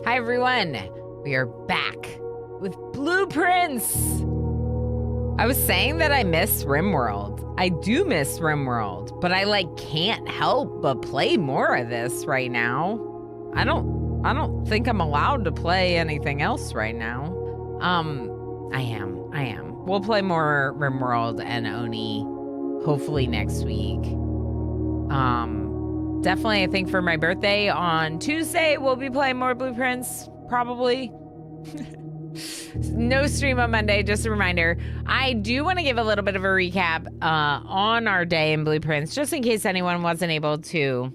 Hi, everyone. We are back with Blueprints. I was saying that I miss RimWorld. I do miss RimWorld, but I can't help but play more of this right now. I don't think I'm allowed to play anything else right now. I am. We'll play more RimWorld and Oni hopefully next week. Definitely, I think for my birthday on Tuesday, we'll be playing more Blueprints, probably. No stream on Monday, just a reminder. I do want to give a little bit of a recap on our day in Blueprints, just in case anyone wasn't able to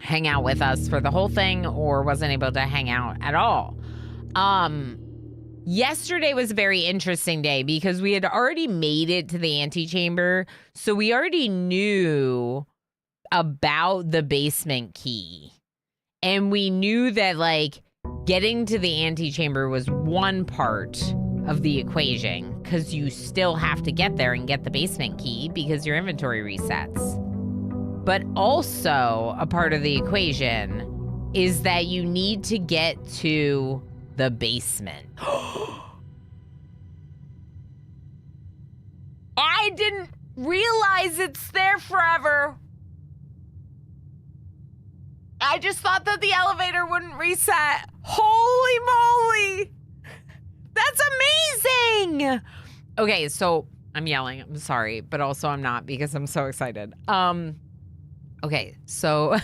hang out with us for the whole thing or wasn't able to hang out at all. Yesterday was a very interesting day because we had already made it to the Antechamber, so we already knew about the basement key. And we knew that, getting to the Antechamber was one part of the equation because you still have to get there and get the basement key because your inventory resets. But also a part of the equation is that you need to get to the basement. I didn't realize it's there forever. I just thought that the elevator wouldn't reset. Holy moly! That's amazing! Okay, so I'm yelling. I'm sorry, but also I'm not because I'm so excited. Okay, so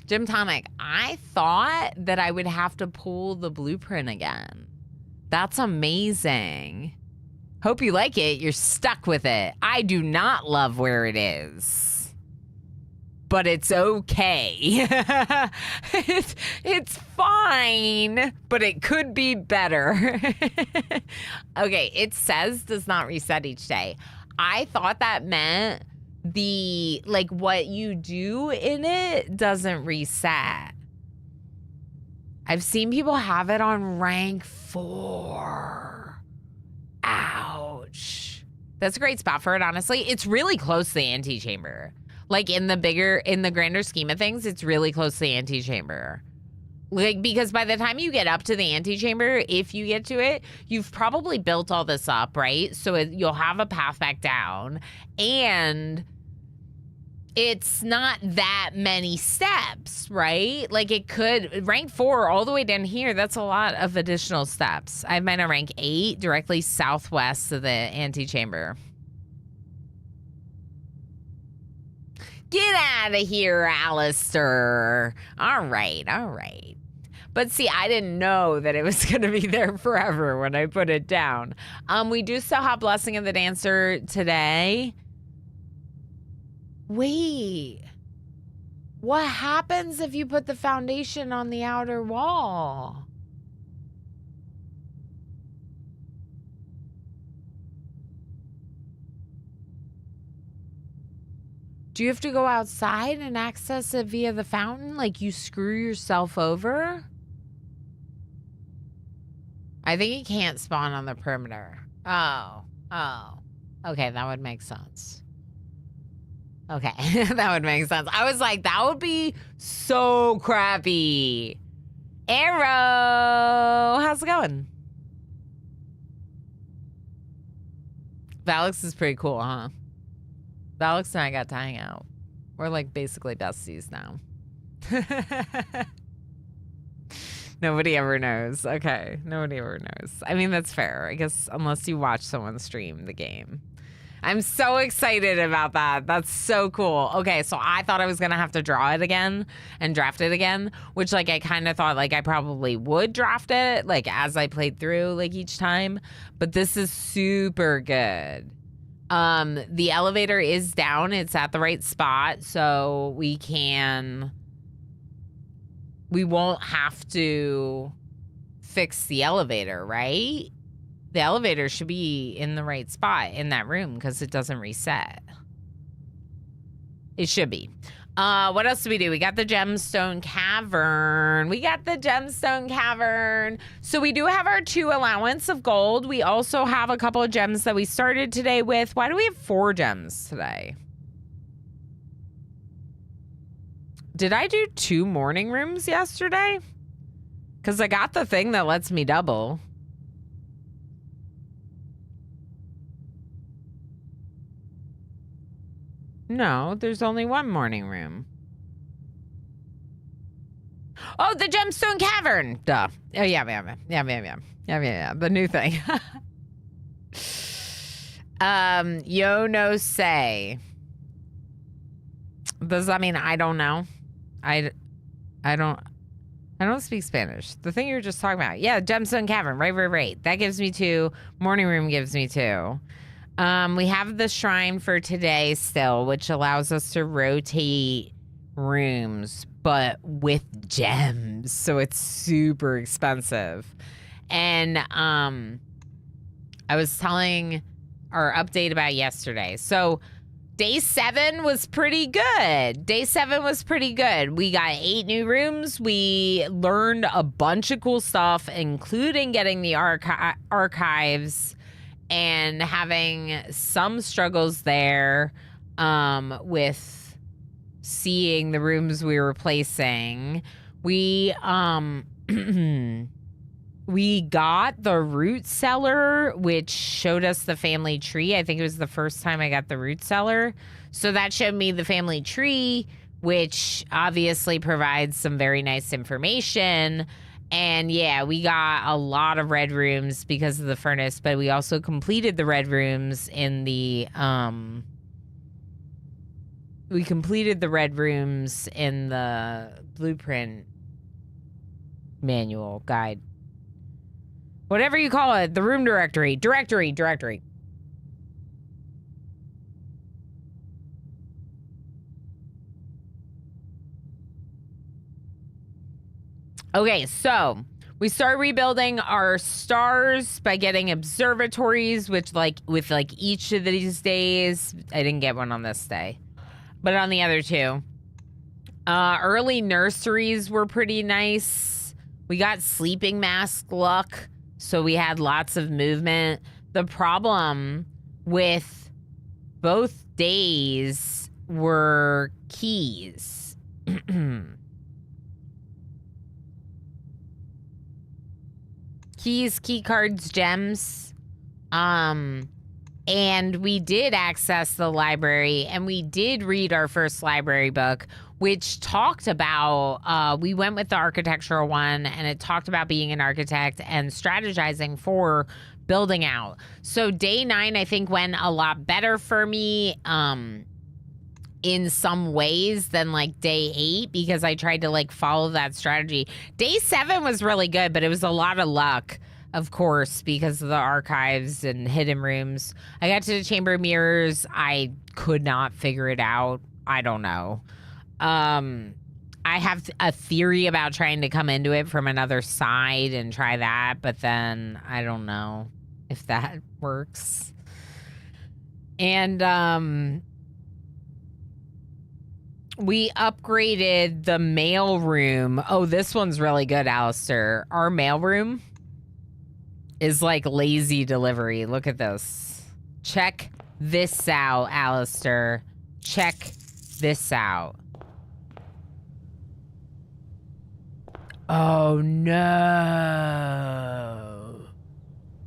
Gym Tonic, I thought that I would have to pull the blueprint again. That's amazing. Hope you like it. You're stuck with it. I do not love where it is. But it's okay. It's fine, but it could be better. Okay, it says does not reset each day. I thought that meant what you do in it doesn't reset. I've seen people have it on rank 4. Ouch. That's a great spot for it, honestly. It's really close to the Antechamber. In the grander scheme of things, it's really close to the Antechamber. Because by the time you get up to the Antechamber, if you get to it, you've probably built all this up, right? So you'll have a path back down, and it's not that many steps, right? It could, rank 4 all the way down here, that's a lot of additional steps. I have mine on rank 8, directly southwest of the Antechamber. Get out of here, Alistair. All right. But see, I didn't know that it was going to be there forever when I put it down. We do still have Blessing of the Dancer today. Wait. What happens if you put the foundation on the outer wall? Do you have to go outside and access it via the fountain? You screw yourself over? I think it can't spawn on the perimeter. Oh. Okay, that would make sense. Okay, that would make sense. I was like, that would be so crappy. Arrow, how's it going? Valix is pretty cool, huh? Alex and I got to hang out. We're basically besties now. Nobody ever knows. Okay, nobody ever knows. I mean, that's fair. I guess unless you watch someone stream the game. I'm so excited about that. That's so cool. Okay, so I thought I was going to have to draw it again and draft it again, which I kind of thought I probably would draft it as I played through each time. But this is super good. The elevator is down. It's at the right spot, so we won't have to fix the elevator, right? The elevator should be in the right spot in that room because it doesn't reset. It should be. What else do we do? We got the gemstone cavern. So we do have our 2 allowance of gold. We also have a couple of gems that we started today with. Why do we have 4 gems today? Did I do 2 morning rooms yesterday? Because I got the thing that lets me double. No, there's only 1 morning room. Oh, the Gemstone Cavern! Duh. Oh, yeah. The new thing. Yo no say. Does that mean I don't know? I don't speak Spanish. The thing you were just talking about. Yeah, Gemstone Cavern. Right. That gives me 2. Morning room gives me 2. We have the shrine for today still, which allows us to rotate rooms, but with gems. So it's super expensive. And I was telling our update about yesterday. So day 7 was pretty good. We got 8 new rooms. We learned a bunch of cool stuff, including getting the archives and having some struggles there with seeing the rooms we were placing. We we got the root cellar, which showed us the family tree. I think it was the first time I got the root cellar. So that showed me the family tree, which obviously provides some very nice information. And yeah, we got a lot of red rooms because of the furnace, but we also completed the red rooms in the blueprint manual guide. Whatever you call it, the room directory. Okay, so we start rebuilding our stars by getting observatories, which with each of these days, I didn't get one on this day, but on the other 2. Early nurseries were pretty nice. We got sleeping mask luck, so we had lots of movement. The problem with both days were keys. Keys, key cards, gems. And we did access the library, and we did read our first library book, which talked about, we went with the architectural one, and it talked about being an architect and strategizing for building out. So day 9, I think, went a lot better for me in some ways than day 8, because I tried to follow that strategy. Day 7 was really good, but it was a lot of luck, of course, because of the archives and hidden rooms. I got to the Chamber of Mirrors. I could not figure it out. I don't know. I have a theory about trying to come into it from another side and try that, but then I don't know if that works. And we upgraded the mail room. Oh, this one's really good, Alistair. Our mail room is lazy delivery. Look at this. Check this out, Alistair. Check this out. Oh, no.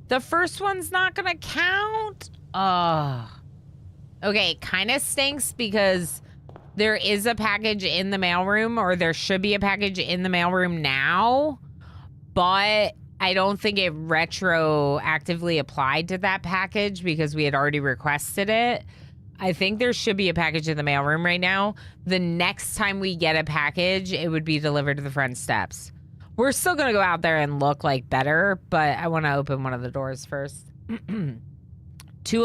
The first one's not gonna count? Oh. Okay, kind of stinks because there is a package in the mailroom, or there should be a package in the mailroom now, but I don't think it retroactively applied to that package because we had already requested it. I think there should be a package in the mailroom right now. The next time we get a package, it would be delivered to the front steps. We're still going to go out there and look better, but I want to open one of the doors first. 2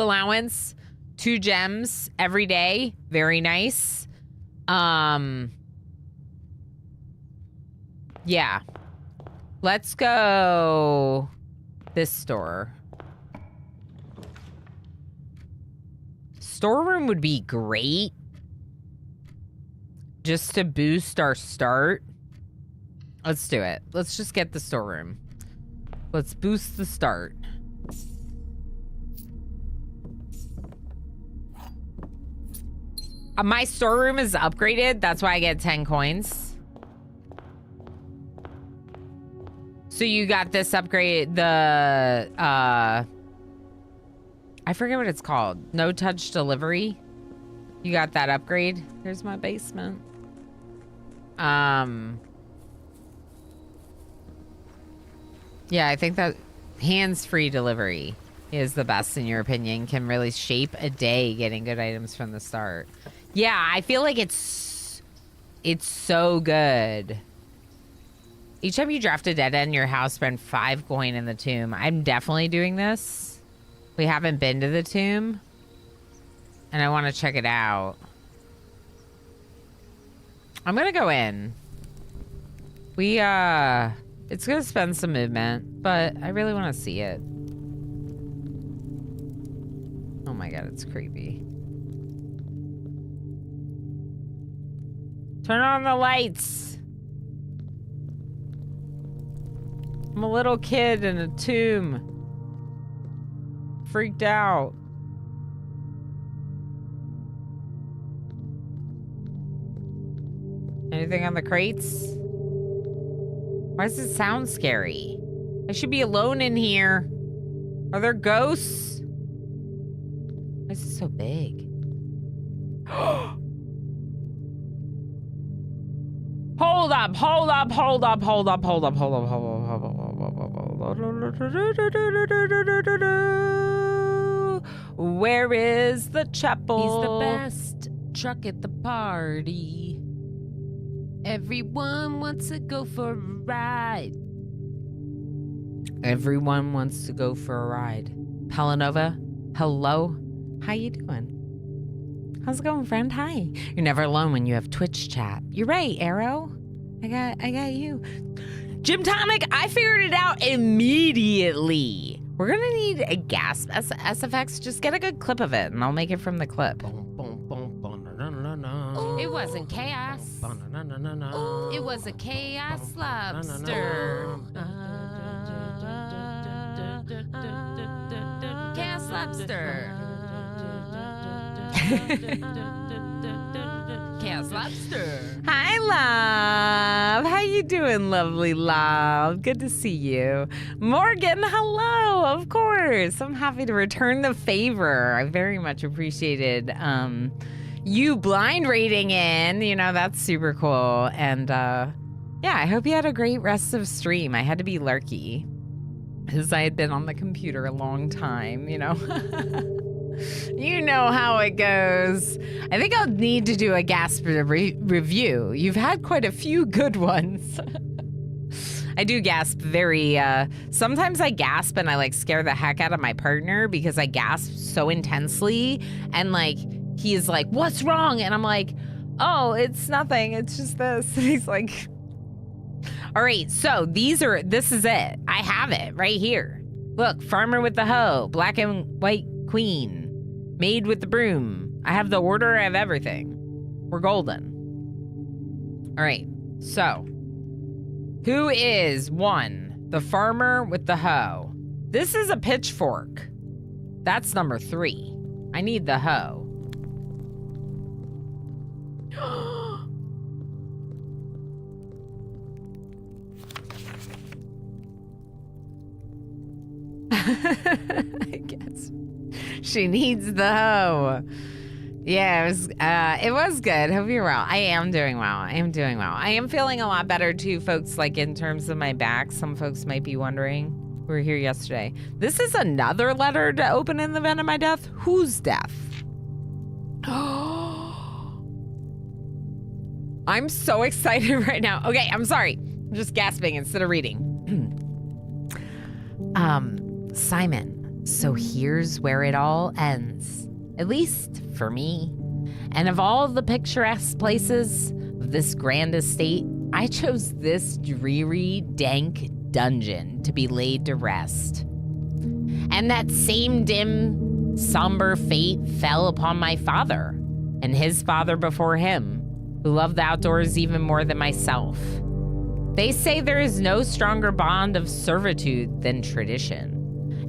allowance, 2 gems every day. Very nice. Yeah. Let's go this store. Storeroom would be great. Just to boost our start. Let's do it. Let's just get the storeroom. Let's boost the start. My storeroom is upgraded. That's why I get 10 coins. So you got this upgrade, the, I forget what it's called. No touch delivery. You got that upgrade. Here's my basement. Yeah, I think that hands-free delivery is the best in your opinion. Can really shape a day getting good items from the start. Yeah, I feel like it's so good. Each time you draft a dead end in your house, spend 5 coin in the tomb. I'm definitely doing this. We haven't been to the tomb. And I want to check it out. I'm gonna go in. It's gonna spend some movement, but I really want to see it. Oh my god, it's creepy. Turn on the lights. I'm a little kid in a tomb. Freaked out. Anything on the crates? Why does it sound scary? I should be alone in here. Are there ghosts? Why is it so big? Hold up, hold up, hold up, hold up, hold up, hold up, hold up, hold up, Where is the chapel? He's the best truck at the party. Everyone wants to go for a ride. Everyone wants to go for a ride. Pelanova, hello? How you doing? How's it going, friend? Hi. You're never alone when you have Twitch chat. You're right, Arrow. I got you. Jim Tonic, I figured it out immediately. We're gonna need a gasp SFX. Just get a good clip of it and I'll make it from the clip. It wasn't chaos. It was a chaos lobster. Chaos lobster. Chaos lobster. Hi, love. How you doing, lovely love? Good to see you. Morgan, hello. Of course. I'm happy to return the favor. I very much appreciated you blind rating in. You know, that's super cool. And yeah, I hope you had a great rest of stream. I had to be lurky because I had been on the computer a long time, you know. You know how it goes. I think I'll need to do a gasp review. You've had quite a few good ones. I do gasp very, sometimes I gasp and I like scare the heck out of my partner because I gasp so intensely and like, he is like, what's wrong? And I'm like, oh, it's nothing. It's just this. And he's like, all right, so this is it. I have it right here. Look, farmer with the hoe, black and white queen. Maid with the broom. I have the order, I have everything. We're golden. All right, so who is 1? The farmer with the hoe. This is a pitchfork. That's number 3. I need the hoe. I guess. She needs the hoe. Yeah, it was good. Hope you're well. I am doing well. I am feeling a lot better too, folks, like in terms of my back. Some folks might be wondering. We were here yesterday. This is another letter to open in the event of my death. Whose death? I'm so excited right now. Okay, I'm sorry. I'm just gasping instead of reading. Simon. So here's where it all ends, at least for me. And of all the picturesque places of this grand estate, I chose this dreary, dank dungeon to be laid to rest. And that same dim, somber fate fell upon my father, and his father before him, who loved the outdoors even more than myself. They say there is no stronger bond of servitude than tradition.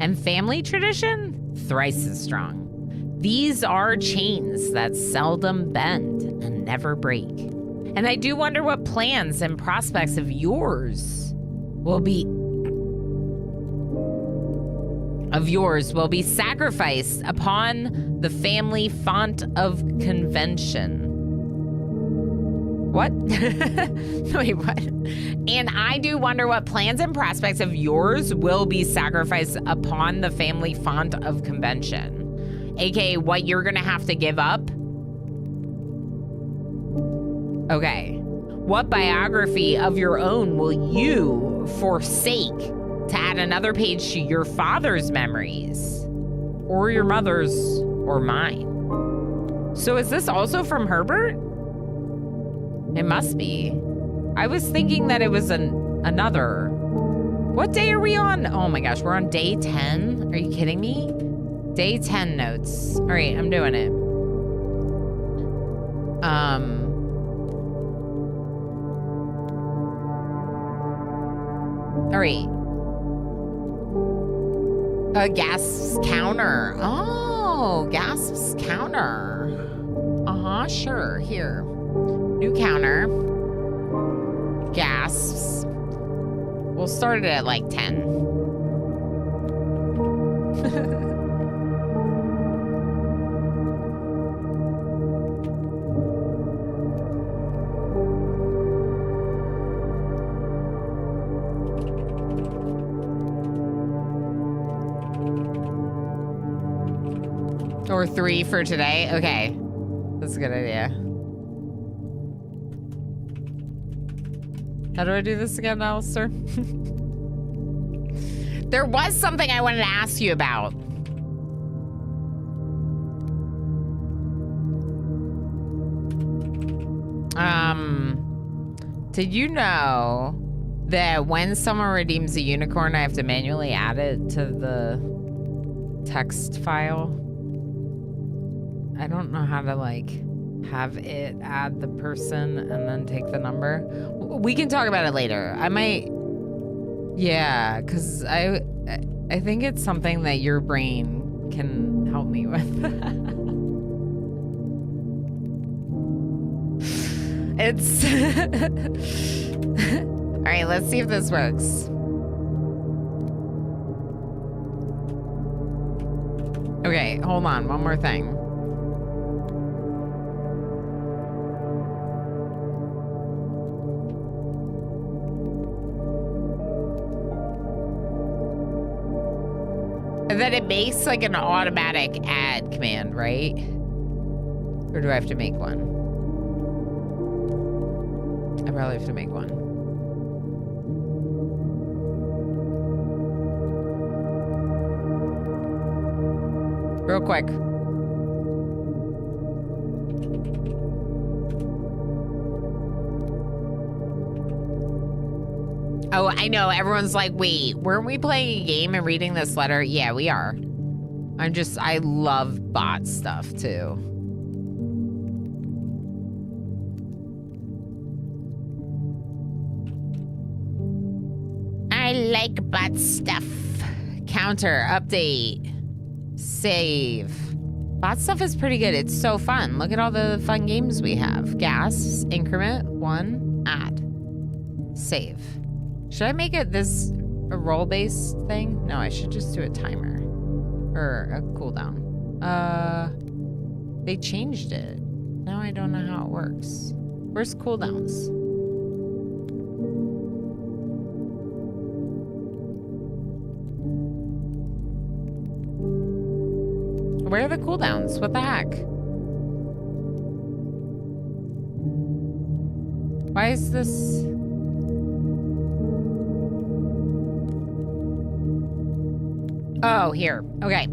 And family tradition, thrice as strong. These are chains that seldom bend and never break. And I do wonder what plans and prospects of yours will be sacrificed upon the family font of convention. What? Wait, what? And I do wonder what plans and prospects of yours will be sacrificed upon the family font of convention. AKA what you're gonna have to give up. Okay. What biography of your own will you forsake to add another page to your father's memories? Or your mother's, or mine? So is this also from Herbert? It must be. I was thinking that it was another. What day are we on? Oh my gosh, we're on day 10? Are you kidding me? Day 10 notes. All right, I'm doing it. All right. A gas counter. Oh, gas counter. Uh-huh, sure. Here. New counter. Gasps. We'll start it at like 10. Or 3 for today? Okay. That's a good idea. How do I do this again, Alistair? There was something I wanted to ask you about. Did you know that when someone redeems a unicorn, I have to manually add it to the text file? I don't know how to, like, have it add the person and then take the number. We can talk about it later. I might... Yeah, because I think it's something that your brain can help me with. It's... All right, let's see if this works. Okay, hold on. One more thing. And then it makes like an automatic add command, right? Or do I have to make one? I probably have to make one. Real quick. Oh, I know. Everyone's like, wait, weren't we playing a game and reading this letter? Yeah, we are. I love bot stuff too. I like bot stuff. Counter, update, save. Bot stuff is pretty good. It's so fun. Look at all the fun games we have. Gas, increment, 1, add, save. Should I make it a role-based thing? No, I should just do a timer. Or a cooldown. They changed it. Now I don't know how it works. Where's cooldowns? Where are the cooldowns? What the heck? Why is this... Oh, here. Okay.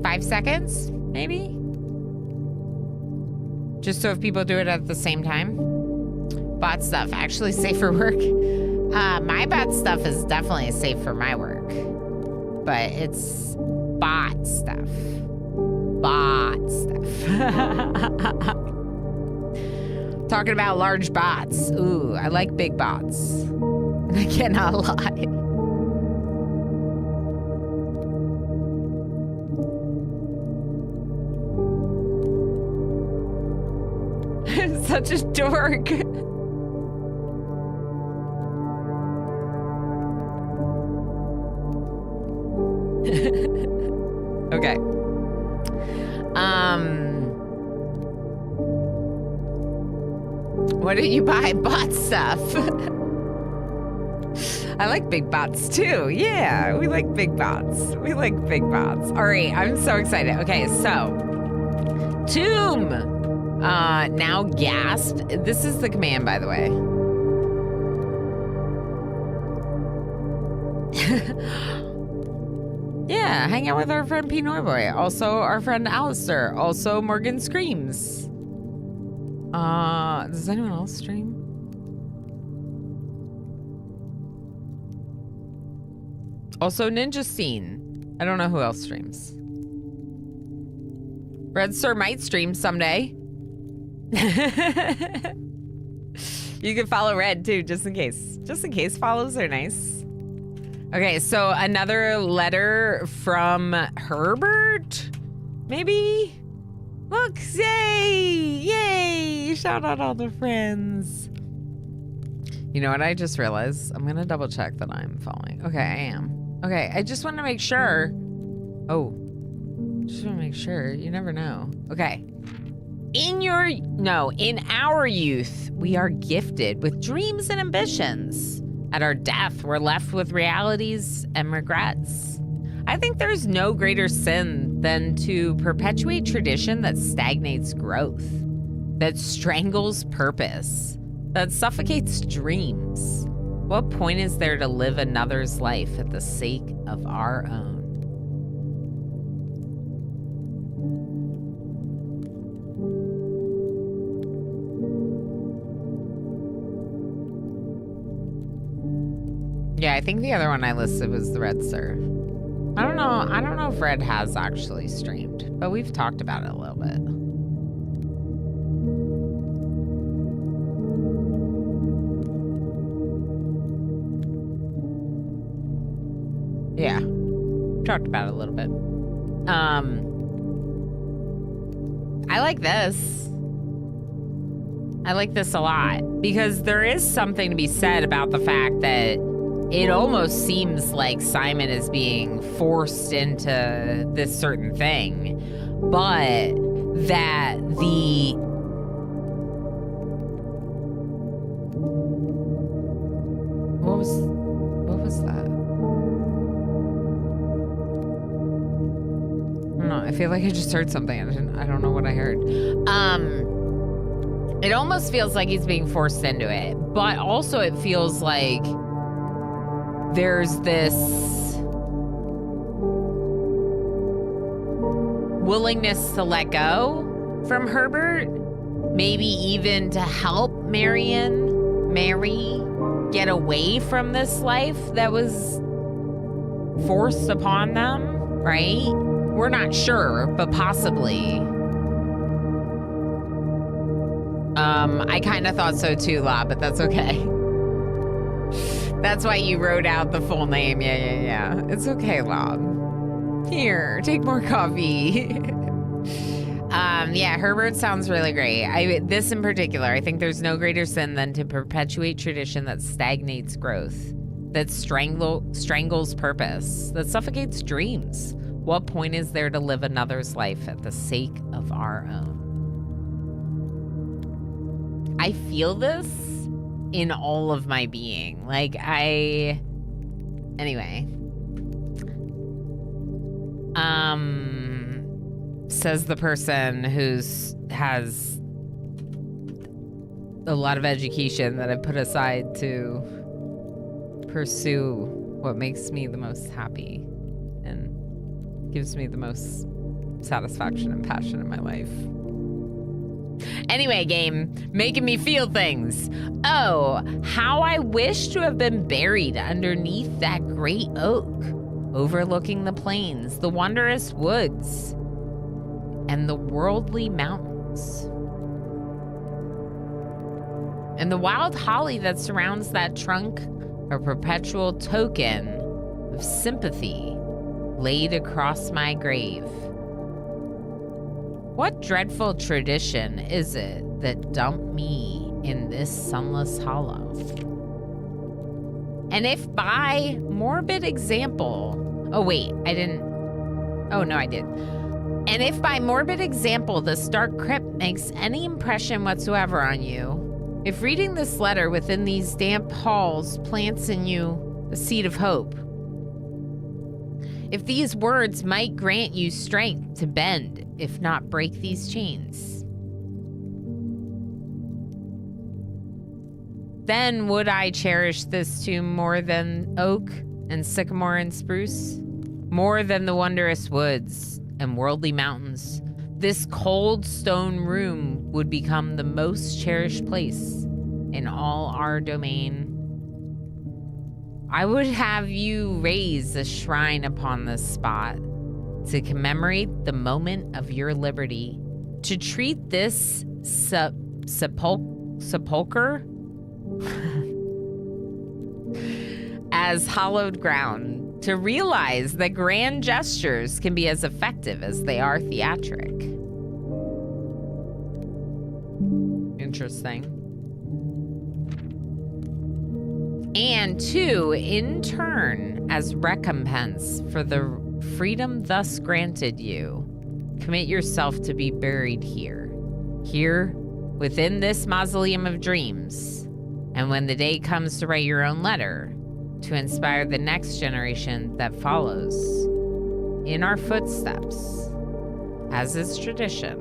5 seconds, maybe? Just so if people do it at the same time. Bot stuff, actually safe for work. My bot stuff is definitely safe for my work. But it's bot stuff. Bot stuff. Talking about large bots. Ooh, I like big bots. I cannot lie. Such a dork. Okay. What did you buy? Bot stuff. I like big bots too. Yeah, we like big bots. We like big bots. All right, I'm so excited. Okay, so Tomb. Now gasp. This is the command, by the way. Yeah, hang out with our friend Pinoy Boy. Also our friend Alistair. Also Morgan Screams. Does anyone else stream? Also Ninja Scene. I don't know who else streams. Red Sir might stream someday. You can follow Red too, just in case. Just in case follows are nice. Okay, so another letter from Herbert? Maybe? Look, yay! Yay! Shout out all the friends. You know what I just realized? I'm gonna double check that I'm following. Okay, I am. Okay, I just want to make sure. Oh, just want to make sure. You never know. Okay. In our youth, we are gifted with dreams and ambitions. At our death, we're left with realities and regrets. I think there's no greater sin than to perpetuate tradition that stagnates growth, that strangles purpose, that suffocates dreams. What point is there to live another's life at the sake of our own? Yeah, I think the other one I listed was the Red Sir. I don't know if Red has actually streamed, but we've talked about it a little bit. Yeah, talked about it a little bit. I like this. I like this a lot because there is something to be said about the fact that it almost seems like Simon is being forced into this certain thing, but that what was that? I don't know. I feel like I just heard something. I don't know what I heard. It almost feels like he's being forced into it, but also it feels like there's this willingness to let go from Herbert, maybe even to help Mary get away from this life that was forced upon them, right? We're not sure, but possibly. I kind of thought so too, La, but that's okay. That's why you wrote out the full name. Yeah. It's okay, Lob. Here, take more coffee. Yeah, Herbert sounds really great. This in particular, I think there's no greater sin than to perpetuate tradition that stagnates growth, that strangles purpose, that suffocates dreams. What point is there to live another's life at the sake of our own? I feel this in all of my being. Anyway. Says the person has a lot of education that I put aside to pursue what makes me the most happy and gives me the most satisfaction and passion in my life. Anyway, game, making me feel things. Oh, how I wish to have been buried underneath that great oak, overlooking the plains, the wondrous woods, and the worldly mountains. And the wild holly that surrounds that trunk, a perpetual token of sympathy laid across my grave. What dreadful tradition is it that dumped me in this sunless hollow? And if by morbid example... Oh, wait, I didn't... Oh, no, I did. And if by morbid example the stark crypt makes any impression whatsoever on you, if reading this letter within these damp halls plants in you a seed of hope, if these words might grant you strength to bend, if not break these chains, then would I cherish this tomb more than oak and sycamore and spruce, more than the wondrous woods and worldly mountains. This cold stone room would become the most cherished place in all our domain. I would have you raise a shrine upon this spot to commemorate the moment of your liberty, to treat this sepulcher as hallowed ground, to realize that grand gestures can be as effective as they are theatric. Interesting. And two, in turn, as recompense for the freedom thus granted you, commit yourself to be buried here, within this mausoleum of dreams. And when the day comes to write your own letter, to inspire the next generation that follows in our footsteps, as is tradition,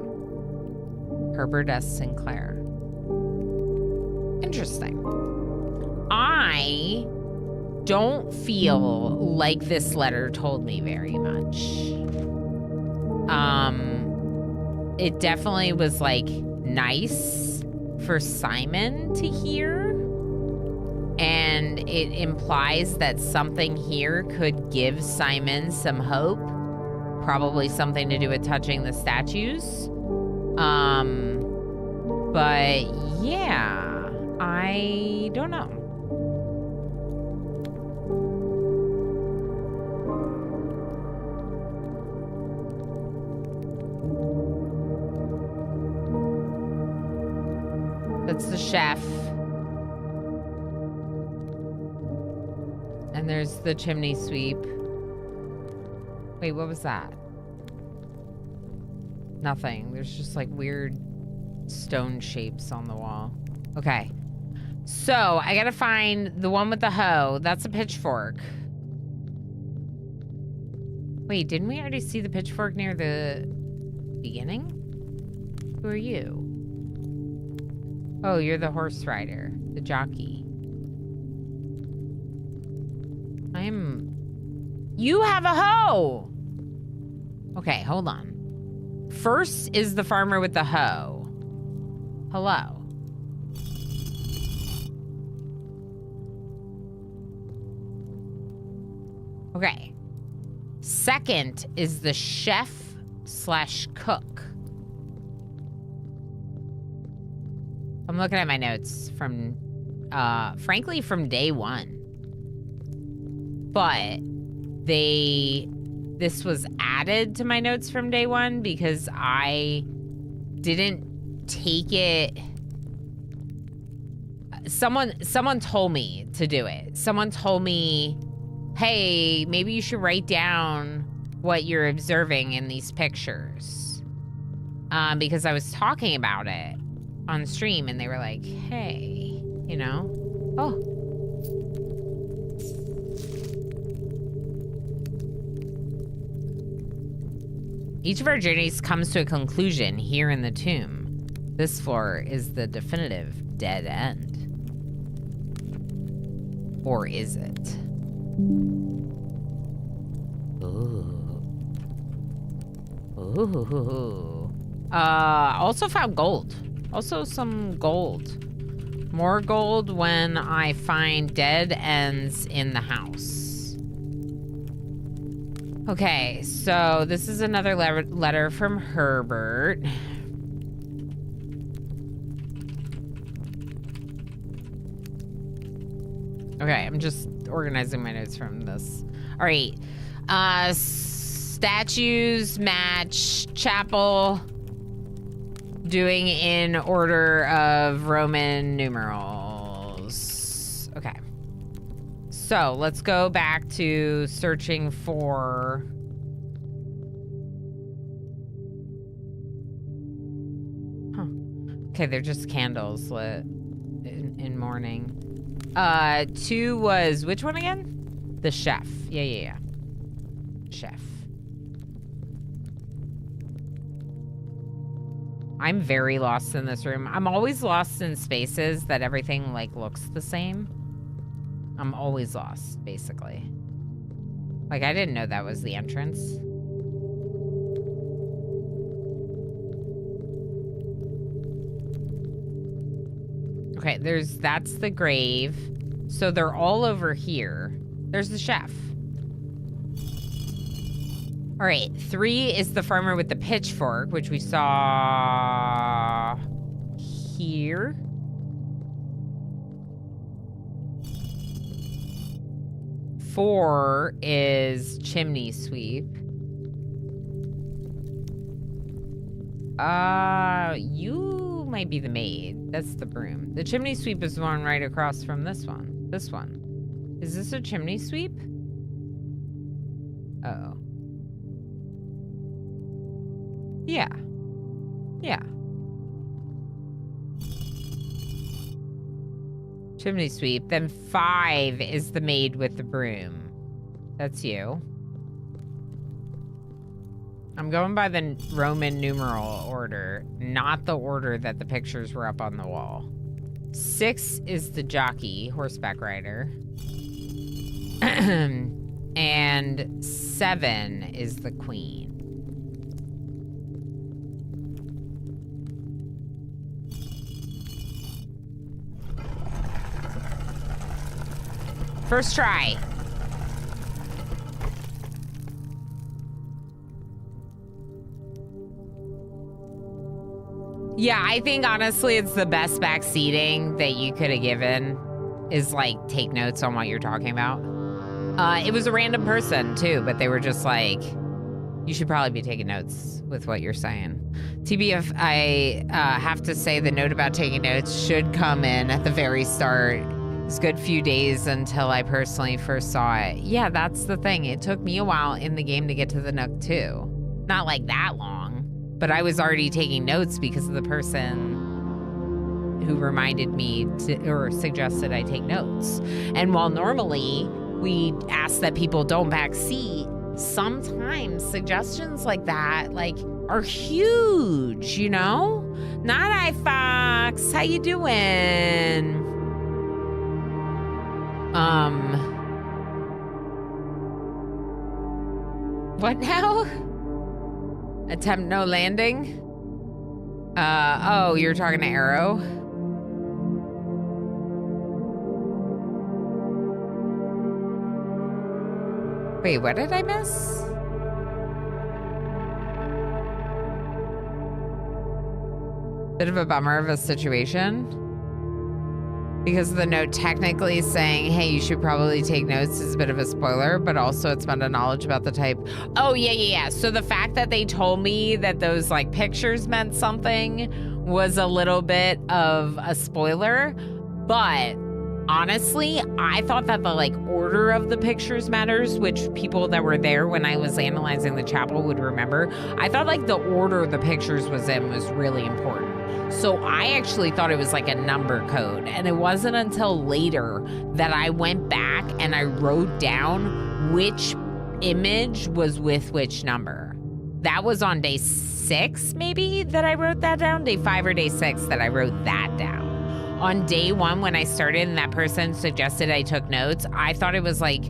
Herbert S. Sinclair. Interesting. I don't feel like this letter told me very much. It definitely was like nice for Simon to hear, and it implies that something here could give Simon some hope, probably something to do with touching the statues. But yeah, I don't know. That's the chef. And there's the chimney sweep. Wait, what was that? Nothing. There's just like weird stone shapes on the wall. Okay. So I gotta find the one with the hoe. That's a pitchfork. Wait, didn't we already see the pitchfork near the beginning? Who are you? Oh, you're the horse rider, the jockey. You have a hoe! Okay, hold on. First is the farmer with the hoe. Hello. Okay. Second is the chef/cook. I'm looking at my notes from, frankly, from day one. But this was added to my notes from day one because I didn't take it. Someone told me to do it. Someone told me, hey, maybe you should write down what you're observing in these pictures. Because I was talking about it on stream and they were like, hey, you know, oh. Each of our journeys comes to a conclusion here in the tomb. This floor is the definitive dead end. Or is it? Ooh. Ooh. Also found gold. Also some gold. More gold when I find dead ends in the house. Okay, so this is another letter from Herbert. Okay, I'm just organizing my notes from this. All right. Statues match chapel. doing in order of Roman numerals. Okay. So let's go back to searching for... Okay, they're just candles lit in morning. 2 was which one again? The chef. Yeah. Chef. I'm very lost in this room. I'm always lost in spaces that everything like looks the same. I'm always lost, basically. Like, I didn't know that was the entrance. Okay, that's the grave. So they're all over here. There's the chef. All right, 3 is the farmer with the pitchfork, which we saw here. Four is chimney sweep. You might be the maid. That's the broom. The chimney sweep is the one right across from this one. This one. Is this a chimney sweep? Uh-oh. Yeah. Chimney sweep. Then 5 is the maid with the broom. That's you. I'm going by the Roman numeral order, not the order that the pictures were up on the wall. 6 is the jockey, horseback rider. And 7 is the queen. First try. Yeah, I think honestly it's the best back seating that you could have given is like take notes on what you're talking about. It was a random person too, but they were just like, you should probably be taking notes with what you're saying. TBF, I have to say the note about taking notes should come in at the very start. It's a good few days until I personally first saw it. Yeah, that's the thing. It took me a while in the game to get to the nook too. Not like that long, but I was already taking notes because of the person who reminded me or suggested I take notes. And while normally we ask that people don't backseat, sometimes suggestions like that are huge, you know? Not I, Fox. How you doing? What now? Attempt no landing? Oh, you're talking to Arrow? Wait, what did I miss? Bit of a bummer of a situation. Because the note technically saying, hey, you should probably take notes is a bit of a spoiler, but also it's meant a knowledge about the type. Oh, yeah. So the fact that they told me that those like pictures meant something was a little bit of a spoiler. But honestly, I thought that the like order of the pictures matters, which people that were there when I was analyzing the chapel would remember. I thought like the order the pictures was in was really important. So I actually thought it was like a number code. And it wasn't until later that I went back and I wrote down which image was with which number. That was on day 6, maybe, that I wrote that down. Day 5 or day 6 that I wrote that down. On day 1, when I started and that person suggested I took notes, I thought it was like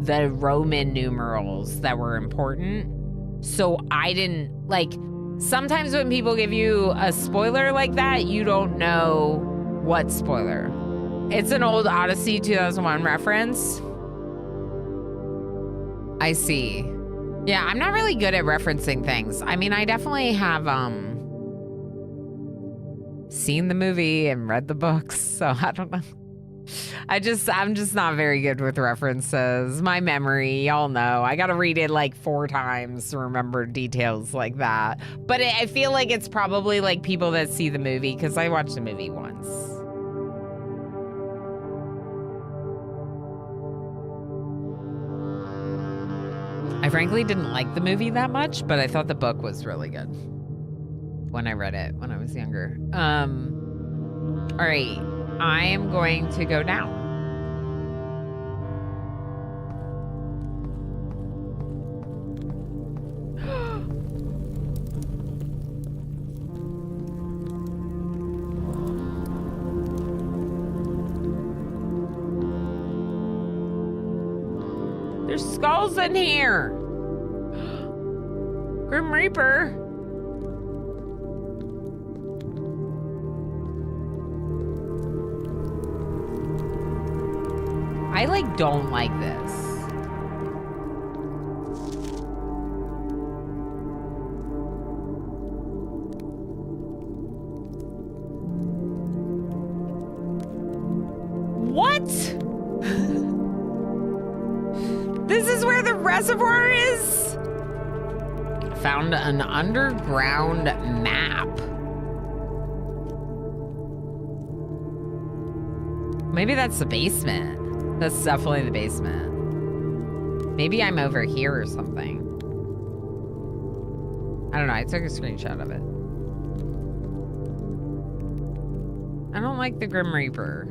the Roman numerals that were important. So I didn't like... Sometimes when people give you a spoiler like that, you don't know what spoiler. It's an old Odyssey 2001 reference. I see. Yeah, I'm not really good at referencing things. I mean, I definitely have seen the movie and read the books, so I don't know. I'm just not very good with references. My memory, y'all know. I got to read it like 4 times to remember details like that. But I feel like it's probably like people that see the movie because I watched the movie once. I frankly didn't like the movie that much, but I thought the book was really good when I read it when I was younger. All right, I am going to go down. There's skulls in here. Grim Reaper. I like don't like this. What? This is where the reservoir is? Found an underground map. Maybe that's the basement. That's definitely the basement. Maybe I'm over here or something. I don't know. I took a screenshot of it. I don't like the Grim Reaper.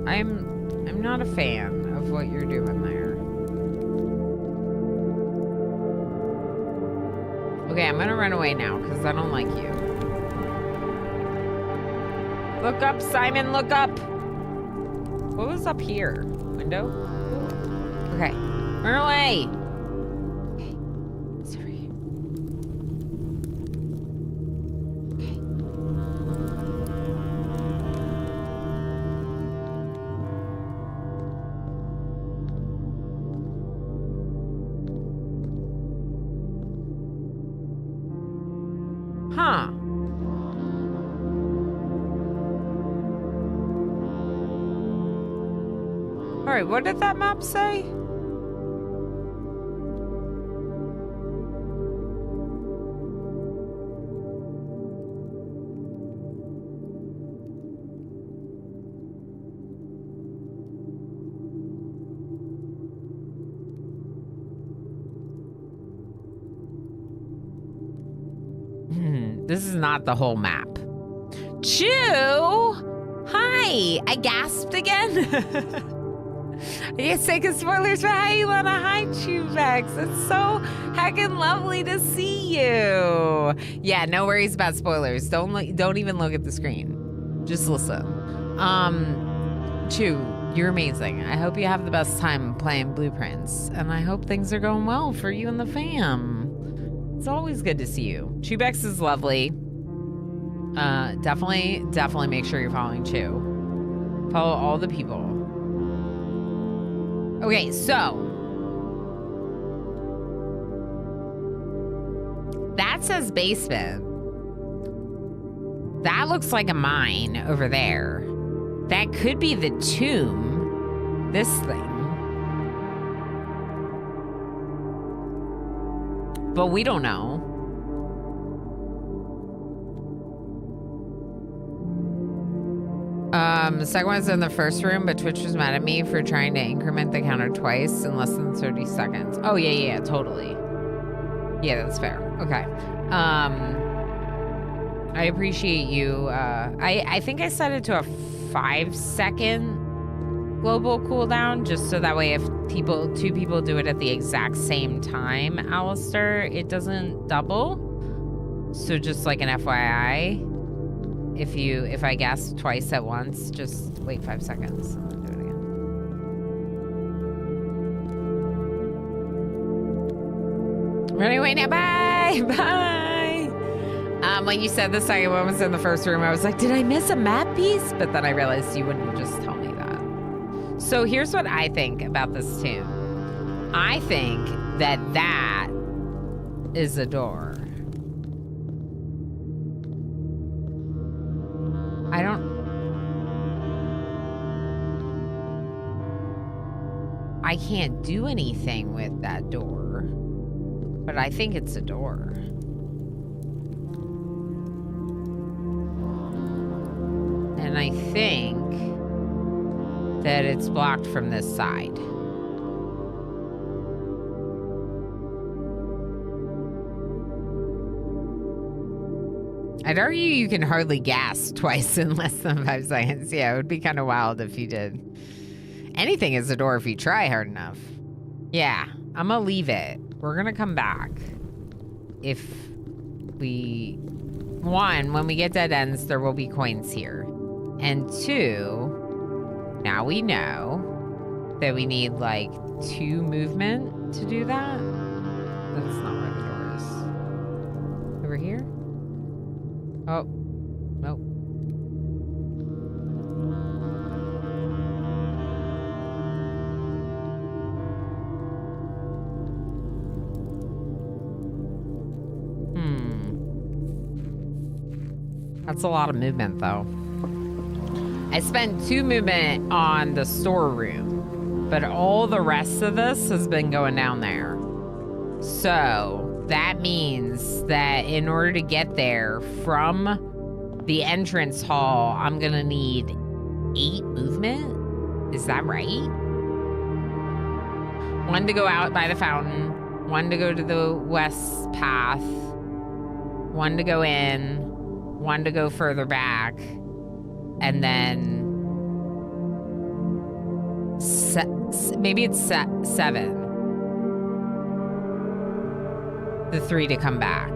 I'm not a fan of what you're doing there. Okay, I'm gonna run away now because I don't like you. Look up, Simon, look up. What was up here? Window? Okay, run away. Okay, it's over here. Okay. Huh. All right, what did that map say? This is not the whole map. Chew! Hi! I gasped again. I can't say good spoilers for how you wanna hide Chewbacca. It's so heckin' lovely to see you. Yeah, no worries about spoilers. Don't even look at the screen. Just listen. Chew, you're amazing. I hope you have the best time playing Blueprints, and I hope things are going well for you and the fam. It's always good to see you. Chewbex is lovely. Definitely make sure you're following Chew. Follow all the people. Okay, so that says basement. That looks like a mine over there. That could be the tomb. This thing. But we don't know. The second one's in the first room, but Twitch was mad at me for trying to increment the counter twice in less than 30 seconds. Oh, yeah, totally. Yeah, that's fair. Okay. I appreciate you. I think I set it to a 5-second global cooldown, just so that way if two people do it at the exact same time, Alistair, it doesn't double. So just like an FYI, if I guess twice at once, just wait 5 seconds and then do it again. Running away now, bye, bye. When you said the second one was in the first room, I was like, did I miss a map piece? But then I realized you wouldn't just tell me that. So here's what I think about this tomb. I think that is a door. I can't do anything with that door. But I think it's a door. And I think that it's blocked from this side. I'd argue you can hardly gas twice in less than 5 seconds. Yeah, it would be kind of wild if you did. Anything is a door if you try hard enough. Yeah, I'm gonna leave it. We're gonna come back. If we... 1, when we get dead ends, there will be coins here. And 2, now we know that we need like 2 movement to do that. That's not where the door is. Over here? Oh, nope. That's a lot of movement, though. I spent 2 movement on the storeroom, but all the rest of this has been going down there. So that means that in order to get there from the entrance hall, I'm gonna need 8 movement. Is that right? 1 to go out by the fountain, 1 to go to the west path, 1 to go in, 1 to go further back, and then maybe it's 7. The 3 to come back.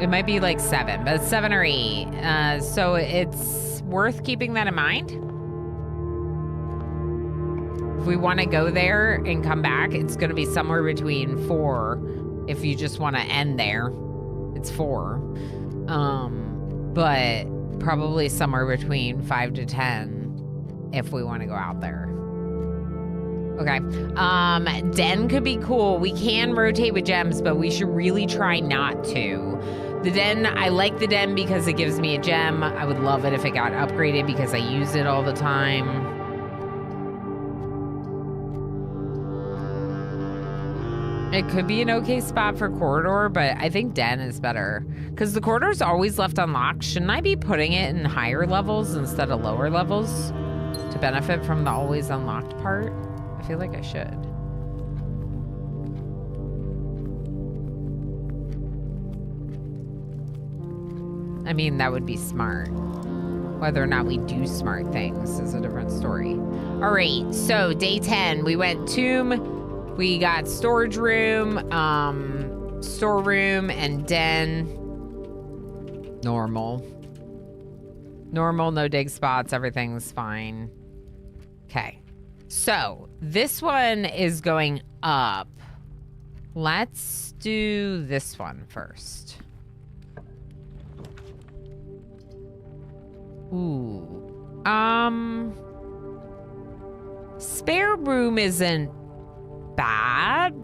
It might be like 7, but it's 7 or 8. So it's worth keeping that in mind. If we want to go there and come back, it's going to be somewhere between 4. If you just want to end there, it's 4. But probably somewhere between 5 to 10 if we want to go out there. Okay. Den could be cool. We can rotate with gems, but we should really try not to. The den, I like the den because it gives me a gem. I would love it if it got upgraded because I use it all the time. It could be an okay spot for corridor, but I think den is better. Because the corridor's always left unlocked. Shouldn't I be putting it in higher levels instead of lower levels to benefit from the always unlocked part? I feel like I should. I mean, that would be smart. Whether or not we do smart things is a different story. All right, so day 10, we went tomb. We got storage room, storeroom, and den. Normal. Normal, no dig spots, everything's fine. Okay. So, this one is going up. Let's do this one first. Ooh. Spare room isn't bad.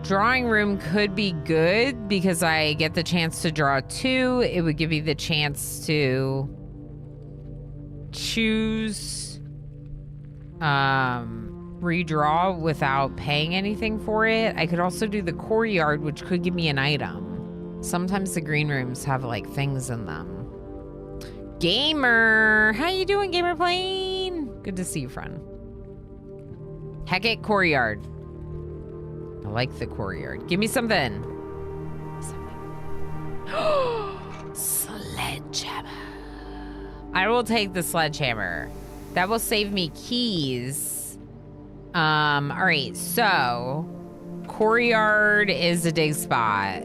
Drawing room could be good because I get the chance to draw 2. It would give me the chance to choose redraw without paying anything for it. I could also do the courtyard, which could give me an item. Sometimes the green rooms have like things in them. Gamer, how you doing, Gamer Plane? Good to see you, friend. Hecate courtyard. I like the courtyard. Give me something. Sledgehammer. I will take the sledgehammer. That will save me keys. All right, so courtyard is a dig spot.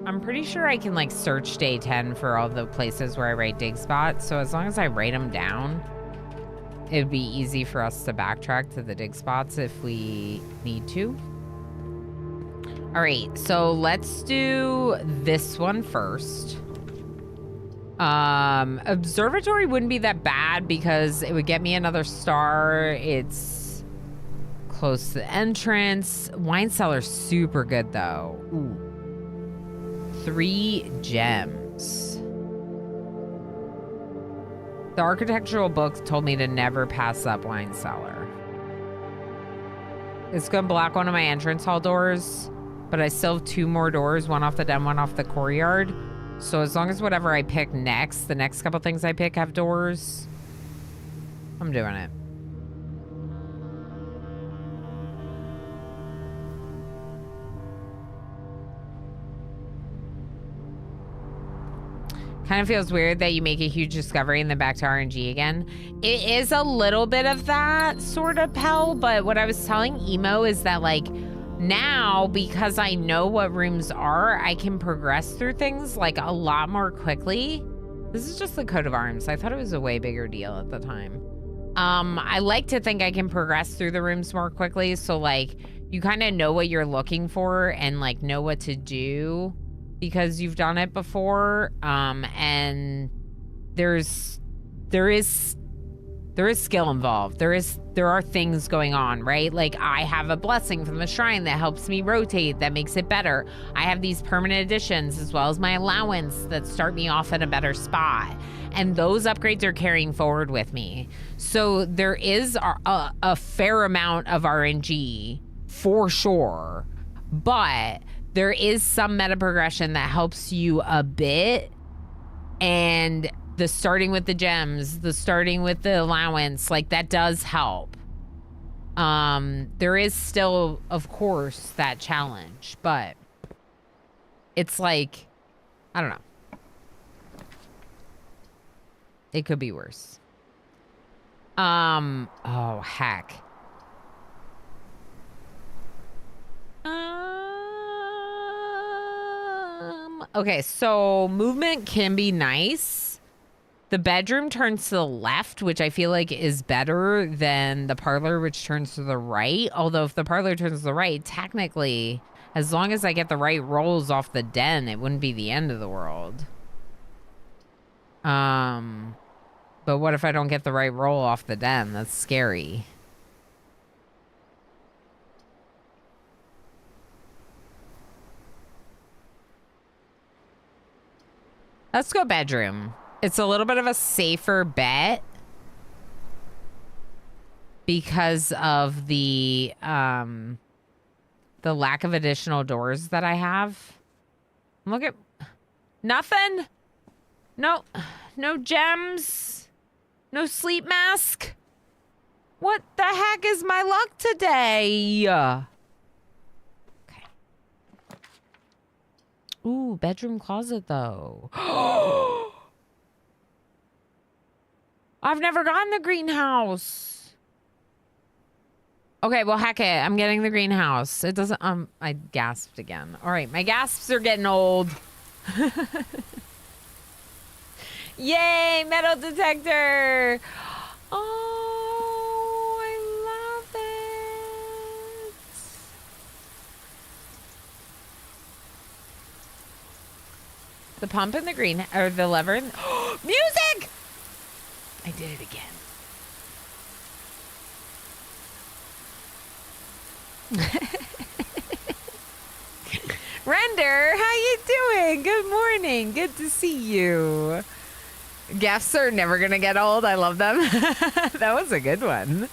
I'm pretty sure I can like search day 10 for all the places where I write dig spots. So as long as I write them down, it'd be easy for us to backtrack to the dig spots if we need to. All right, so let's do this one first. Observatory wouldn't be that bad because it would get me another star. It's close to the entrance. Wine cellar, super good though. Ooh. 3 gems. The architectural book told me to never pass up wine cellar. It's gonna block one of my entrance hall doors, but I still have 2 more doors, one off the den, one off the courtyard. So as long as whatever I pick next, the next couple things I pick have doors, I'm doing it. Kind of feels weird that you make a huge discovery and then back to RNG again. It is a little bit of that sort of hell, but what I was telling Emo is that like now, because I know what rooms are, I can progress through things like a lot more quickly. This is just the coat of arms. I thought it was a way bigger deal at the time. I like to think I can progress through the rooms more quickly. So like you kind of know what you're looking for and like know what to do because you've done it before. And there is skill involved. There are things going on, right? Like I have a blessing from the shrine that helps me rotate, that makes it better. I have these permanent additions as well as my allowance that start me off at a better spot. And those upgrades are carrying forward with me. So there is a fair amount of RNG for sure, but there is some meta progression that helps you a bit. And the starting with the gems, the starting with the allowance, like that does help. There is still, of course, that challenge, but it's like, I don't know. It could be worse. Oh, heck. Okay, so movement can be nice. The bedroom turns to the left, which I feel like is better than the parlor, which turns to the right. Although if the parlor turns to the right, technically, as long as I get the right rolls off the den, it wouldn't be the end of the world. But what if I don't get the right roll off the den? That's scary. Let's go bedroom. It's a little bit of a safer bet because of the lack of additional doors that I have. Look at nothing. No gems. No sleep mask. What the heck is my luck today? Okay. Ooh, bedroom closet though. I've never gotten the greenhouse. Okay, well, heck it. I'm getting the greenhouse. It doesn't, I gasped again. All right, my gasps are getting old. Yay, metal detector. Oh, I love it. The pump and the green, or the lever. Music! I did it again. Render, how you doing? Good morning. Good to see you. Gaffs are never gonna get old. I love them. That was a good one.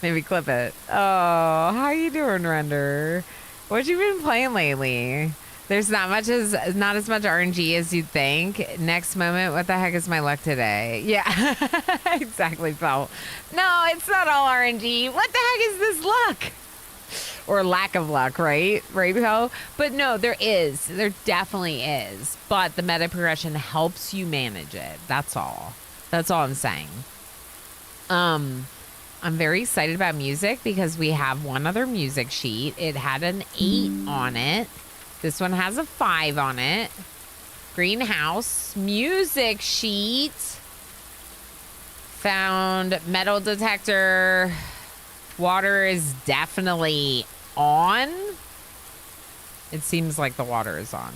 Maybe clip it. Oh, how you doing, Render? What you been playing lately? There's not as much RNG as you'd think. Next moment, what the heck is my luck today? Yeah, exactly, Paul. No, it's not all RNG. What the heck is this luck? Or lack of luck, right? Right, Paul? But no, there is. There definitely is. But the meta progression helps you manage it. That's all. That's all I'm saying. I'm very excited about music because we have one other music sheet. It had an 8 on it. This one has a 5 on it. Greenhouse music sheet. Found metal detector. Water is definitely on. It seems like the water is on.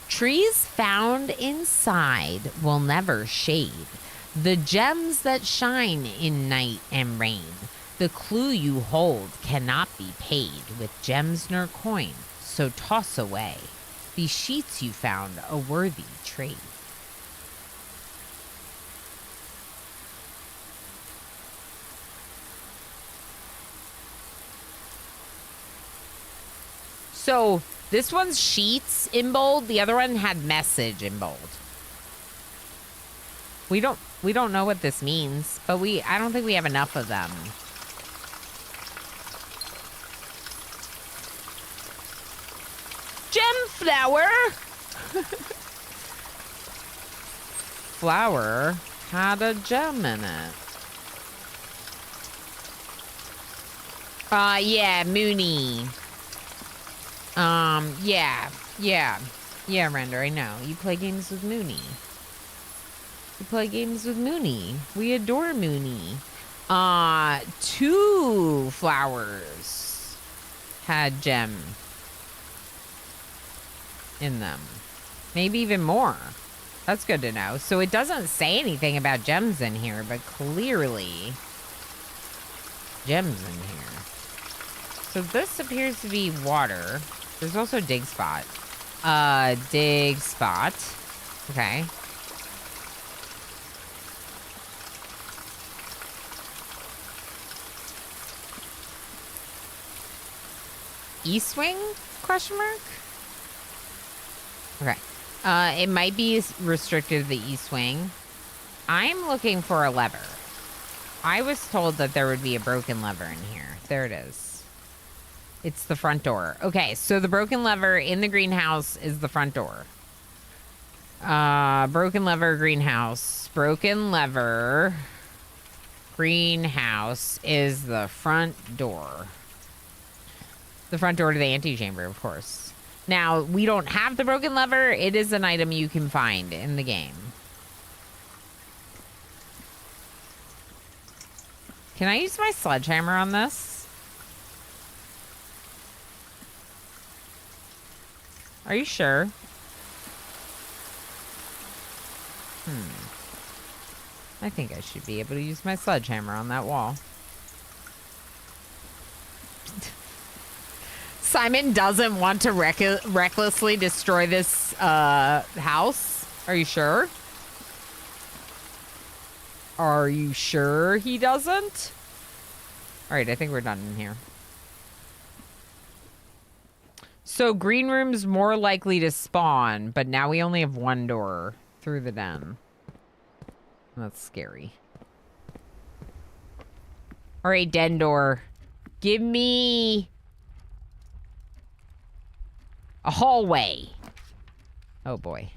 Trees found inside will never shade. The gems that shine in night and rain. The clue you hold cannot be paid with gems nor coin, so toss away these sheets you found a worthy trade. So this one's sheets in bold. The other one had message in bold. We don't know what this means, but I don't think we have enough of them. Gem flower. Flower had a gem in it. Yeah, Mooney. Yeah, Render, I know. You play games with Mooney. You play games with Mooney. We adore Mooney. 2 flowers had gem in them. Maybe even more. That's good to know. So it doesn't say anything about gems in here, but clearly gems in here. So this appears to be water. There's also a dig spot. Dig spot. Okay. East wing? Question mark? Okay. It might be restricted to the east wing. I'm looking for a lever. I was told that there would be a broken lever in here. There it is. It's the front door. Okay, so the broken lever in the greenhouse is the front door. Broken lever, greenhouse. Broken lever, greenhouse is the front door. The front door to the antechamber, of course. Now, we don't have the broken lever. It is an item you can find in the game. Can I use my sledgehammer on this? Are you sure? I think I should be able to use my sledgehammer on that wall. Simon doesn't want to recklessly destroy this house. Are you sure? Are you sure he doesn't? All right, I think we're done in here. So green room's more likely to spawn, but now we only have one door through the den. That's scary. All right, den door. Give me a hallway. Oh boy.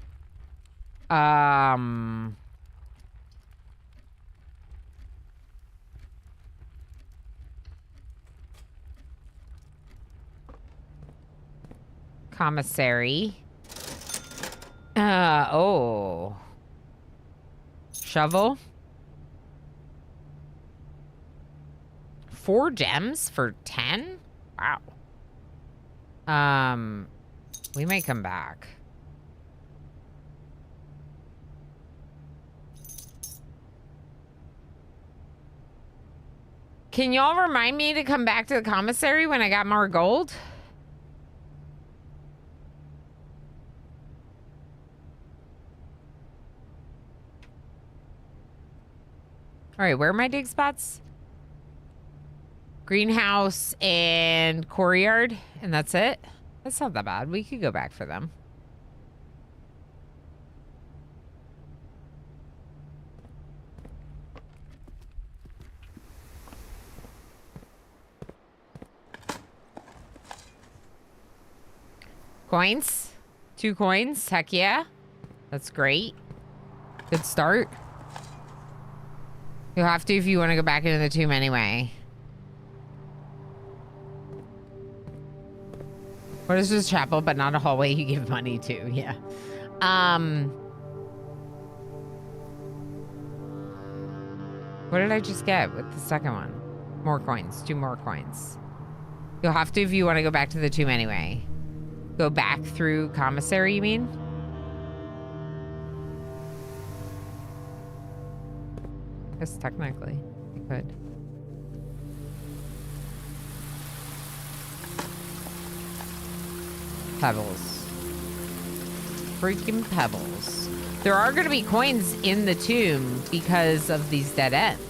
Commissary. Oh. Shovel. 4 gems for 10? Wow. We may come back. Can y'all remind me to come back to the commissary when I got more gold? All right, where are my dig spots? Greenhouse and courtyard, and that's it. That's not that bad. We could go back for them. Coins? 2 coins? Heck yeah. That's great. Good start. You'll have to if you want to go back into the tomb anyway. What is this chapel but not a hallway you give money to? Yeah. What did I just get with the second one? More coins. 2 more coins. You'll have to if you want to go back to the tomb anyway. Go back through commissary, you mean? I guess technically you could. Pebbles. Freaking pebbles. There are going to be coins in the tomb because of these dead ends.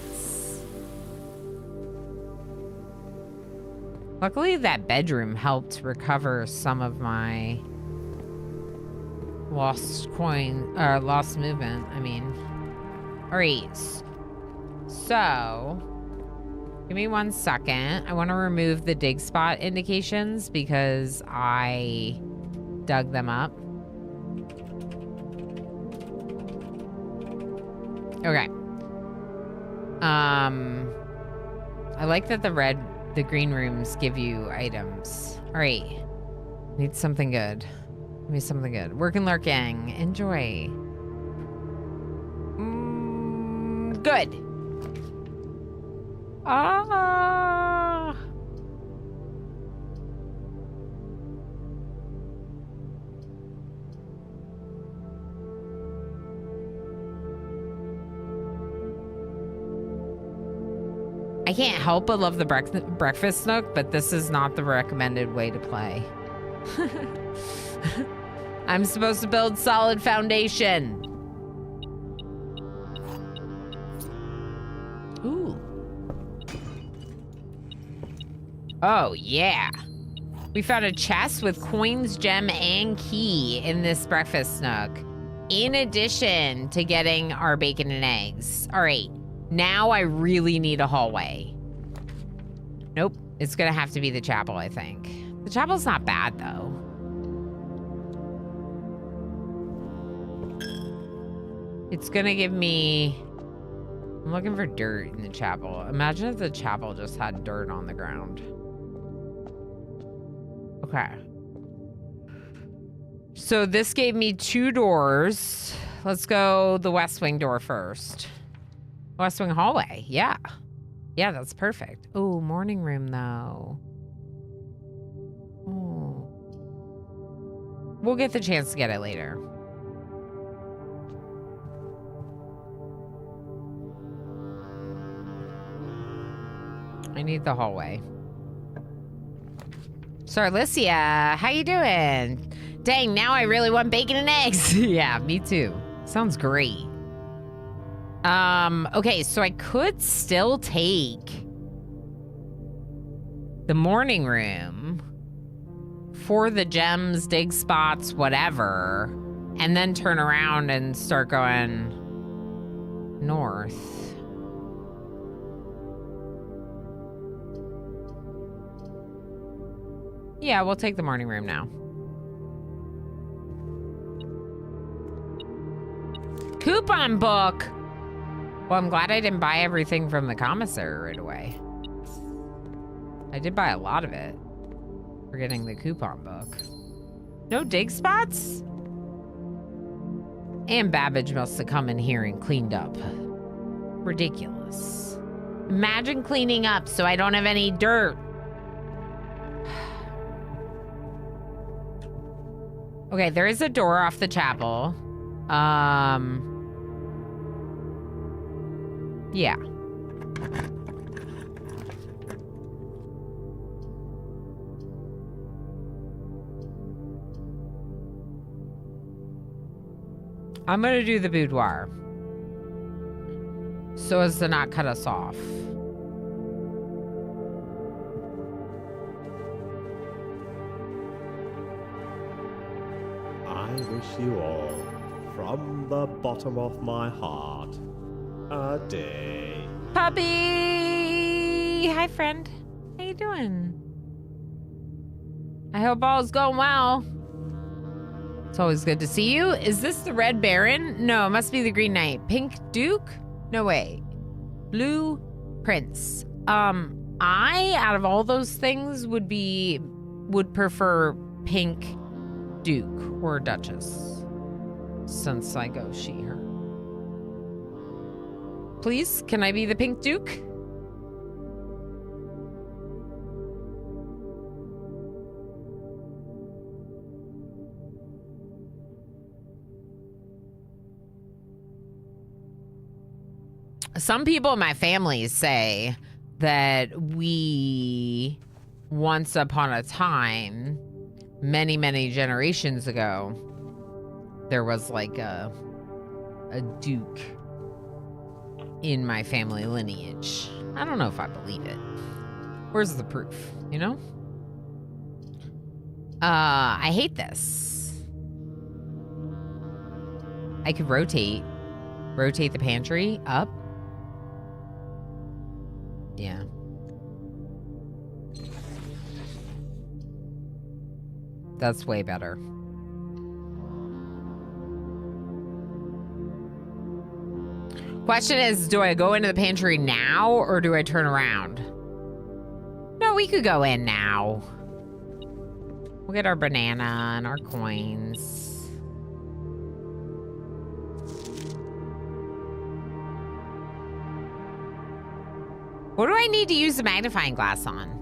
Luckily, that bedroom helped recover some of my lost lost movement. I mean, all right. So, give me 1 second. I want to remove the dig spot indications because I dug them up. Okay. I like that the green rooms give you items. All right. Need something good. Give me something good. Work and lurking. Enjoy. Good. Ah. I can't help but love the breakfast nook, but this is not the recommended way to play. I'm supposed to build solid foundation. Ooh. Oh, yeah. We found a chest with coins, gem, and key in this breakfast nook, in addition to getting our bacon and eggs. All right. Now I really need a hallway. Nope. It's gonna have to be the chapel, I think. The chapel's not bad, though. It's gonna give me... I'm looking for dirt in the chapel. Imagine if the chapel just had dirt on the ground. Okay. So this gave me 2 doors. Let's go the West Wing door first. West Wing hallway, yeah. Yeah, that's perfect. Oh, morning room, though. Oh. We'll get the chance to get it later. I need the hallway. Sarlicia, how you doing? Dang, now I really want bacon and eggs. Yeah, me too. Sounds great. Okay, so I could still take the morning room for the gems, dig spots, whatever, and then turn around and start going north. Yeah, we'll take the morning room now. Coupon book! Well, I'm glad I didn't buy everything from the commissary right away. I did buy a lot of it for getting the coupon book. No dig spots? And Babbage must have come in here and cleaned up. Ridiculous. Imagine cleaning up so I don't have any dirt. Okay, there is a door off the chapel. Yeah. I'm gonna do the boudoir so as to not cut us off. I wish you all, from the bottom of my heart, a day. Puppy! Hi, friend. How you doing? I hope all's going well. It's always good to see you. Is this the Red Baron? No, it must be the Green Knight. Pink Duke? No way. Blue Prince. I, out of all those things, would prefer Pink Duke or Duchess, since I go she, her. Please, can I be the Pink Duke? Some people in my family say that we, once upon a time, many, many generations ago, there was like a duke in my family lineage. I don't know if I believe it. Where's the proof, you know? I hate this. I could rotate the pantry up. Yeah. That's way better. Question is, do I go into the pantry now or do I turn around? No, we could go in now. We'll get our banana and our coins. What do I need to use the magnifying glass on?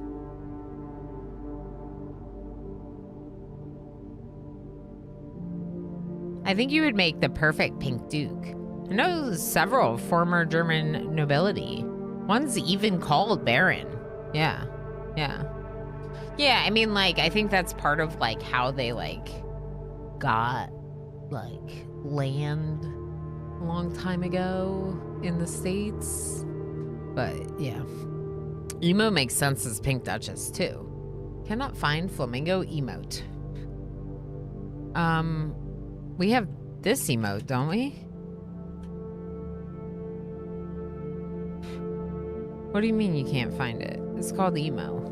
I think you would make the perfect pink duke. I know several former German nobility. One's even called Baron. Yeah, yeah. Yeah, I mean, like, I think that's part of, like, how they, like, got, like, land a long time ago in the States. But, yeah. Emo makes sense as Pink Duchess, too. Cannot find flamingo emote. We have this emote, don't we? What do you mean you can't find it? It's called emo.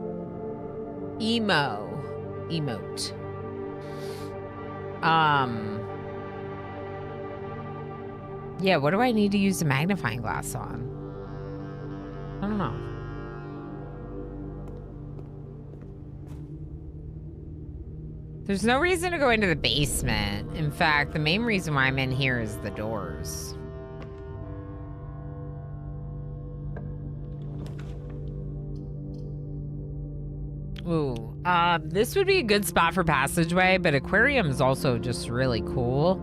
Emote. Yeah, what do I need to use the magnifying glass on? I don't know. There's no reason to go into the basement. In fact, the main reason why I'm in here is the doors. Ooh, this would be a good spot for passageway, but aquarium is also just really cool.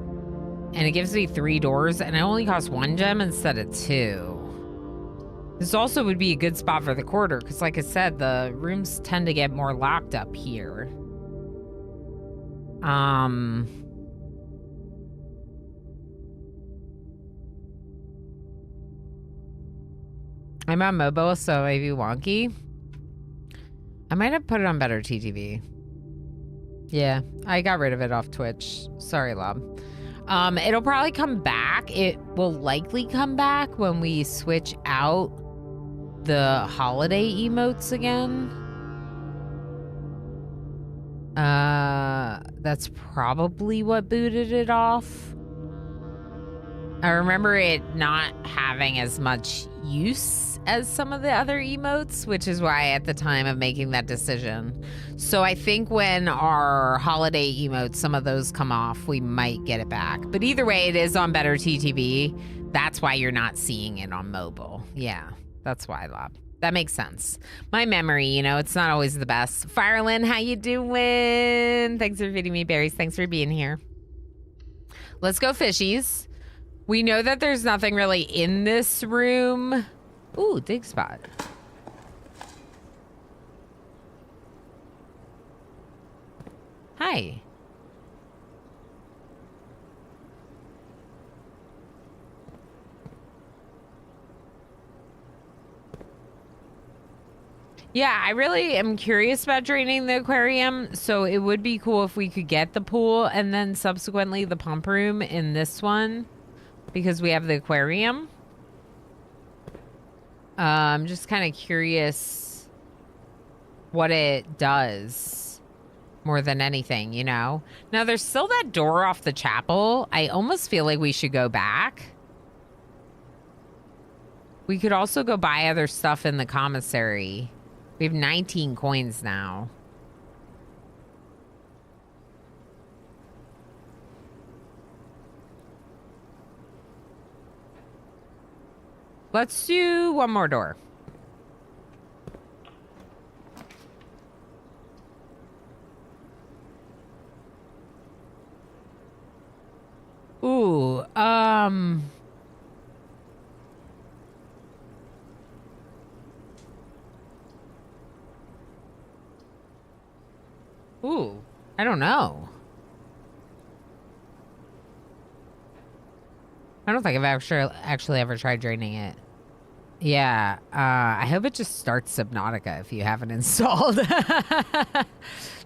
And it gives me 3 doors, and it only costs 1 gem instead of 2. This also would be a good spot for the corridor, because like I said, the rooms tend to get more locked up here. I'm on mobile, so maybe wonky. I might have put it on better TTV. Yeah, I got rid of it off Twitch. Sorry, Lob. It'll probably come back. It will likely come back when we switch out the holiday emotes again. That's probably what booted it off. I remember it not having as much use as some of the other emotes, which is why at the time of making that decision. So I think when our holiday emotes, some of those come off, we might get it back. But either way, it is on better TTV. That's why you're not seeing it on mobile. Yeah, that's why, Lob. That makes sense. My memory, you know, it's not always the best. Firelin, how you doing? Thanks for feeding me berries. Thanks for being here. Let's go fishies. We know that there's nothing really in this room. Ooh, dig spot. Hi. Yeah, I really am curious about draining the aquarium, so it would be cool if we could get the pool and then subsequently the pump room in this one because we have the aquarium. I'm just kind of curious what it does more than anything, you know? Now, there's still that door off the chapel. I almost feel like we should go back. We could also go buy other stuff in the commissary. We have 19 coins now. Let's do one more door. Ooh, Ooh, I don't know. I don't think I've actually ever tried draining it. Yeah, I hope it just starts Subnautica if you haven't installed.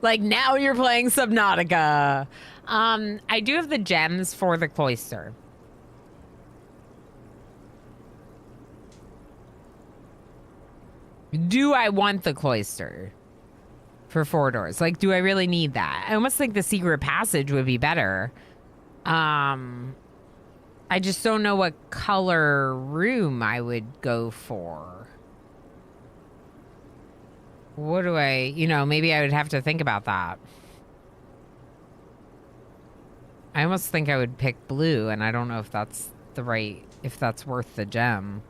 Like, now you're playing Subnautica. I do have the gems for the cloister. Do I want the cloister for 4 doors? Like, do I really need that? I almost think the secret passage would be better. I just don't know what color room I would go for. What do I, maybe I would have to think about that. I almost think I would pick blue, and I don't know if that's if that's worth the gem.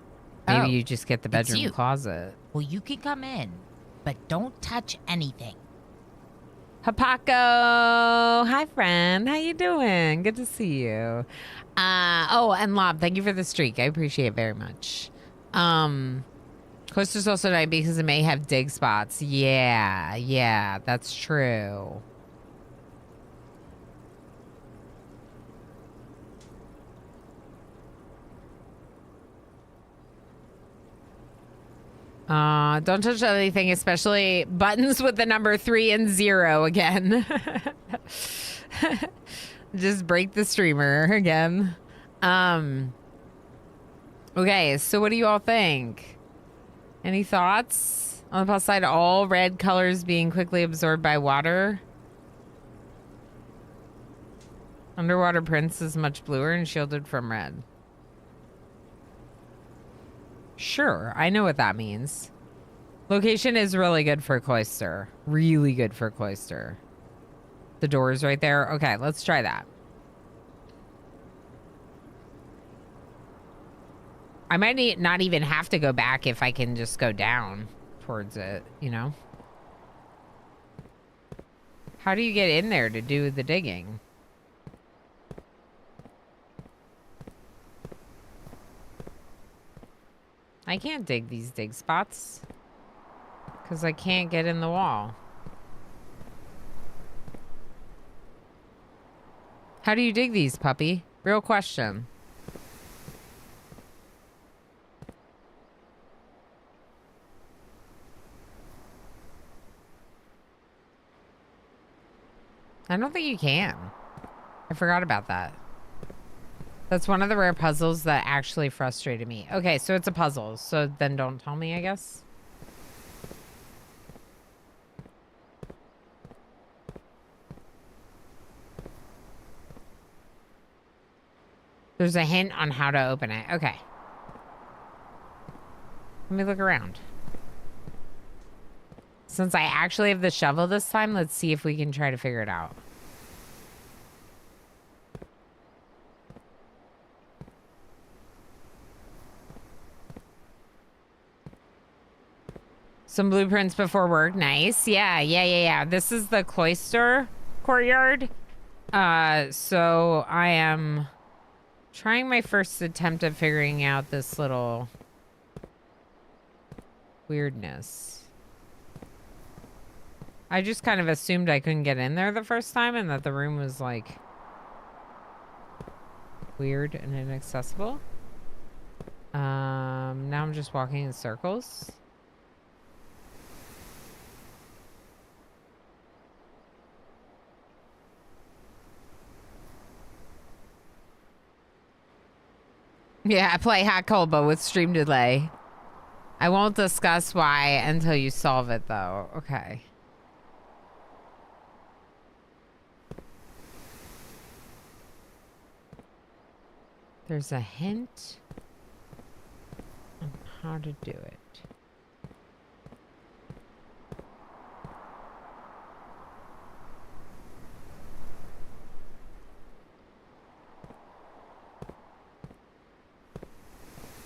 Maybe you just get the bedroom closet. Well, you can come in, but don't touch anything. Hapako! Hi, friend. How you doing? Good to see you. Oh, and Lob, thank you for the streak. I appreciate it very much. Coaster's also nice because it may have dig spots. Yeah, that's true. Don't touch anything, especially buttons with the number 3 and 0 again. Just break the streamer again. Okay, so what do you all think? Any thoughts? On the plus side, all red colors being quickly absorbed by water. Underwater Prince is much bluer and shielded from red. Sure, I know what that means. Location is really good for cloister. Really good for cloister. The door is right there. Okay, let's try that. I might not even have to go back if I can just go down towards it, How do you get in there to do the digging? I can't dig these dig spots because I can't get in the wall. How do you dig these, puppy? Real question. I don't think you can. I forgot about that. That's one of the rare puzzles that actually frustrated me. Okay, so it's a puzzle. So then don't tell me, I guess. There's a hint on how to open it. Okay. Let me look around. Since I actually have the shovel this time, let's see if we can try to figure it out. Some blueprints before work. Nice. Yeah. This is the cloister courtyard. So I am trying my first attempt at figuring out this little weirdness. I just kind of assumed I couldn't get in there the first time and that the room was like weird and inaccessible. Now I'm just walking in circles. Yeah, I play Hot Colba with stream delay. I won't discuss why until you solve it, though. Okay. There's a hint on how to do it.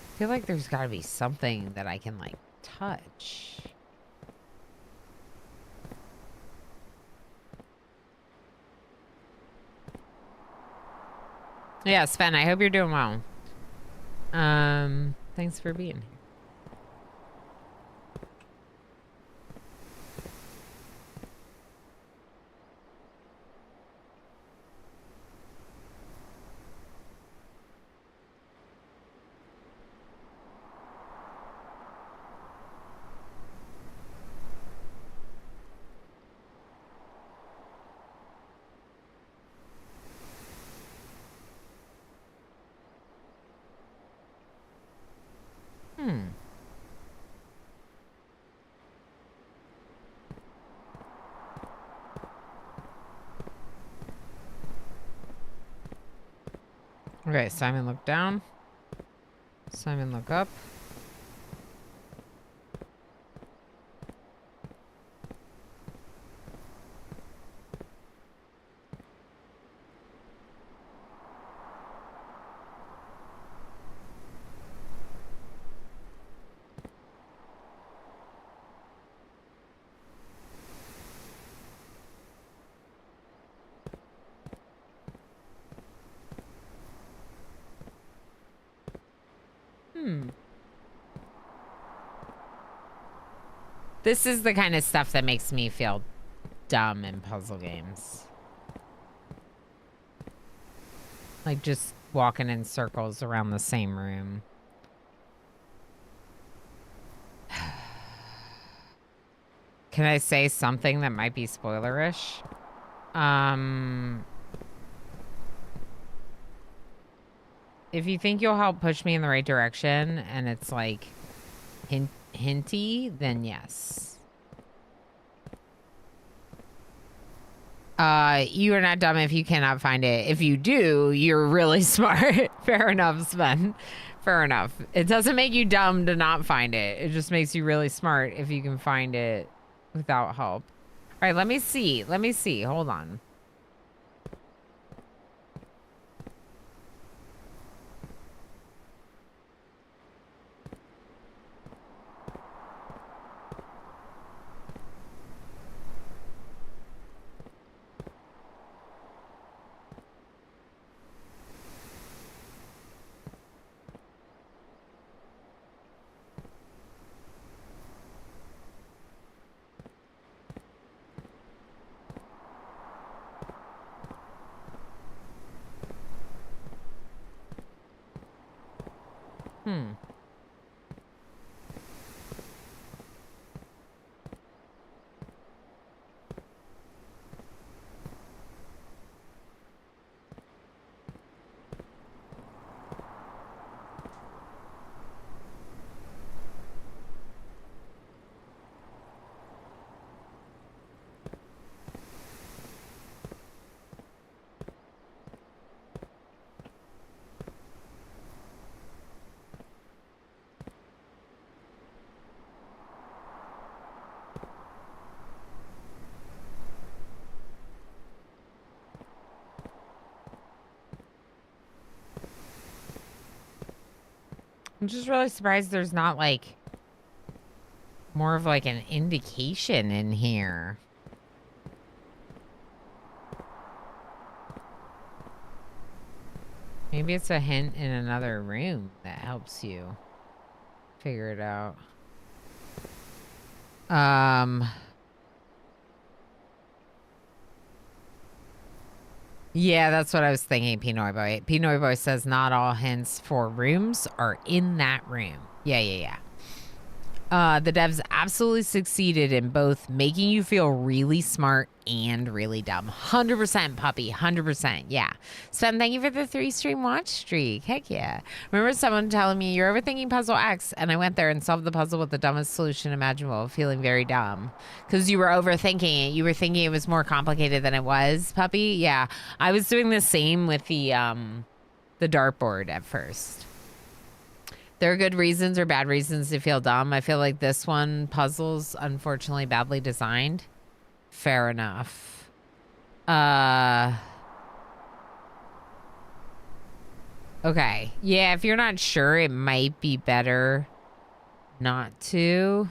I feel like there's got to be something that I can, like, touch. Yeah, Sven, I hope you're doing well. Thanks for being here. Okay, Simon, look down. Simon, look up. This is the kind of stuff that makes me feel dumb in puzzle games. Like just walking in circles around the same room. Can I say something that might be spoilerish? If you think you'll help push me in the right direction and it's like hinty, then yes. You are not dumb if you cannot find it. If you do, you're really smart. Fair enough, Sven. Fair enough. It doesn't make you dumb to not find it. It just makes you really smart if you can find it without help. All right, let me see. Let me see. Hold on. I'm just really surprised there's not like more of like an indication in here. Maybe it's a hint in another room that helps you figure it out. Yeah, that's what I was thinking, Pinoy Boy. Pinoy Boy says not all hints for rooms are in that room. Yeah. The devs absolutely succeeded in both making you feel really smart and really dumb. 100% puppy, 100%. Yeah. Sven, thank you for the 3-stream watch streak. Heck yeah. Remember someone telling me you're overthinking puzzle X, and I went there and solved the puzzle with the dumbest solution imaginable, feeling very dumb. Because you were overthinking it. You were thinking it was more complicated than it was, puppy. Yeah. I was doing the same with the dartboard at first. There are good reasons or bad reasons to feel dumb. I feel like this one, puzzles, unfortunately badly designed. Fair enough. Okay. Yeah, if you're not sure, it might be better not to.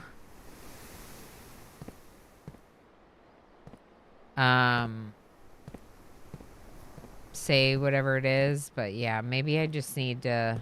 Say whatever it is, but yeah, maybe I just need to...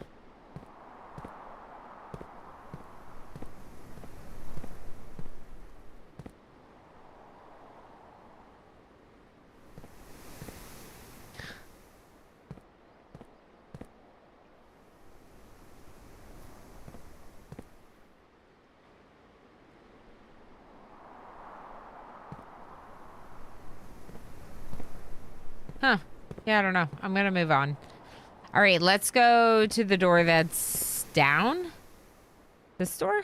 Huh. Yeah, I don't know. I'm gonna move on. All right, let's go to the door that's down. This door?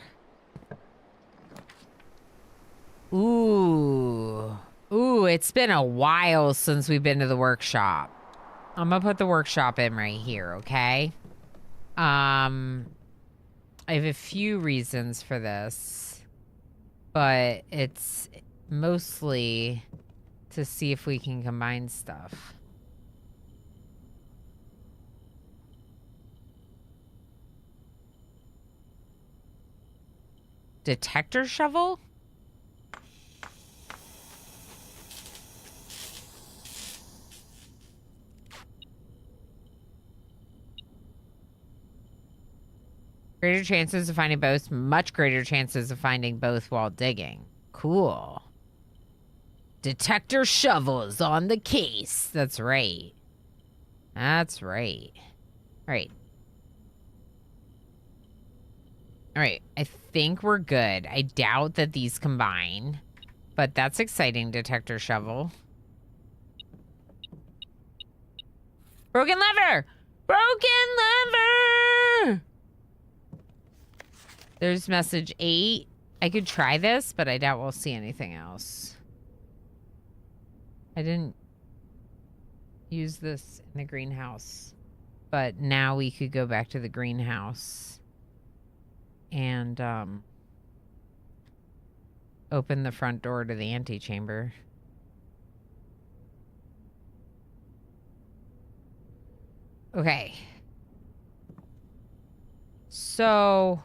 Ooh. Ooh, it's been a while since we've been to the workshop. I'm gonna put the workshop in right here, okay? I have a few reasons for this, but it's mostly to see if we can combine stuff. Detector shovel? Greater chances of finding both, much greater chances of finding both while digging. Cool. Detector shovel is on the case. That's right. That's right. All right. All right. I think we're good. I doubt that these combine, but that's exciting. Detector shovel. Broken lever! Broken lever! There's message 8. I could try this, but I doubt we'll see anything else. I didn't use this in the greenhouse, but now we could go back to the greenhouse and open the front door to the antechamber. Okay. So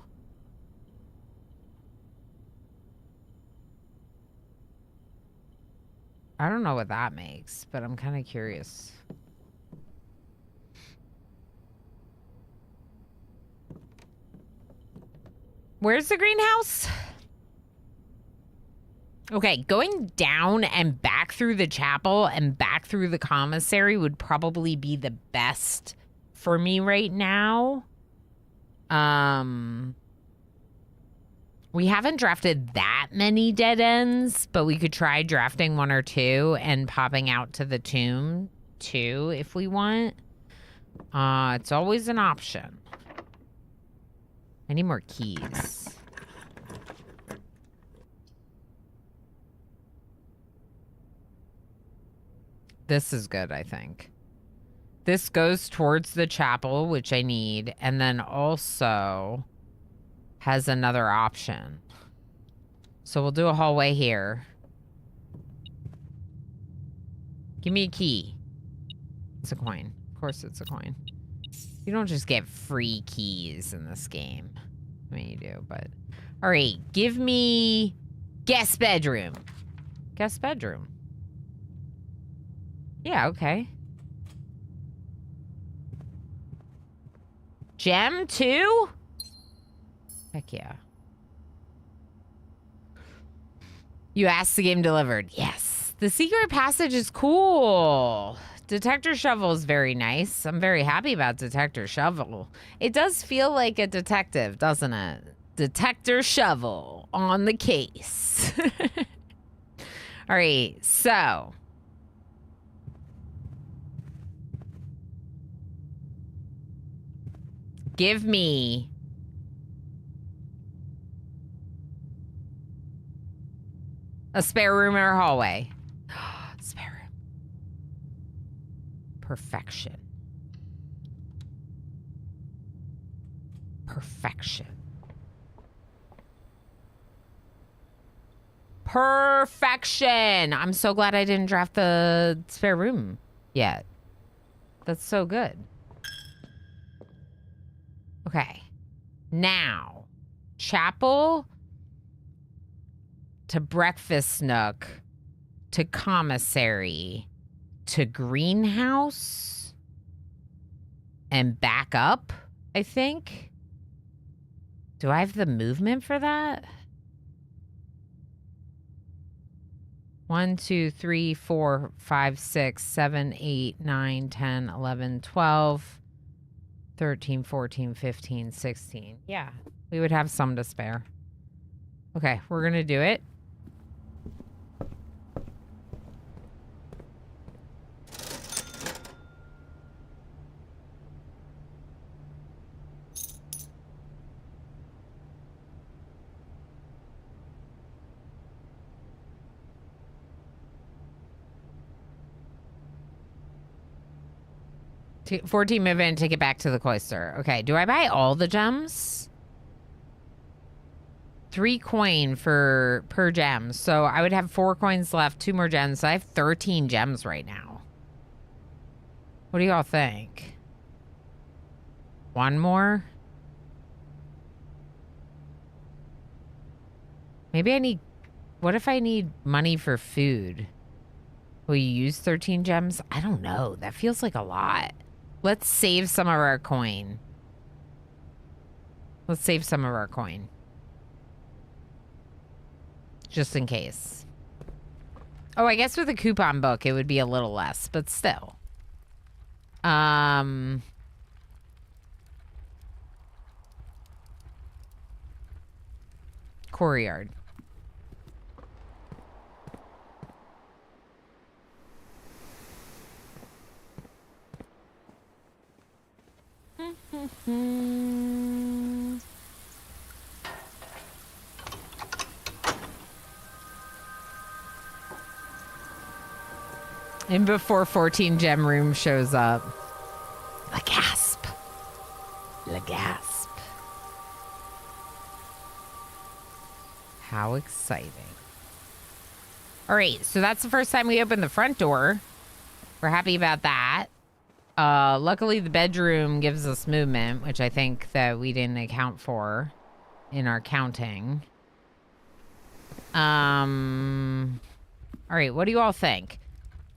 I don't know what that makes, but I'm kind of curious. Where's the greenhouse? Okay, going down and back through the chapel and back through the commissary would probably be the best for me right now. We haven't drafted that many dead ends, but we could try drafting 1 or 2 and popping out to the tomb too if we want. It's always an option. I need more keys. This is good, I think. This goes towards the chapel, which I need, and then also has another option. So we'll do a hallway here. Give me a key. It's a coin. Of course it's a coin. You don't just get free keys in this game. I mean, you do, but... All right, give me guest bedroom. Guest bedroom. Yeah, okay. Gem too? Heck yeah. You asked the game delivered. Yes. The secret passage is cool. Detector shovel is very nice. I'm very happy about detector shovel. It does feel like a detective, doesn't it? Detector shovel on the case. All right, so. Give me a spare room or a hallway. Spare room. Perfection. Perfection. Perfection. I'm so glad I didn't draft the spare room yet. That's so good. Okay. Now, chapel to breakfast nook to commissary to greenhouse and back up, I think. Do I have the movement for that? 1, 2, 3, 4, 5, 6, 7, 8, 9, 10, 11, 12, 13, 14, 15, 16. Yeah, we would have some to spare. Okay, we're gonna do it. 14 move in, take it back to the cloister. Okay, do I buy all the gems? 3 coin per gem. So I would have 4 coins left, 2 more gems. So I have 13 gems right now. What do y'all think? 1 more? Maybe I need... What if I need money for food? Will you use 13 gems? I don't know. That feels like a lot. Let's save some of our coin. Let's save some of our coin. Just in case. Oh, I guess with a coupon book, it would be a little less, but still. Courtyard. And before 14 gem room shows up. The gasp. The gasp. How exciting. All right, so that's the first time we opened the front door. We're happy about that. Luckily, the bedroom gives us movement, which I think that we didn't account for in our counting. All right, what do you all think?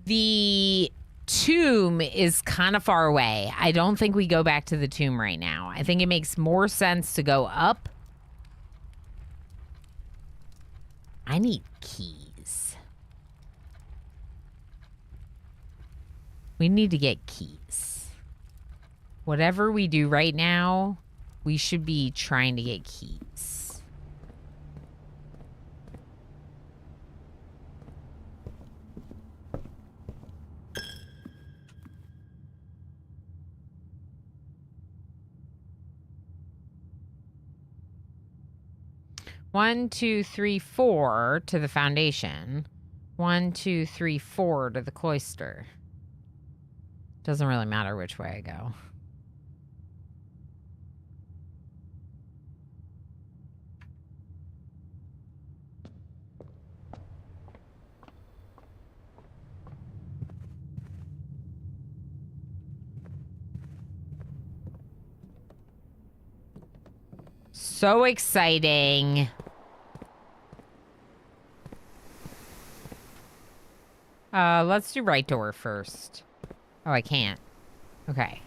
The tomb is kind of far away. I don't think we go back to the tomb right now. I think it makes more sense to go up. I need keys. We need to get keys. Whatever we do right now, we should be trying to get keys. One, 2, 3, 4 to the foundation. 1, 2, 3, 4 to the cloister. Doesn't really matter which way I go. So exciting. Let's do right door first. Oh, I can't. Okay.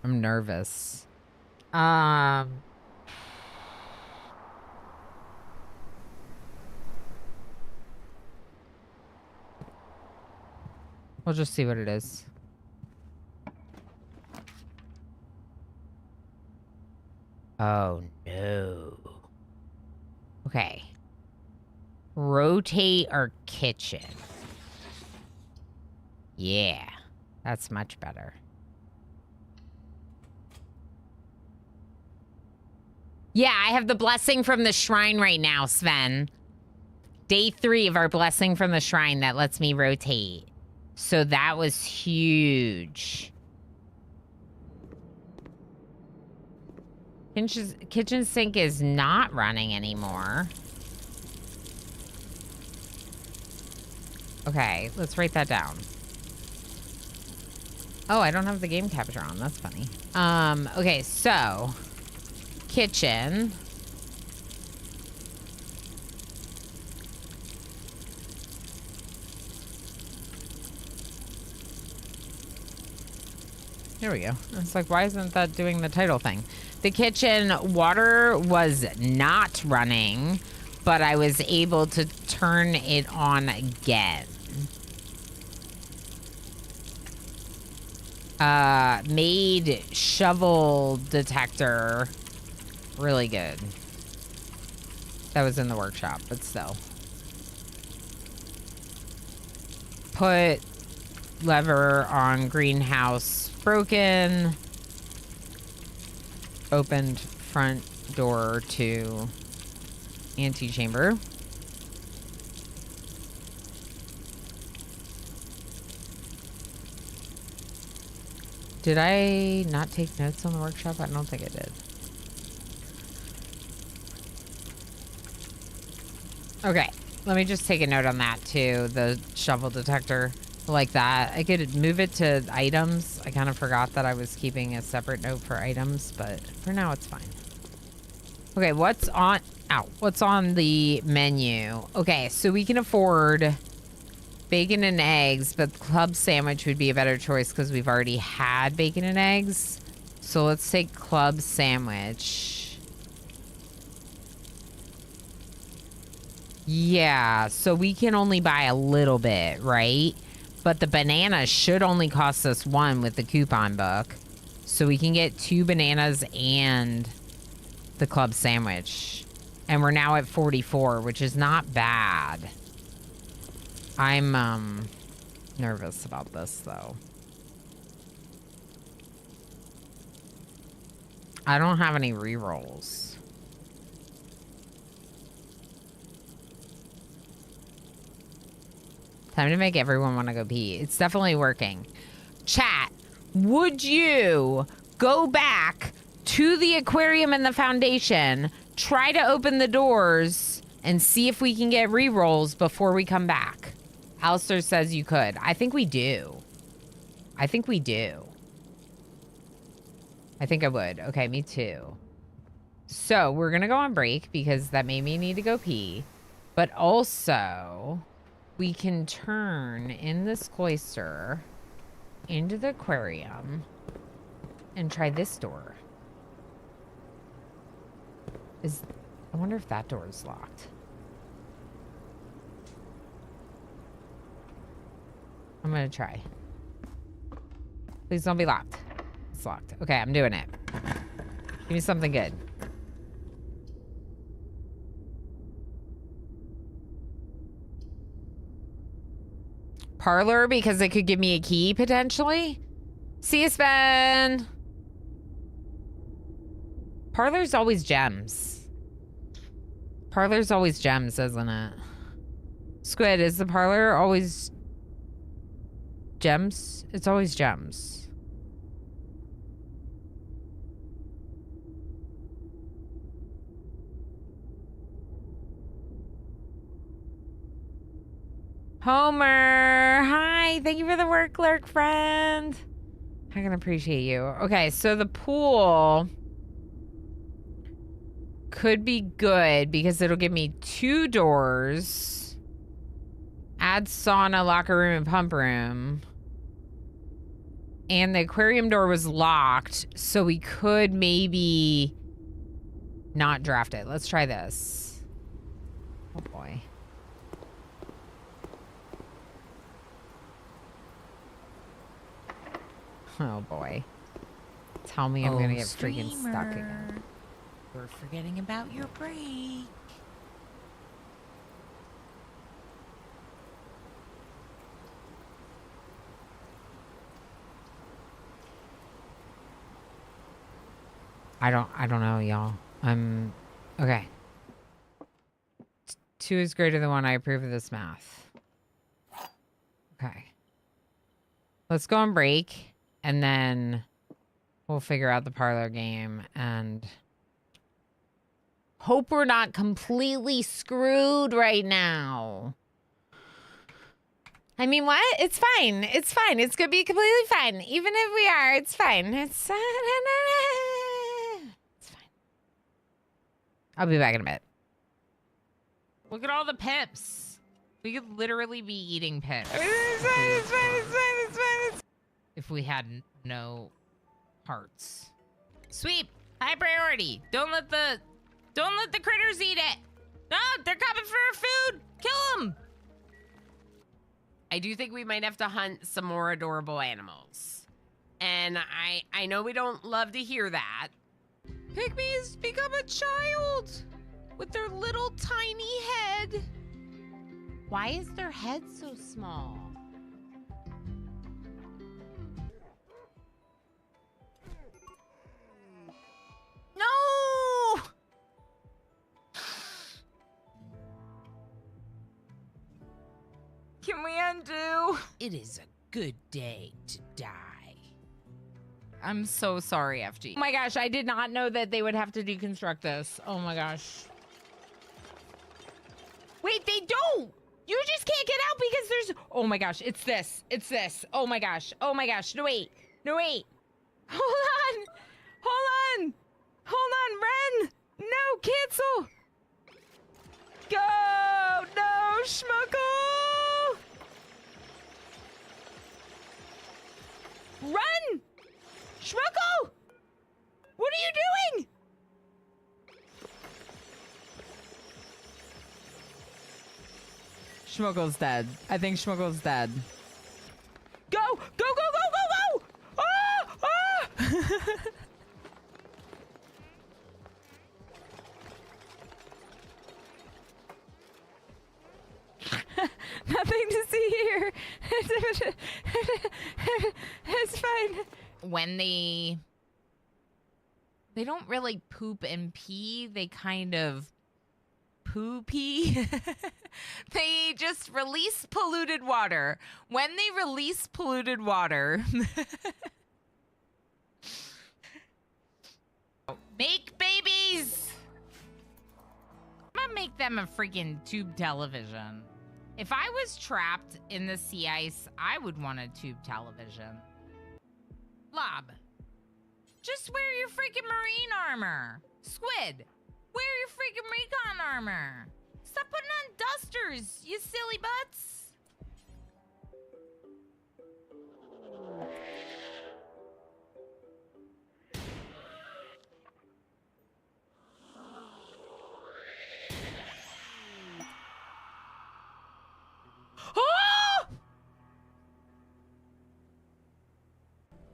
I'm nervous. We'll just see what it is. Oh, no. Okay. Rotate our kitchen. Yeah. That's much better. Yeah, I have the blessing from the shrine right now, Sven. Day 3 of our blessing from the shrine that lets me rotate. So that was huge. Kitchen sink is not running anymore. Okay, let's write that down. Oh, I don't have the game capture on. That's funny. Okay, so kitchen. There we go. It's like, why isn't that doing the title thing? The kitchen water was not running, but I was able to turn it on again. Made shovel detector really good. That was in the workshop, but still. Put lever on greenhouse broken. Opened front door to antechamber. Did I not take notes on the workshop? I don't think I did. Okay, let me just take a note on that too. The shovel detector, like that. I could move it to items. I kind of forgot that I was keeping a separate note for items, but for now it's fine. Okay, what's on the menu? Okay, so we can afford bacon and eggs, but club sandwich would be a better choice because we've already had bacon and eggs. So let's take club sandwich. Yeah, so we can only buy a little bit, right? But the banana should only cost us 1 with the coupon book. So we can get 2 bananas and the club sandwich. And we're now at 44, which is not bad. I'm nervous about this though. I don't have any rerolls. Time to make everyone want to go pee. It's definitely working. Chat, would you go back to the aquarium and the foundation, try to open the doors, and see if we can get rerolls before we come back? Alistair says you could. I think we do. I think we do. I think I would. Okay, me too. So we're going to go on break because that made me need to go pee. But also, we can turn in this cloister into the aquarium and try this door. I wonder if that door is locked. I'm gonna try. Please don't be locked. It's locked. Okay, I'm doing it. Give me something good. Parlor, because it could give me a key, potentially? See you, Sven! Parlor's always gems. Parlor's always gems, isn't it? Squid, is the parlor always gems? It's always gems. Homer, hi, thank you for the work, clerk friend. I can appreciate you. Okay, so the pool could be good because it'll give me 2 doors. Add sauna, locker room, and pump room. And the aquarium door was locked, so we could maybe not draft it. Let's try this. Oh boy. Oh boy. Tell me I'm gonna get freaking stuck again. We're forgetting about your break. I don't know, y'all. Okay. 2 is greater than 1. I approve of this math. Okay. Let's go on break, and then we'll figure out the parlor game and hope we're not completely screwed right now. I mean, what? It's fine. It's fine. It's gonna be completely fine. Even if we are, it's fine. It's fine. I'll be back in a bit. Look at all the pips. We could literally be eating pips. It's fine. If we had no hearts. Sweep, high priority. Don't let the critters eat it. No, they're coming for our food. Kill them. I do think we might have to hunt some more adorable animals. And I know we don't love to hear that. Pygmies become a child with their little tiny head. Why is their head so small? undo. It is a good day to die. I'm so sorry, FG. Oh my gosh, I did not know that they would have to deconstruct this. Oh my gosh. Wait, they don't. You just can't get out because there's... Oh my gosh, it's this. It's this. Oh my gosh. Oh my gosh. No, wait. No, wait. Hold on. Hold on. Hold on, Ren. No, cancel. Go. No, Schmuckle. Run. Schmuckle. What are you doing? Schmuggle's dead. I think Schmuggle's dead. Go! Go, go, go, go, go! Ah! Ah! Nothing to see here. It's fine. When they don't really poop and pee, they kind of poo-pee. They just release polluted water. When they release polluted water, make babies. I'm gonna make them a freaking tube television. If I was trapped in the sea ice, I would want a tube television. Lob, just wear your freaking marine armor. Squid, wear your freaking recon armor. Stop putting on dusters, you silly butts. Oh!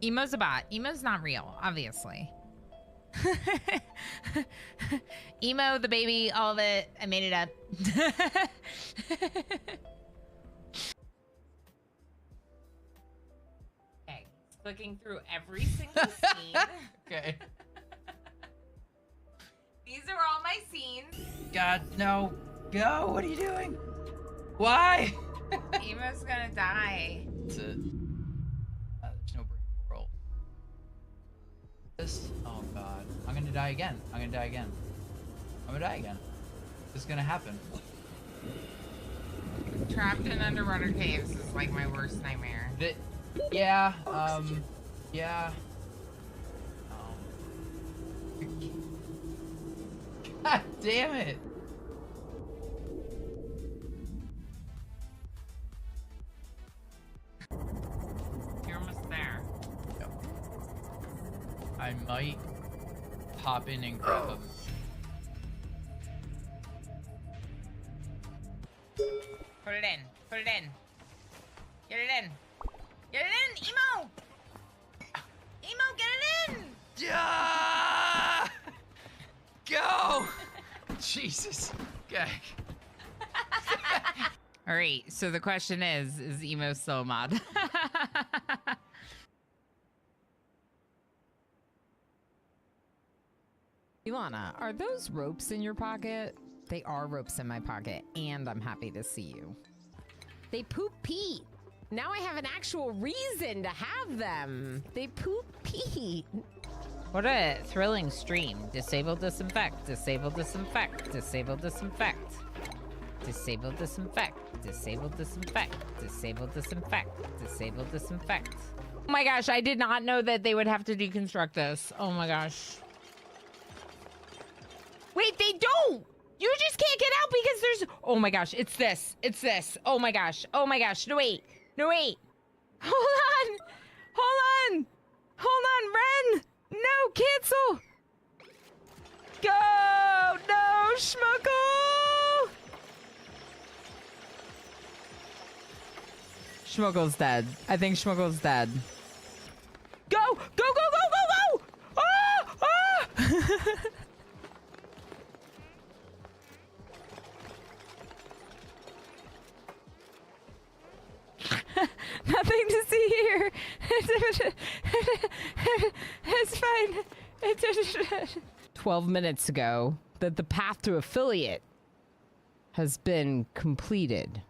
Emo's a bot. Emo's not real, obviously. Emo, the baby, all of it. I made it up. Okay, clicking through every single scene. Okay. These are all my scenes. God, no. Go. What are you doing? Why? Emo's gonna die. That's it. There's no brain world. This. Oh God. I'm gonna die again. I'm gonna die again. I'm gonna die again. This is gonna happen. Trapped in underwater caves is like my worst nightmare. Yeah. Yeah. God damn it. You're almost there. Yep. I might pop in and grab him. Put it in. Put it in. Get it in. Get it in, Emo! Emo, get it in! Yeah! Go! Jesus. Okay. All right, so the question is Emo still a mod? Ilana, are those ropes in your pocket? They are ropes in my pocket, and I'm happy to see you. They poop pee. Now I have an actual reason to have them. They poop pee. What a thrilling stream. Disable disinfect, disable disinfect, disable disinfect. Disable disinfect, disable disinfect, disable disinfect, disable disinfect. Oh my gosh, I did not know that they would have to deconstruct this. Oh my gosh. Wait, they don't! You just can't get out because there's... Oh my gosh, it's this. It's this. Oh my gosh. Oh my gosh. No, wait. No, wait. Hold on. Hold on. Hold on, Ren. No, cancel. Go. No, Schmuckle. Schmuggle's dead. I think Schmuggle's dead. Go. Go, go, go, go, go. Ah! Ah! Nothing to see here. It's fine. 12 minutes ago, that the path to affiliate has been completed.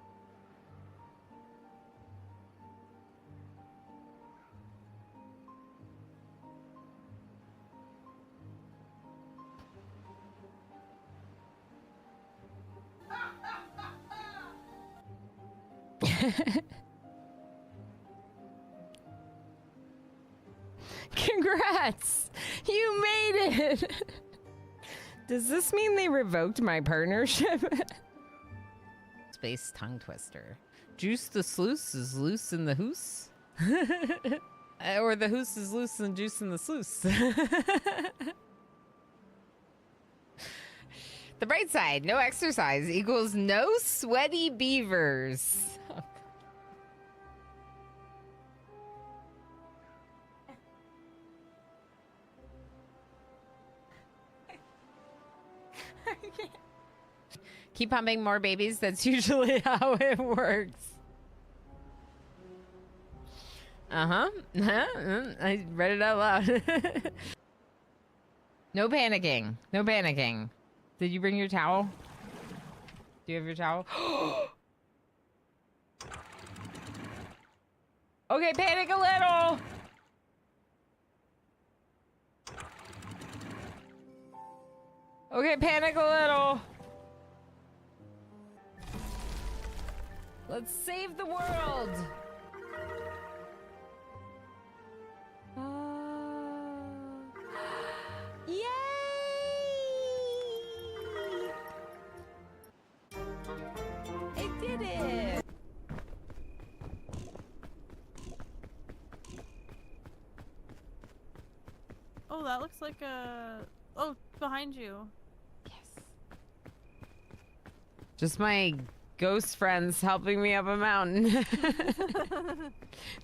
Congrats! You made it! Does this mean they revoked my partnership? Space tongue twister. Juice the sluice is loose in the hoose. Or the hoose is loose and juice in the sluice. The bright side, no exercise equals no sweaty beavers. Keep pumping more babies. That's usually how it works. I read it out loud. No panicking. No panicking. Did you bring your towel? Do you have your towel? Okay, panic a little. Okay, panic a little. Let's save the world. Yay! I did it. Oh, that looks like a... Oh, behind you. Yes. Just my ghost friends helping me up a mountain.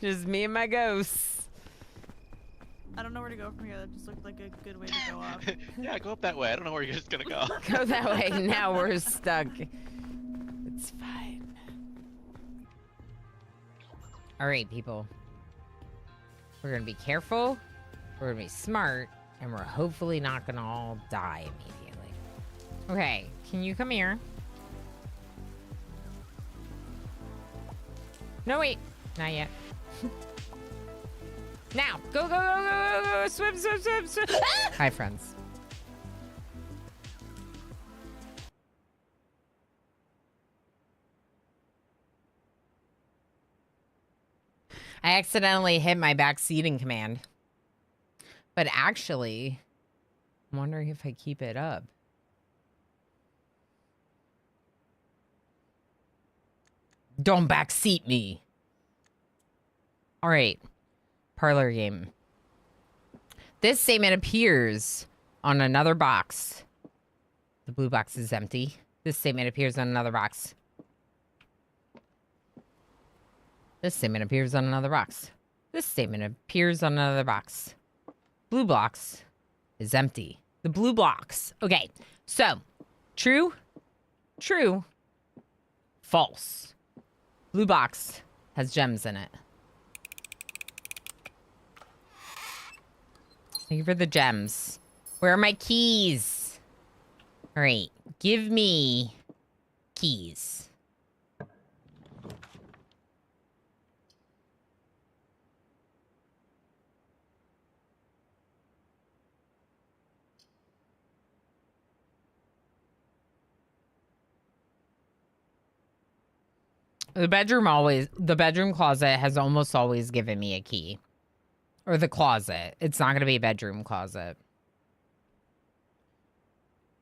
Just me and my ghosts. I don't know where to go from here. That just looked like a good way to go up. Yeah, go up that way. I don't know where you're just gonna go. Go that way. Now we're stuck. It's fine. All right, people. We're gonna be careful. We're gonna be smart, and we're hopefully not gonna all die immediately. Okay, can you come here? No, wait. Not yet. Now, go, go, go, go, go, go, swim, swim, swim, swim. Ah! Hi, friends. I accidentally hit my back seating command. But actually, I'm wondering if I keep it up. Don't backseat me. All right. Parlor game. This statement appears on another box. The blue box is empty. This statement appears on another box. This statement appears on another box. This statement appears on another box. Blue box is empty. The blue box. Okay, so true, true, false. Blue box has gems in it. Thank you for the gems. Where are my keys? All right, give me keys. The bedroom closet has almost always given me a key. Or the closet. It's not going to be a bedroom closet.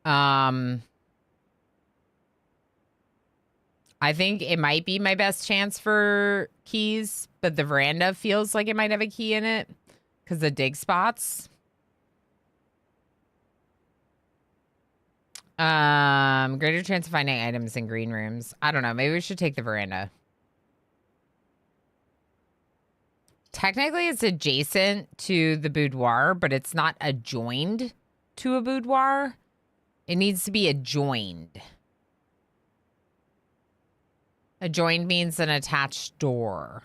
I think it might be my best chance for keys, but the veranda feels like it might have a key in it because of dig spots. Greater chance of finding items in green rooms. I don't know. Maybe we should take the veranda. Technically, it's adjacent to the boudoir, but it's not adjoined to a boudoir. It needs to be adjoined. Adjoined means an attached door.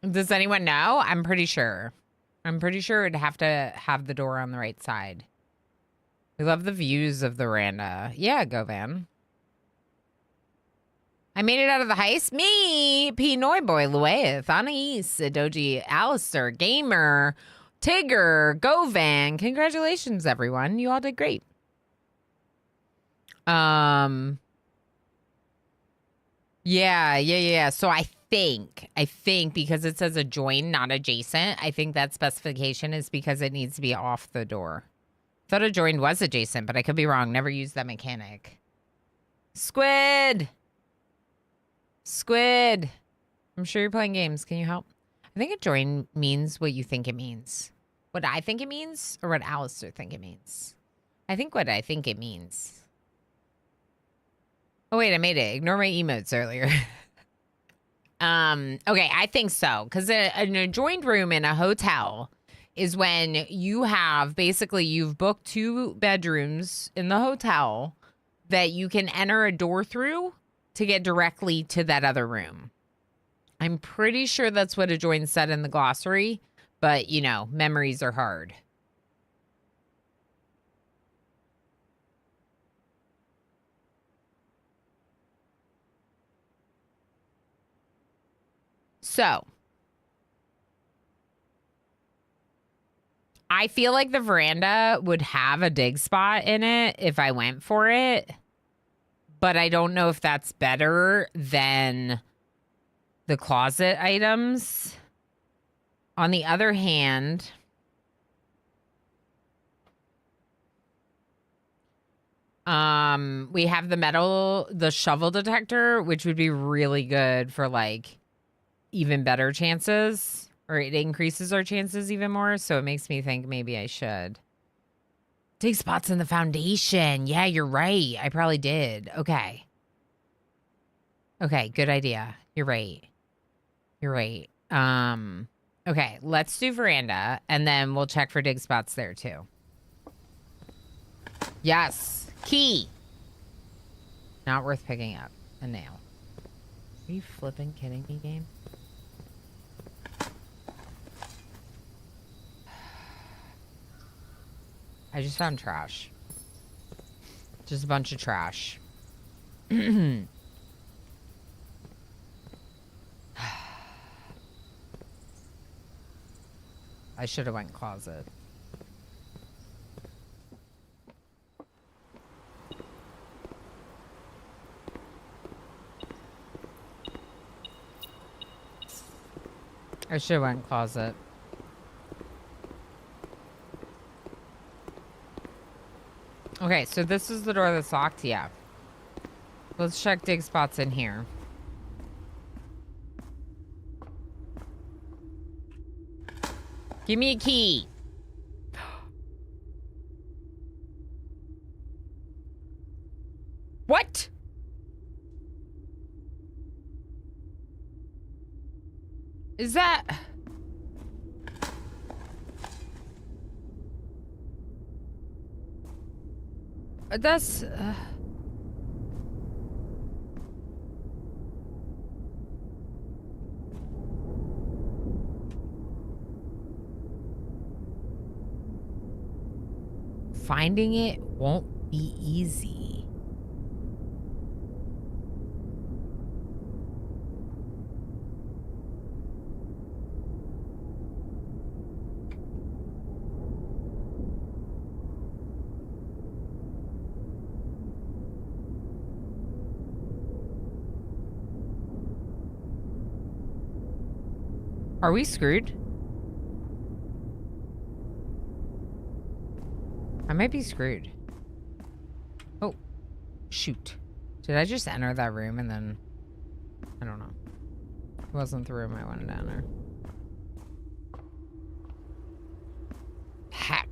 Does anyone know? I'm pretty sure. I'm pretty sure it'd have to have the door on the right side. We love the views of the veranda. Yeah, go Van. I made it out of the heist. Me, P. Noiboy, Lueth, Anais, Doji, Alistair, Gamer, Tigger, Govan. Congratulations, everyone. You all did great. Yeah. So I think because it says adjoin, not adjacent, I think that specification is because it needs to be off the door. Thought adjoined was adjacent, but I could be wrong. Never used that mechanic. Squid. I'm sure you're playing games. Can you help? I think adjoin means what you think it means. What I think it means, or what Alistair think it means. I think what I think it means. Oh, wait, I made it. Ignore my emotes earlier. Okay, I think so. Because an adjoined room in a hotel is when you have, basically, you've booked 2 bedrooms in the hotel that you can enter a door through to get directly to that other room. I'm pretty sure that's what adjoined said in the glossary, but, you know, memories are hard. So, I feel like the veranda would have a dig spot in it if I went for it, but I don't know if that's better than the closet items. On the other hand, we have the shovel detector, which would be really good for like even better chances, or it increases our chances even more. So it makes me think maybe I should. Dig spots in the foundation. Yeah, you're right. I probably did. Okay. Okay, good idea. You're right. Okay, let's do veranda, and then we'll check for dig spots there too. Yes. Key. Not worth picking up. A nail. Are you flipping kidding me, game? I just found trash. Just a bunch of trash. I should have went closet. I should have went closet. Okay, so this is the door that's locked, yeah. Let's check dig spots in here. Give me a key. What? Is that... That's... Finding it won't be easy. Are we screwed? I might be screwed. Oh, shoot. Did I just enter that room and then... I don't know. It wasn't the room I wanted to enter. Heck.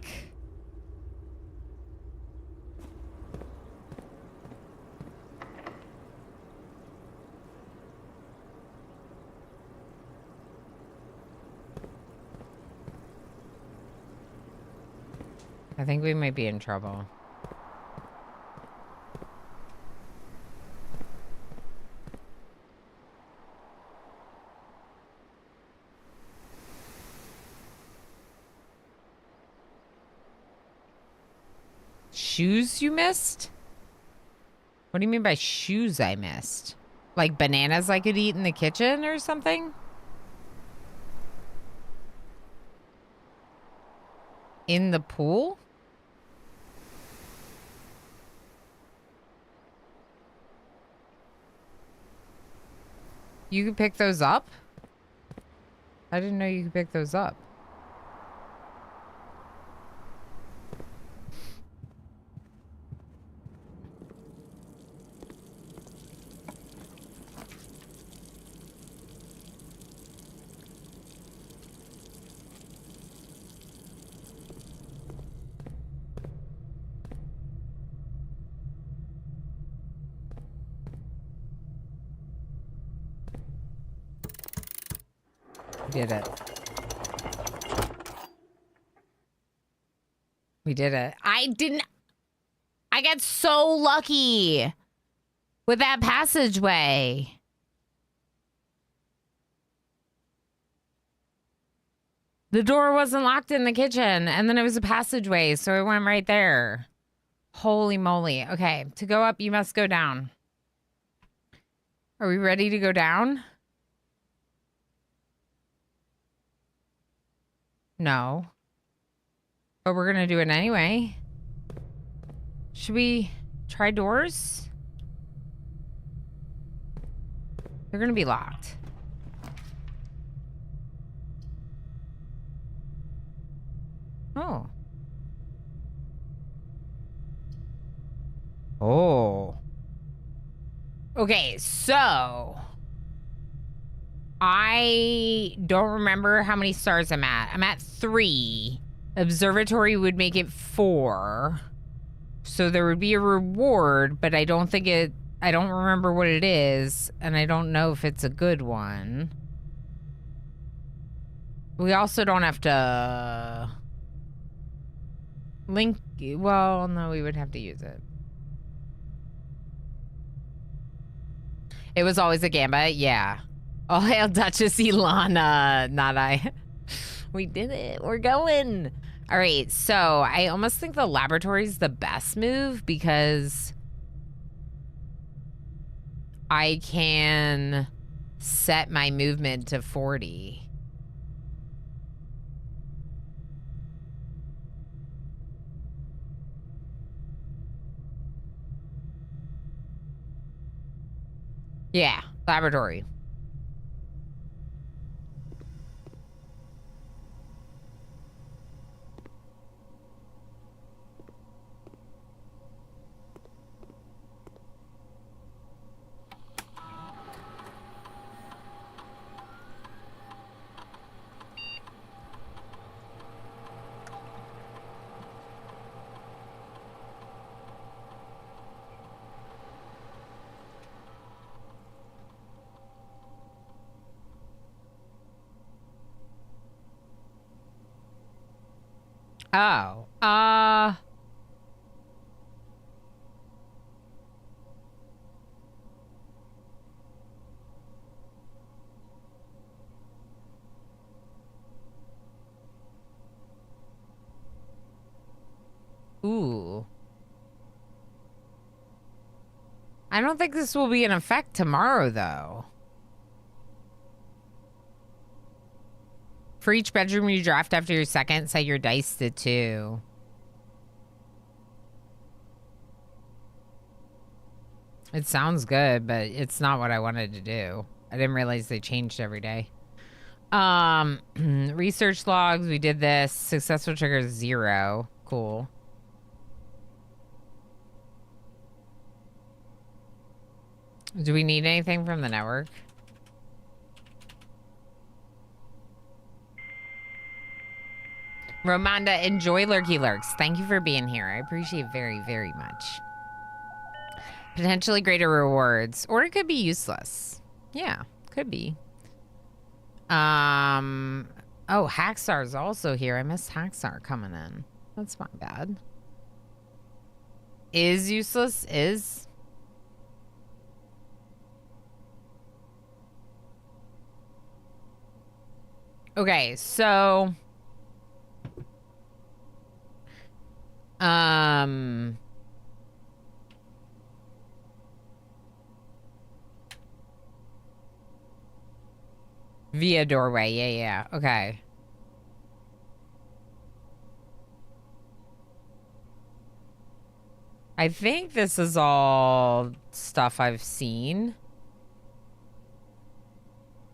I think we might be in trouble. Shoes you missed? What do you mean by shoes I missed? Like bananas I could eat in the kitchen or something? In the pool? You could pick those up? I didn't know you could pick those up. We did it. We did it. I got so lucky with that passageway. The door wasn't locked in the kitchen, and then it was a passageway, so it went right there. Holy moly. Okay, to go up, you must go down. Are we ready to go down? No. But we're gonna do it anyway. Should we try doors? They're gonna be locked. Oh. Oh. Okay, so I don't remember how many stars I'm at. I'm at 3. Observatory would make it 4. So there would be a reward, but I don't remember what it is, and I don't know if it's a good one. We also don't have to link, well, no, we would have to use it. It was always a gambit, yeah. All hail Duchess Ilana, not I. We did it, we're going. All right, so I almost think the laboratory is the best move because I can set my movement to 40. Yeah, laboratory. Oh, ooh. I don't think this will be in effect tomorrow, though. For each bedroom you draft after your second, set your dice to 2. It sounds good, but it's not what I wanted to do. I didn't realize they changed every day. Research logs, we did this. Successful trigger 0. Cool. Do we need anything from the network? Romanda, enjoy Lurky Lurks. Thank you for being here. I appreciate it very, very much. Potentially greater rewards. Or it could be useless. Yeah, could be. Oh, Hackstar's also here. I missed Hackstar coming in. That's not bad. Is useless? Is? Okay, so... Via doorway, yeah. Okay. I think this is all stuff I've seen.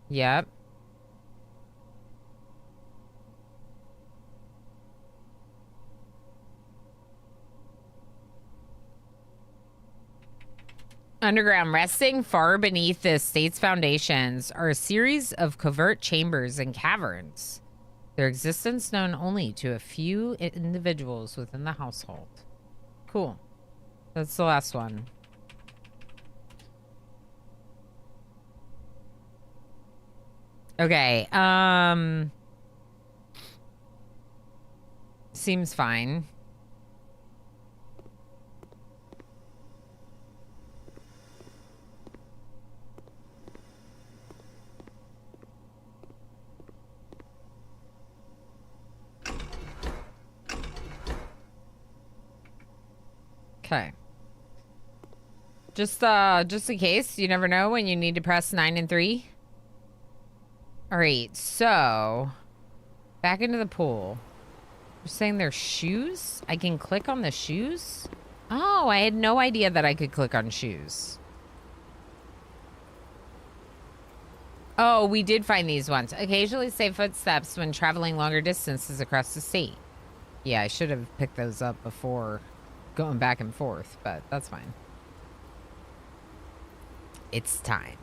Yep. Underground, resting far beneath the estate's foundations, are a series of covert chambers and caverns. Their existence known only to a few individuals within the household. Cool. That's the last one. Okay, seems fine. Okay. Just in case, you never know when you need to press 9 and 3. All right, so back into the pool. You're saying they're shoes? I can click on the shoes? Oh, I had no idea that I could click on shoes. Oh, we did find these ones. Occasionally save footsteps when traveling longer distances across the state. Yeah, I should have picked those up before going back and forth, but that's fine. It's time.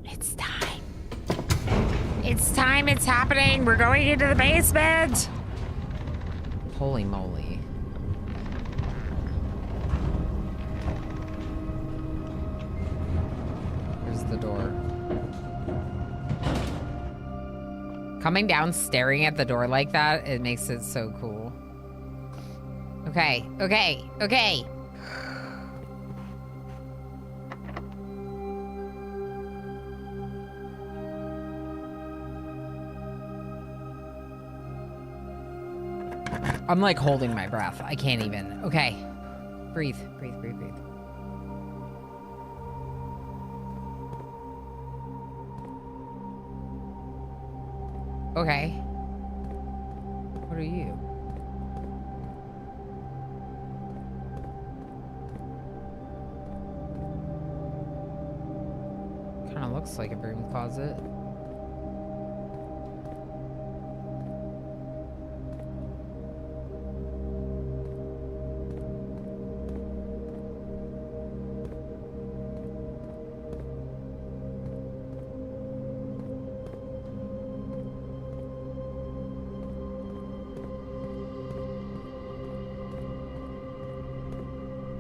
It's time. It's time. It's happening. We're going into the basement. Holy moly. There's the door. Coming down, staring at the door like that, it makes it so cool. Okay, okay, okay. I'm like holding my breath. I can't even. Okay. Breathe, breathe, breathe, breathe. Okay. What are you? Kind of looks like a broom closet.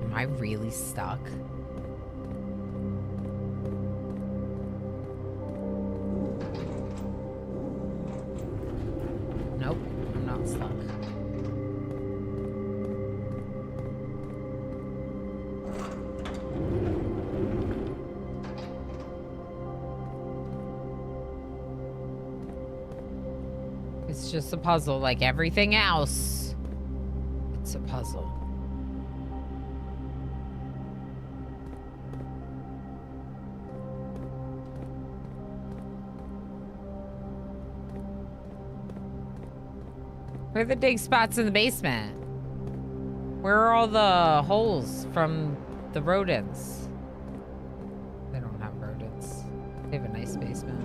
Am I really stuck? Nope, I'm not stuck. It's just a puzzle like everything else. It's a puzzle. Where are the dig spots in the basement? Where are all the holes from the rodents? They don't have rodents. They have a nice basement.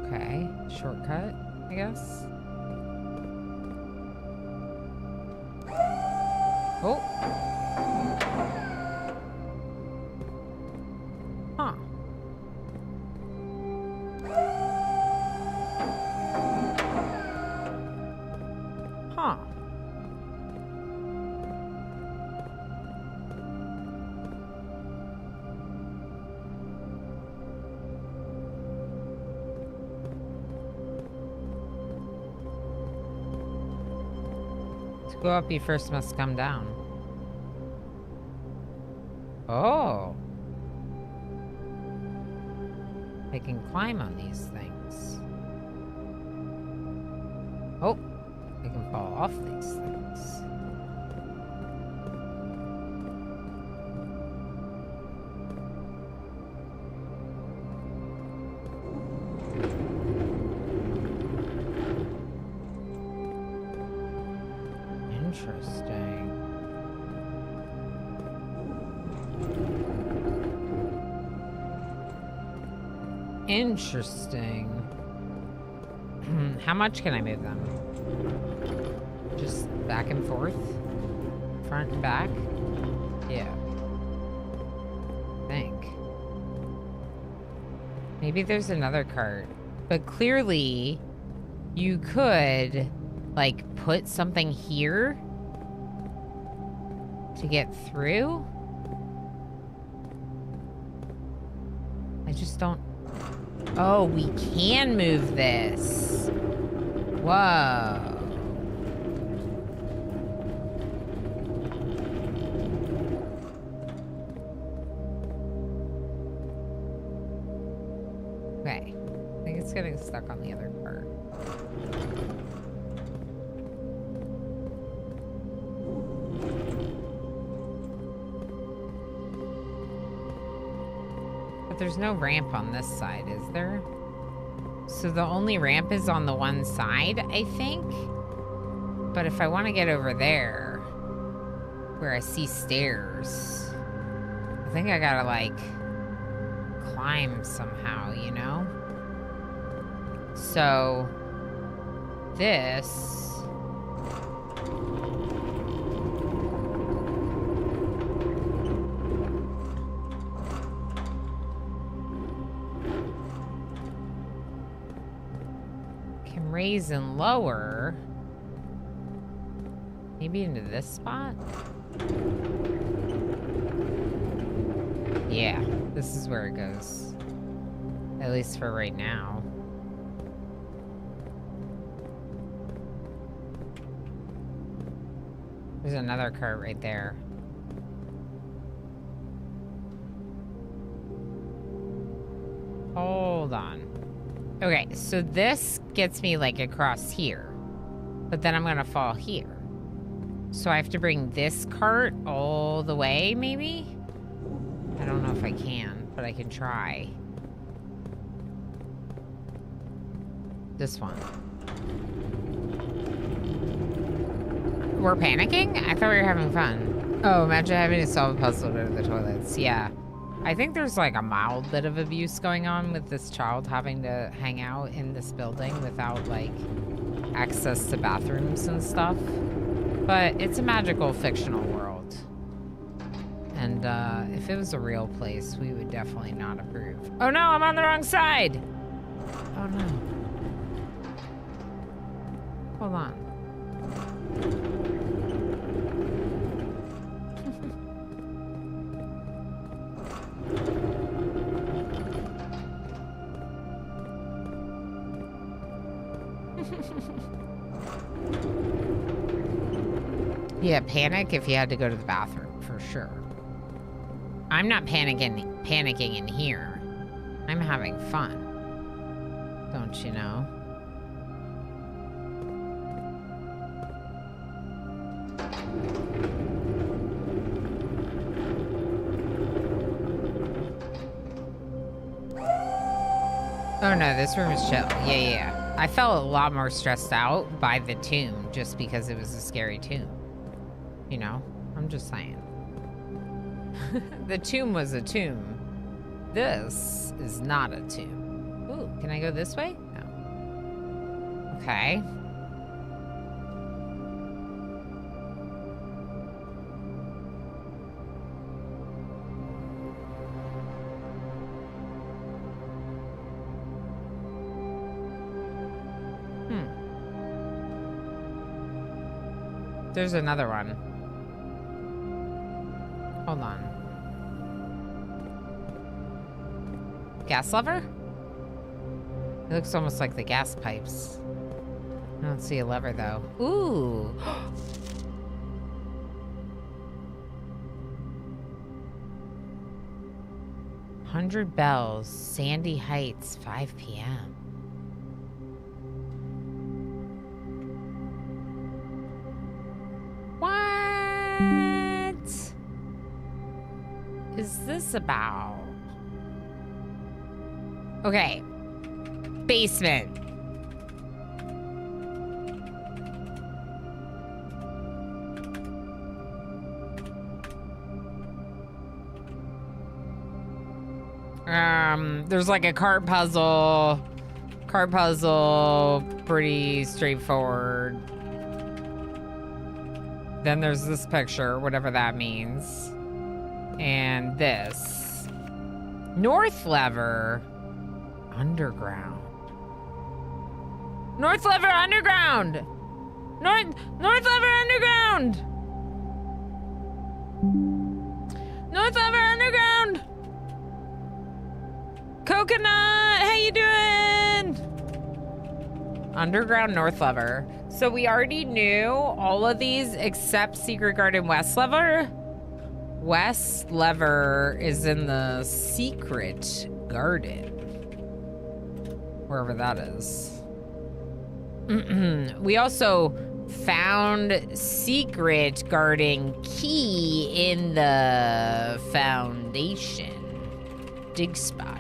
Okay, shortcut, I guess. Oh. Huh. Huh. To go up, you first must come down. Oh. I can climb on these things. Oh. I can fall off these things. Interesting. Interesting. How much can I move them? Just back and forth? Front and back? Yeah. I think. Maybe there's another cart. But clearly, you could, like, put something here to get through? I just don't... Oh, we can move this. Whoa. Okay. I think it's getting stuck on the other part. But there's no ramp on this side, is there? So the only ramp is on the one side, I think? But if I want to get over there, where I see stairs, I think I gotta, like, climb somehow, you know? So, this... can raise and lower. Maybe into this spot? Yeah, this is where it goes. At least for right now. There's another cart right there. Hold on. Okay, so this gets me like across here. But then I'm gonna fall here. So I have to bring this cart all the way, maybe? I don't know if I can, but I can try. This one. We're panicking? I thought we were having fun. Oh, imagine having to solve a puzzle to go to the toilets. Yeah. I think there's like a mild bit of abuse going on with this child having to hang out in this building without like access to bathrooms and stuff. But it's a magical fictional world. And if it was a real place, we would definitely not approve. Oh no, I'm on the wrong side! Oh no. Hold on. Yeah, panic if you had to go to the bathroom, for sure. I'm not panicking in here. I'm having fun. Don't you know? Oh no, this room is chill. Yeah. I felt a lot more stressed out by the tomb just because it was a scary tomb. You know? I'm just saying. The tomb was a tomb. This is not a tomb. Ooh, can I go this way? No. Okay. There's another one. Hold on. Gas lever? It looks almost like the gas pipes. I don't see a lever though. Ooh. 100 bells, Sandy Heights, 5 p.m. What is this about? Okay. Basement. There's like a card puzzle. Card puzzle, pretty straightforward. Then there's this picture, whatever that means. And this. North lever. Underground. North lever underground! North lever underground! North lever underground! Coconut, how you doing? Underground north lever. So we already knew all of these except Secret Garden West lever. West lever is in the Secret Garden. Wherever that is. We also found Secret Garden key in the foundation dig spot.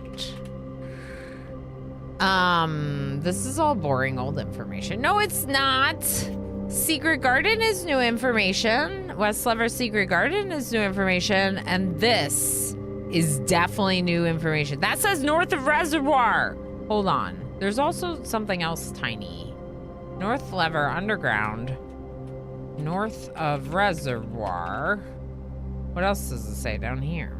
This is all boring old information. No, it's not. Secret Garden is new information. West Lever Secret Garden is new information. And this is definitely new information. That says north of Reservoir. Hold on. There's also something else tiny. North Lever Underground. North of Reservoir. What else does it say down here?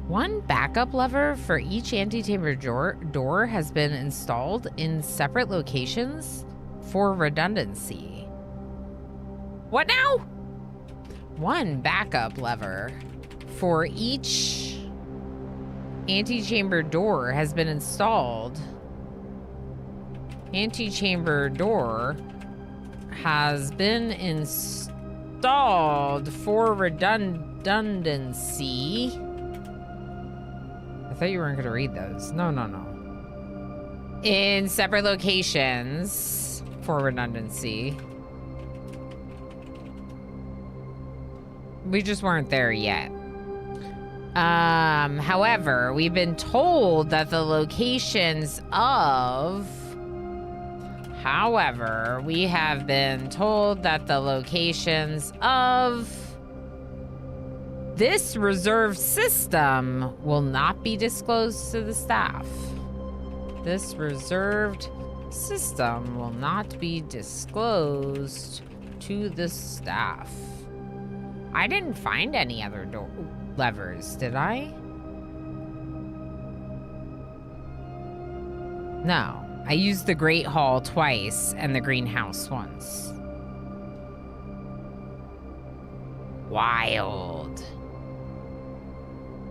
One backup lever for each antechamber door has been installed in separate locations for redundancy. What now? One backup lever for each antechamber door has been installed. Antechamber door has been installed for redundancy. I thought you weren't going to read those. No. In separate locations for redundancy. We just weren't there yet. However, we've been told that the locations of... However, we have been told that the locations of this reserve system will not be disclosed to the staff. This reserved system will not be disclosed to the staff. I didn't find any other door levers, did I? No. I used the Great Hall twice and the greenhouse once. Wild.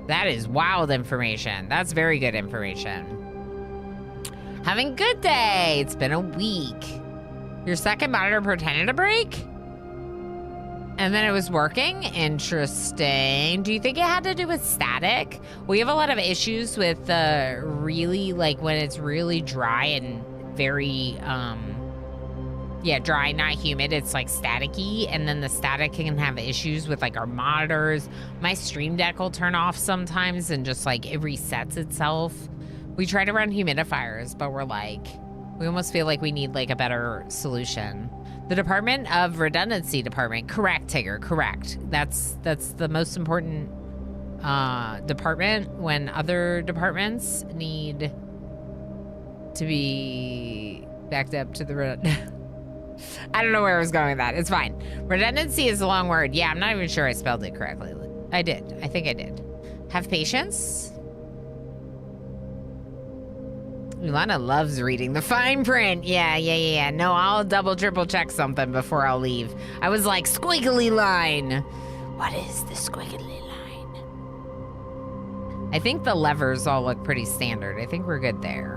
That is wild information. That's very good information. Having a good day. It's been a week. Your second monitor pretended to break? And then it was working? Interesting. Do you think it had to do with static? We have a lot of issues with really, like, when it's really dry and very, yeah, dry, not humid. It's, like, staticky. And then the static can have issues with, like, our monitors. My Stream Deck will turn off sometimes and just, like, it resets itself. We try to run humidifiers, but we're, like, we almost feel like we need, like, a better solution. The Department of Redundancy Department. Correct, Tigger, correct. That's the most important department when other departments need to be backed up to the I don't know where I was going with that. It's fine. Redundancy is a long word. Yeah, I'm not even sure I spelled it correctly. I did. I think I did. Have patience. Ilana loves reading the fine print. Yeah. No, I'll double, triple check something before I'll leave. I was like, squiggly line. What is the squiggly line? I think the levers all look pretty standard. I think we're good there.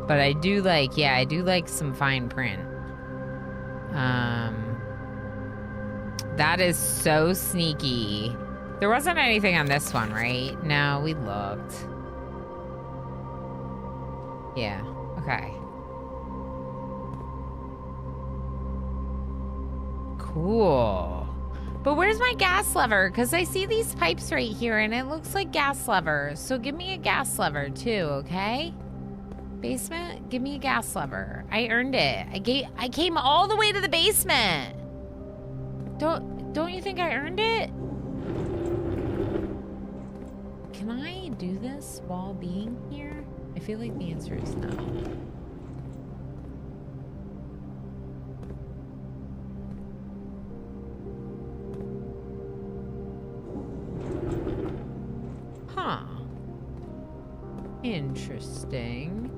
But I do like, yeah, I do like some fine print. That is so sneaky. There wasn't anything on this one, right? No, we looked. Yeah, okay. Cool. But where's my gas lever? Because I see these pipes right here and it looks like gas levers. So give me a gas lever too, okay? Basement, give me a gas lever. I earned it. I came all the way to the basement. Don't you think I earned it? Can I do this while being here? I feel like the answer is no. Huh. Interesting.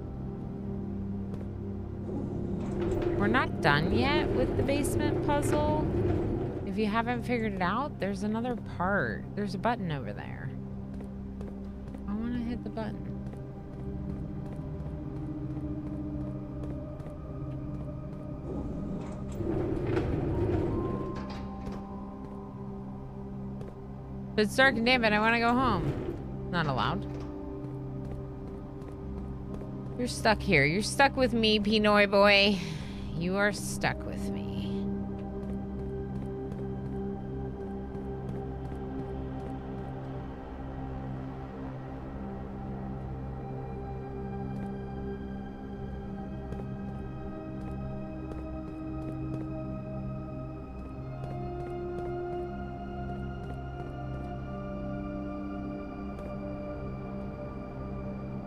We're not done yet with the basement puzzle. If you haven't figured it out, there's another part. There's a button over there. I want to hit the button. But it's dark and damp and I want to go home. Not allowed. You're stuck here. You're stuck with me, Pinoy boy. You are stuck with me.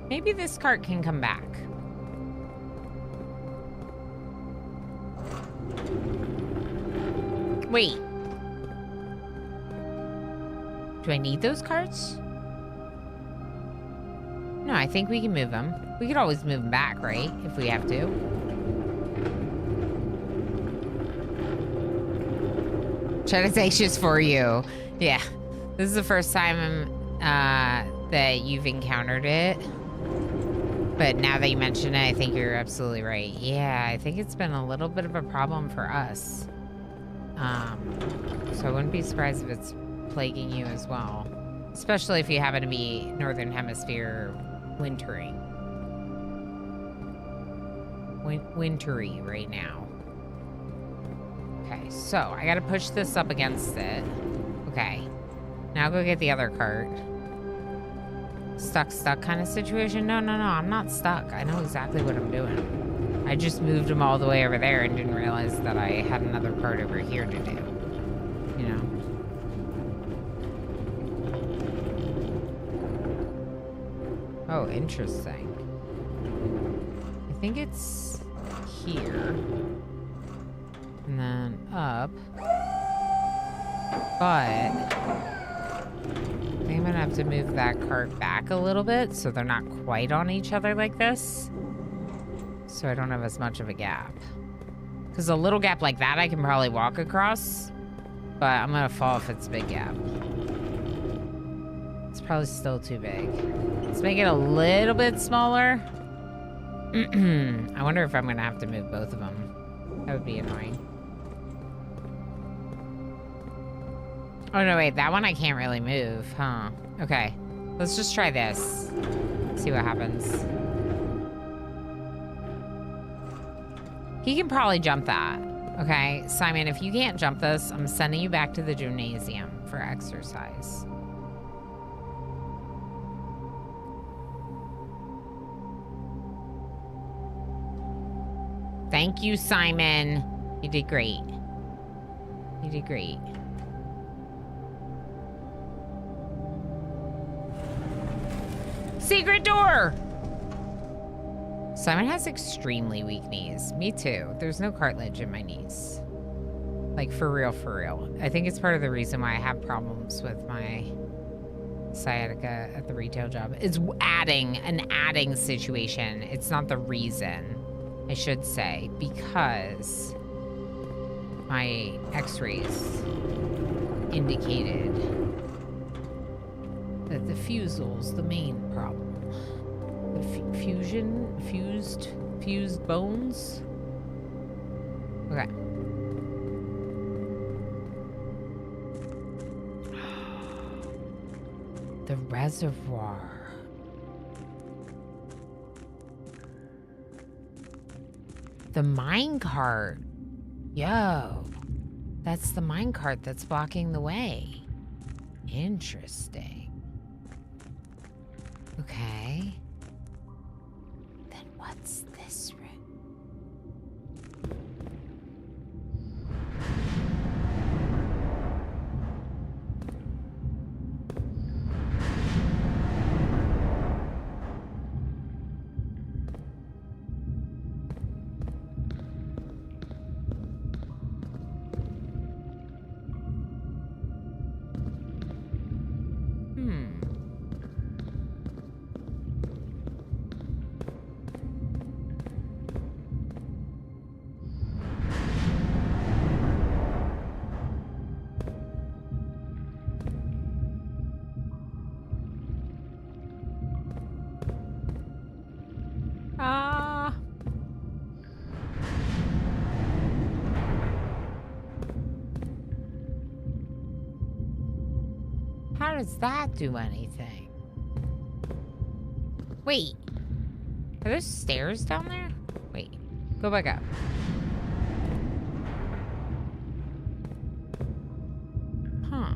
Maybe this cart can come back. Wait. Do I need those carts? No, I think we can move them. We could always move them back, right? If we have to. Anxious for you. Yeah. This is the first time that you've encountered it. But now that you mention it, I think you're absolutely right. Yeah, I think it's been a little bit of a problem for us. So I wouldn't be surprised if it's plaguing you as well. Especially if you happen to be Northern Hemisphere wintering. Wintry right now. Okay, so I gotta push this up against it. Okay. Now go get the other cart. Stuck kind of situation? No, I'm not stuck. I know exactly what I'm doing. I just moved them all the way over there and didn't realize that I had another part over here to do. You know? Oh, interesting. I think it's here. And then up. But I'm gonna have to move that cart back a little bit so they're not quite on each other like this. So I don't have as much of a gap. Because a little gap like that I can probably walk across. But I'm gonna fall if it's a big gap. It's probably still too big. Let's make it a little bit smaller. I wonder if I'm gonna have to move both of them. That would be annoying. Oh, no, wait. That one I can't really move, huh? Okay. Let's just try this. See what happens. He can probably jump that. Okay, Simon, if you can't jump this, I'm sending you back to the gymnasium for exercise. Thank you, Simon. You did great. You did great. Secret door! Simon has extremely weak knees. Me too. There's no cartilage in my knees. Like, for real, for real. I think it's part of the reason why I have problems with my sciatica at the retail job. It's an adding situation. It's not the reason, I should say, because my x-rays indicated that the fusel's the main problem. The fused bones? Okay. The reservoir. The minecart. Yo. That's the minecart that's blocking the way. Interesting. Okay. Then what's this room? does that do anything? Wait. Are there stairs down there? Wait. Go back up. Huh.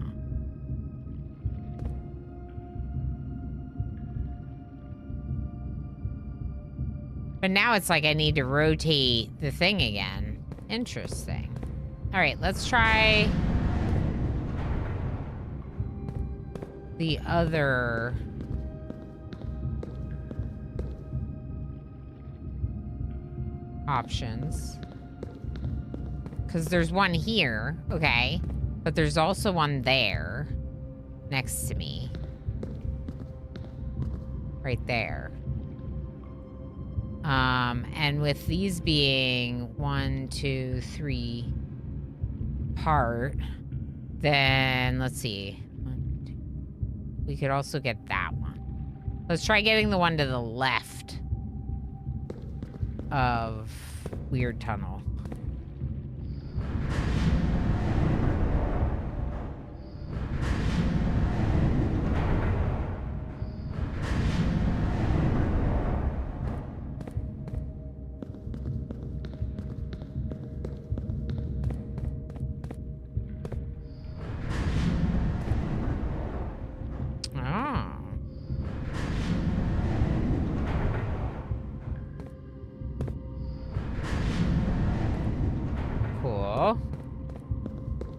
But now it's like I need to rotate the thing again. Interesting. All right, let's try the other options. Because there's one here, okay. But there's also one there next to me. Right there. And with these being 1, 2, 3 part, then let's see. 1, 2. We could also get that one. Let's try getting the one to the left of Weird Tunnel.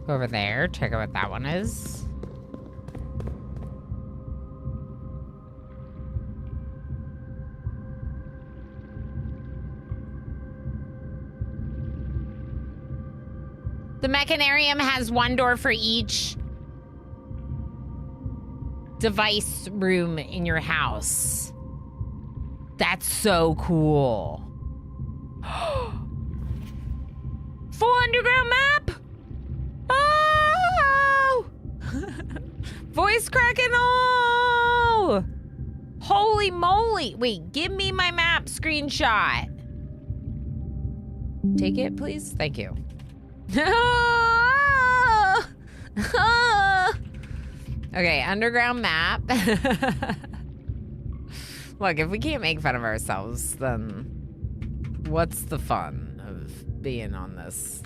Go over there, check out what that one is. The mechanarium has one door for each device room in your house. That's so cool. Full underground map? Oh! Voice cracking. Oh! Holy moly. Wait, give me my map screenshot. Take it, please. Thank you. Okay, underground map. Look, if we can't make fun of ourselves, then what's the fun of being on this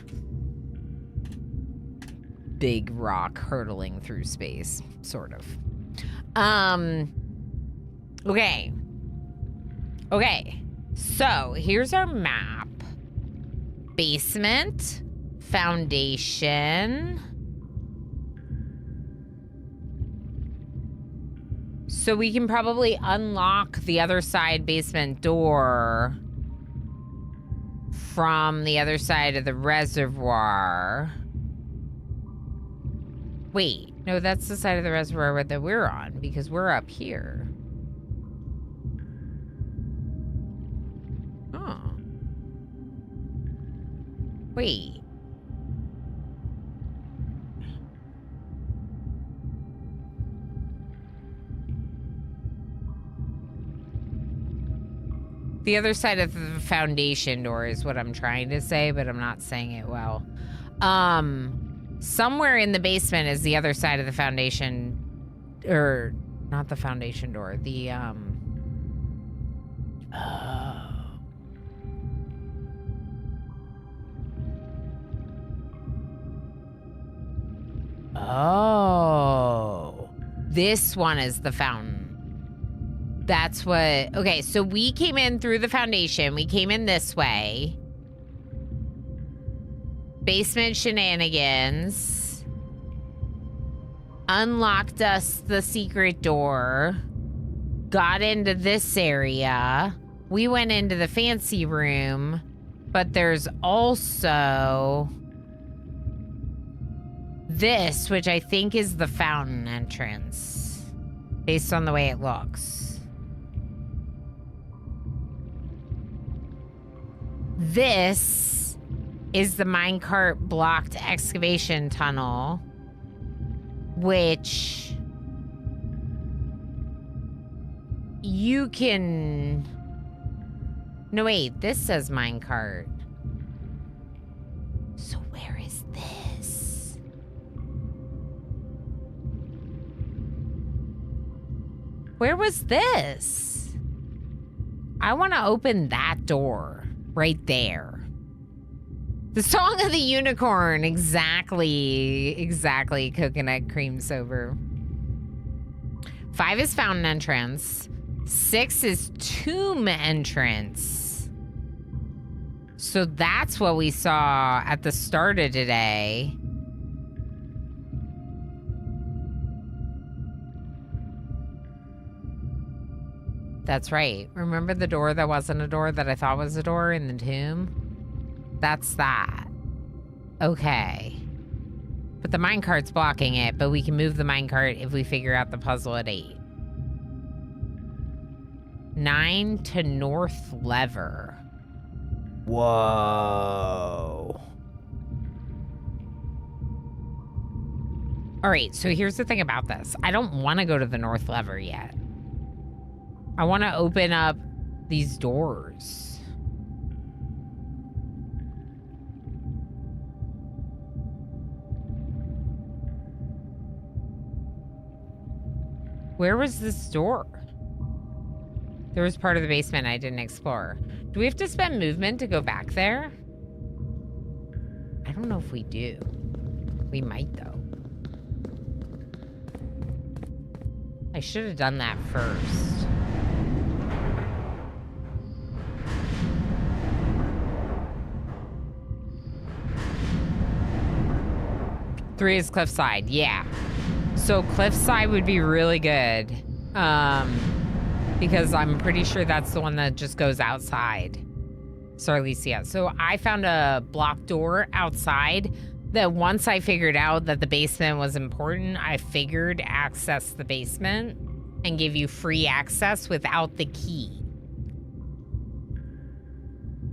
big rock hurtling through space, sort of. Okay. Okay. So, here's our map. Basement, foundation. So we can probably unlock the other side basement door from the other side of the reservoir. Wait, no, that's the side of the reservoir that we're on, because we're up here. Oh. Wait. The other side of the foundation door is what I'm trying to say, but I'm not saying it well. Somewhere in the basement is the other side of the foundation, or not the foundation door, the, Oh, this one is the fountain. That's what, okay, so we came in through the foundation. We came in this way. Basement shenanigans. Unlocked us the secret door. Got into this area. We went into the fancy room. But there's also this, which I think is the fountain entrance. Based on the way it looks. This is the minecart blocked excavation tunnel, which you can... No, wait, this says minecart. So where is this? Where was this? I want to open that door right there. The Song of the Unicorn. Exactly. Coconut cream sober. 5 is fountain entrance. 6 is tomb entrance. So that's what we saw at the start of today. That's right. Remember the door that wasn't a door that I thought was a door in the tomb? That's that. Okay. But the minecart's blocking it, but we can move the minecart if we figure out the puzzle at 8. 9 to north lever. Whoa. All right, so here's the thing about this. I don't want to go to the north lever yet. I want to open up these doors. Where was this door? There was part of the basement I didn't explore. Do we have to spend movement to go back there? I don't know if we do. We might, though. I should have done that first. Three is cliffside, yeah. So cliffside would be really good. Because I'm pretty sure that's the one that just goes outside. So at least, yeah. So I found a blocked door outside that once I figured out that the basement was important, I figured access the basement and give you free access without the key.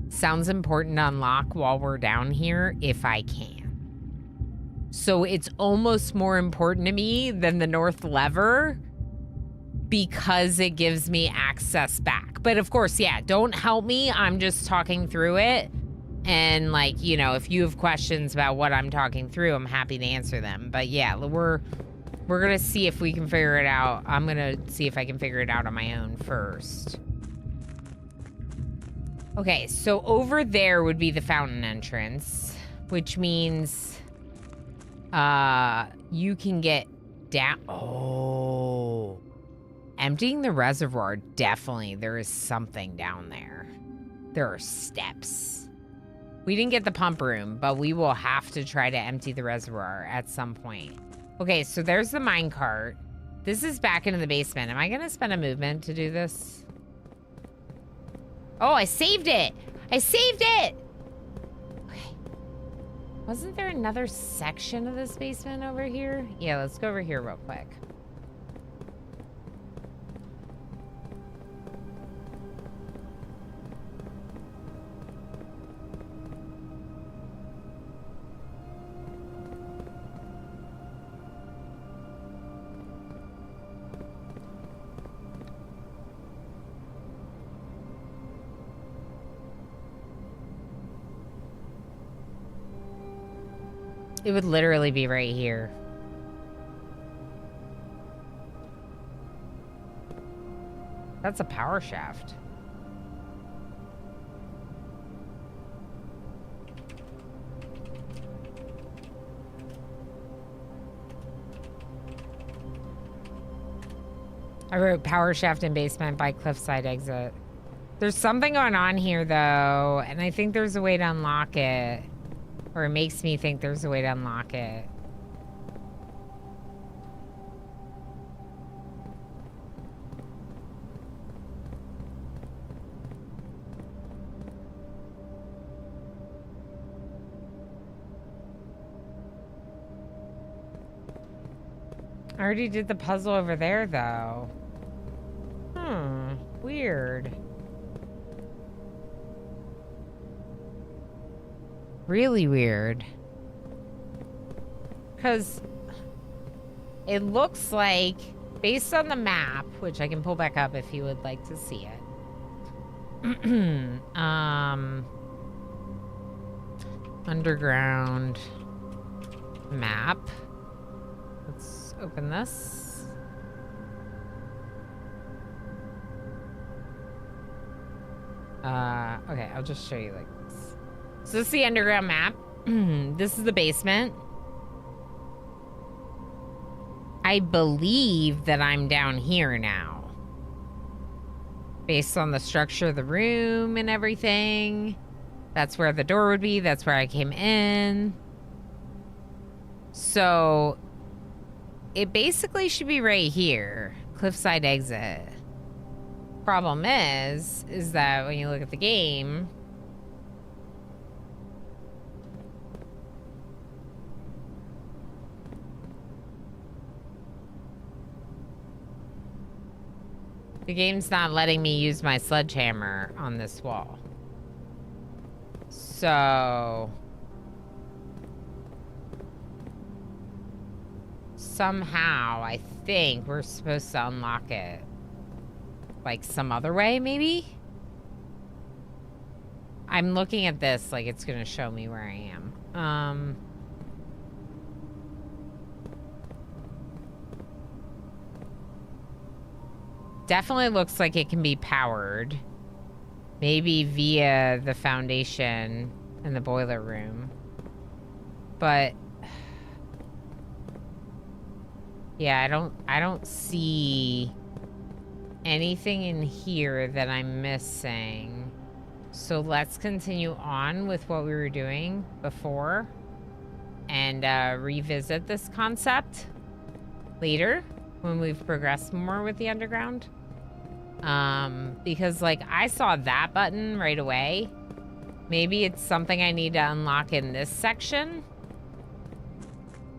Sounds important to unlock while we're down here if I can. So it's almost more important to me than the north lever because it gives me access back. But of course, yeah, don't help me. I'm just talking through it. And like, you know, if you have questions about what I'm talking through, I'm happy to answer them. But yeah, we're going to see if we can figure it out. I'm going to see if I can figure it out on my own first. Okay, so over there would be the fountain entrance, which means you can get down. Oh, emptying the reservoir. Definitely, there is something down there. There are steps. We didn't get the pump room, but we will have to try to empty the reservoir at some point. Okay, so there's the minecart. This is back into the basement. Am I going to spend a movement to do this? Oh, I saved it. I saved it. Okay. Wasn't there another section of this basement over here? Yeah, let's go over here real quick. It would literally be right here. That's a power shaft. I wrote power shaft and basement by cliffside exit. There's something going on here though, and I think there's a way to unlock it. Or it makes me think there's a way to unlock it. I already did the puzzle over there, though. Weird. Really weird. Because it looks like, based on the map, which I can pull back up if you would like to see it. Underground map. Let's open this. Okay, I'll just show you like this. So this is the underground map. This is the basement. I believe that I'm down here now. Based on the structure of the room and everything. That's where the door would be. That's where I came in. So it basically should be right here. Cliffside exit. Problem is that when you look at the game, the game's not letting me use my sledgehammer on this wall. So somehow I think we're supposed to unlock it like some other way, maybe? I'm looking at this like it's gonna show me where I am. Definitely looks like it can be powered. Maybe via the foundation and the boiler room. But yeah, I don't see anything in here that I'm missing. So let's continue on with what we were doing before and revisit this concept later when we've progressed more with the underground. Because like I saw that button right away. Maybe it's something I need to unlock in this section.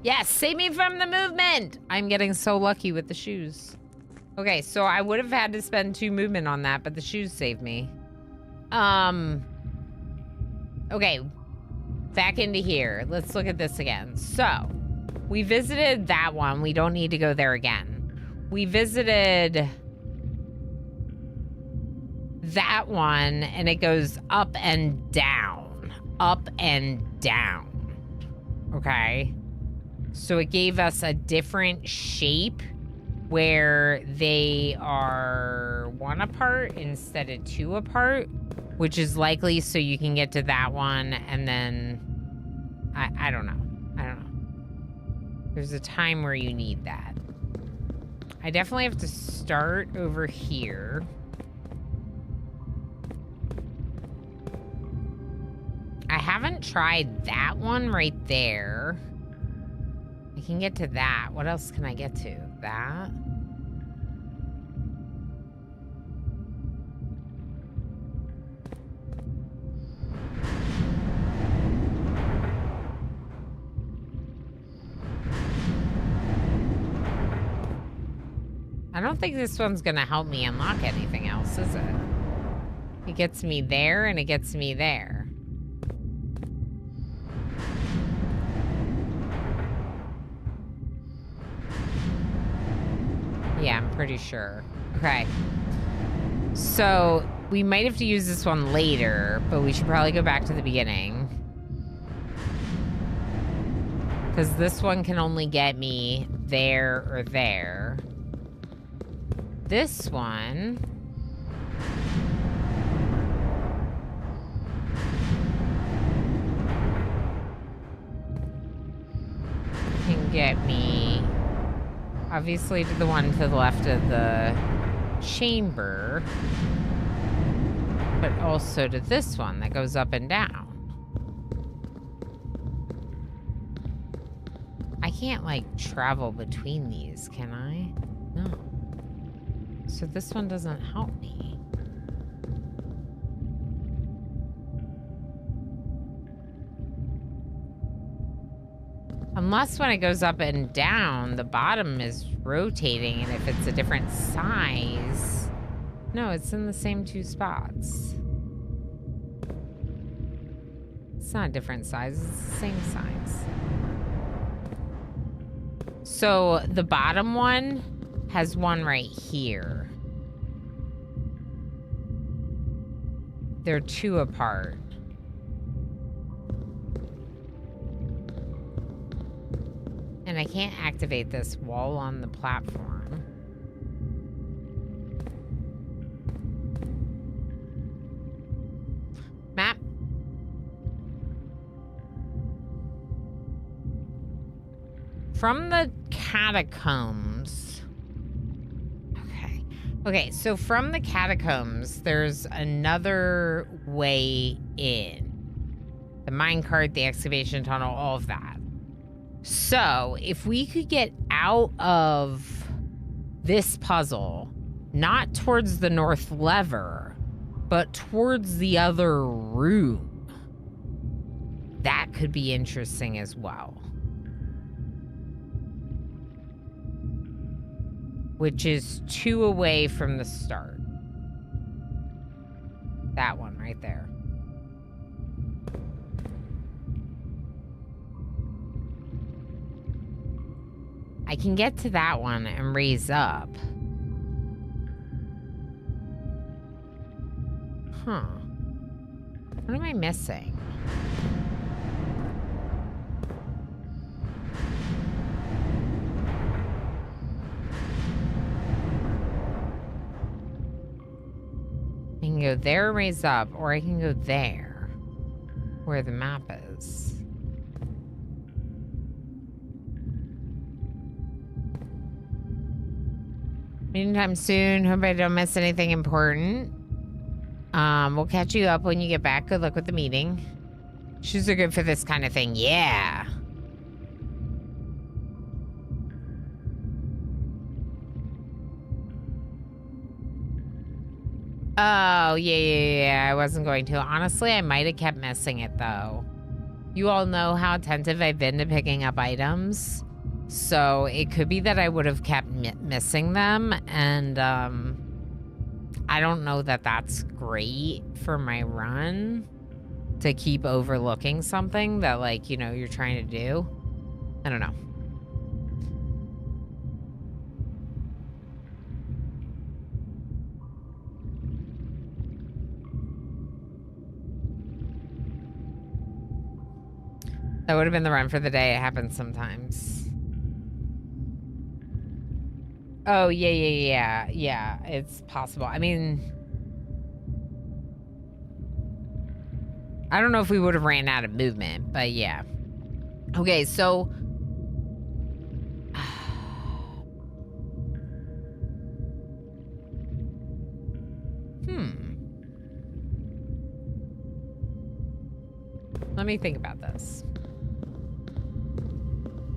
Yes, save me from the movement. I'm getting so lucky with the shoes. Okay, so I would have had to spend 2 movement on that, but the shoes saved me. Okay, back into here. Let's look at this again. So, we visited that one. We don't need to go there again. We visited that one, and it goes up and down. Up and down. Okay? So it gave us a different shape where they are 1 apart instead of 2 apart, which is likely so you can get to that one and then I don't know. I don't know. There's a time where you need that. I definitely have to start over here. I haven't tried that one right there. I can get to that. What else can I get to? That? I don't think this one's gonna help me unlock anything else, is it? It gets me there and it gets me there. Yeah, I'm pretty sure. Okay. So, we might have to use this one later, but we should probably go back to the beginning. Because this one can only get me there or there. This one can get me obviously to the one to the left of the chamber, but also to this one that goes up and down. I can't like travel between these, can I? No. So this one doesn't help me. Unless when it goes up and down, the bottom is rotating, and if it's a different size... No, it's in the same 2 spots. It's not a different size, it's the same size. So the bottom one has one right here. They're 2 apart. And I can't activate this while on the platform. From the catacombs. Okay. Okay, so from the catacombs, there's another way in. The minecart, the excavation tunnel, all of that. So, if we could get out of this puzzle, not towards the north lever, but towards the other room, that could be interesting as well. Which is 2 away from the start. That one right there. I can get to that one and raise up. Huh. What am I missing? I can go there, raise up, or I can go there, where the map is. Anytime soon. Hope I don't miss anything important. We'll catch you up when you get back. Good luck with the meeting. Shoes are good for this kind of thing. Yeah. Oh, yeah. I wasn't going to. Honestly, I might have kept missing it, though. You all know how attentive I've been to picking up items. So it could be that I would have kept missing them, and I don't know that that's great for my run to keep overlooking something that, like, you know, you're trying to do. I don't know. That would have been the run for the day. It happens sometimes. Oh, yeah, it's possible. I mean, I don't know if we would have ran out of movement, but yeah. Okay, so... Let me think about this.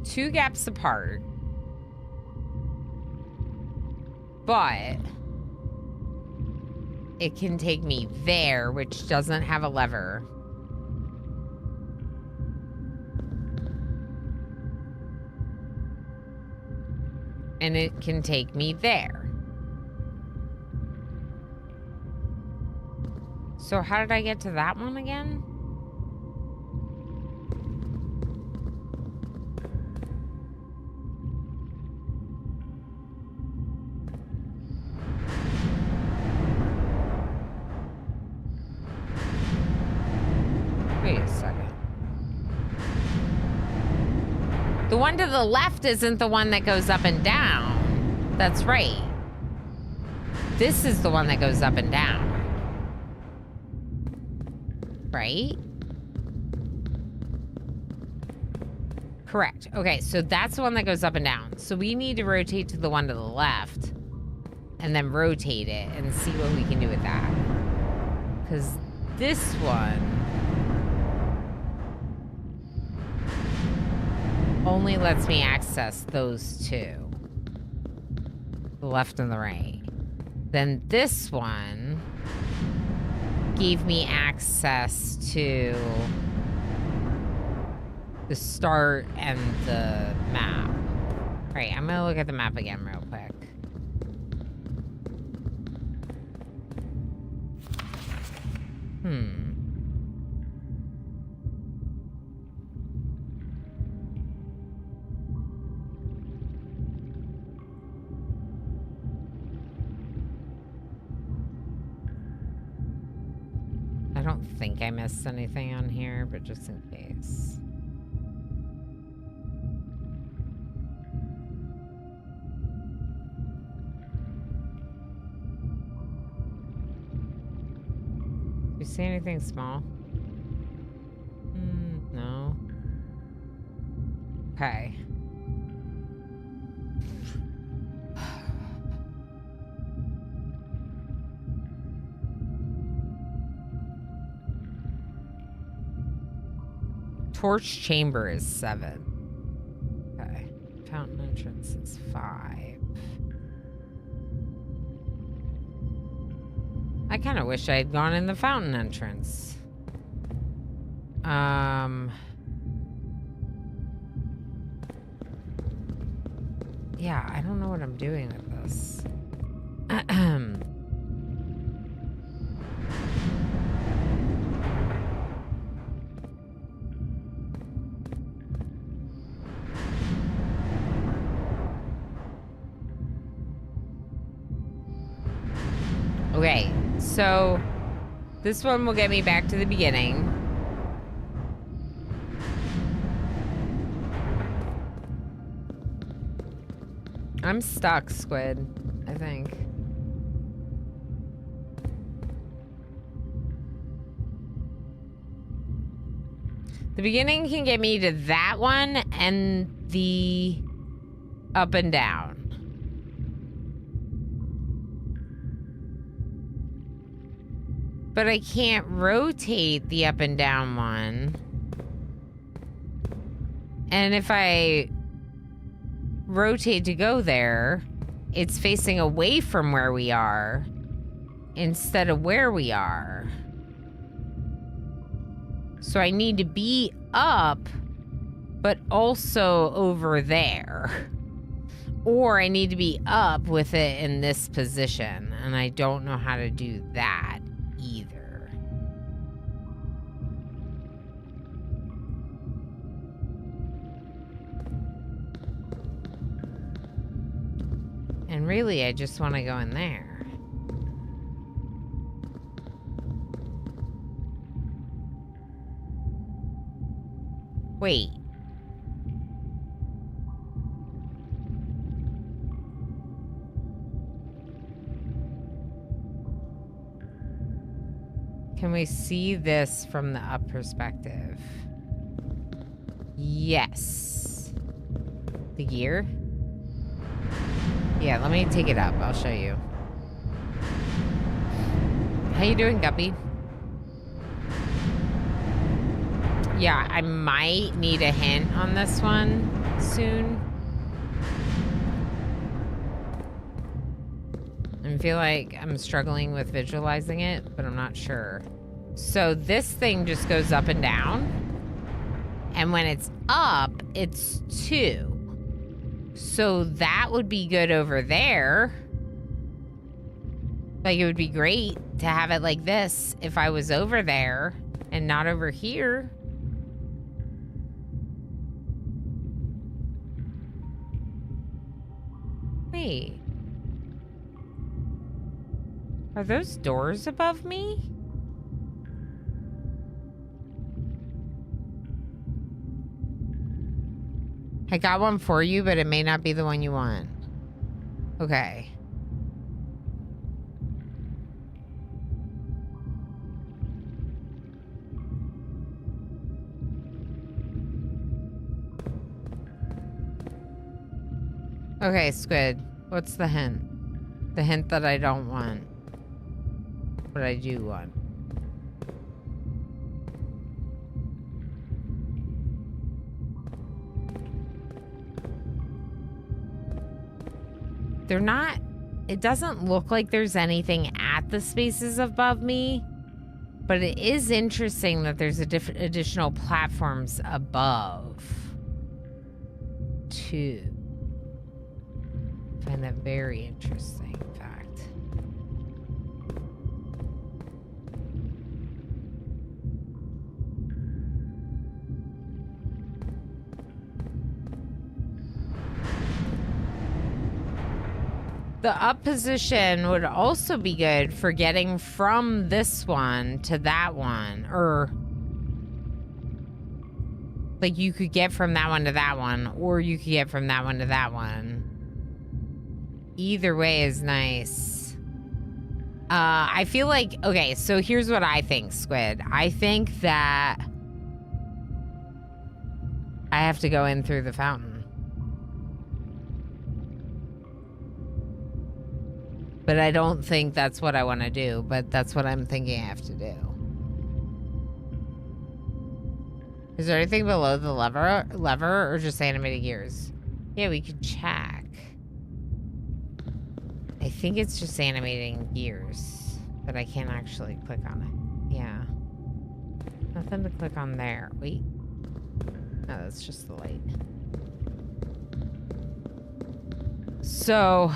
2 gaps apart. But it can take me there, which doesn't have a lever. And it can take me there. So how did I get to that one again? Wait a second. The one to the left isn't the one that goes up and down. That's right. This is the one that goes up and down. Right? Correct. Okay, so that's the one that goes up and down. So we need to rotate to the one to the left and then rotate it and see what we can do with that. Because this one only lets me access those 2. The left and the right. Then this one gave me access to the start and the map. All right, I'm gonna look at the map again real quick. I don't think I missed anything on here, but just in case. Do you see anything small? No. Okay. Torch chamber is 7. Okay. Fountain entrance is 5. I kind of wish I had gone in the fountain entrance. Yeah, I don't know what I'm doing with this. Okay, so this one will get me back to the beginning. I'm stuck, Squid, I think. The beginning can get me to that one and the up and down. But I can't rotate the up and down one. And if I rotate to go there, it's facing away from where we are instead of where we are. So I need to be up, but also over there. Or I need to be up with it in this position. And I don't know how to do that either. And really, I just want to go in there. Wait. Can we see this from the up perspective? Yes. The gear? Yeah, let me take it up. I'll show you. How you doing, Guppy? Yeah, I might need a hint on this one soon. I feel like I'm struggling with visualizing it, but I'm not sure. So this thing just goes up and down. And when it's up, it's 2. So that would be good over there. Like, it would be great to have it like this if I was over there and not over here. Wait. Are those doors above me? I got one for you, but it may not be the one you want. Okay. Okay, Squid. What's the hint? The hint that I don't want. But I do want. They're not... It doesn't look like there's anything at the spaces above me. But it is interesting that there's additional platforms above. Too. I find that very interesting, in fact. The up position would also be good for getting from this one to that one. Or, like, you could get from that one to that one. Or you could get from that one to that one. Either way is nice. I feel like... Okay, so here's what I think, Squid. I think that I have to go in through the fountain. But I don't think that's what I want to do. But that's what I'm thinking I have to do. Is there anything below the lever or just animated gears? Yeah, we could check. I think it's just animating gears, but I can't actually click on it. Yeah. Nothing to click on there. Wait. No, that's just the light. So,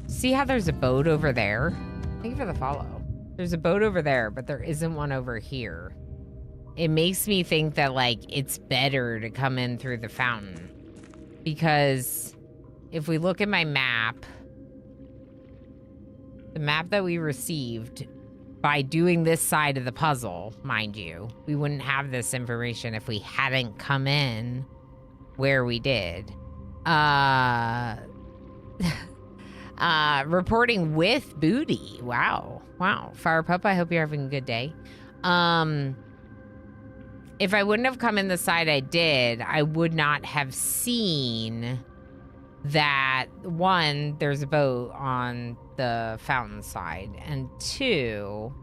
see how there's a boat over there? Thank you for the follow. There's a boat over there, but there isn't one over here. It makes me think that, like, it's better to come in through the fountain. Because if we look at my map, the map that we received, by doing this side of the puzzle, mind you, we wouldn't have this information if we hadn't come in where we did. Reporting with booty. Wow. Fire Pup, I hope you're having a good day. If I wouldn't have come in the side I did, I would not have seen that, one, there's a boat on the fountain side, and two,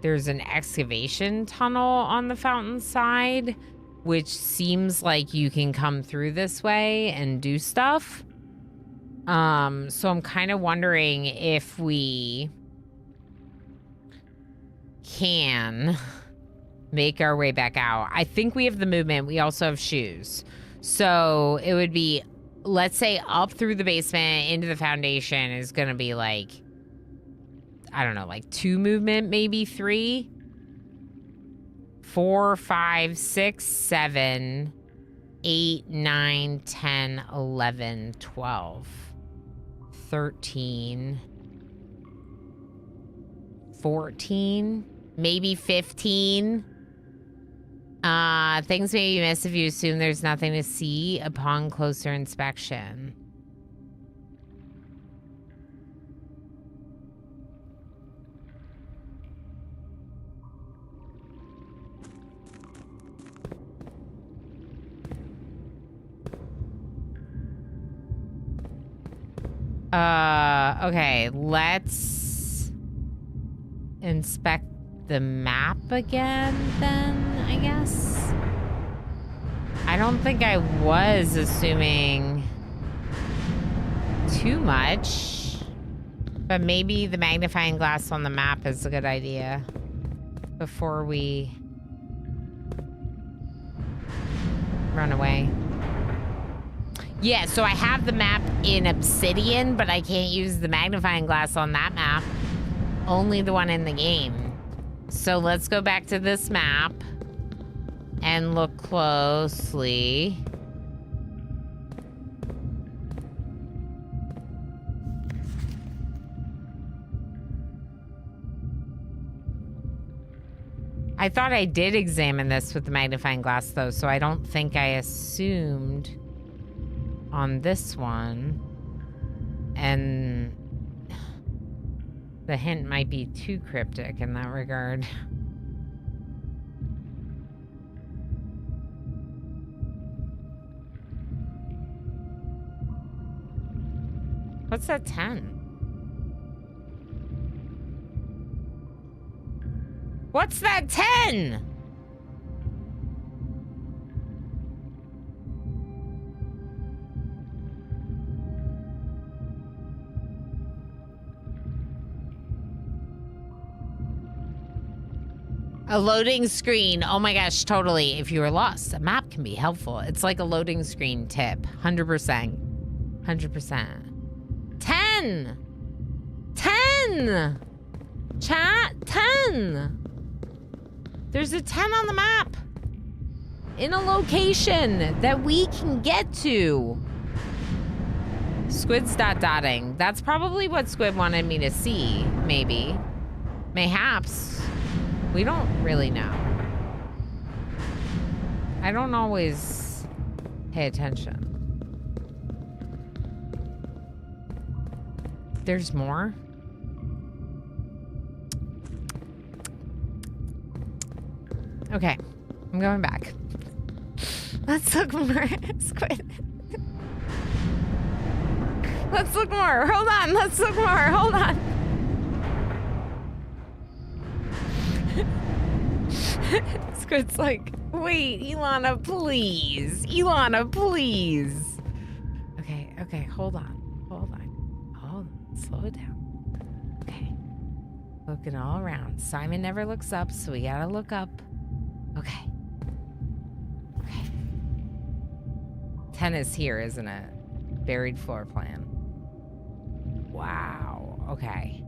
there's an excavation tunnel on the fountain side, which seems like you can come through this way and do stuff. So I'm kind of wondering if we can make our way back out. I think we have the movement. We also have shoes. So it would be, let's say, up through the basement into the foundation is going to be like, I don't know, like 2 movement, maybe 3, 4, 5, 6, 7, 8, 9, 10, 11, 12, 13, 14, maybe 15. Things may be missed if you assume there's nothing to see upon closer inspection. Okay, let's inspect the map again then, I guess. I don't think I was assuming too much, but maybe the magnifying glass on the map is a good idea before we run away. Yeah, so I have the map in Obsidian, but I can't use the magnifying glass on that map. Only the one in the game. So let's go back to this map and look closely. I thought I did examine this with the magnifying glass, though, so I don't think I assumed on this one. And the hint might be too cryptic in that regard. What's that 10? What's that 10? A loading screen. Oh my gosh, totally. If you were lost, a map can be helpful. It's like a loading screen tip. 100%. 100%. 10! 10! Chat, 10! There's a 10 on the map. In a location that we can get to. Squid's dotting. That's probably what Squid wanted me to see, maybe. Mayhaps. We don't really know. I don't always pay attention. There's more? Okay, I'm going back. Let's look more. Squid. Let's look more. Hold on. Let's look more. Hold on. Squid's like, wait, Ilana, please. Ilana, please. Okay, hold on. Slow it down. Okay. Looking all around. Simon never looks up, so we gotta look up. Okay. 10 is here, isn't it? Buried floor plan. Wow. Okay.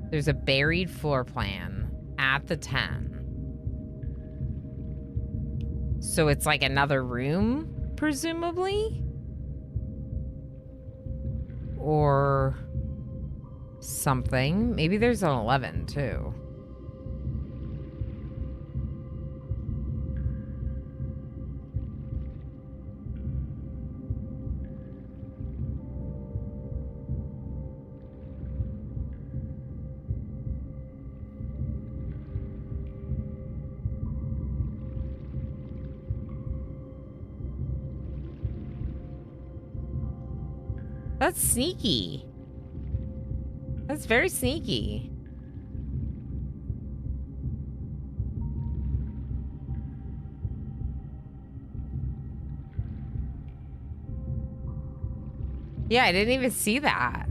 There's a buried floor plan at the 10. So it's like another room, presumably? Or something. Maybe there's an 11 too. That's sneaky. That's very sneaky. Yeah, I didn't even see that.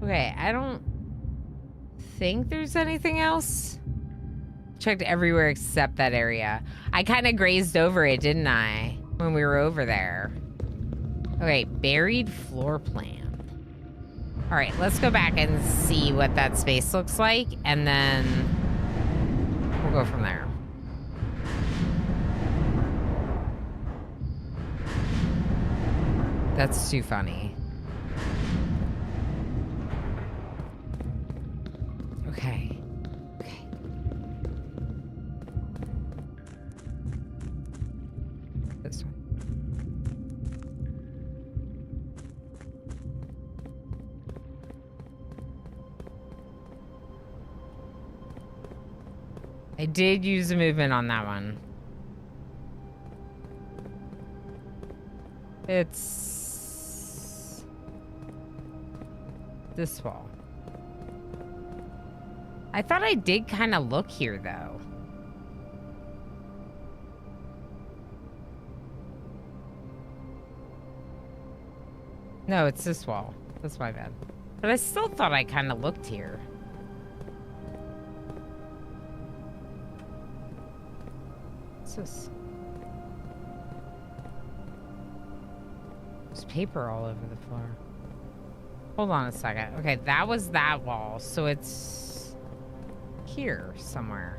Okay, I don't think there's anything else. Checked everywhere except that area. I kind of grazed over it, didn't I? When we were over there. Okay, buried floor plan. All right, let's go back and see what that space looks like, and then we'll go from there. That's too funny. Okay. This one. I did use a movement on that one. It's this wall. I thought I did kind of look here though. No, it's this wall. That's my bad. But I still thought I kind of looked here. What's this? There's paper all over the floor. Hold on a second. Okay, that was that wall. So it's here somewhere.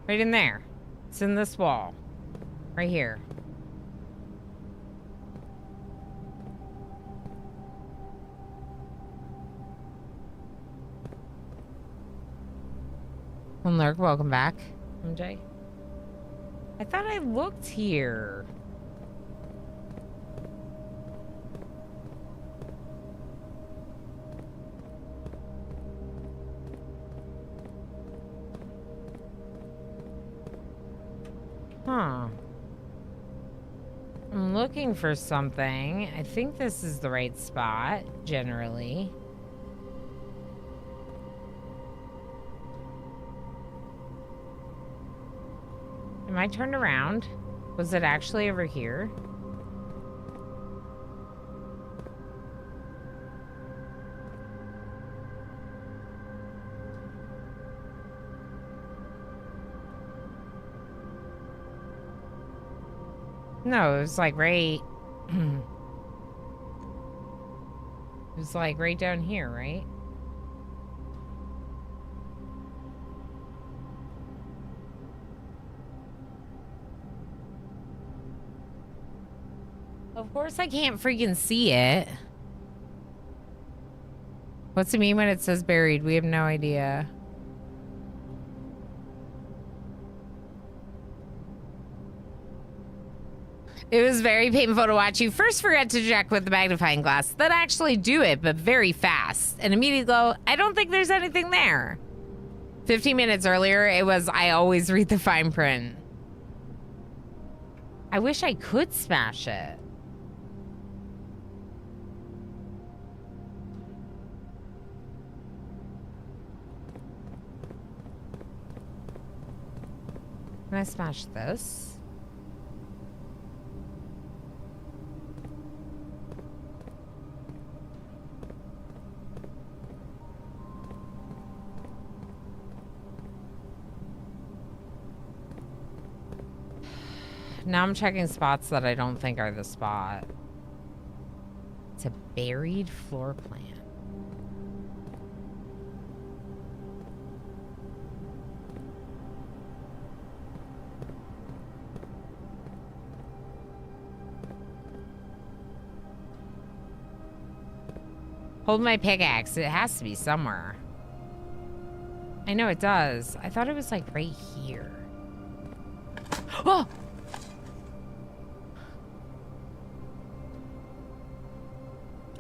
Right in there. It's in this wall. Right here. Lurk, welcome back. MJ. I thought I looked here. Huh. I'm looking for something. I think this is the right spot, generally. Am I turned around? Was it actually over here? No, it was like right... it was like right down here, right? Of course I can't freaking see it. What's it mean when it says buried? We have no idea. It was very painful to watch you first forget to check with the magnifying glass. Then actually do it, but very fast. And immediately go, I don't think there's anything there. 15 minutes earlier, it was, I always read the fine print. I wish I could smash it. Can I smash this? Now I'm checking spots that I don't think are the spot. It's a buried floor plan. Hold my pickaxe. It has to be somewhere. I know it does. I thought it was like right here. Oh!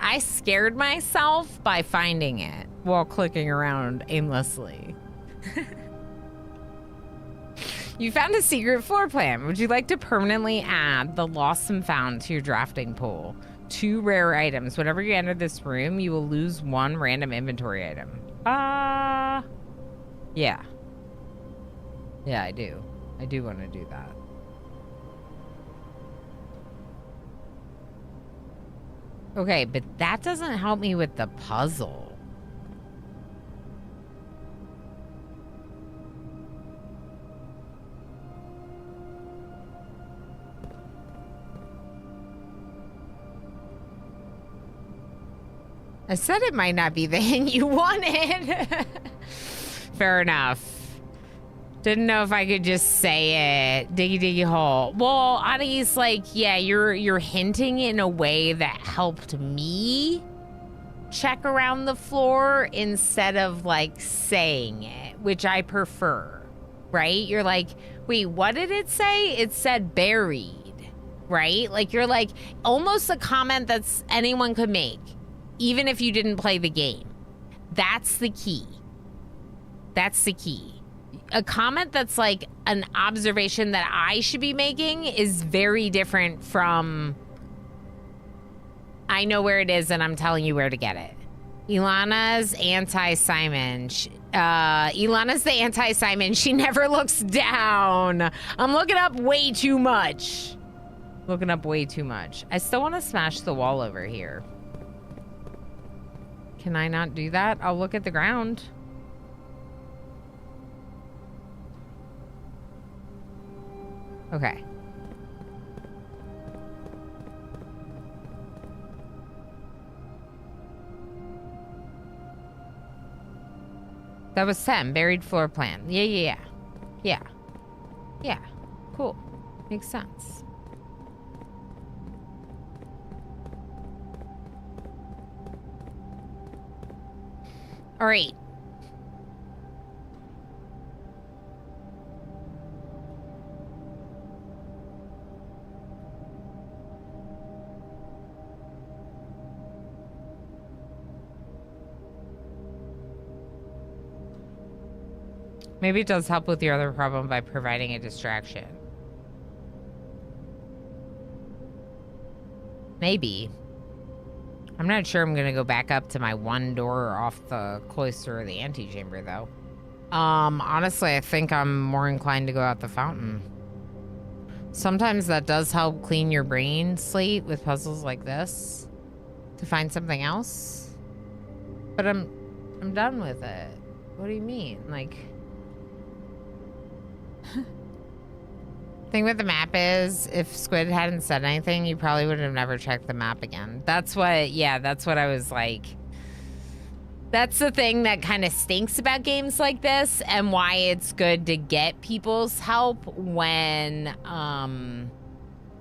I scared myself by finding it while clicking around aimlessly. You found a secret floor plan. Would you like to permanently add the lost and found to your drafting pool? 2 rare items. Whenever you enter this room, you will lose 1 random inventory item. Yeah. Yeah, I do. I do want to do that. Okay, but that doesn't help me with the puzzle. I said it might not be the hint you wanted. Fair enough. Didn't know if I could just say it. Diggy diggy hole. Well, Adi's like, yeah, you're hinting in a way that helped me check around the floor instead of like saying it, which I prefer, right? You're like, wait, what did it say? It said buried, right? Like you're like almost a comment that's anyone could make, even if you didn't play the game. That's the key. That's the key. A comment that's like an observation that I should be making is very different from I know where it is and I'm telling you where to get it. Ilana's anti-Simon. Ilana's the anti-Simon. She never looks down. I'm looking up way too much. Looking up way too much. I still want to smash the wall over here. Can I not do that? I'll look at the ground. Okay. That was 10. Buried floor plan. Yeah. Yeah. Cool. Makes sense. All right. Maybe it does help with your other problem by providing a distraction. Maybe. I'm not sure I'm gonna go back up to my 1 door off the cloister or the antechamber though. Honestly, I think I'm more inclined to go out the fountain. Sometimes that does help clean your brain slate with puzzles like this to find something else. But I'm done with it. What do you mean? Like, thing with the map is, if Squid hadn't said anything, you probably would have never checked the map again. That's what I was like. That's the thing that kind of stinks about games like this and why it's good to get people's help when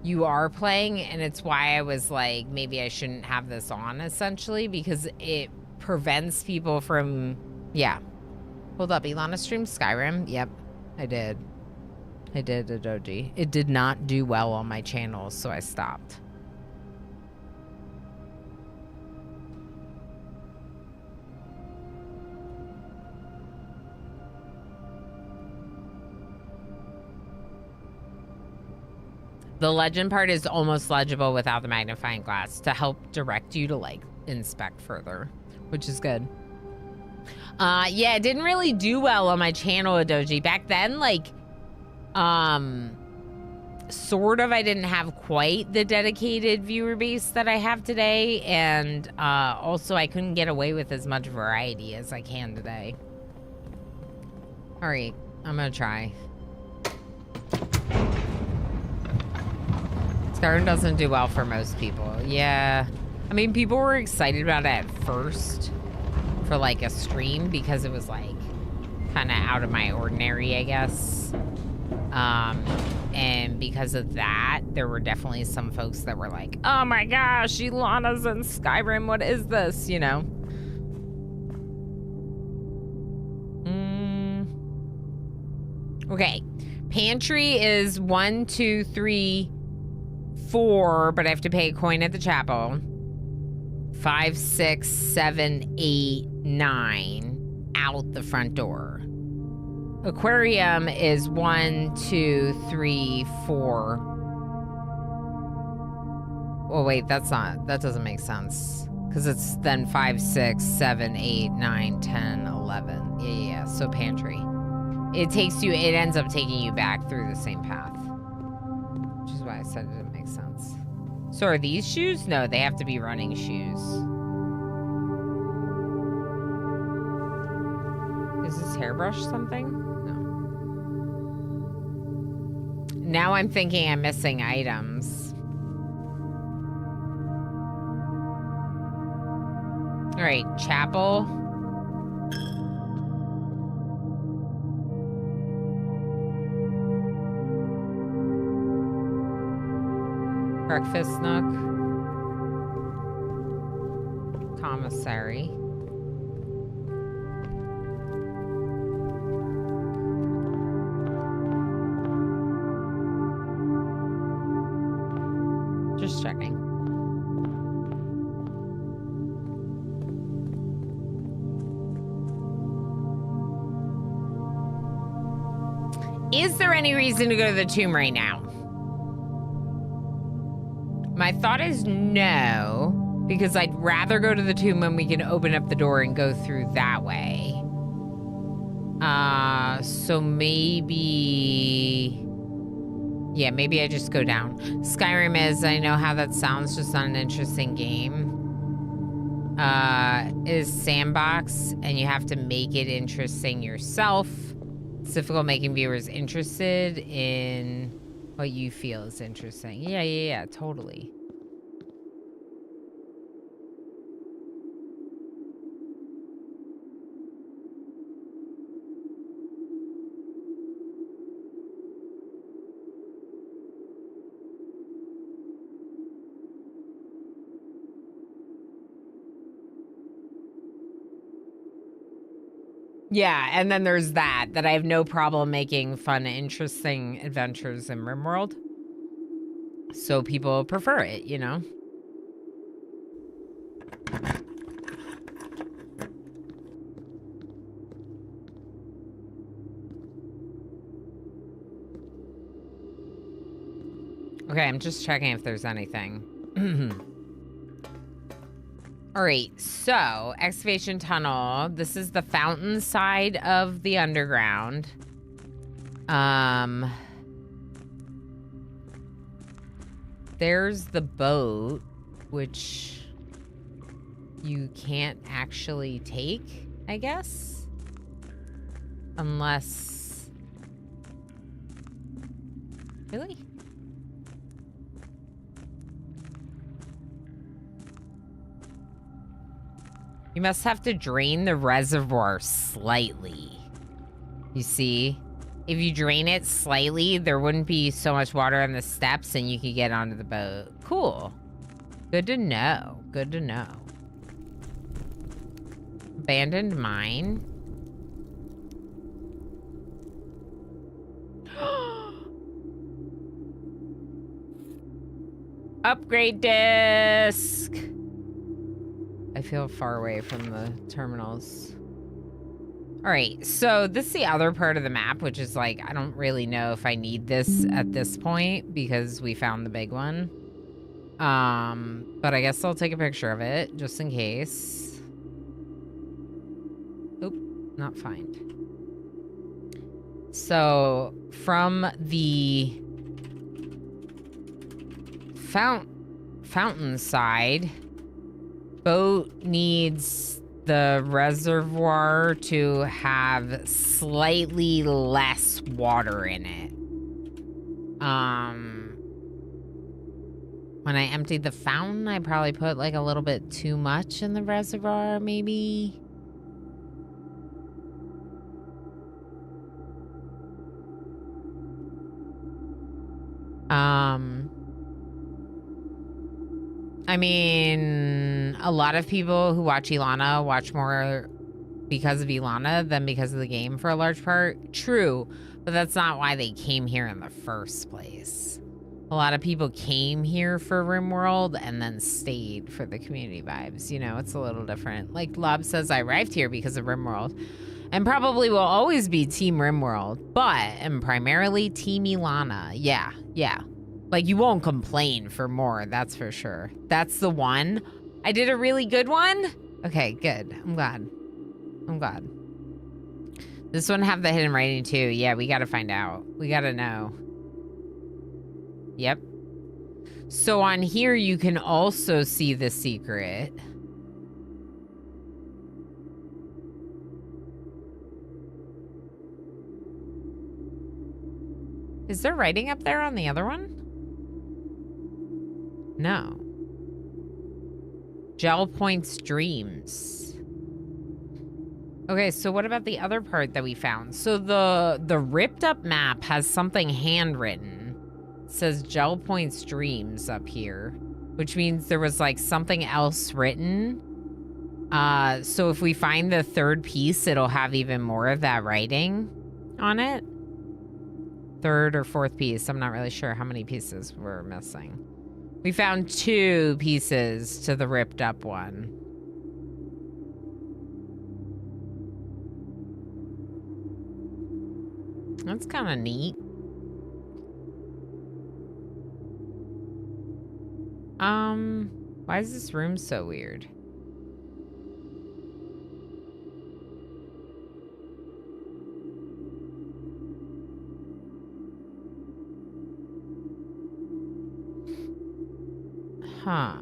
you are playing. And it's why I was like, maybe I shouldn't have this on, essentially, because it prevents people from, yeah. Hold up, Ilana streamed Skyrim? Yep, I did. I did a doji. It did not do well on my channel, so I stopped. The legend part is almost legible without the magnifying glass to help direct you to like inspect further, which is good. Yeah, it didn't really do well on my channel, Adoji. Back then, like, sort of, I didn't have quite the dedicated viewer base that I have today, and also I couldn't get away with as much variety as I can today. All right, I'm gonna try. Skyrim doesn't do well for most people. Yeah, I mean, people were excited about it at first for like a stream because it was like kind of out of my ordinary, I guess. And because of that, there were definitely some folks that were like, oh my gosh, Ilana's in Skyrim, what is this, you know? Okay, pantry is 1, 2, 3, 4, but I have to pay a coin at the chapel. 5, 6, 7, 8, 9, out the front door. Aquarium is 1, 2, 3, 4. Oh wait, that doesn't make sense. Because it's then 5, 6, 7, 8, 9, 10, 11. Yeah, so pantry. It ends up taking you back through the same path. Which is why I said it didn't make sense. So are these shoes? No, they have to be running shoes. Is this hairbrush something? No. Now I'm thinking I'm missing items. All right, chapel. Breakfast nook. Commissary. Just checking. Is there any reason to go to the tomb right now? My thought is no, because I'd rather go to the tomb when we can open up the door and go through that way. So maybe... Yeah, maybe I just go down. Skyrim is, I know how that sounds, just not an interesting game. It is sandbox, and you have to make it interesting yourself. It's difficult making viewers interested in what you feel is interesting. Yeah, totally. Yeah, and then there's that I have no problem making fun, interesting adventures in RimWorld. So people prefer it, you know? Okay, I'm just checking if there's anything. All right, so excavation tunnel. This is the fountain side of the underground. There's the boat, which you can't actually take, I guess. Unless... Really? You must have to drain the reservoir slightly. You see? If you drain it slightly, there wouldn't be so much water on the steps and you could get onto the boat. Cool. Good to know. Good to know. Abandoned mine. Upgrade disc. I feel far away from the terminals. All right, so this is the other part of the map, which is like, I don't really know if I need this at this point because we found the big one. But I guess I'll take a picture of it just in case. Oop, not find. So from the fountain side, boat needs the reservoir to have slightly less water in it. When I emptied the fountain, I probably put like a little bit too much in the reservoir, maybe. I mean, a lot of people who watch Ilana watch more because of Ilana than because of the game for a large part. True, but that's not why they came here in the first place. A lot of people came here for RimWorld and then stayed for the community vibes. You know, it's a little different. Like Lob says, I arrived here because of RimWorld and probably will always be Team RimWorld, but am primarily Team Ilana. Yeah. Like, you won't complain for more, that's for sure. That's the one. I did a really good one? Okay, good. I'm glad. This one have the hidden writing too. Yeah, we gotta find out. We gotta know. Yep. So on here, you can also see the secret. Is there writing up there on the other one? No. Gel points dreams. Okay, so what about the other part that we found? So the ripped up map has something handwritten. It says gel points dreams up here, which means there was like something else written. So if we find the third piece, it'll have even more of that writing on it. Third or fourth piece. I'm not really sure how many pieces we're missing. We found 2 pieces to the ripped up one. That's kind of neat. Why is this room so weird? Huh.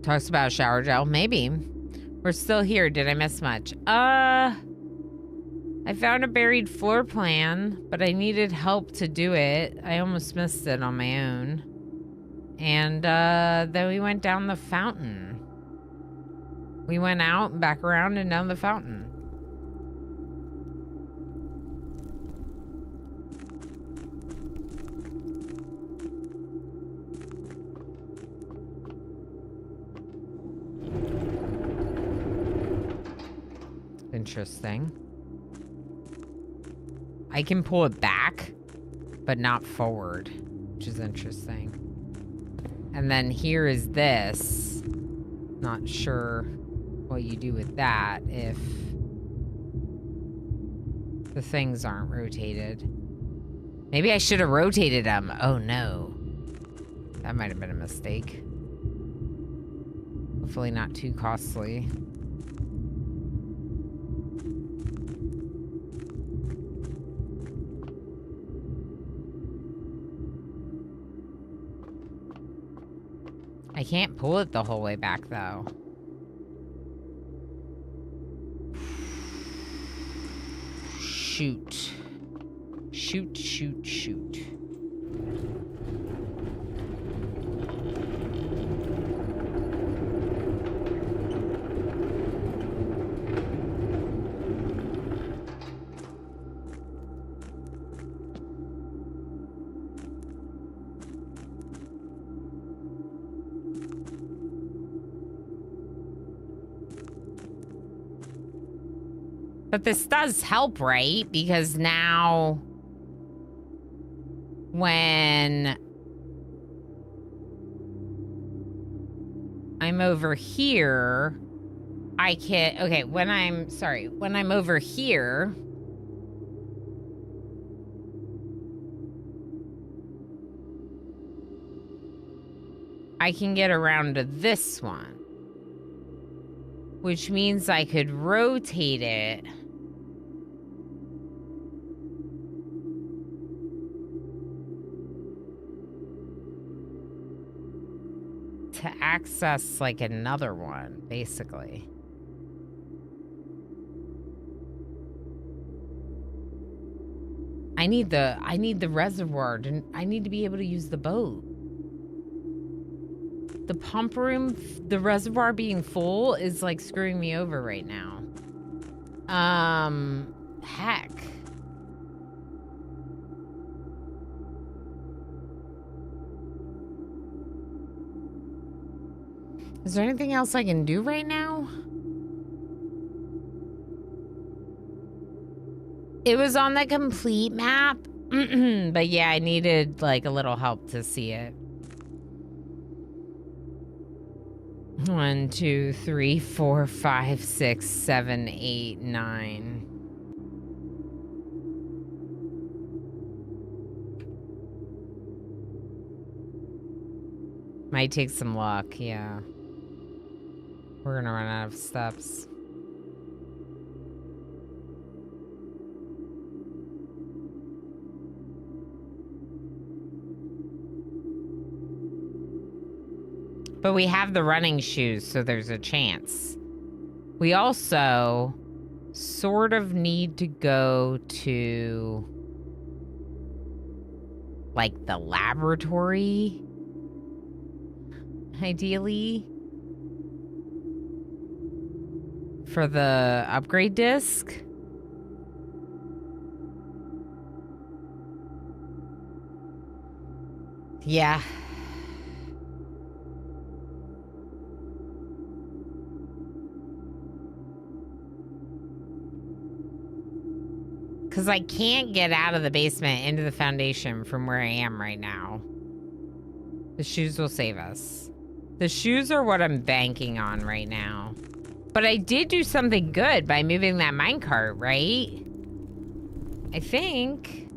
Talks about shower gel. Maybe. We're still here. Did I miss much? I found a buried floor plan, but I needed help to do it. I almost missed it on my own. And then we went down the fountain. We went out and back around and down the fountain. Interesting. I can pull it back, but not forward, which is interesting. And then here is this. Not sure what you do with that if the things aren't rotated. Maybe I should have rotated them. Oh no. That might have been a mistake. Hopefully not too costly. I can't pull it the whole way back though. Shoot. Shoot, shoot, shoot. But this does help, right? Because now when I'm over here, I can, okay, when I'm over here, I can get around to this one, which means I could rotate it to access like another one, basically. I need the reservoir. I need to be able to use the boat. The pump room, the reservoir being full is like screwing me over right now. Heck. Is there anything else I can do right now? It was on the complete map. But yeah, I needed like a little help to see it. 1, 2, 3, 4, 5, 6, 7, 8, 9. Might take some luck, yeah. We're gonna run out of steps. But we have the running shoes, so there's a chance. We also sort of need to go to like the laboratory, ideally, for the upgrade disc. Yeah. Because I can't get out of the basement into the foundation from where I am right now. The shoes will save us. The shoes are what I'm banking on right now. But I did do something good by moving that minecart, right? I think.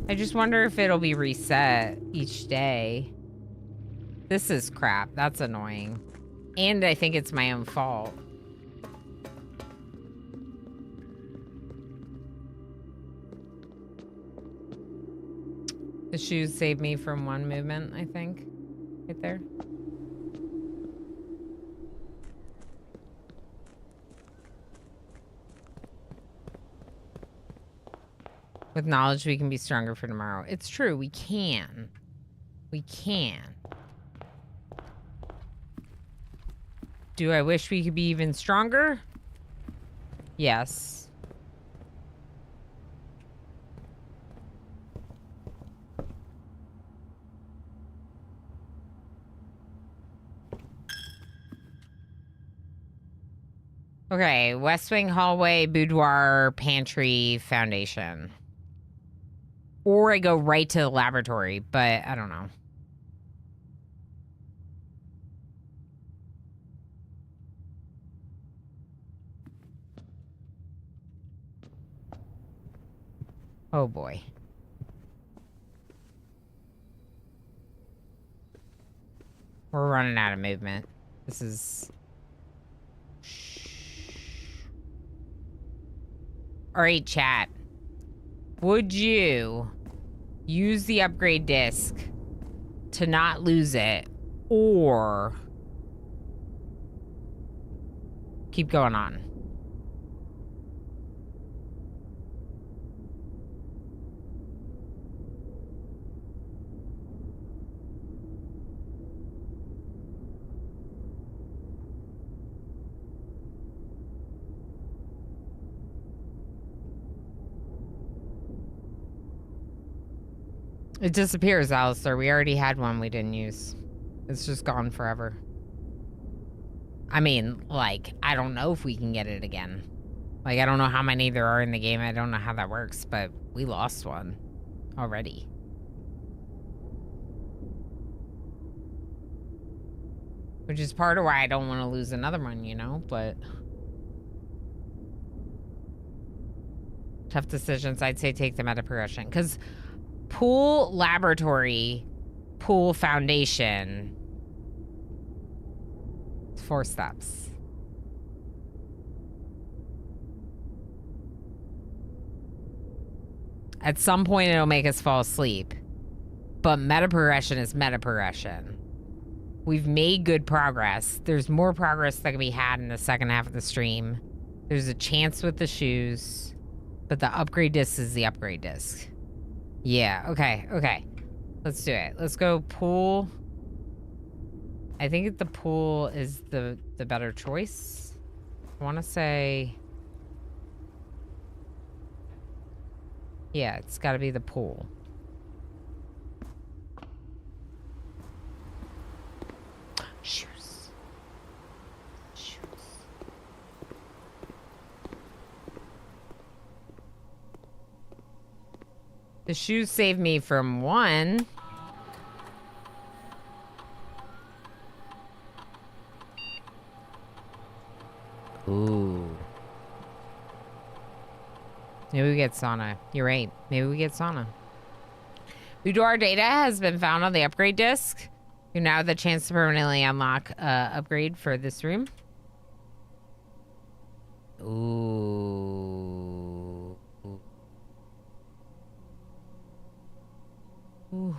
I just wonder if it'll be reset each day. This is crap. That's annoying. And I think it's my own fault. The shoes saved me from one movement, I think. Right there. With knowledge, we can be stronger for tomorrow. It's true, we can. We can. Do I wish we could be even stronger? Yes. Okay, West Wing hallway, boudoir, pantry, foundation. Or I go right to the laboratory, but I don't know. Oh boy. We're running out of movement. This is... All right, chat. Would you use the upgrade disc to not lose it, or keep going on? It disappears, Alistair. We already had one we didn't use. It's just gone forever. I mean, like, I don't know if we can get it again. Like, I don't know how many there are in the game. I don't know how that works, but we lost one already. Which is part of why I don't want to lose another one, you know, but... Tough decisions. I'd say take them out of progression. Because pool laboratory, pool foundation. It's 4 steps. At some point, it'll make us fall asleep. But meta progression is meta progression. We've made good progress. There's more progress that can be had in the second half of the stream. There's a chance with the shoes. But the upgrade disc is the upgrade disc. Yeah, okay. Let's do it. Let's go pool. I think the pool is the better choice. I want to say... Yeah, it's got to be the pool. Shoes. The shoes saved me from 1. Ooh. Maybe we get sauna. You're right. Maybe we get sauna. Boudoir data has been found on the upgrade disc. You now have the chance to permanently unlock upgrade for this room. Ooh. Ooh.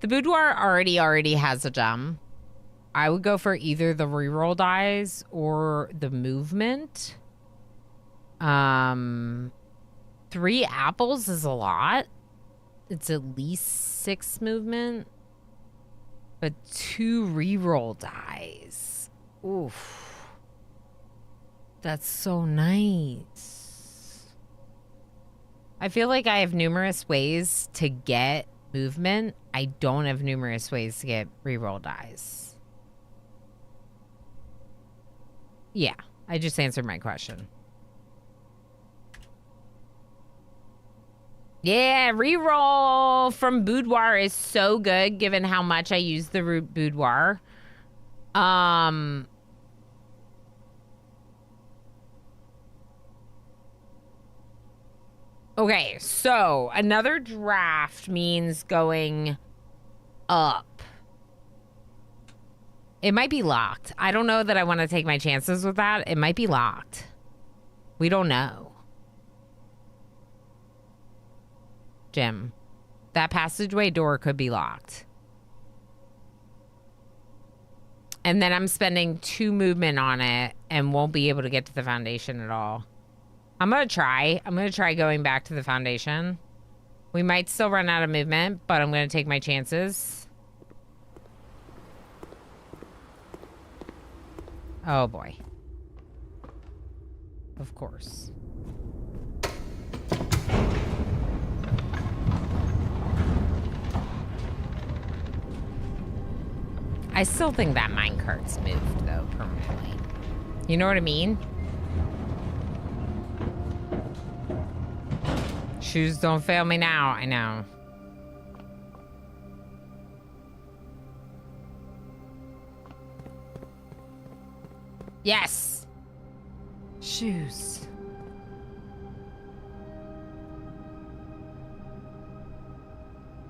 The boudoir already has a gem. I would go for either the reroll dies or the movement. 3 apples is a lot. It's at least 6 movement. But 2 reroll dies. Oof. That's so nice. I feel like I have numerous ways to get movement. I don't have numerous ways to get reroll dies. Yeah, I just answered my question. Yeah, reroll from boudoir is so good given how much I use the boudoir. Okay, so another draft means going up. It might be locked. I don't know that I want to take my chances with that. It might be locked. We don't know. Jim, that passageway door could be locked. And then I'm spending 2 movement on it and won't be able to get to the foundation at all. I'm going to try. I'm going to try going back to the foundation. We might still run out of movement, but I'm going to take my chances. Oh, boy. Of course. I still think that minecart's moved, though, permanently. You know what I mean? Shoes don't fail me now. I know. Yes! Shoes.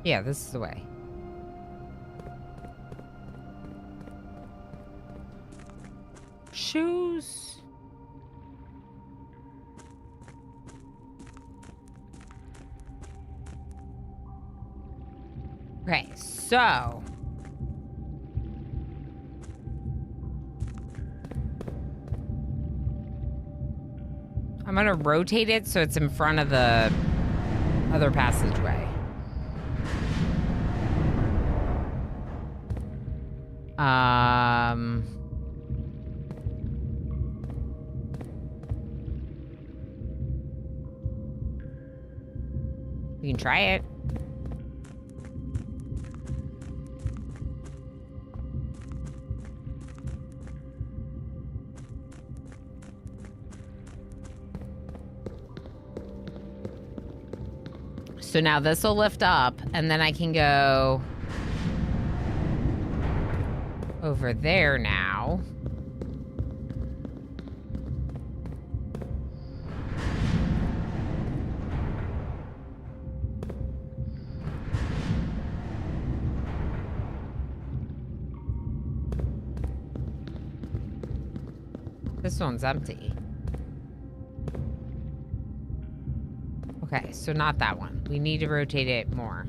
Yeah, this is the way. Shoes. Okay, so I'm gonna rotate it so it's in front of the other passageway. You can try it. So now this will lift up, and then I can go over there now. This one's empty. Okay, so not that one. We need to rotate it more.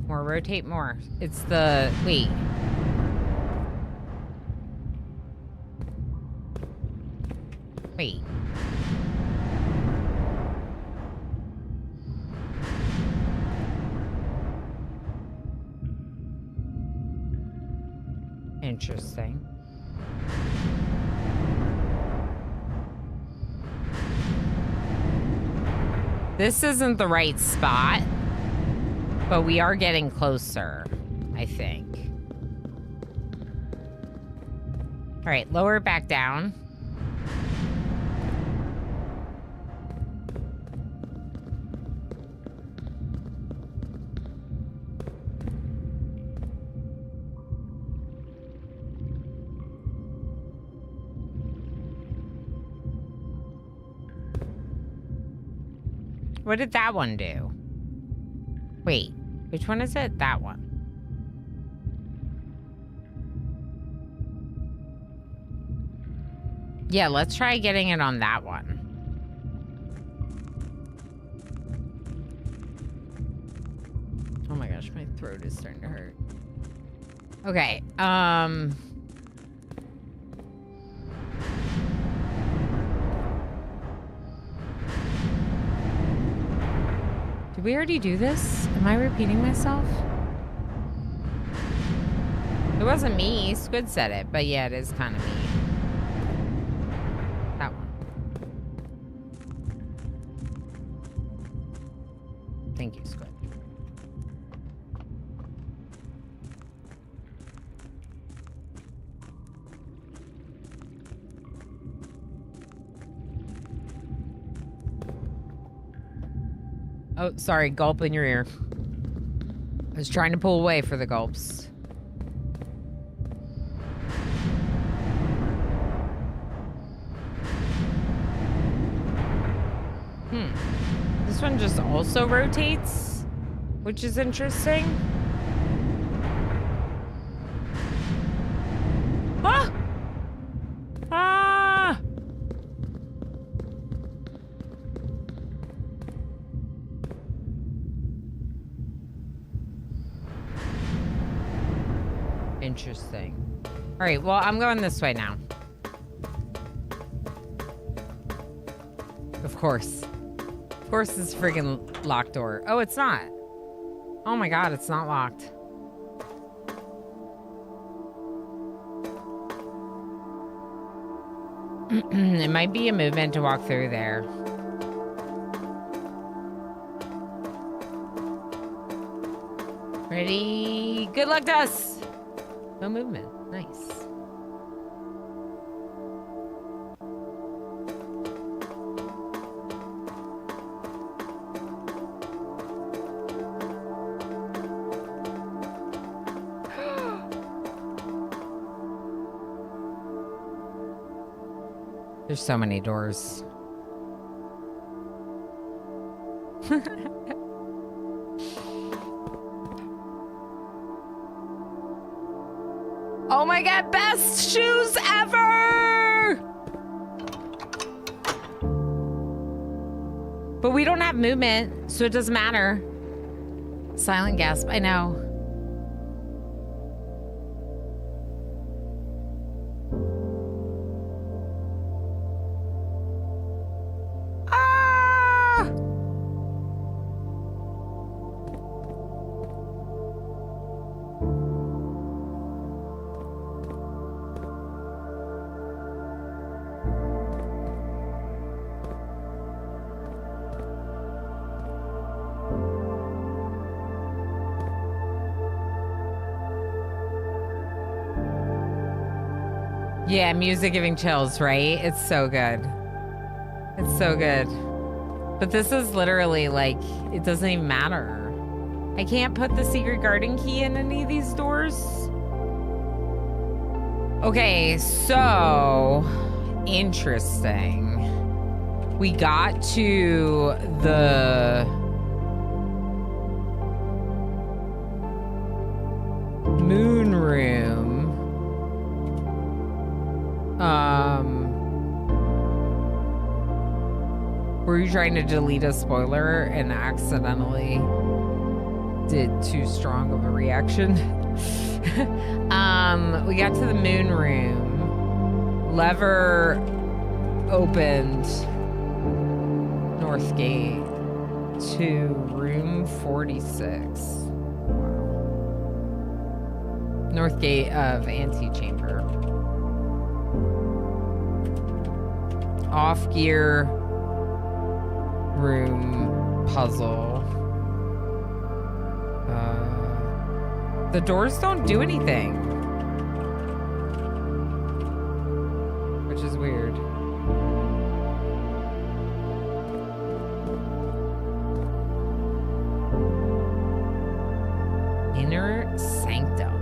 Rotate more. It's the... Wait. Wait. Interesting. This isn't the right spot, but we are getting closer, I think. All right, lower it back down. What did that one do? Wait, which one is it? That one. Yeah, let's try getting it on that one. Oh my gosh, my throat is starting to hurt. Okay, did we already do this? Am I repeating myself? It wasn't me. Squid said it, but yeah, it is kind of me. That one. Thank you, Squid. Oh, sorry, gulp in your ear. I was trying to pull away for the gulps. This one just also rotates, which is interesting. Ah! Ah! Interesting. All right, well, I'm going this way now. Of course. Of course, this friggin' locked door. Oh, it's not. Oh my god, it's not locked. It might be a movement to walk through there. Ready? Good luck to us! No movement. Nice. There's so many doors. Oh my god, best shoes ever! But we don't have movement, so it doesn't matter. Silent gasp, I know. Yeah, music giving chills, right? It's so good. It's so good. But this is literally like, it doesn't even matter. I can't put the secret garden key in any of these doors. Okay, so interesting. We got to the moon room. Were you trying to delete a spoiler and accidentally did too strong of a reaction? We got to the moon room. Lever opened North Gate to room 46. Wow. North Gate of Antechamber. Off gear room puzzle. The doors don't do anything, which is weird. Inner sanctum.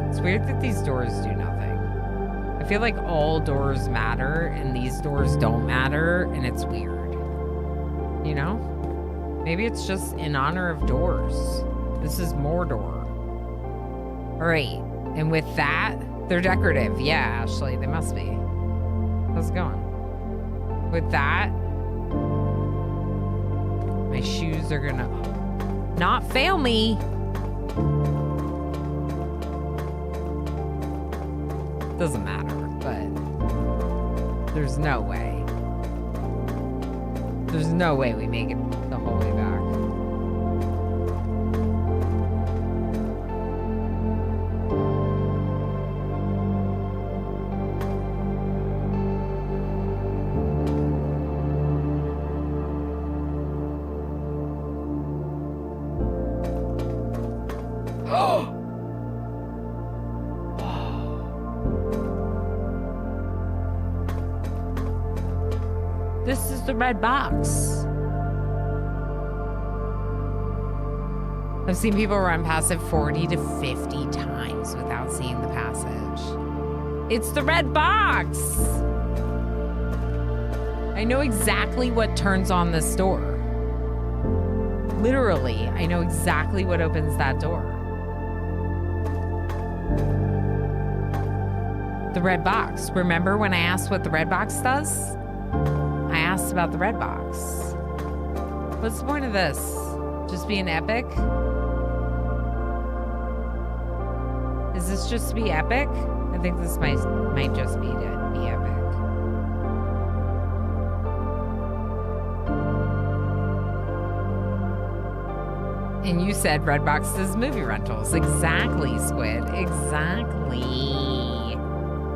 It's weird that these doors do nothing. I feel like all doors matter and these doors don't matter, and it's weird. You know? Maybe it's just in honor of doors. This is Mordor. All right. And with that, they're decorative. Yeah, Ashley, they must be. How's it going? With that, my shoes are gonna not fail me. Doesn't matter, but there's no way. There's no way we make it the whole way back. This is the red box. I've seen people run past it 40 to 50 times without seeing the passage. It's the red box. I know exactly what turns on this door. Literally, I know exactly what opens that door. The red box. Remember when I asked what the red box does? I asked about the red box. What's the point of this? Just being epic? Is this just to be epic? I think this might just be to be epic. And you said Redbox does movie rentals. Exactly, Squid. Exactly.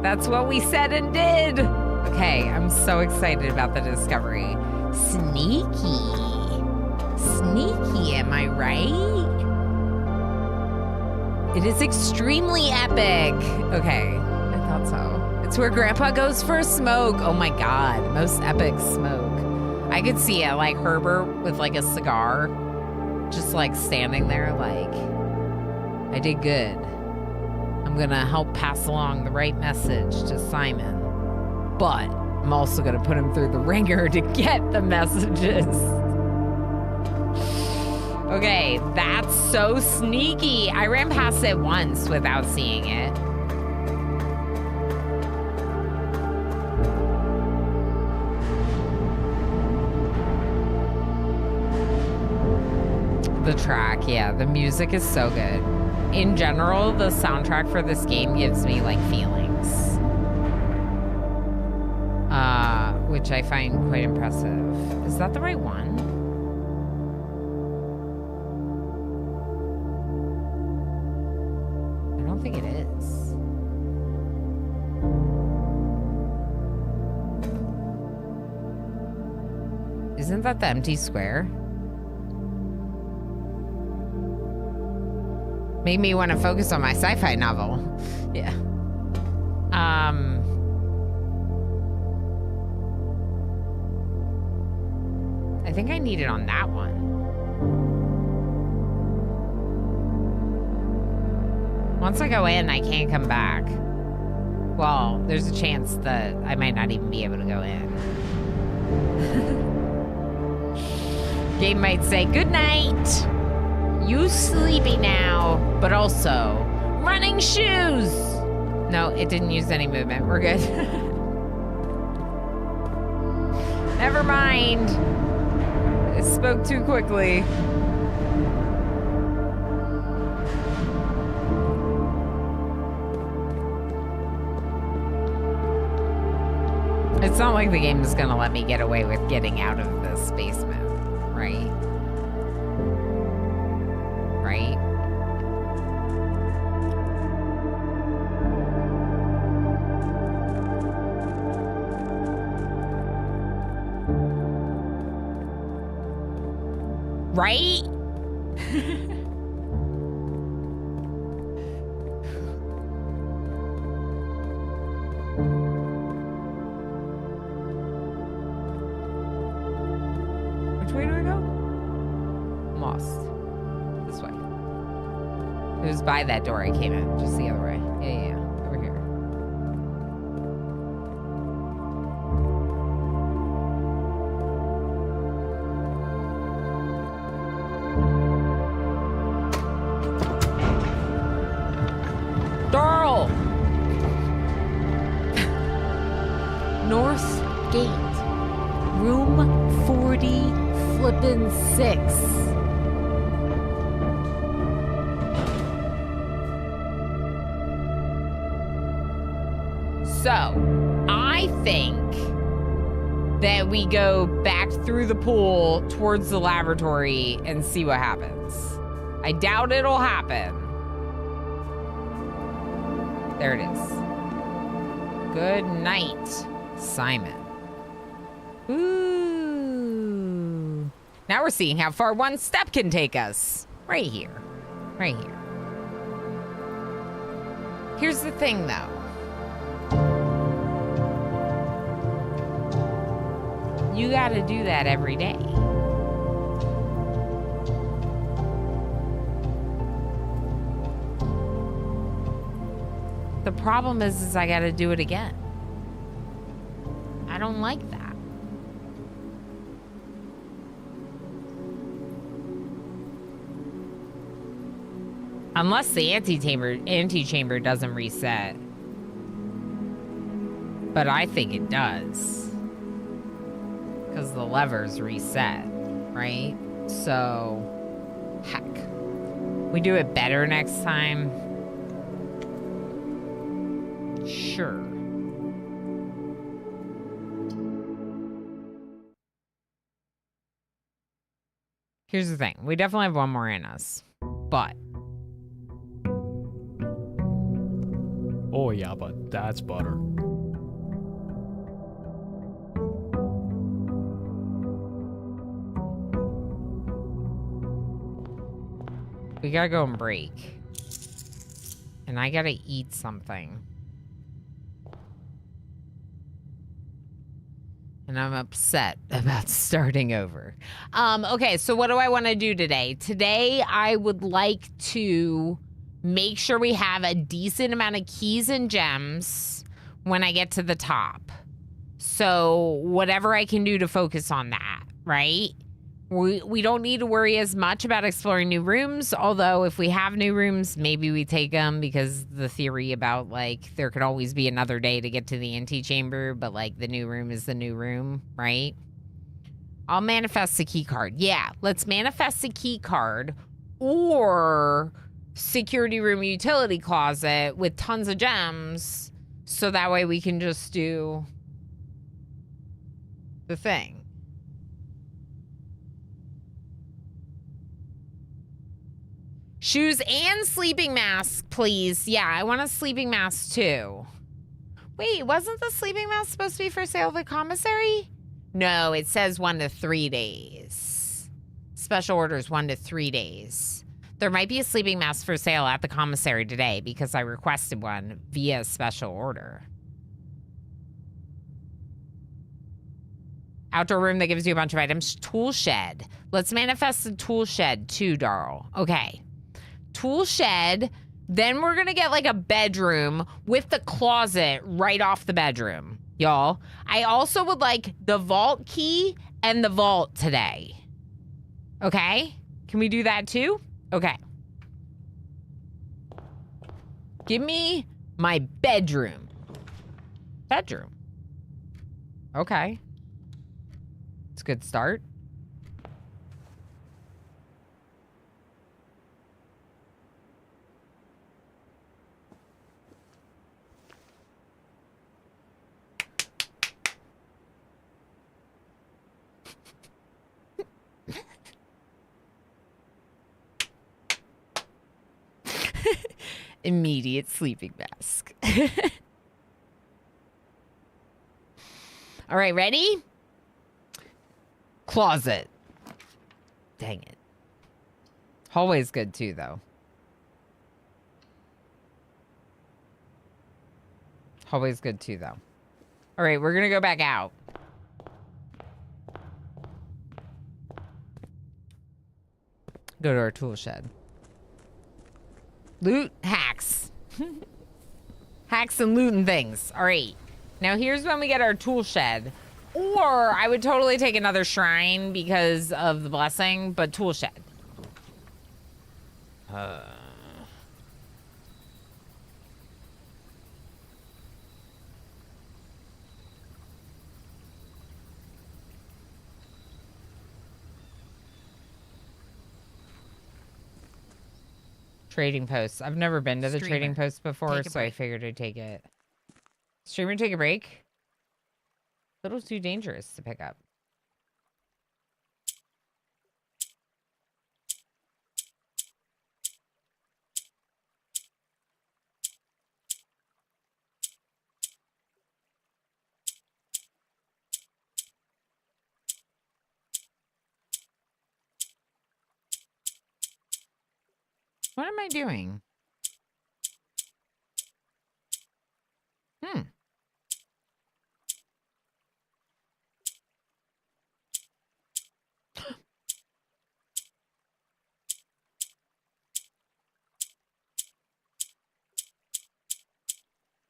That's what we said and did. Okay, I'm so excited about the discovery. Sneaky. Sneaky, am I right? It is extremely epic. Okay, I thought so. It's where Grandpa goes for a smoke. Oh my God, most epic smoke. I could see it, like Herbert with like a cigar, just like standing there like, I did good. I'm gonna help pass along the right message to Simon, but I'm also gonna put him through the ringer to get the messages. Okay, that's so sneaky. I ran past it once without seeing it. The track, yeah, the music is so good. In general, the soundtrack for this game gives me like feelings, which I find quite impressive. Is that the right one? I don't think it is. Isn't that the empty square? Made me want to focus on my sci-fi novel. Yeah. I think I need it on that one. Once I go in, I can't come back. Well, there's a chance that I might not even be able to go in. Game might say, good night. You sleepy now, but also running shoes. No, it didn't use any movement. We're good. Never mind. I spoke too quickly. It's not like the game is gonna let me get away with getting out of this basement, right? Right? Right? Which way do I go? I'm lost. This way. It was by that door I came in, just the other way. Yeah. Over here. Darl! North Gate. Room 40 flippin' 6. So, I think that we go back through the pool towards the laboratory and see what happens. I doubt it'll happen. There it is. Good night, Simon. Ooh. Now we're seeing how far one step can take us. Right here. Right here. Here's the thing, though. You gotta do that every day. The problem is I gotta do it again. I don't like that. Unless the antechamber doesn't reset. But I think it does. Because the levers reset, right? So, heck. We do it better next time. Sure. Here's the thing. We definitely have one more in us. But. Oh yeah, but that's butter. We gotta go and break. And I gotta eat something. And I'm upset about starting over. Okay, so what do I want to do today? Today, I would like to make sure we have a decent amount of keys and gems when I get to the top. So whatever I can do to focus on that, right? We don't need to worry as much about exploring new rooms, although if we have new rooms, maybe we take them because the theory about, like, there could always be another day to get to the antechamber, but, like, the new room is the new room, right? I'll manifest a key card. Yeah, let's manifest a key card or security room utility closet with tons of gems so that way we can just do the thing. Shoes and sleeping mask, please. Yeah, I want a sleeping mask too. Wait, wasn't the sleeping mask supposed to be for sale at the commissary? No, it says 1 to 3 days. Special orders 1 to 3 days. There might be a sleeping mask for sale at the commissary today because I requested one via special order. Outdoor room that gives you a bunch of items. Tool shed. Let's manifest the tool shed too, Darl. Okay. Tool shed Then we're gonna get like a bedroom with the closet right off the bedroom, y'all. I also would like the vault key and the vault today. Okay? Can we do that too? Okay. Give me my bedroom. Bedroom. Okay. It's a good start. Immediate sleeping mask. All right, ready? Closet. Dang it. Hallway's good too, though. Hallway's good too, though. All right, we're gonna go back out. Go to our tool shed. Loot hacks. Hacks and looting things. All right. Now here's when we get our tool shed. Or I would totally take another shrine because of the blessing, but tool shed. Trading posts. I've never been to the trading Streamer, post before, take a so I break. figured I'd take it. Streamer, take a break. A little too dangerous to pick up. What am I doing?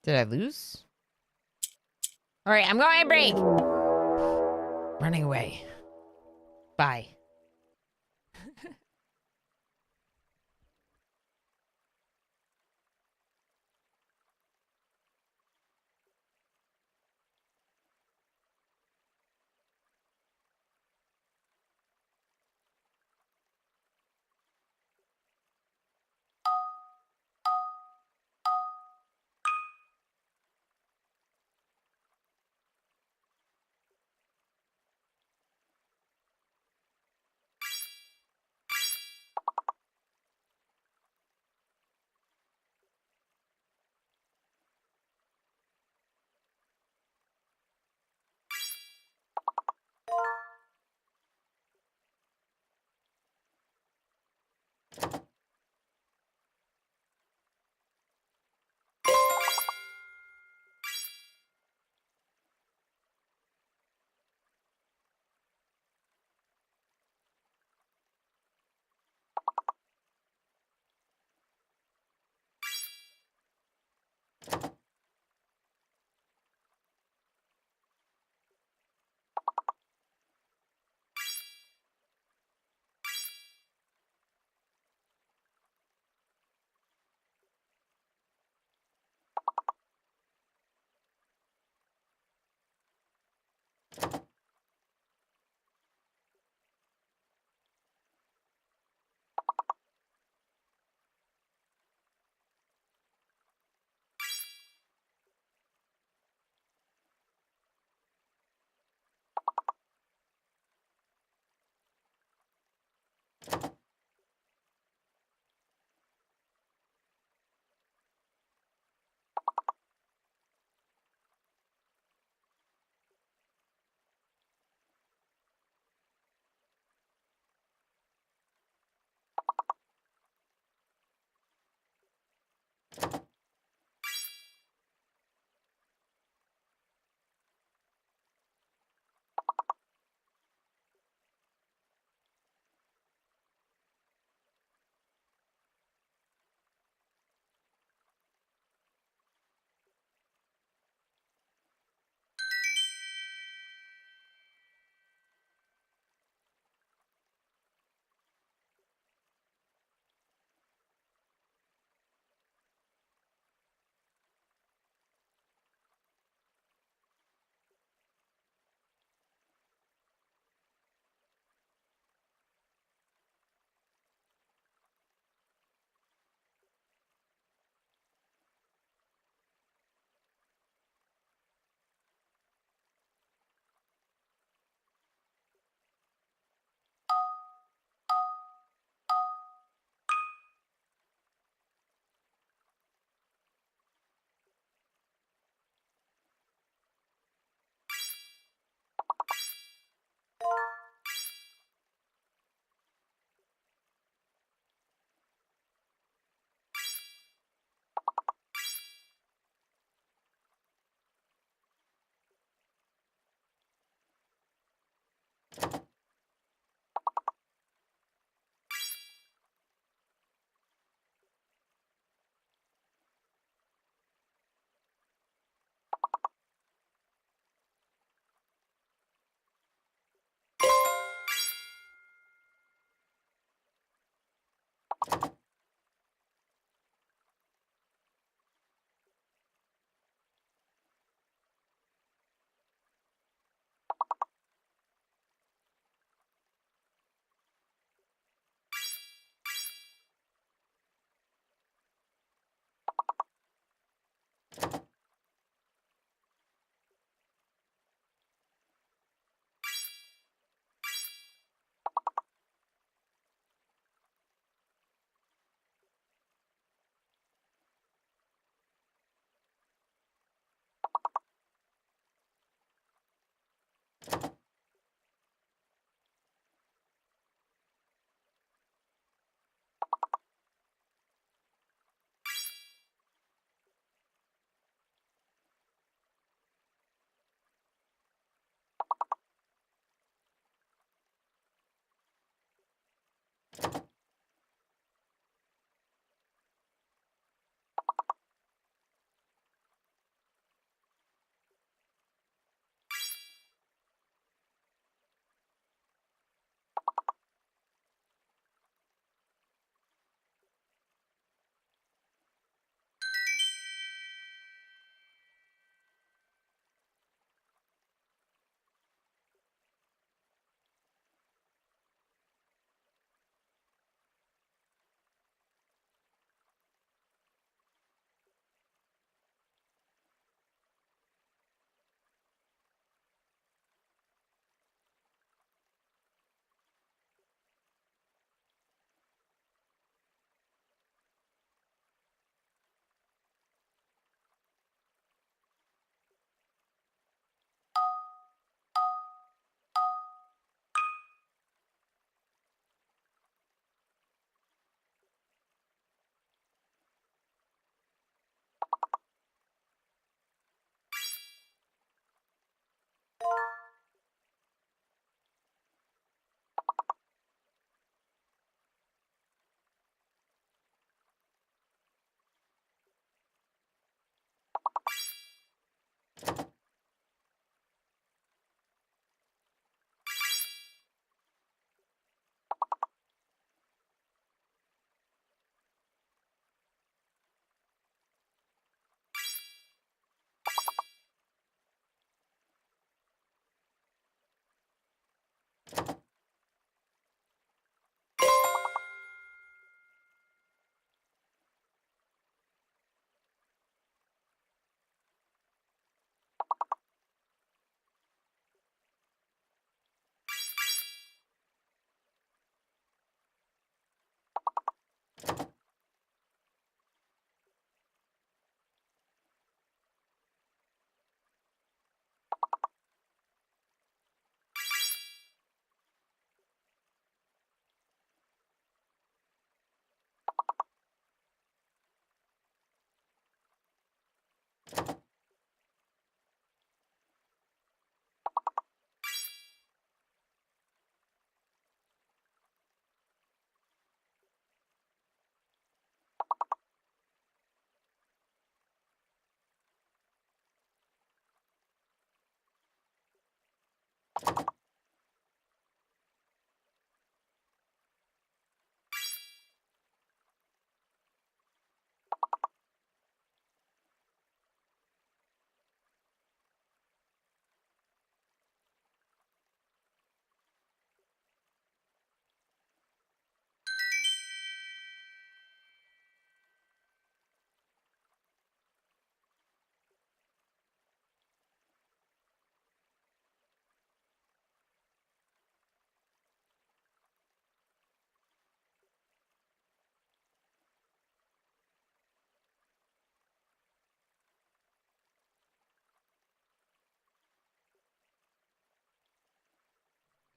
Did I lose? All right, I'm going on break. Running away. Bye.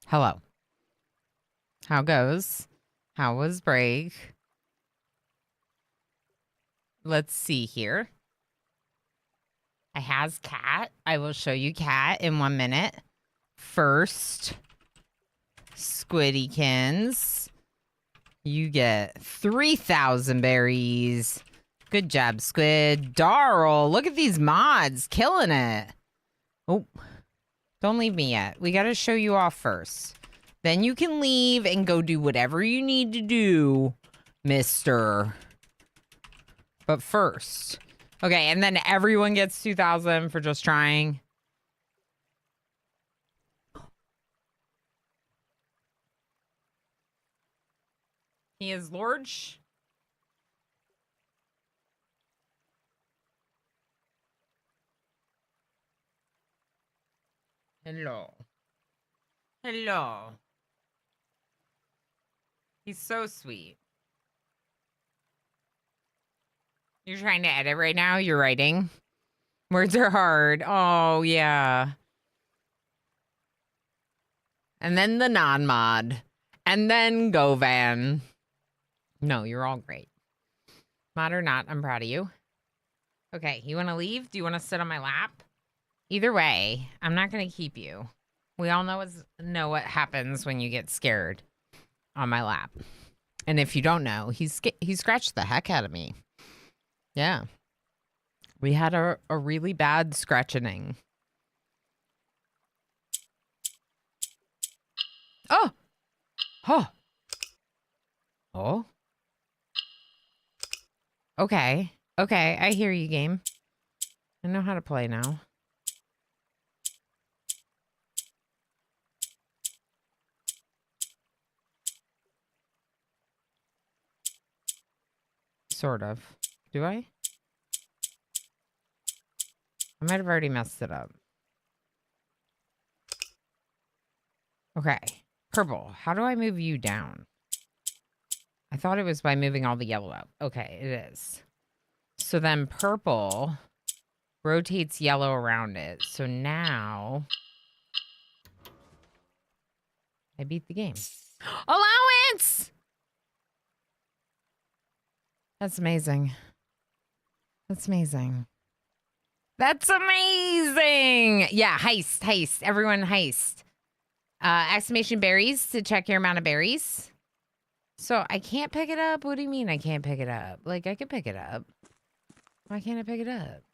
Hello. How goes? How was break? Let's see here. I has cat. I will show you cat in 1 minute. First, Squiddykins. You get 3,000 berries. Good job, Squid. Darl, look at these mods. Killing it. Oh, don't leave me yet. We got to show you off first. Then you can leave and go do whatever you need to do, mister. But first. Okay, and then everyone gets 2,000 for just trying. He is large. Hello. Hello. He's so sweet. You're trying to edit right now? You're writing? Words are hard. Oh, yeah. And then the non-mod. And then Govan. No, you're all great. Mod or not, I'm proud of you. Okay, you want to leave? Do you want to sit on my lap? Either way, I'm not going to keep you. We all know what happens when you get scared on my lap. And if you don't know, he scratched the heck out of me. Yeah. We had a really bad scratching. Oh! Oh! Oh? Okay. Okay, I hear you, game. I know how to play now. Sort of. Do I? I might have already messed it up. Okay. Purple. How do I move you down? I thought it was by moving all the yellow out. Okay, it is. So then purple rotates yellow around it. So now I beat the game. Allowance! That's amazing. That's amazing. That's amazing. Yeah, heist, heist. Everyone heist. Exclamation berries to check your amount of berries. So I can't pick it up? What do you mean I can't pick it up? Like, I can pick it up. Why can't I pick it up?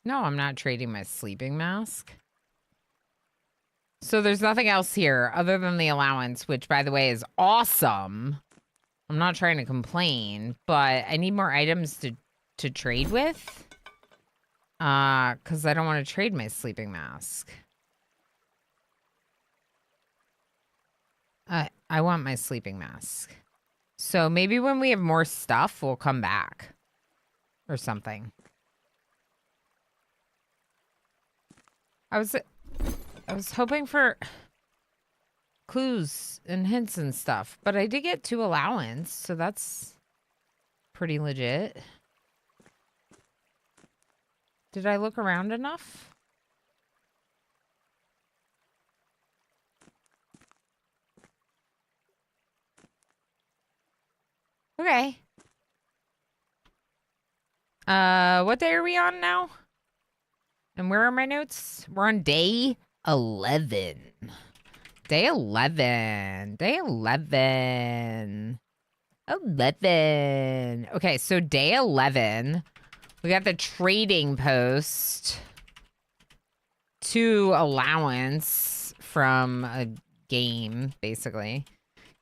No, I'm not trading my sleeping mask. So there's nothing else here other than the allowance, which, by the way, is awesome. I'm not trying to complain, but I need more items to trade with. Because I don't want to trade my sleeping mask. I want my sleeping mask. So maybe when we have more stuff, we'll come back. Or something. I was hoping for clues and hints and stuff. But I did get 2 allowance, so that's pretty legit. Did I look around enough? Okay. What day are we on now? And where are my notes? We're on day 11. Day 11. Day 11. 11. Okay, so day 11. We got the trading post. 2 allowance from a game, basically.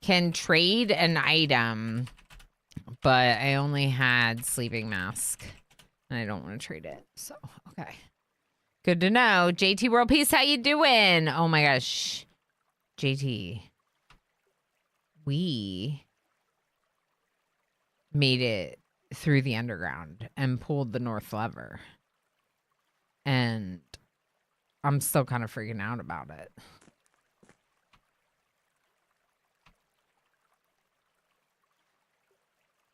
Can trade an item, but I only had sleeping mask. And I don't want to trade it. So, okay. Good to know. JT World Peace, how you doing? Oh my gosh. JT. We made it through the underground and pulled the north lever. And I'm still kind of freaking out about it.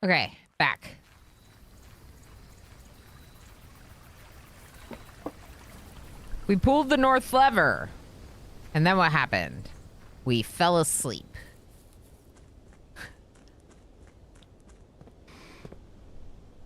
Okay, back. We pulled the north lever. And then what happened? We fell asleep.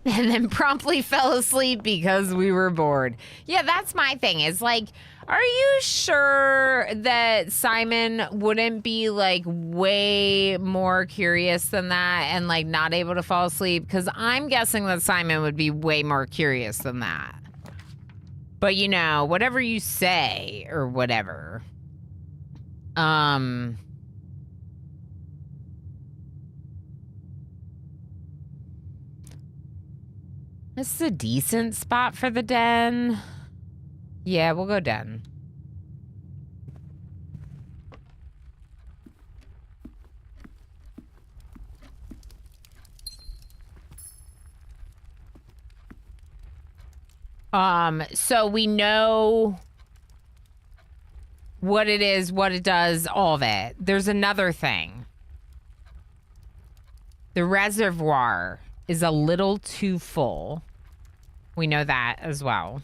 And then promptly fell asleep because we were bored. Yeah, that's my thing. Is like, are you sure that Simon wouldn't be like way more curious than that and like not able to fall asleep? Because I'm guessing that Simon would be way more curious than that. But you know, whatever you say or whatever. This is a decent spot for the den. Yeah, we'll go den. So we know what it is, what it does, all of it. There's another thing. The reservoir is a little too full. We know that as well.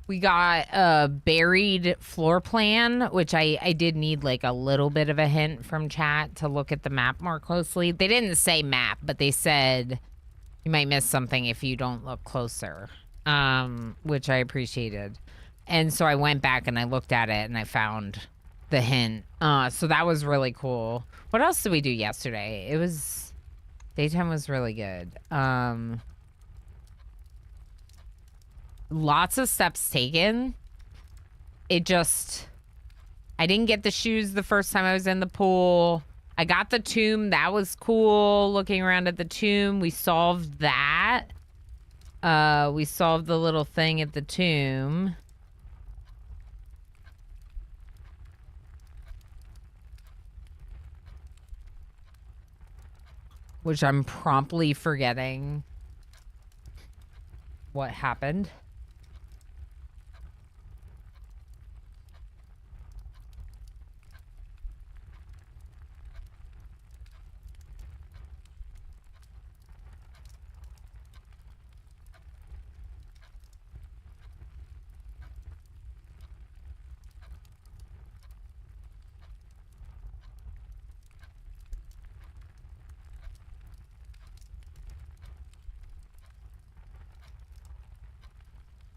We got a buried floor plan, which I did need like a little bit of a hint from chat to look at the map more closely. They didn't say map, but they said you might miss something if you don't look closer, which I appreciated. And so I went back and I looked at it and I found the hint. So that was really cool. What else did we do yesterday? It was... Daytime was really good. Lots of steps taken. It just... I didn't get the shoes the first time I was in the pool. I got the tomb. That was cool. Looking around at the tomb. We solved that. We solved the little thing at the tomb. Which I'm promptly forgetting what happened.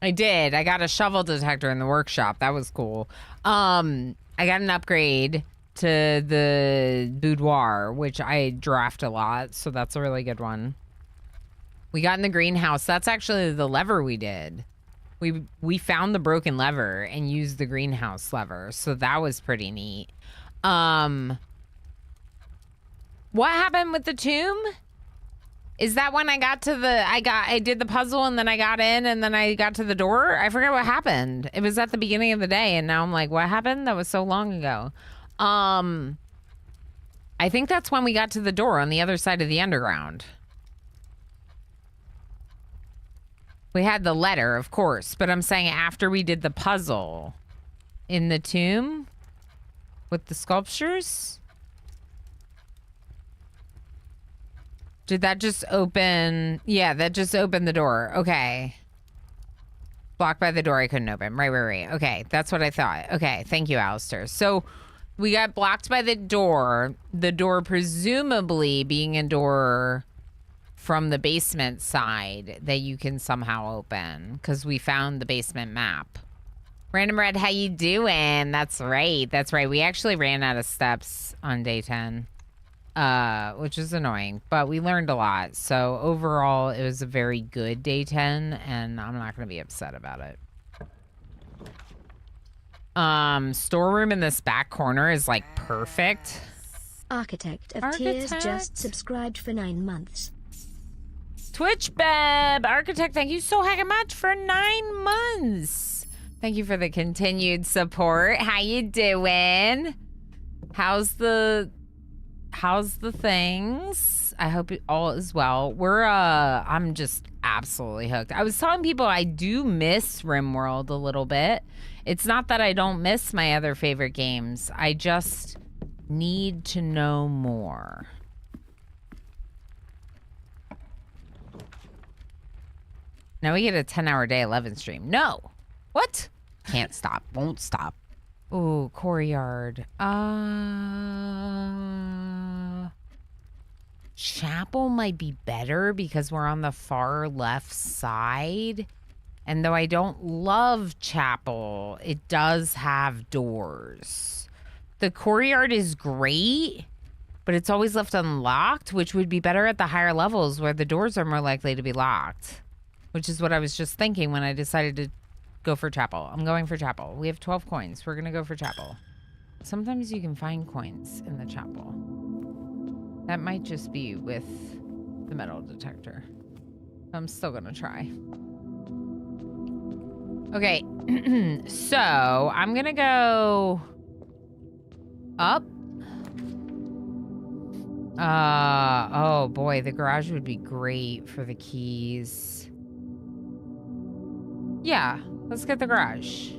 I did. I got a shovel detector in the workshop. That was cool. I got an upgrade to the boudoir, which I draft a lot, so that's a really good one. We got in the greenhouse. That's actually the lever we did. We found the broken lever and used the greenhouse lever, so that was pretty neat. What happened with the tomb? Is that when I got to the, I did the puzzle and then I got in and then I got to the door? I forget what happened. It was at the beginning of the day and now I'm like, what happened? That was so long ago. I think that's when we got to the door on the other side of the underground. We had the letter, of course, but I'm saying after we did the puzzle in the tomb with the sculptures. Did that just open? Yeah, that just opened the door. Okay. Blocked by the door I couldn't open. Right. Okay, that's what I thought. Okay, thank you, Alistair. So we got blocked by the door presumably being a door from the basement side that you can somehow open because we found the basement map. Random Red, how you doing? That's right. We actually ran out of steps on day 10. Which is annoying, but we learned a lot. So overall, it was a very good day 10, and I'm not going to be upset about it. Storeroom in this back corner is like perfect. Architect of Tears just subscribed for 9 months. Twitch Beb, Architect, thank you so heckin' much for 9 months. Thank you for the continued support. How you doing? How's the things? I hope all is well. I'm just absolutely hooked. I was telling people I do miss RimWorld a little bit. It's not that I don't miss my other favorite games. I just need to know more. Now we get a 10-hour day 11 stream. No. What? Can't stop. Won't stop. Ooh, courtyard. Chapel might be better because we're on the far left side. And though I don't love Chapel, it does have doors. The courtyard is great, but it's always left unlocked, which would be better at the higher levels where the doors are more likely to be locked, which is what I was just thinking when I decided to go for Chapel. I'm going for Chapel. We have 12 coins. We're going to go for Chapel. Sometimes you can find coins in the Chapel. That might just be with the metal detector. I'm still going to try. Okay, so I'm gonna go up. Oh boy, the garage would be great for the keys. Yeah, let's get the garage.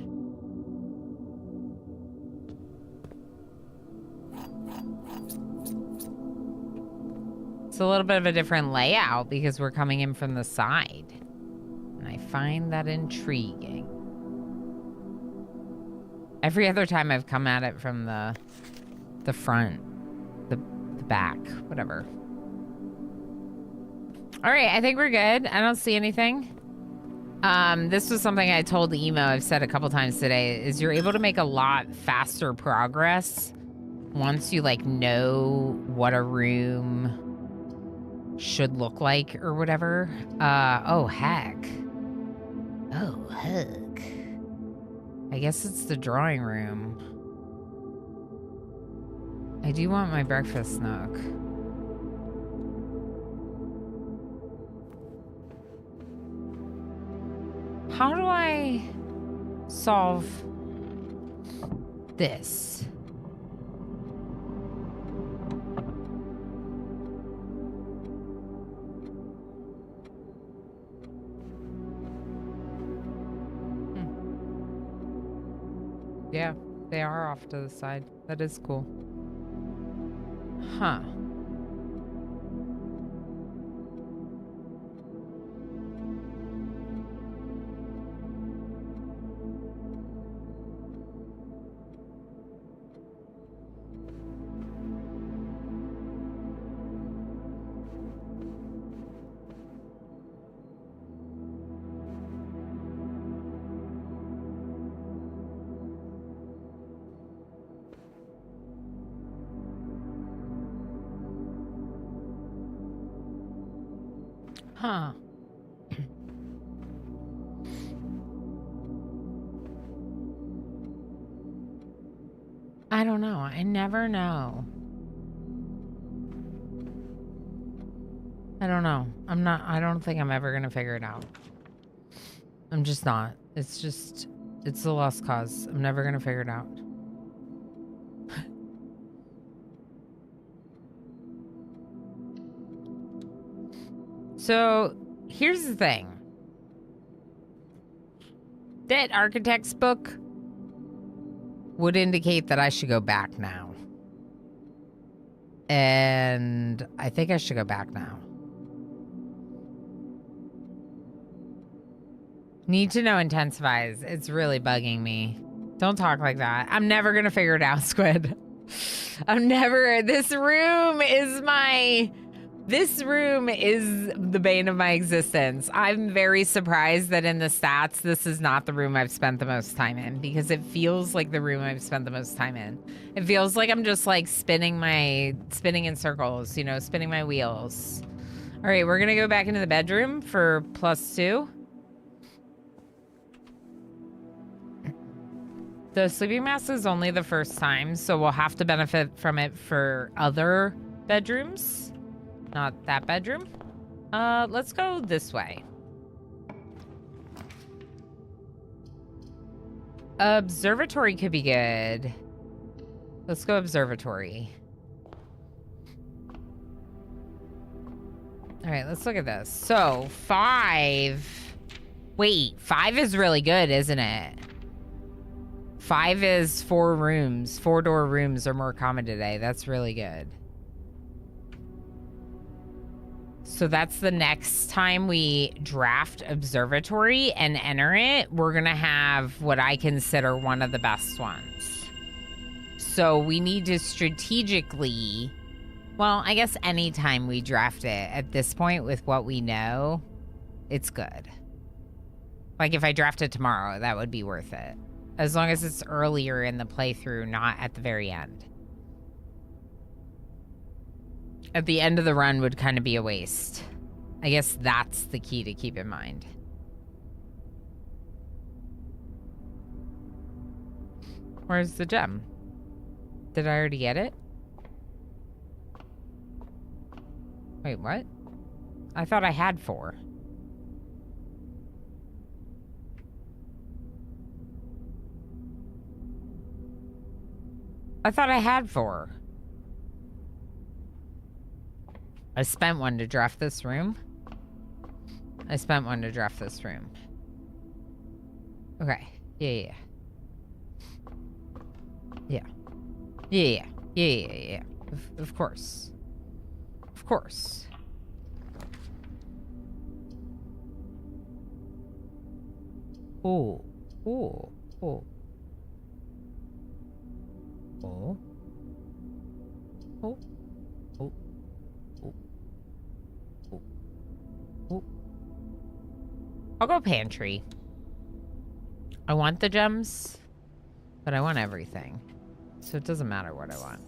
It's a little bit of a different layout because we're coming in from the side. And I find that intriguing. Every other time I've come at it from the front, the back, whatever. All right, I think we're good. I don't see anything. This was something I told Emo, I've said a couple times today, is you're able to make a lot faster progress once you like know what a room should look like or whatever. Oh heck. Oh heck. I guess it's the drawing room. I do want my breakfast nook. How do I solve this? Yeah, they are off to the side. That is cool. Huh. Huh. I don't know. I never know. I don't know. I don't think I'm ever gonna figure it out. I'm just not. It's a lost cause. I'm never gonna figure it out. So, here's the thing. That architect's book would indicate that I should go back now. And I think I should go back now. Need to know intensifies. It's really bugging me. Don't talk like that. I'm never gonna figure it out, Squid. This room is the bane of my existence. I'm very surprised that in the stats, this is not the room I've spent the most time in because it feels like the room I've spent the most time in. It feels like I'm just like spinning in circles, you know, spinning my wheels. All right, we're gonna go back into the bedroom for +2. The sleeping mask is only the first time, so we'll have to benefit from it for other bedrooms. Not that bedroom. Let's go this way. Observatory could be good. Let's go observatory. All right, let's look at this. So 5. Wait, 5 is really good, isn't it? 5 is 4 rooms. 4-door rooms are more common today. That's really good. So that's the next time we draft observatory and enter it, we're going to have what I consider one of the best ones. So we need to strategically, well, I guess anytime we draft it at this point with what we know, it's good. Like if I draft it tomorrow, that would be worth it. As long as it's earlier in the playthrough, not at the very end. At the end of the run would kind of be a waste. I guess that's the key to keep in mind. Where's the gem? Did I already get it? Wait, what? I thought I had 4. I thought I had 4. I spent 1 to draft this room. I spent 1 to draft this room. Okay. Yeah. Of course. Of course. Oh. Oh. Oh. Oh. Oh. Oh. Oh. I'll go pantry. I want the gems, but I want everything. So it doesn't matter what I want.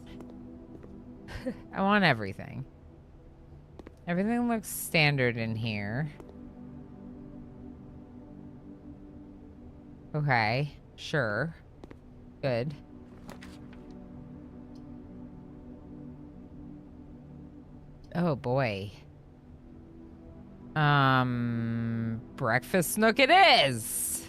I want everything. Everything looks standard in here. Okay, sure. Good. Oh boy. Breakfast nook it is.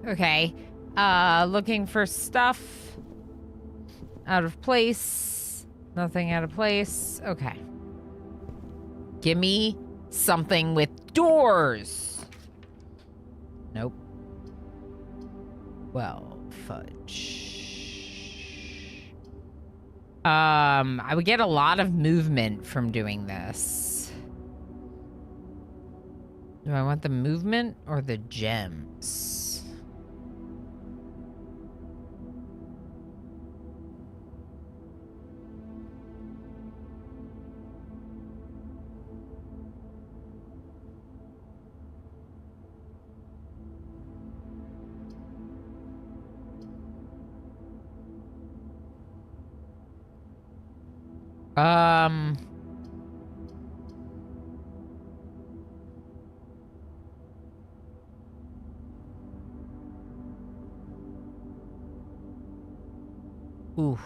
Okay. Looking for stuff. Out of place. Nothing out of place. Okay. Give me something with doors. Nope. Well, fudge. I would get a lot of movement from doing this. Do I want the movement or the gems? Oof.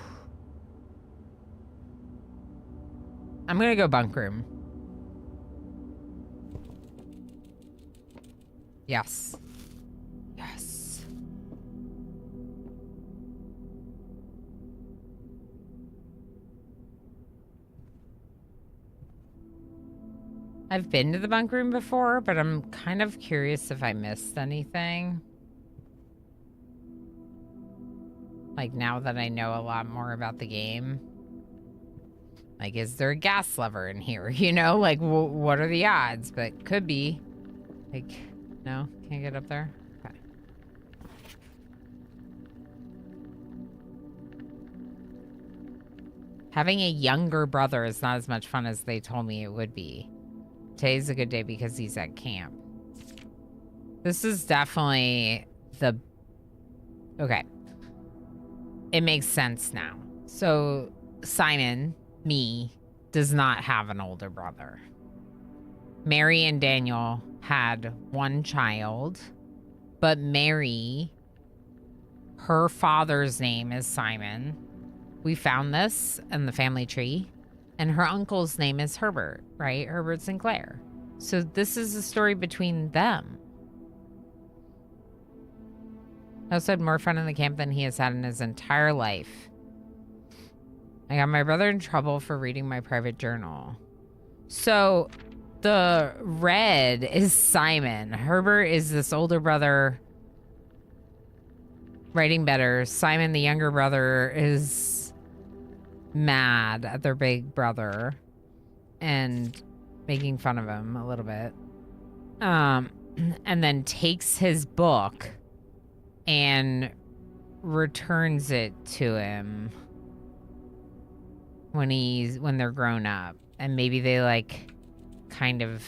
I'm gonna go bunk room. Yes. Yes. I've been to the bunk room before, but I'm kind of curious if I missed anything. Like, now that I know a lot more about the game. Like, is there a gas lever in here? You know, like, what are the odds? But could be. Like, no? Can't get up there? Okay. Having a younger brother is not as much fun as they told me it would be. Today's a good day because he's at camp. This is definitely the... Okay. It makes sense now. So Simon, me, does not have an older brother. Mary and Daniel had one child, but Mary, her father's name is Simon. We found this in the family tree, and her uncle's name is Herbert, right? Herbert Sinclair. So this is a story between them. I also had more fun in the camp than he has had in his entire life. I got my brother in trouble for reading my private journal. So the red is Simon. Herbert is this older brother writing better. Simon, the younger brother, is mad at their big brother and making fun of him a little bit. And then takes his book and returns it to him when they're grown up, and maybe they like kind of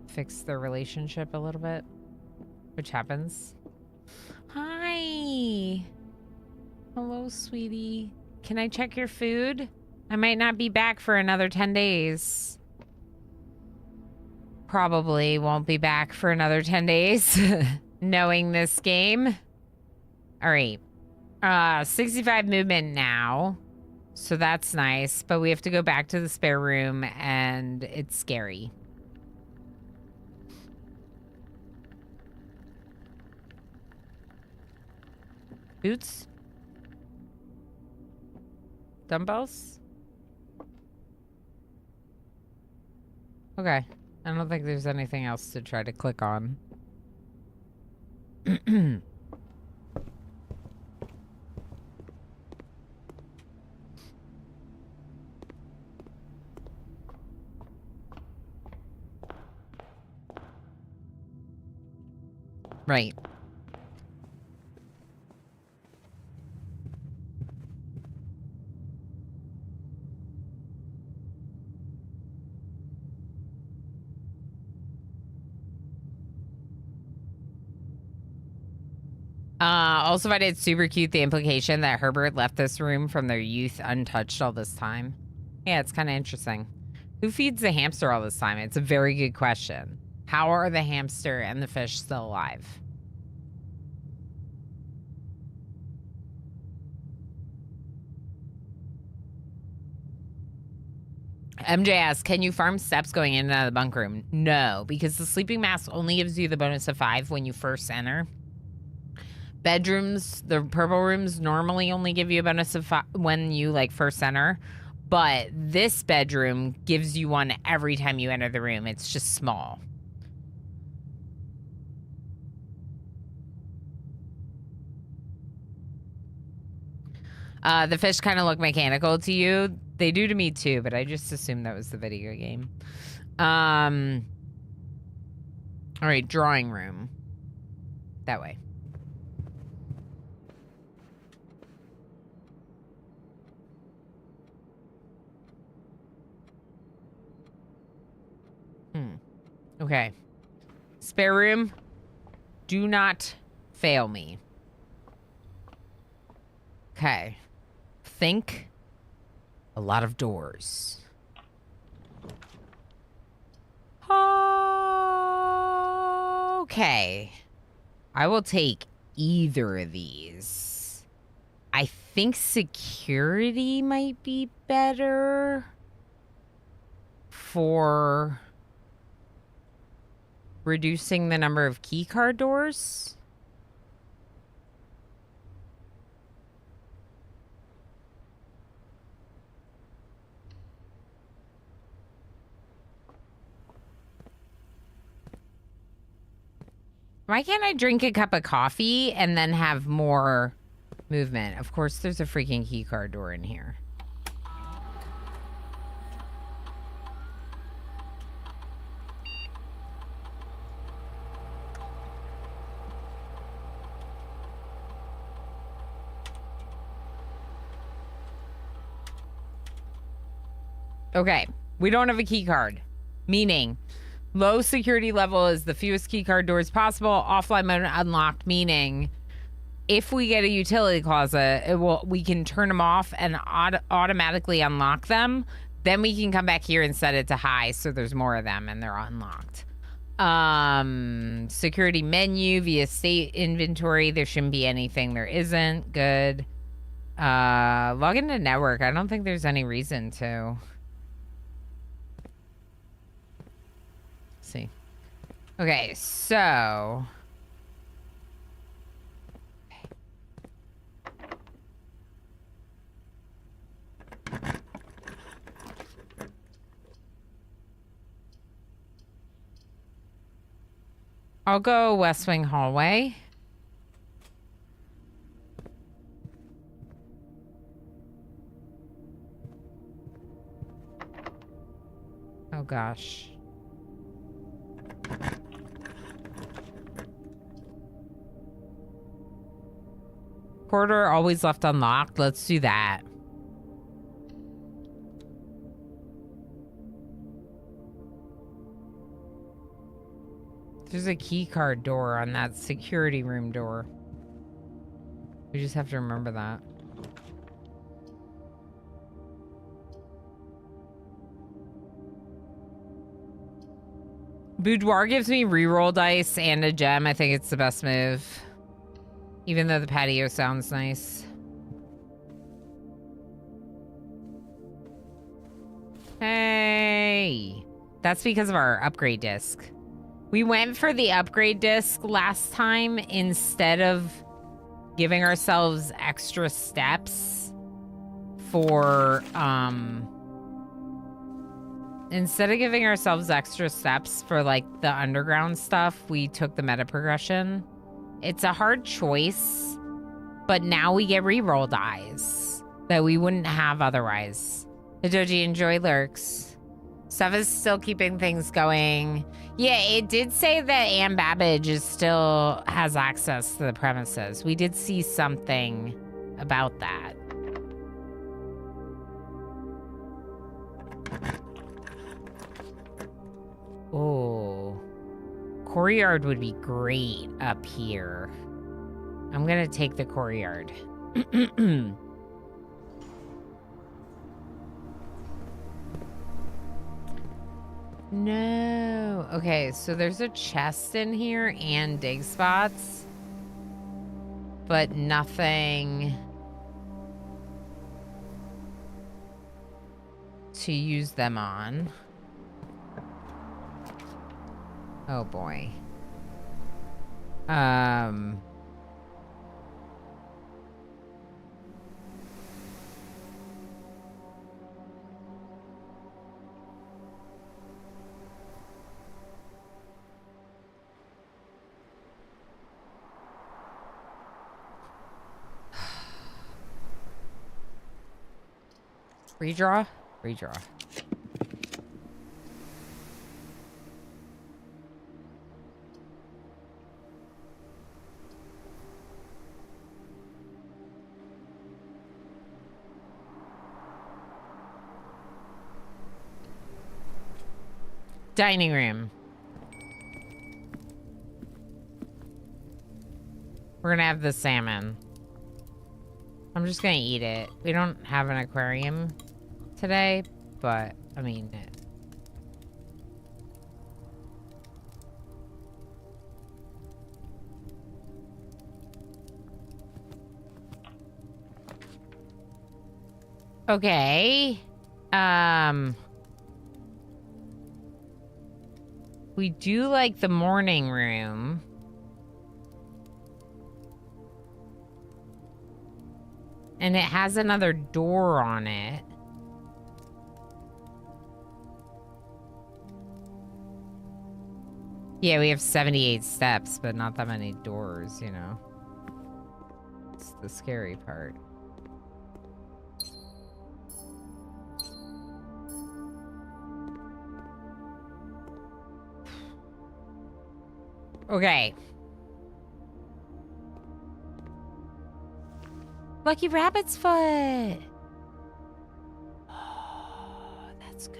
fix their relationship a little bit, which happens. Hi. Hello, sweetie. Can I check your food? I might not be back for another 10 days. Probably won't be back for another 10 days, knowing this game. All right. 65 movement now. So that's nice, but we have to go back to the spare room, and it's scary. Boots? Dumbbells? Okay. I don't think there's anything else to try to click on. Right. Also find it super cute, the implication that Herbert left this room from their youth untouched all this time. Yeah, it's kind of interesting. Who feeds the hamster all this time? It's a very good question. How are the hamster and the fish still alive? MJ asks, can you farm steps going in and out of the bunk room? No, because the sleeping mask only gives you the bonus of 5 when you first enter. Bedrooms, the purple rooms, normally only give you a bonus of 5 when you like first enter. But this bedroom gives you one every time you enter the room. It's just small. The fish kind of look mechanical to you. They do to me too, but I just assumed that was the video game. All right, drawing room. That way. Okay. Spare room. Do not fail me. Okay. Think a lot of doors. Okay. I will take either of these. I think security might be better for reducing the number of keycard doors. Why can't I drink a cup of coffee and then have more movement? Of course, there's a freaking keycard door in here. Okay, we don't have a key card, meaning low security level is the fewest key card doors possible. Offline mode unlocked, meaning if we get a utility closet, we can turn them off and automatically unlock them. Then we can come back here and set it to high so there's more of them and they're unlocked. Security menu via state inventory. There shouldn't be anything there isn't. Good. Log into network. I don't think there's any reason to. Let's see. Okay, so. I'll go West Wing hallway. Oh gosh. Corridor always left unlocked. Let's do that. There's a key card door on that security room door. We just have to remember that. Boudoir gives me reroll dice and a gem. I think it's the best move. Even though the patio sounds nice. Hey! That's because of our upgrade disc. We went for the upgrade disc last time instead of giving ourselves extra steps for, instead of giving ourselves extra steps for, like, the underground stuff, we took the meta progression. It's a hard choice, but now we get reroll dies that we wouldn't have otherwise. Hidoji, enjoy lurks. Stuff is still keeping things going. Yeah, it did say that Ann Babbage still has access to the premises. We did see something about that. Oh, courtyard would be great up here. I'm gonna take the courtyard. No. Okay, so there's a chest in here and dig spots, but nothing to use them on. Oh boy. Redraw? Redraw. Dining room. We're gonna have the salmon. I'm just gonna eat it. We don't have an aquarium today, but I mean it. Okay. We do like the morning room. And it has another door on it. Yeah, we have 78 steps, but not that many doors, you know. It's the scary part. Okay. Lucky rabbit's foot. Oh, that's good.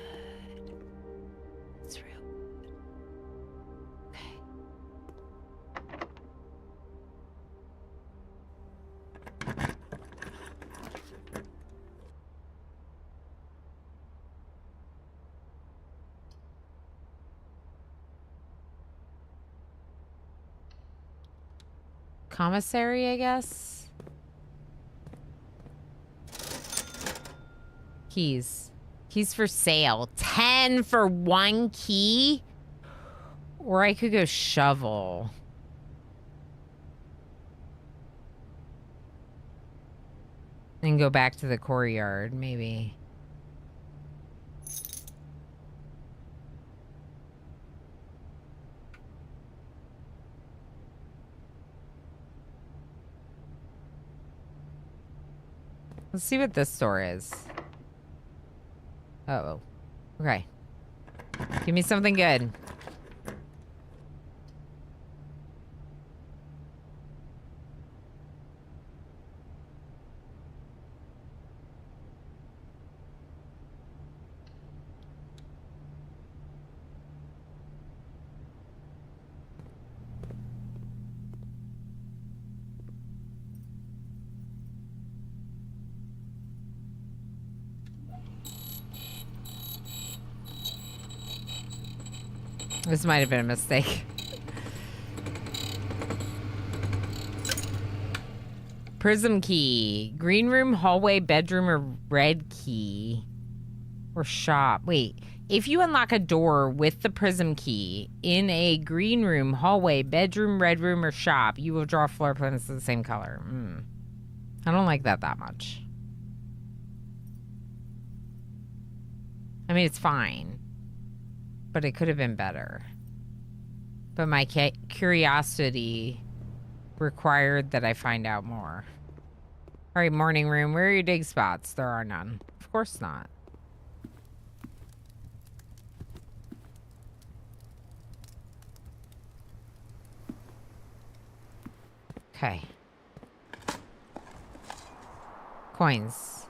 It's real good. Okay. Commissary, I guess. Keys. Keys for sale. 10 for 1 key? Or I could go shovel. And go back to the courtyard, maybe. Let's see what this store is. Uh-oh. Okay. Give me something good. This might have been a mistake. Prism key. Green room, hallway, bedroom, or red key. Or shop. Wait. If you unlock a door with the prism key in a green room, hallway, bedroom, red room, or shop, you will draw floor plans of the same color. I don't like that much. I mean, it's fine. But it could have been better. But my curiosity required that I find out more. All right, morning room. Where are your dig spots? There are none. Of course not. Okay. Coins.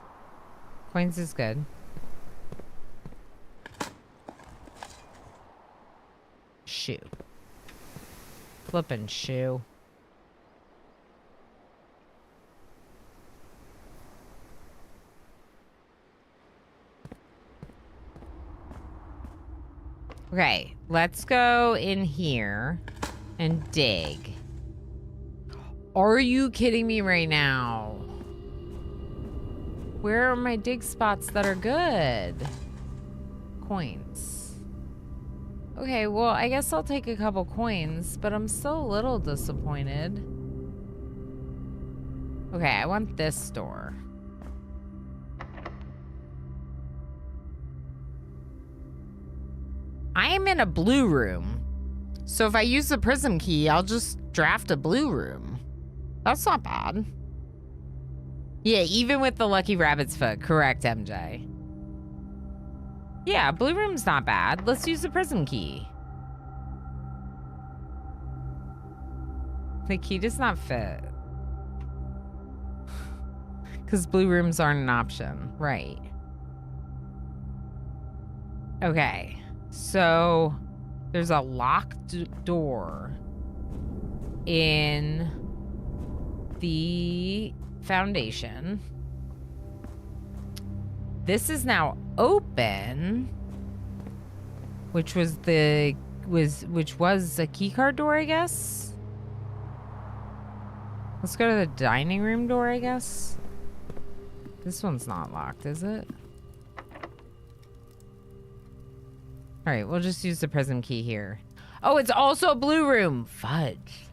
Coins is good. Shoe. Flippin' shoe. Okay, let's go in here and dig. Are you kidding me right now? Where are my dig spots that are good? Coins. Okay, well, I guess I'll take a couple coins, but I'm still a little disappointed. Okay, I want this door. I am in a blue room. So if I use the prism key, I'll just draft a blue room. That's not bad. Yeah, even with the lucky rabbit's foot. Correct, MJ. Yeah, blue room's not bad. Let's use the prism key. The key does not fit. Because blue rooms aren't an option. Right. Okay. So, there's a locked door in the foundation. This is now open, which was a key card door, I guess. Let's go to the dining room door, I guess. This one's not locked, is it? All right, we'll just use the prism key here. Oh, it's also a blue room. Fudge.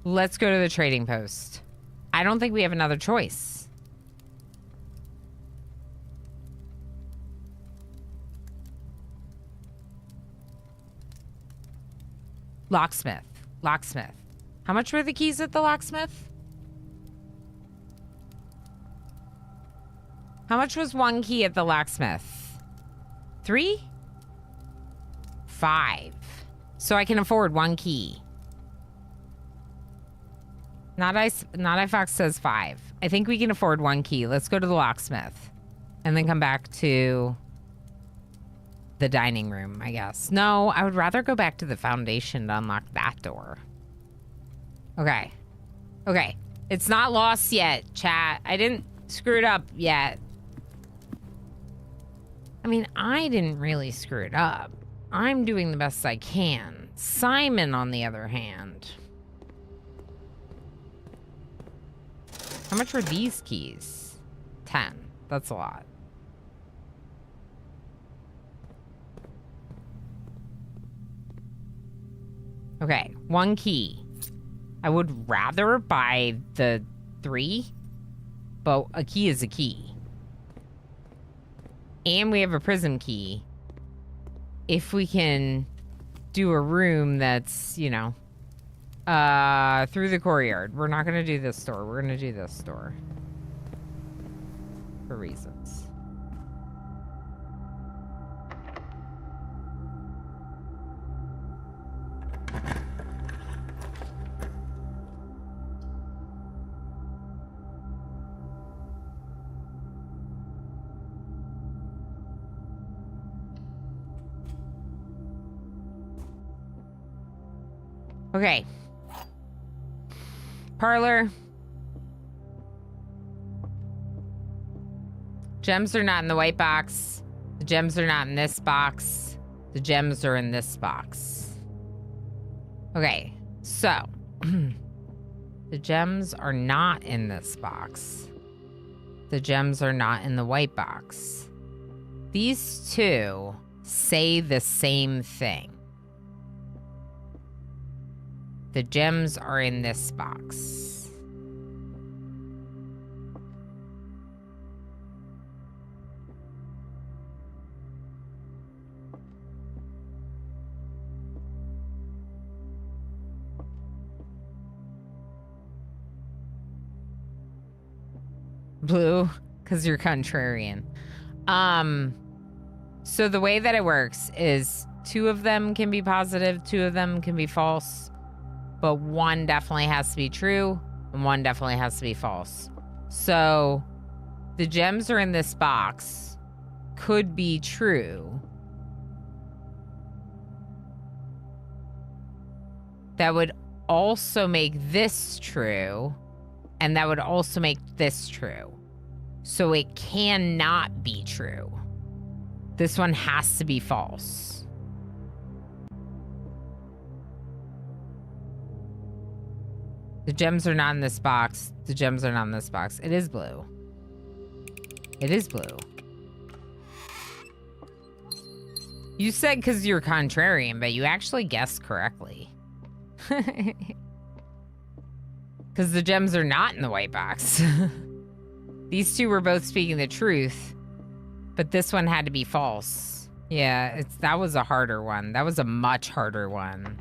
Let's go to the trading post. I don't think we have another choice. Locksmith. Locksmith. How much were the keys at the locksmith? How much was 1 key at the locksmith? 3? 5. So I can afford 1 key. Not iFox says 5. I think we can afford 1 key. Let's go to the locksmith. And then come back to the dining room, I guess. No, I would rather go back to the foundation to unlock that door. Okay. Okay. It's not lost yet, chat. I didn't screw it up yet. I mean, I didn't really screw it up. I'm doing the best I can. Simon, on the other hand. How much were these keys? 10. That's a lot. Okay, 1 key. I would rather buy the 3, but a key is a key. And we have a prism key. If we can do a room that's, you know, through the courtyard. We're not gonna do this door. We're gonna do this door. For reasons. Okay. Parlor. Gems are not in the white box. The gems are not in this box. The gems are in this box. Okay, so. The gems are not in this box. The gems are not in the white box. These two say the same thing. The gems are in this box. Blue, because you're contrarian. So the way that it works is 2 of them can be positive, 2 of them can be false. But 1 definitely has to be true, and 1 definitely has to be false. So, the gems are in this box. Could be true. That would also make this true, and that would also make this true. So it cannot be true. This one has to be false. The gems are not in this box. The gems are not in this box. It is blue. It is blue. You said because you're contrarian, but you actually guessed correctly. Because the gems are not in the white box. These 2 were both speaking the truth, but this one had to be false. Yeah, that was a harder one. That was a much harder one.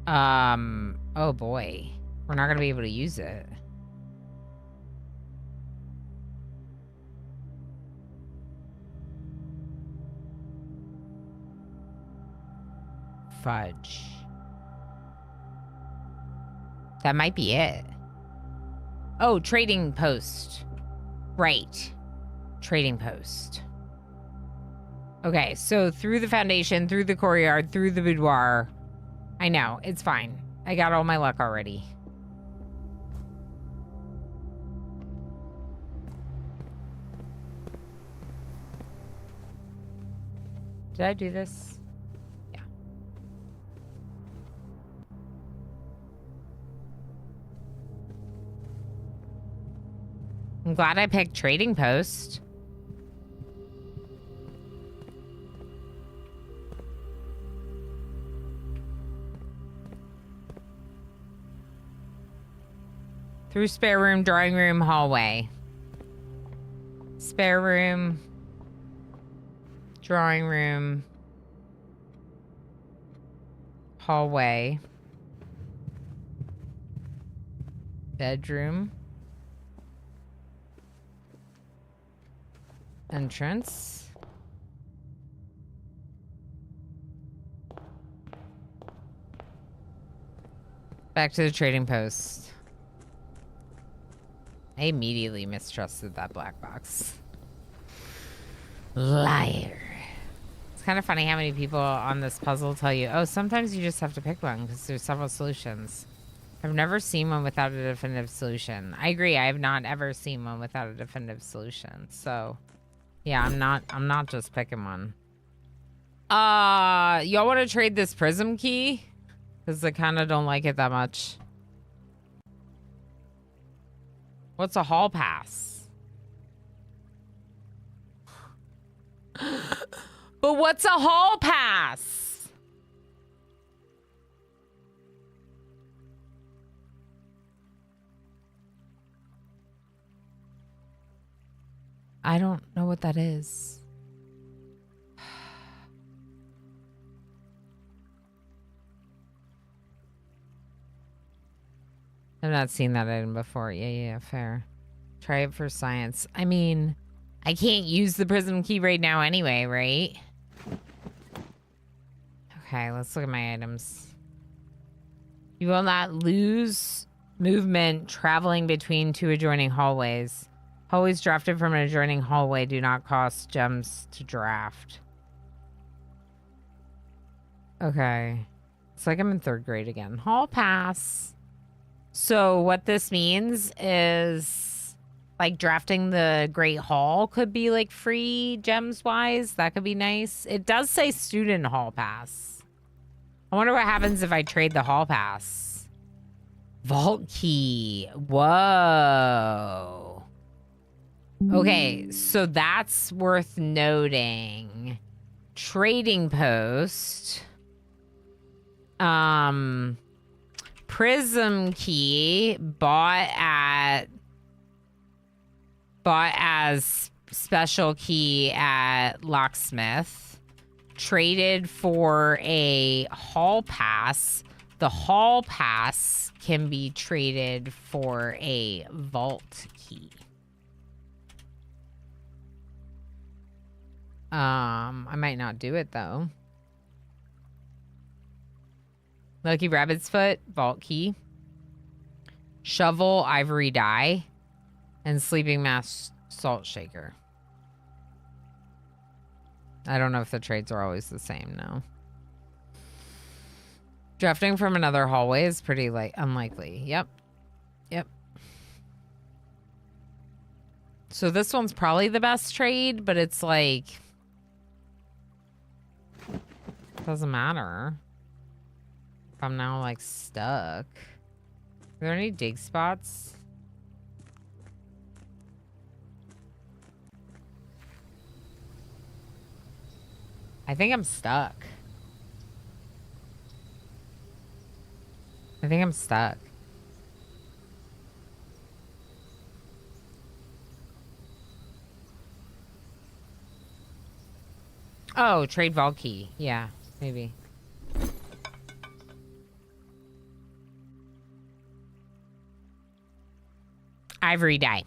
Oh boy. We're not gonna be able to use it. Fudge. That might be it. Oh, trading post. Right. Trading post. Okay, so through the foundation, through the courtyard, through the boudoir. I know, it's fine. I got all my luck already. Did I do this? Yeah. I'm glad I picked trading post. Through spare room, drawing room, hallway. Spare room. Drawing room. Hallway. Bedroom. Entrance. Back to the trading post. I immediately mistrusted that black box. Liar. It's kind of funny how many people on this puzzle tell you, oh, sometimes you just have to pick one because there's several solutions. I've never seen one without a definitive solution. I agree. I have not ever seen one without a definitive solution. So Yeah, I'm not just picking one. Y'all want to trade this prism key? Because I kind of don't like it that much. What's a hall pass? But what's a hall pass? I don't know what that is. I've not seen that item before. Yeah, fair. Try it for science. I mean, I can't use the prism key right now anyway, right? Okay, let's look at my items. You will not lose movement traveling between two adjoining hallways. Hallways drafted from an adjoining hallway do not cost gems to draft. Okay. It's like I'm in 3rd grade again. Hall pass. So what this means is like drafting the Great Hall could be like free gems wise. That could be nice. It does say student hall pass. I wonder what happens if I trade the hall pass. Vault key. Whoa. Okay, so that's worth noting. Trading post. Prism key bought as special key at locksmith. Traded for a hall pass. The hall pass can be traded for a vault key. I might not do it though. Lucky Rabbit's Foot, vault key. Shovel, ivory dye. And sleeping mask, salt shaker. I don't know if the trades are always the same, no. Drafting from another hallway is pretty unlikely. Yep. So this one's probably the best trade, but it's like... doesn't matter. I'm now like stuck. Are there any dig spots? I think I'm stuck. Oh, trade vault key. Yeah, maybe. Ivory dye.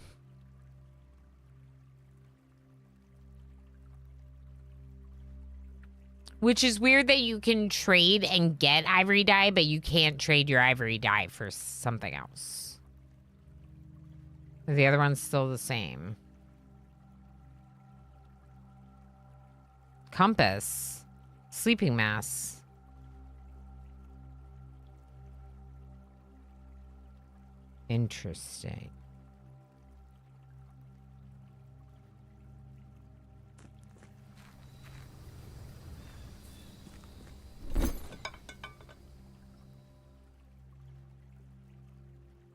Which is weird that you can trade and get ivory dye, but you can't trade your ivory dye for something else. The other one's still the same. Compass. Sleeping mask. Interesting.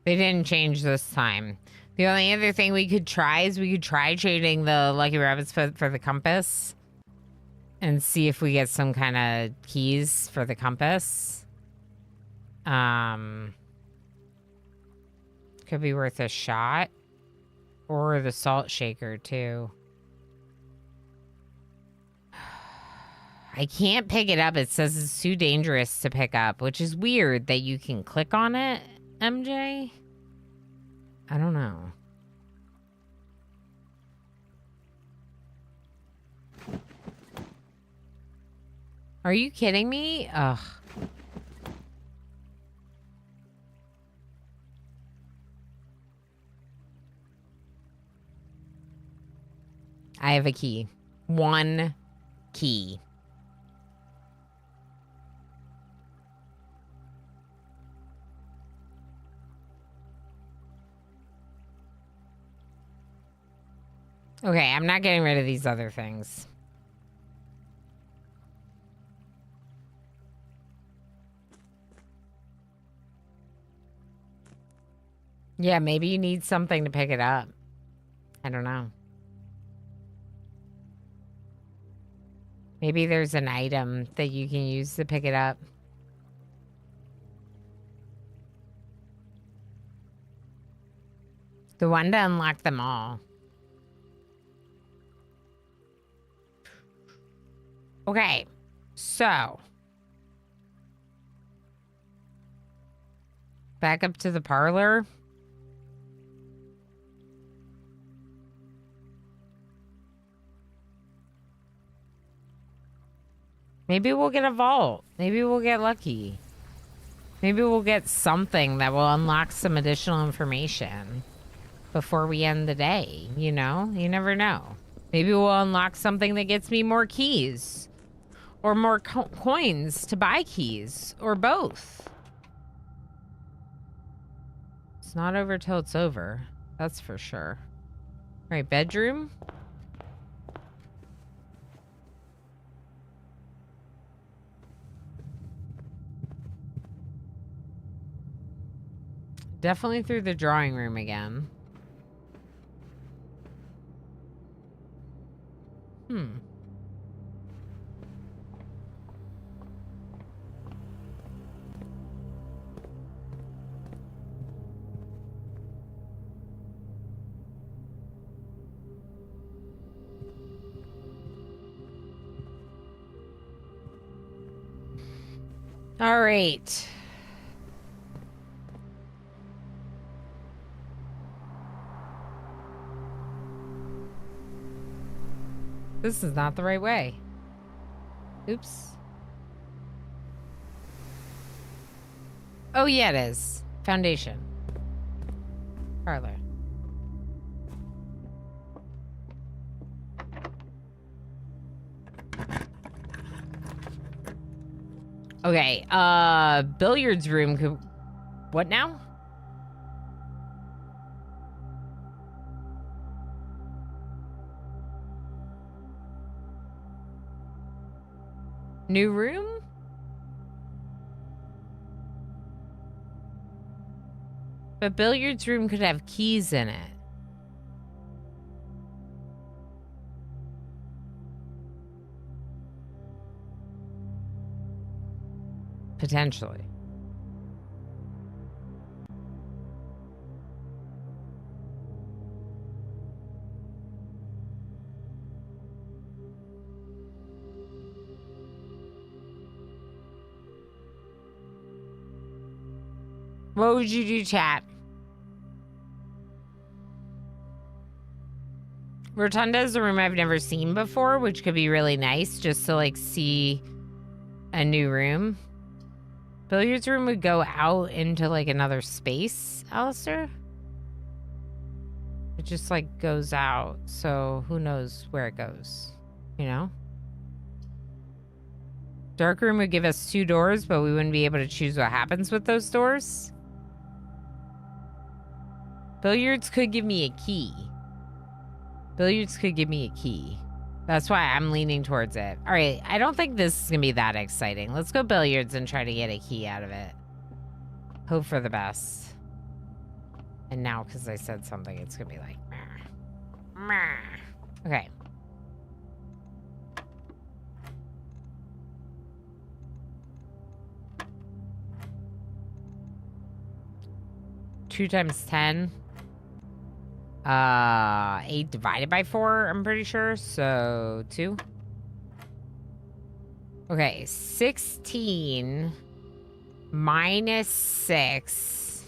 They didn't change this time. The only other thing we could try is we could try trading the Lucky Rabbit's Foot for the compass. And see if we get some kind of keys for the compass. Could be worth a shot. Or the salt shaker, too. I can't pick it up. It says it's too dangerous to pick up, which is weird that you can click on it, MJ. I don't know. Are you kidding me? Ugh. I have a key. One key. Okay, I'm not getting rid of these other things. Yeah, maybe you need something to pick it up. I don't know. Maybe there's an item that you can use to pick it up. The one to unlock them all. Okay, so. Back up to the parlor. Maybe we'll get a vault. Maybe we'll get lucky. Maybe we'll get something that will unlock some additional information before we end the day, you know? You never know. Maybe we'll unlock something that gets me more keys. Or more coins to buy keys. Or both. It's not over till it's over. That's for sure. All right, bedroom. Definitely through the drawing room again. All right. This is not the right way. Oops. Oh, yeah, it is. Foundation. Parlor. Okay, billiards room could... What now? New room? But billiards room could have keys in it. Potentially. What would you do, chat? Rotunda is a room I've never seen before, which could be really nice just to like see a new room. Billiards room would go out into like another space, Alistair? It just like goes out, so who knows where it goes, you know? Dark room would give us 2 doors, but we wouldn't be able to choose what happens with those doors. Billiards could give me a key. Billiards could give me a key. That's why I'm leaning towards it. All right, I don't think this is going to be that exciting. Let's go billiards and try to get a key out of it. Hope for the best. And now, because I said something, it's going to be like... Meh. Meh. Okay. Two times 10. 8 divided by 4, I'm pretty sure. So 2. Okay, 16 minus 6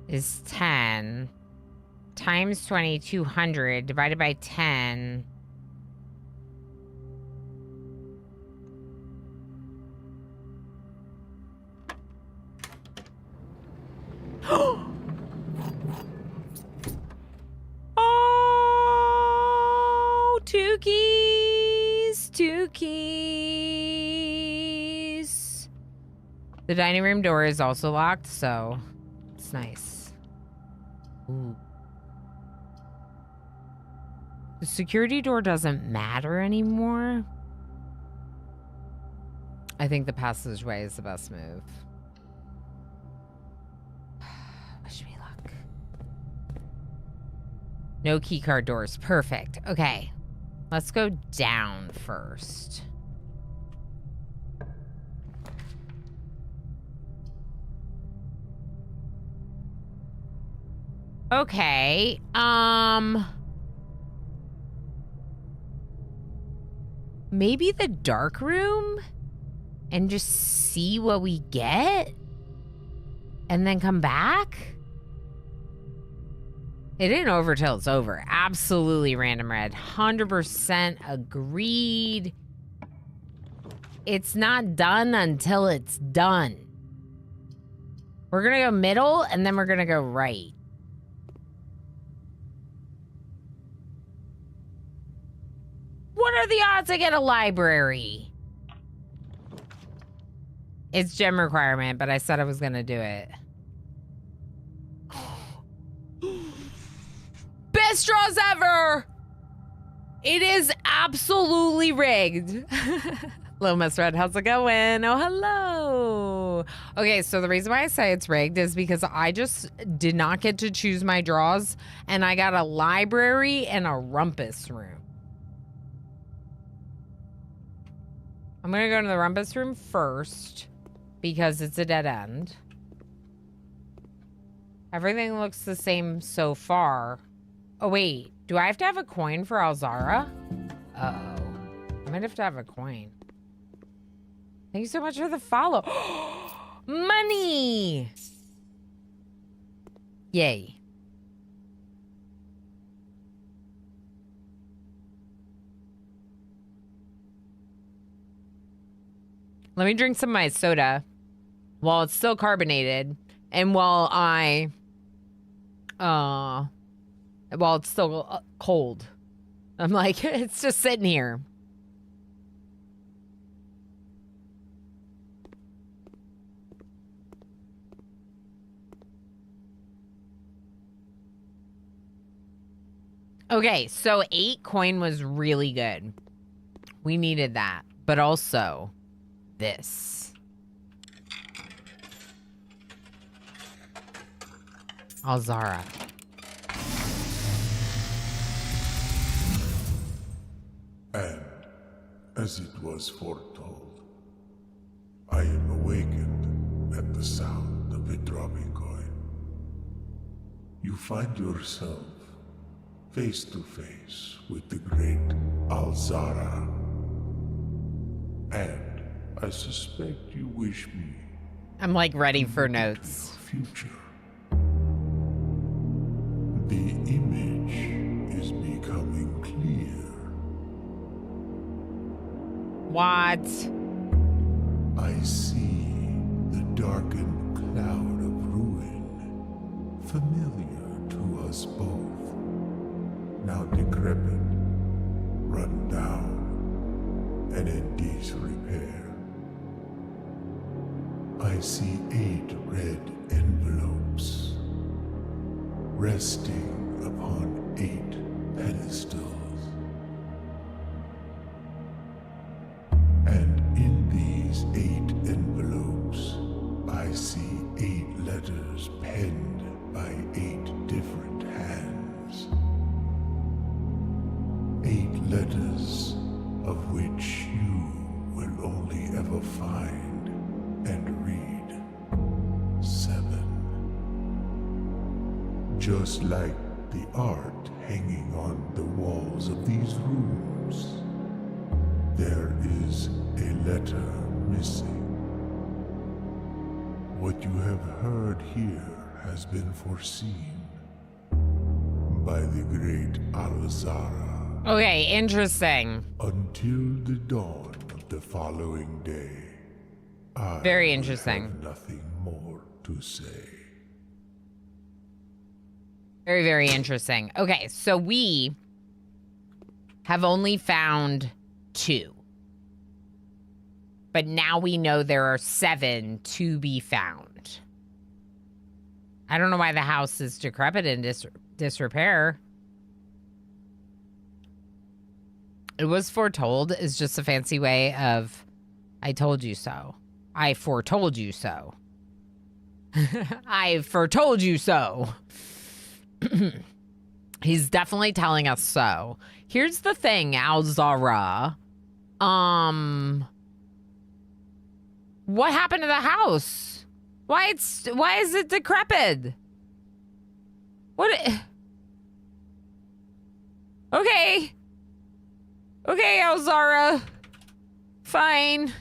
is 10 times 2,200 divided by 10. Oh, 2 keys, 2 keys. The dining room door is also locked, so it's nice. Ooh. The security door doesn't matter anymore. I think the passageway is the best move. Wish me luck. No keycard doors. Perfect. Okay. Let's go down first. Okay. Maybe the dark room and just see what we get and then come back? It ain't over till it's over. Absolutely random red. 100% agreed. It's not done until it's done. We're gonna go middle and then we're gonna go right. What are the odds I get a library? It's gem requirement, but I said I was gonna do it. Best draws ever! It is absolutely rigged. Hello, Miss Red, how's it going? Oh, hello. Okay, so the reason why I say it's rigged is because I just did not get to choose my draws, and I got a library and a rumpus room. I'm gonna go to the rumpus room first because it's a dead end. Everything looks the same so far. Oh, wait. Do I have to have a coin for Alzara? Uh-oh. I might have to have a coin. Thank you so much for the follow. Money! Yay. Let me drink some of my soda while it's still carbonated and while it's still cold. I'm like, it's just sitting here. Okay, so 8 coin was really good. We needed that, but also this. Alzara. And, as it was foretold, I am awakened at the sound of a dropping coin. You find yourself face to face with the great Alzara. And I suspect you wish me. I'm like ready for notes. Future. The image is becoming clear. What? I see the darkened cloud of ruin, familiar to us both, now decrepit, run down, and in disrepair. I see 8 red envelopes, resting upon 8 pedestals. And in these 8 envelopes, I see 8 letters penned by 8 different hands. 8 letters of which you will only ever find and read 7. Just like the art hanging on the walls of these rooms, there is a letter missing. What you have heard here has been foreseen by the great Alzara. Okay, interesting. Until the dawn of the following day, I Very interesting. have nothing more to say. Very, very interesting. Okay, so we have only found 2. But now we know there are 7 to be found. I don't know why the house is decrepit and disrepair. It was foretold is just a fancy way of I told you so. I foretold you so. I foretold you so. He's definitely telling us so. Here's the thing, Alzara. What happened to the house? Why is it decrepit? Okay. Okay, Alzara. Fine.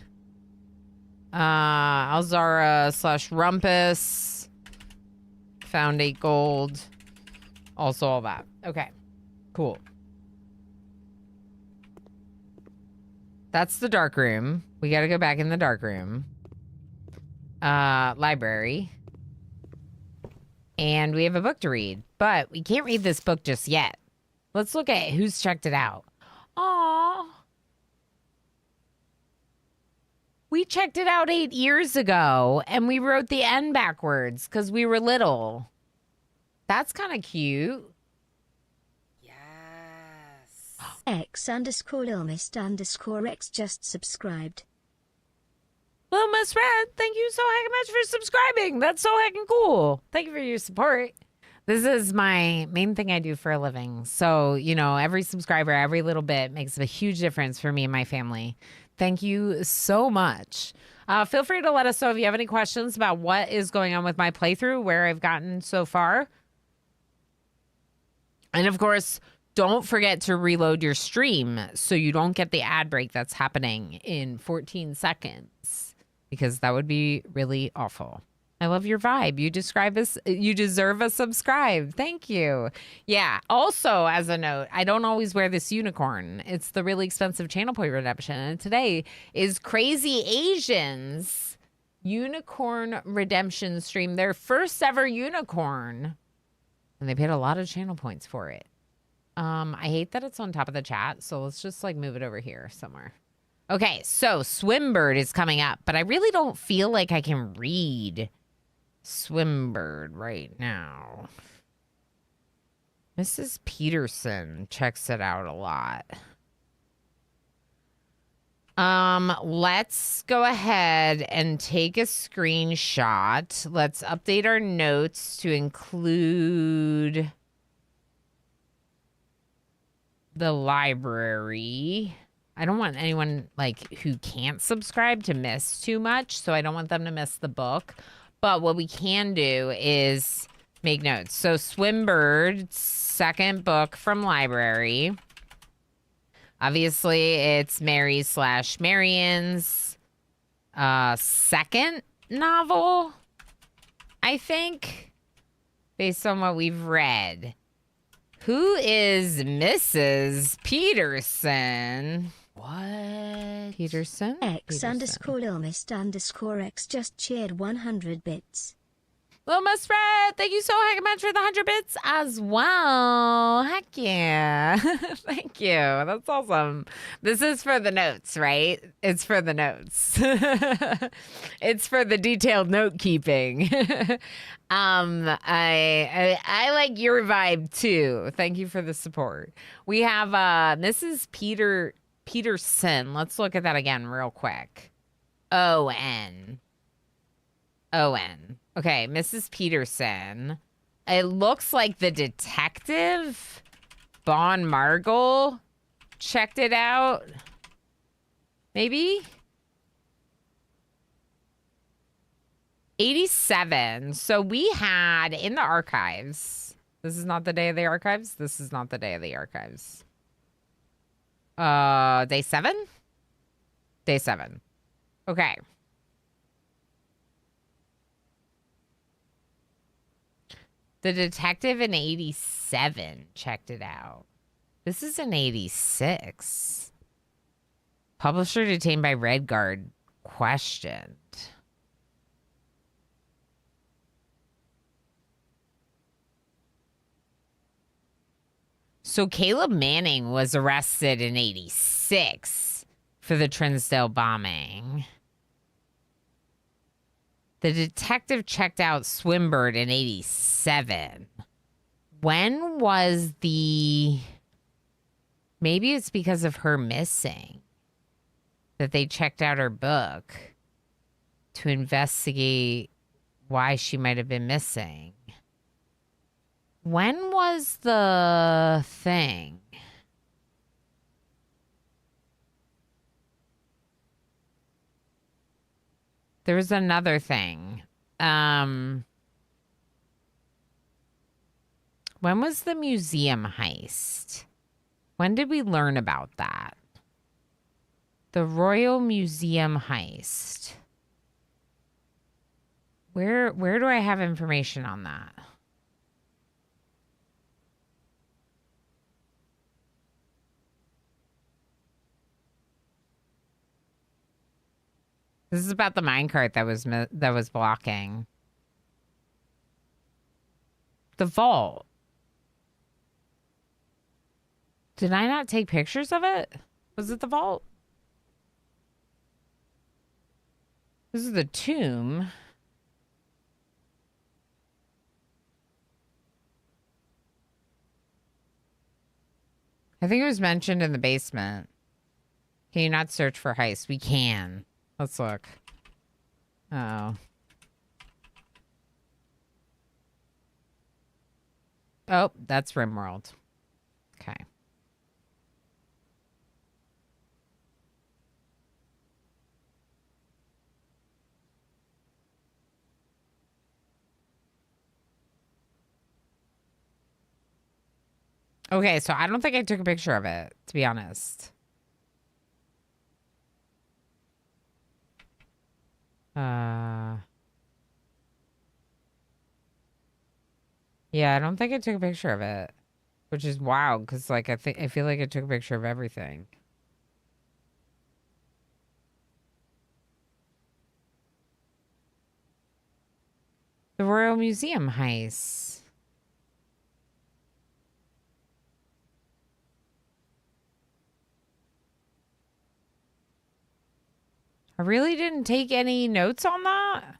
Alzara / Rumpus. Found 8 gold. Also all that. Okay. Cool. That's the dark room. We gotta go back in the dark room. Library. And we have a book to read. But we can't read this book just yet. Let's look at who's checked it out. Aww. We checked it out 8 years ago, and we wrote the N backwards because we were little. That's kind of cute. Yes. X_Ilmist_X just subscribed. Well, Miss Red, thank you so heckin' much for subscribing. That's so heckin' cool. Thank you for your support. This is my main thing I do for a living. So, you know, every subscriber, every little bit makes a huge difference for me and my family. Thank you so much. Feel free to let us know if you have any questions about what is going on with my playthrough, where I've gotten so far. And of course, don't forget to reload your stream so you don't get the ad break that's happening in 14 seconds, because that would be really awful. I love your vibe. You deserve a subscribe. Thank you. Yeah. Also, as a note, I don't always wear this unicorn. It's the really expensive channel point redemption. And today is Crazy Asians unicorn redemption stream, their first ever unicorn. And they paid a lot of channel points for it. I hate that it's on top of the chat. So let's just like move it over here somewhere. Okay. So Swimbird is coming up, but I really don't feel like I can read Swimbird right now. Mrs. Peterson checks it out a lot. Let's go ahead and take a screenshot. Let's update our notes to include the library. I don't want anyone like who can't subscribe to miss too much, so I don't want them to miss the book. But what we can do is make notes. So Swimbird's second book from library. Obviously, it's Mary / Marion's second novel, I think, based on what we've read. Who is Mrs. Peterson? What? Peterson? X_Ilmist_X just cheered 100 bits. Little Miss Red, thank you so much for the 100 bits as well. Heck yeah. Thank you. That's awesome. This is for the notes, right? It's for the notes. It's for the detailed note keeping. I like your vibe too. Thank you for the support. We have Mrs. Peterson. Let's look at that again real quick. O-N. Okay, Mrs. Peterson. It looks like the detective, Bon Margle, checked it out. Maybe? 87. So we had in the archives. This is not the day of the archives. This is not the day of the archives. Day 7? Day 7. Okay. The detective in 87 checked it out. This is in 86. Publisher detained by Redguard questioned. So Caleb Manning was arrested in 86 for the Trinsdale bombing. The detective checked out Swimbird in 87. When was the Maybe it's because of her missing that they checked out her book to investigate why she might have been missing. When was the thing? There was another thing. When was the museum heist? When did we learn about that? The Royal Museum heist. Where do I have information on that? This is about the minecart that was blocking the vault. Did I not take pictures of it? Was it the vault? This is the tomb. I think it was mentioned in the basement. Can you not search for heist? We can. Let's look. Oh. Oh, that's RimWorld. Okay. Okay, so I don't think I took a picture of it, to be honest. Yeah, I don't think I took a picture of it, which is wild because, like, I feel like I took a picture of everything. The Royal Museum heist. I really didn't take any notes on that.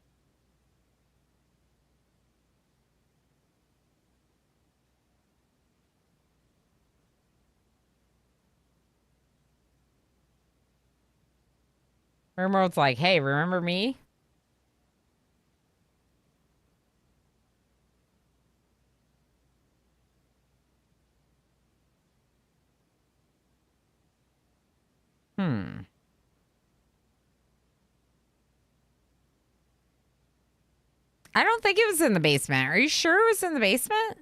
RimWorld's like, hey, remember me? I don't think it was in the basement. Are you sure it was in the basement?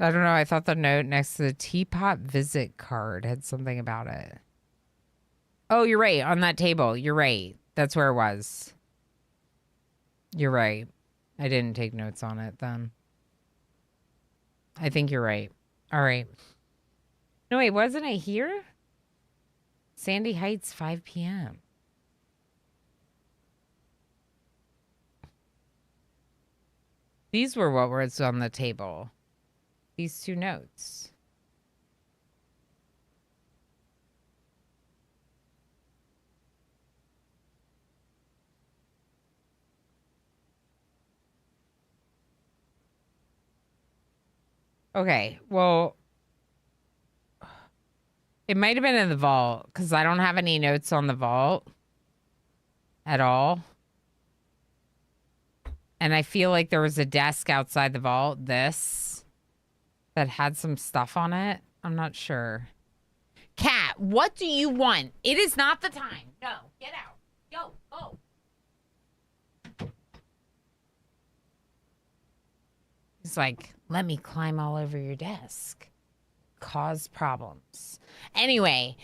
I don't know. I thought the note next to the teapot visit card had something about it. Oh, you're right. On that table. You're right. That's where it was. You're right. I didn't take notes on it then. I think you're right. All right. No, wait. Wasn't it here? Sandy Heights, 5 p.m. These were what was on the table. These two notes. Okay, well, it might have been in the vault because I don't have any notes on the vault at all. And I feel like there was a desk outside the vault, that had some stuff on it. I'm not sure. Cat, what do you want? It is not the time. No, get out. Go. He's like, let me climb all over your desk. Cause problems. Anyway,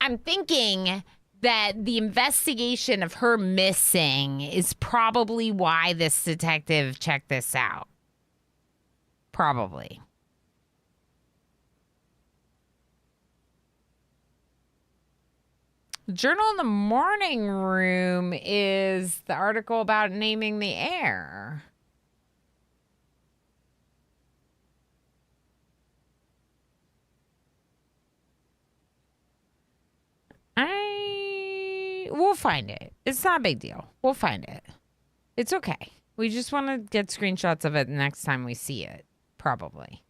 I'm thinking that the investigation of her missing is probably why this detective checked this out. Probably. Journal in the Morning Room is the article about naming the heir. We'll find it. It's not a big deal. We'll find it. It's okay. We just want to get screenshots of it the next time we see it. Probably.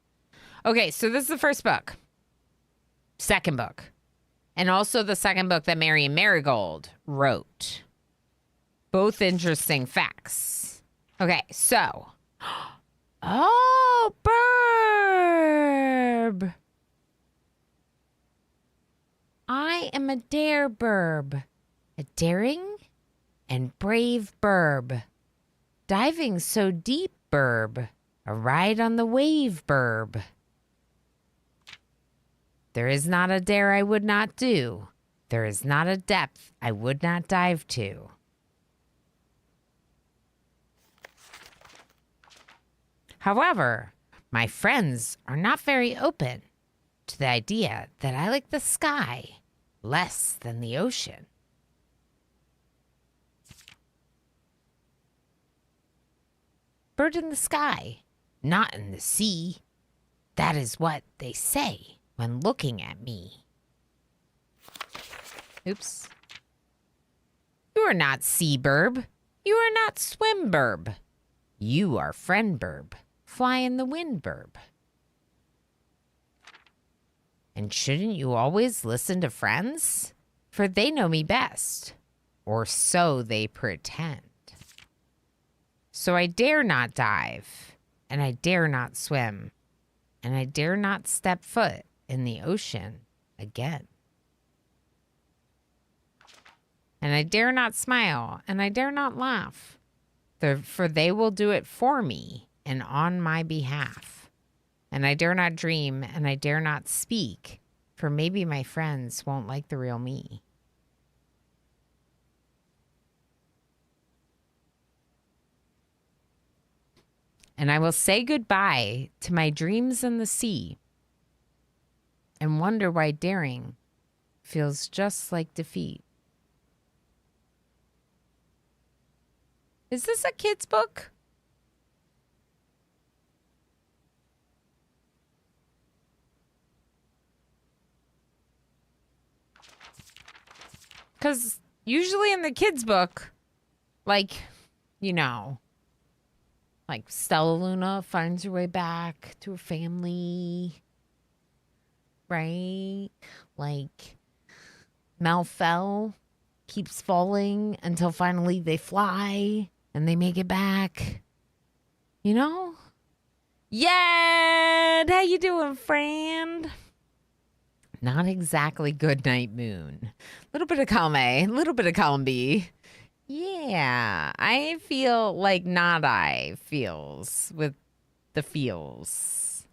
Okay, so this is the first book. Second book. And also the second book that Marion Marigold wrote. Both interesting facts. Okay, so. Oh, burb. I am a dare burb. A daring and brave burb. Diving so deep burb. A ride on the wave burb. There is not a dare I would not do. There is not a depth I would not dive to. However, my friends are not very open to the idea that I like the sky less than the ocean. Bird in the sky, not in the sea. That is what they say when looking at me. Oops. You are not sea burb. You are not swim burb. You are friend burb. Fly in the wind burb. And shouldn't you always listen to friends? For they know me best. Or so they pretend. So I dare not dive. And I dare not swim. And I dare not step foot in the ocean again. And I dare not smile. And I dare not laugh. For they will do it for me and on my behalf. And I dare not dream, and I dare not speak, for maybe my friends won't like the real me. And I will say goodbye to my dreams in the sea and wonder why daring feels just like defeat. Is this a kid's book? Because usually in the kids' book, like, you know, like Stella Luna finds her way back to her family, right? Like Malfell keeps falling until finally they fly and they make it back. You know? Yeah, how you doing, friend? Not exactly Goodnight Moon. A little bit of column A, a little bit of column B. Yeah, I feel like Not I feels with the feels.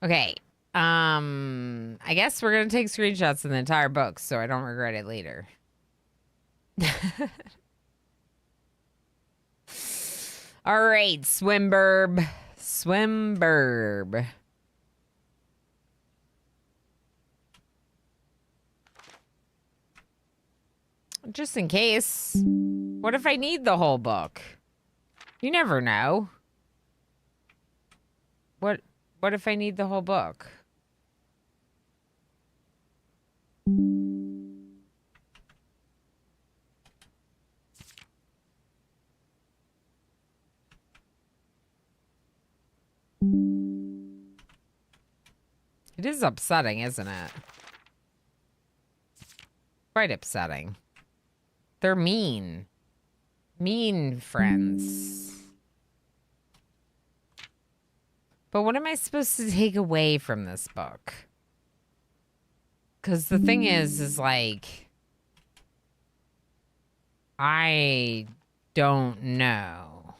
Okay, I guess we're going to take screenshots of the entire book so I don't regret it later. All right, Swimburb. Swimburb. Just in case. What if I need the whole book? You never know. What if I need the whole book? It is upsetting, isn't it? Quite upsetting. They're mean. Mean friends. But what am I supposed to take away from this book? Because the thing is like, I don't know.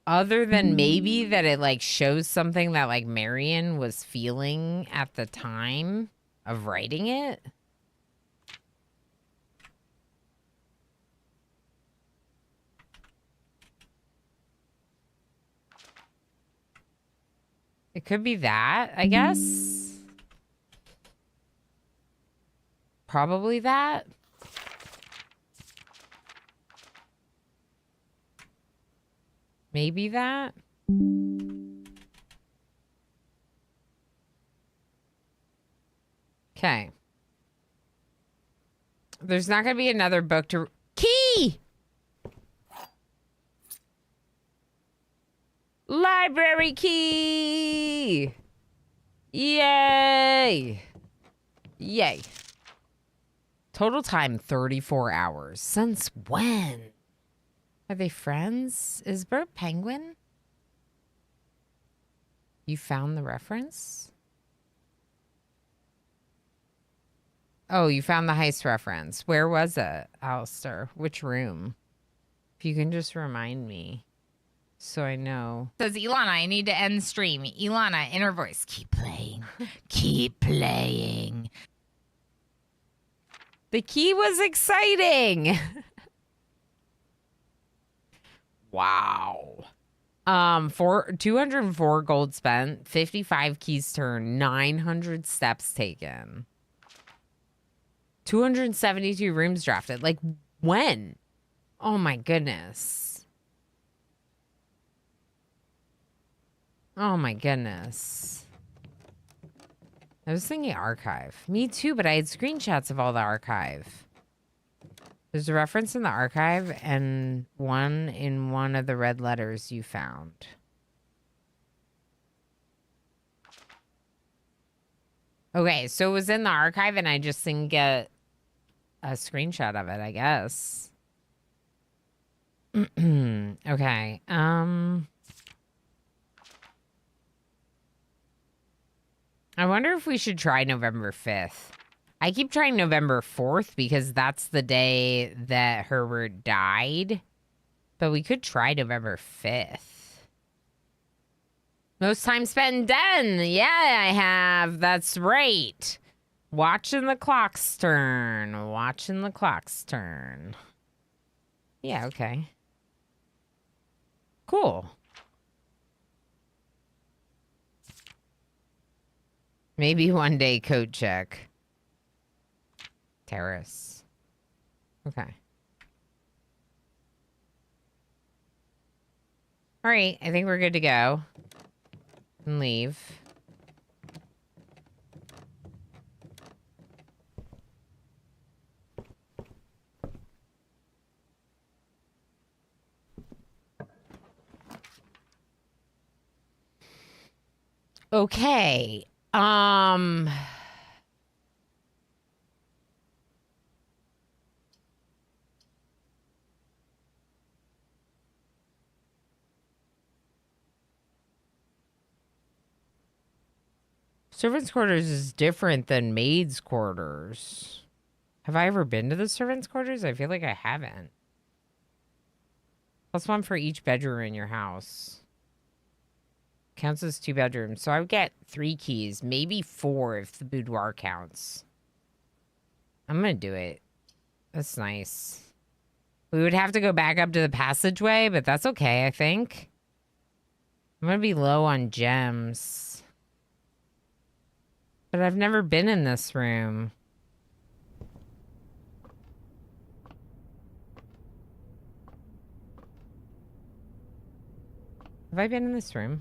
Other than maybe that it like shows something that like Marion was feeling at the time of writing it. It could be that, I guess. Probably that. Maybe that. Okay. There's not going to be another book to... Key! Library key! Yay! Yay. Total time, 34 hours. Since when? Are they friends? Is Bert Penguin? You found the reference? Oh, you found the heist reference. Where was it, Alistair? Which room? If you can just remind me so I know. Says Ilana, I need to end stream. Ilana, inner voice. Keep playing. Keep playing. The key was exciting. Wow. 204 gold spent, 55 keys turned, 900 steps taken. 272 rooms drafted. Like, when? Oh my goodness. Oh my goodness. I was thinking archive. Me too, but I had screenshots of all the archive. There's a reference in the archive and one in one of the red letters you found. Okay, so it was in the archive and I just didn't get a screenshot of it, I guess. Okay. I wonder if we should try November 5th. I keep trying November 4th because that's the day that Herbert died. But we could try November 5th. Most time spent done. Yeah, I have. That's right. Watching the clock's turn. Watching the clock's turn. Yeah, okay. Cool. Maybe one day code check. Terrace. Okay. All right, I think we're good to go. And leave. Okay. Servants' quarters is different than maids' quarters. Have I ever been to the servants' quarters? I feel like I haven't. Plus one for each bedroom in your house. Counts as 2 bedrooms. So I would get 3 keys, maybe 4 if the boudoir counts. I'm going to do it. That's nice. We would have to go back up to the passageway, but that's okay, I think. I'm going to be low on gems. But I've never been in this room. Have I been in this room?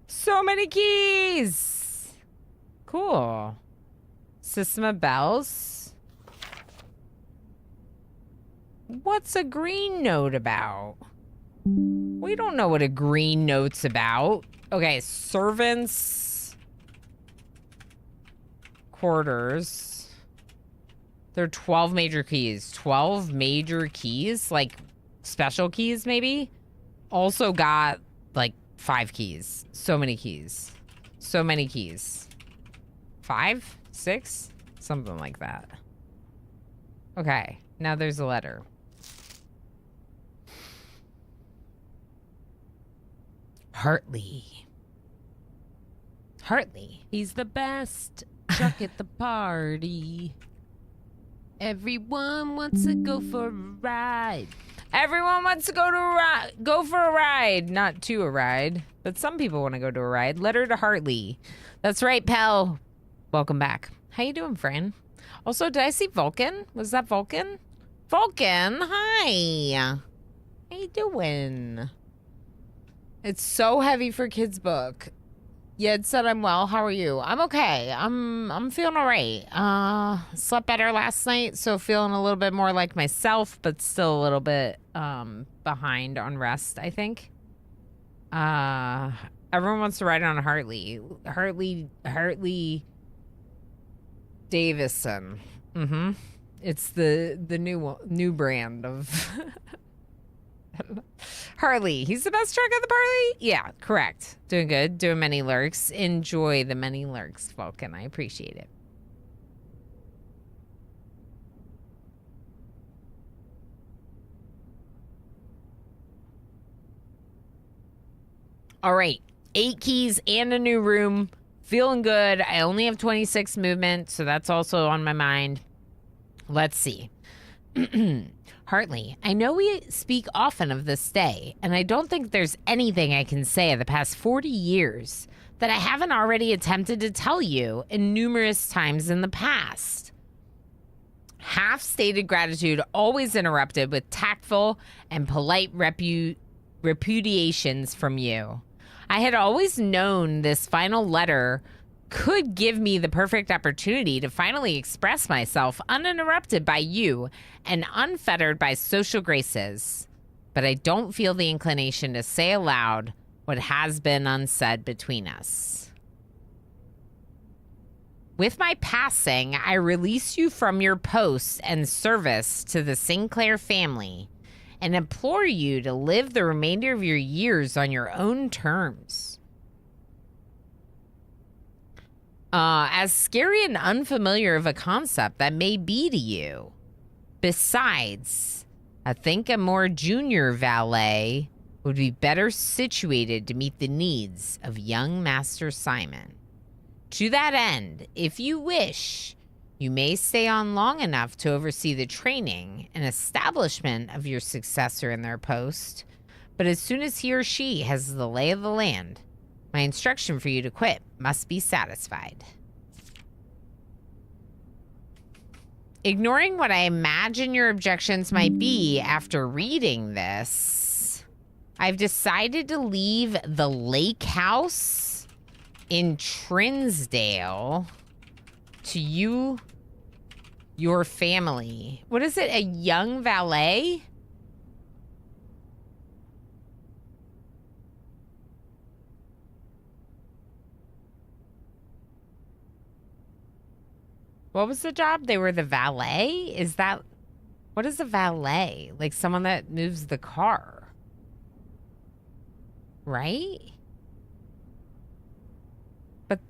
So many keys! Cool. System of bells. What's a green note about? We don't know what a green note's about. Okay, servants' quarters. There are 12 major keys. 12 major keys? Like, special keys, maybe? Also got, like, 5 keys. So many keys. So many keys. 5? 6? Something like that. Okay, now there's a letter. Hartley. Hartley. He's the best. Chuck at the party. Everyone wants to go for a ride. Everyone wants to go for a ride. Not to a ride, but some people want to go to a ride. Letter to Hartley. That's right, pal. Welcome back. How you doing, Fran? Also, did I see Vulcan? Was that Vulcan? Vulcan, hi. How you doing? It's so heavy for kids' book. Yed said I'm well. How are you? I'm okay. I'm feeling all right. Slept better last night, so feeling a little bit more like myself, but still a little bit behind on rest, I think. Everyone wants to ride on Hartley. Hartley Davison. Mm-hmm. It's the new brand of Harley. He's the best truck at the party? Yeah, correct. Doing good. Doing many lurks. Enjoy the many lurks, Vulcan. I appreciate it. All right. 8 keys and a new room. Feeling good. I only have 26 movement, so that's also on my mind. Let's see. Hartley, I know we speak often of this day, and I don't think there's anything I can say of the past 40 years that I haven't already attempted to tell you in numerous times in the past. Half-stated gratitude always interrupted with tactful and polite repudiations from you. I had always known this final letter could give me the perfect opportunity to finally express myself uninterrupted by you and unfettered by social graces. But I don't feel the inclination to say aloud what has been unsaid between us. With my passing, I release you from your post and service to the Sinclair family and implore you to live the remainder of your years on your own terms. As scary and unfamiliar of a concept that may be to you. Besides, I think a more junior valet would be better situated to meet the needs of young Master Simon. To that end, if you wish, you may stay on long enough to oversee the training and establishment of your successor in their post, but as soon as he or she has the lay of the land, my instruction for you to quit must be satisfied. Ignoring what I imagine your objections might be after reading this, I've decided to leave the lake house in Trinsdale to you, your family. What is it, a young valet? What was the job? They were the valet? Is that... What is a valet? Like someone that moves the car. Right? But...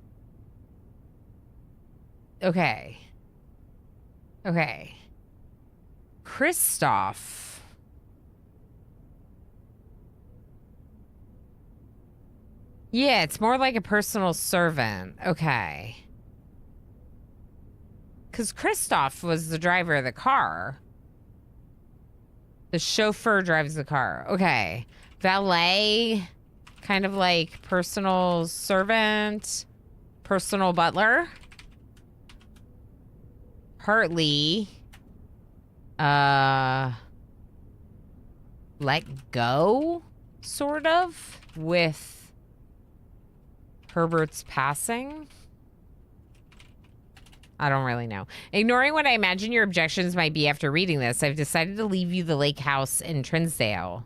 Okay. Okay. Christoph. Yeah, it's more like a personal servant. Okay. Because Christoph was the driver of the car. The chauffeur drives the car. Okay. Valet, kind of like personal servant, personal butler. Hartley, let go, sort of, with Herbert's passing. I don't really know. Ignoring what I imagine your objections might be after reading this, I've decided to leave you the lake house in Trinsdale.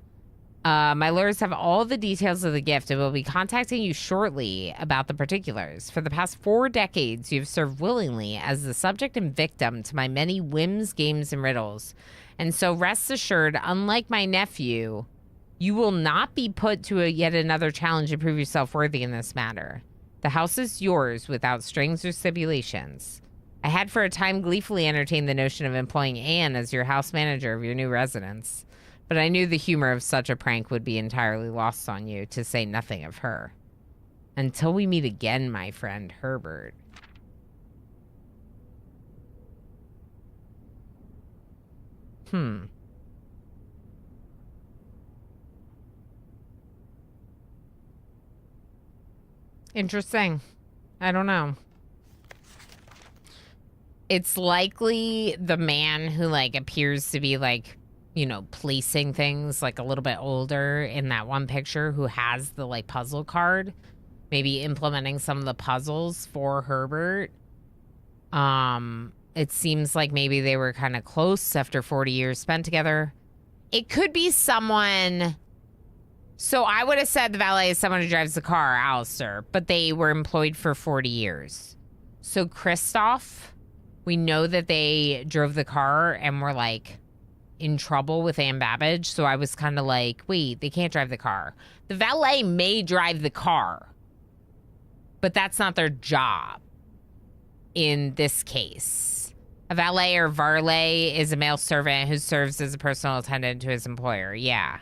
My lawyers have all the details of the gift and will be contacting you shortly about the particulars. For the past 4 decades, you've served willingly as the subject and victim to my many whims, games, and riddles. And so rest assured, unlike my nephew, you will not be put to yet another challenge to prove yourself worthy in this matter. The house is yours without strings or stipulations. I had for a time gleefully entertained the notion of employing Anne as your house manager of your new residence, but I knew the humor of such a prank would be entirely lost on you, to say nothing of her. Until we meet again, my friend Herbert. Interesting. I don't know. It's likely the man who, like, appears to be, like, you know, placing things, like, a little bit older in that one picture who has the, like, puzzle card. Maybe implementing some of the puzzles for Herbert. It seems like maybe they were kind of close after 40 years spent together. It could be someone... So I would have said the valet is someone who drives the car, Alistair, but they were employed for 40 years. So Christoph, we know that they drove the car and were, like, in trouble with Anne Babbage. So I was kind of like, wait, they can't drive the car. The valet may drive the car, but that's not their job in this case. A valet or varlet is a male servant who serves as a personal attendant to his employer. Yeah.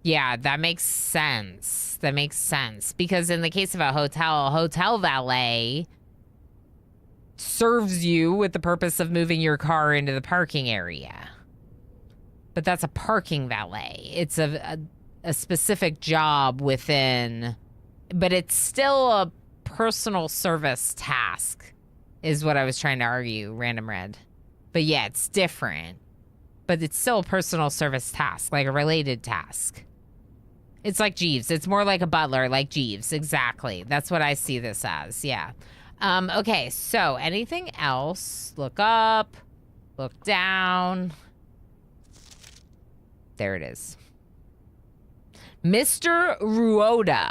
Yeah, that makes sense. That makes sense. Because in the case of a hotel valet serves you with the purpose of moving your car into the parking area. But that's a parking valet. It's a specific job within, but it's still a personal service task, is what I was trying to argue, Random Red. But yeah, it's different. But it's still a personal service task, like a related task. It's like Jeeves. It's more like a butler, like Jeeves. Exactly. That's what I see this as. Yeah. Okay, so anything else? Look up. Look down. There it is. Mr. Ruoda.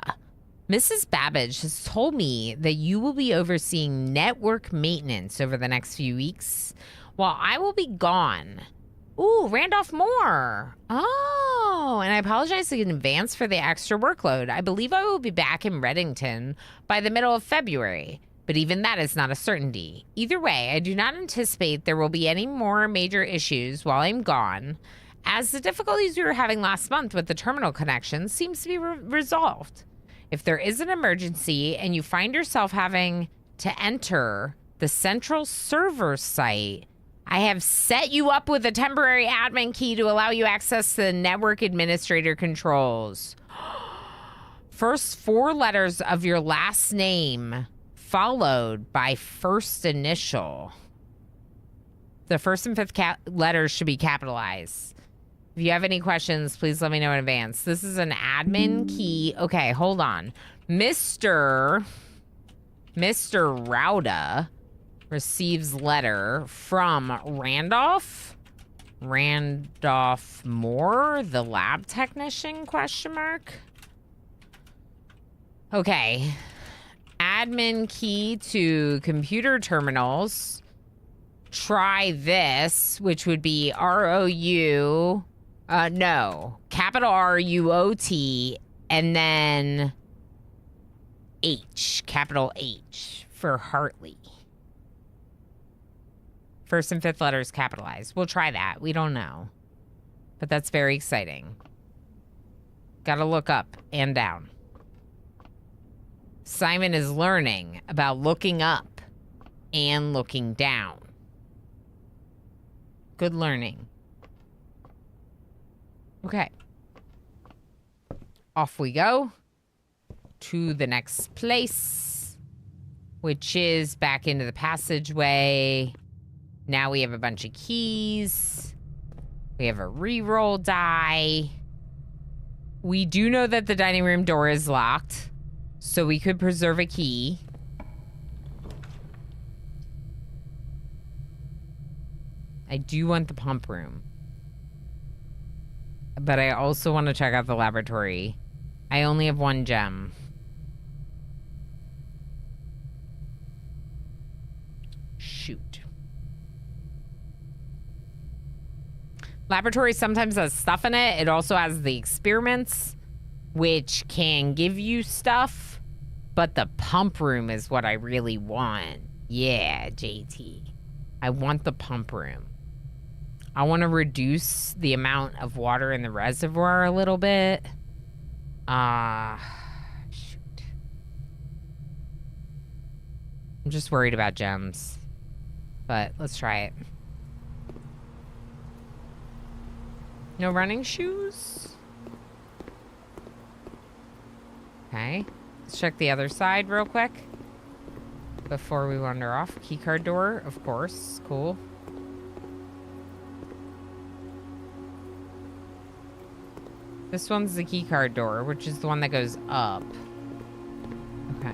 Mrs. Babbage has told me that you will be overseeing network maintenance over the next few weeks while I will be gone. Ooh, Randolph Moore. Oh, and I apologize in advance for the extra workload. I believe I will be back in Reddington by the middle of February, but even that is not a certainty. Either way, I do not anticipate there will be any more major issues while I'm gone, as the difficulties we were having last month with the terminal connection seems to be resolved. If there is an emergency and you find yourself having to enter the central server site, I have set you up with a temporary admin key to allow you access to the network administrator controls. First 4 letters of your last name, followed by first initial. The first and fifth letters should be capitalized. If you have any questions, please let me know in advance. This is an admin key. Okay, hold on. Mr. Rauda receives letter from Randolph Moore, the lab technician, ? Okay. Admin key to computer terminals. Try this, which would be ROU, capital RUOT, and then H, capital H for Hartley. First and fifth letters capitalized. We'll try that. We don't know. But that's very exciting. Gotta look up and down. Simon is learning about looking up and looking down. Good learning. Okay. Off we go to the next place, which is back into the passageway. Now we have a bunch of keys. We have a reroll die. We do know that the dining room door is locked, so we could preserve a key. I do want the pump room. But I also want to check out the laboratory. I only have 1 gem. Shoot. Laboratory sometimes has stuff in it. It also has the experiments, which can give you stuff. But the pump room is what I really want. Yeah, JT. I want the pump room. I want to reduce the amount of water in the reservoir a little bit. Shoot. I'm just worried about gems. But let's try it. No running shoes? Okay. Let's check the other side real quick. Before we wander off. Keycard door, of course. Cool. This one's the keycard door, which is the one that goes up. Okay.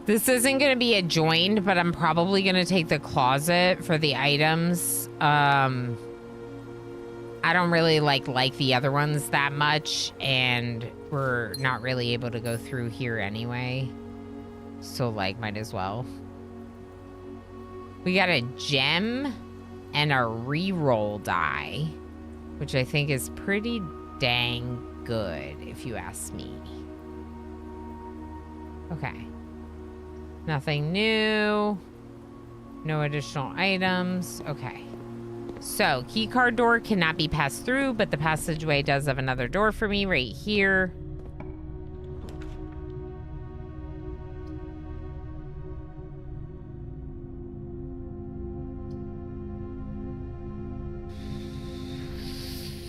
This isn't going to be adjoined, but I'm probably going to take the closet for the items. I don't really like the other ones that much, and we're not really able to go through here anyway. So, like, might as well. We got a gem and a reroll die, which I think is pretty dang good, if you ask me. Okay. Nothing new. No additional items. Okay. So, keycard door cannot be passed through, but the passageway does have another door for me right here.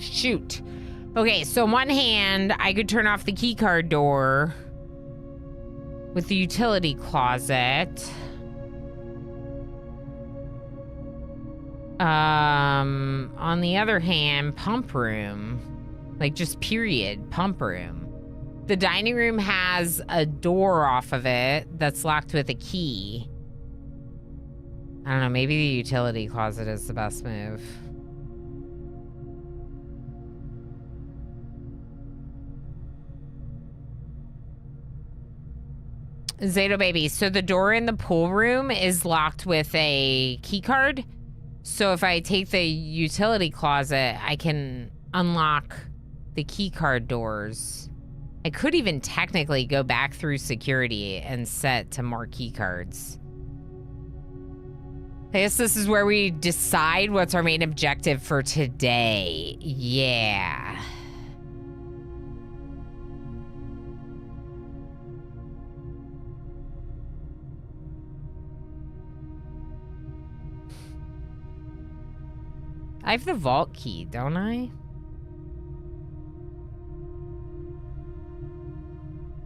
Shoot. Okay, so on one hand, I could turn off the keycard door with the utility closet. On the other hand, pump room. Like, just period, pump room. The dining room has a door off of it that's locked with a key. I don't know, maybe the utility closet is the best move. Zato baby, so the door in the pool room is locked with a key card. So if I take the utility closet, I can unlock the key card doors. I could even technically go back through security and set to more key cards. I guess this is where we decide what's our main objective for today. Yeah. I have the vault key, don't I?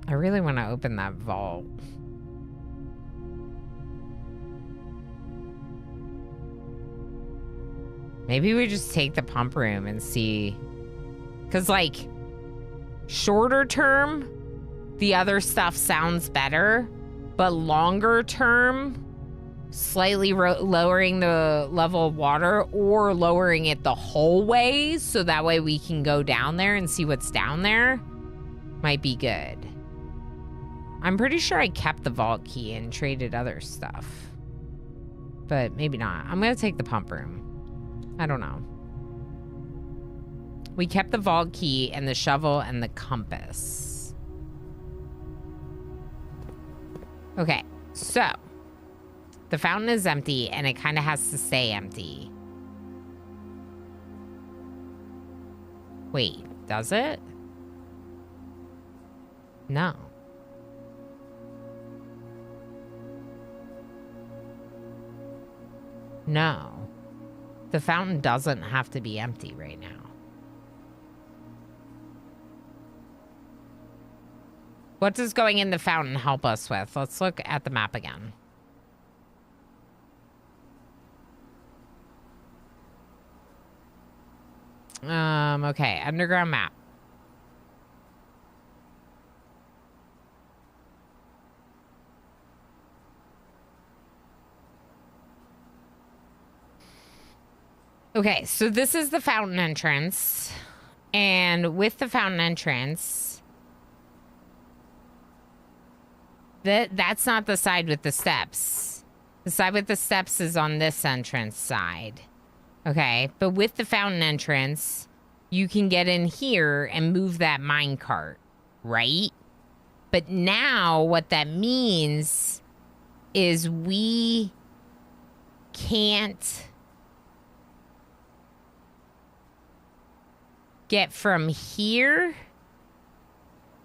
I really want to open that vault. Maybe we just take the pump room and see. Because, like, shorter term, the other stuff sounds better. But longer term, slightly lowering the level of water or lowering it the whole way so that way we can go down there and see what's down there might be good. I'm pretty sure I kept the vault key and traded other stuff. But maybe not. I'm going to take the pump room. I don't know. We kept the vault key and the shovel and the compass. Okay, so the fountain is empty and it kind of has to stay empty. Wait, does it? No. No. The fountain doesn't have to be empty right now. What does going in the fountain help us with? Let's look at the map again. Okay, underground map. Okay, so this is the fountain entrance. And with the fountain entrance, that's not the side with the steps. The side with the steps is on this entrance side. Okay, but with the fountain entrance, you can get in here and move that minecart, right? But now what that means is we can't get from here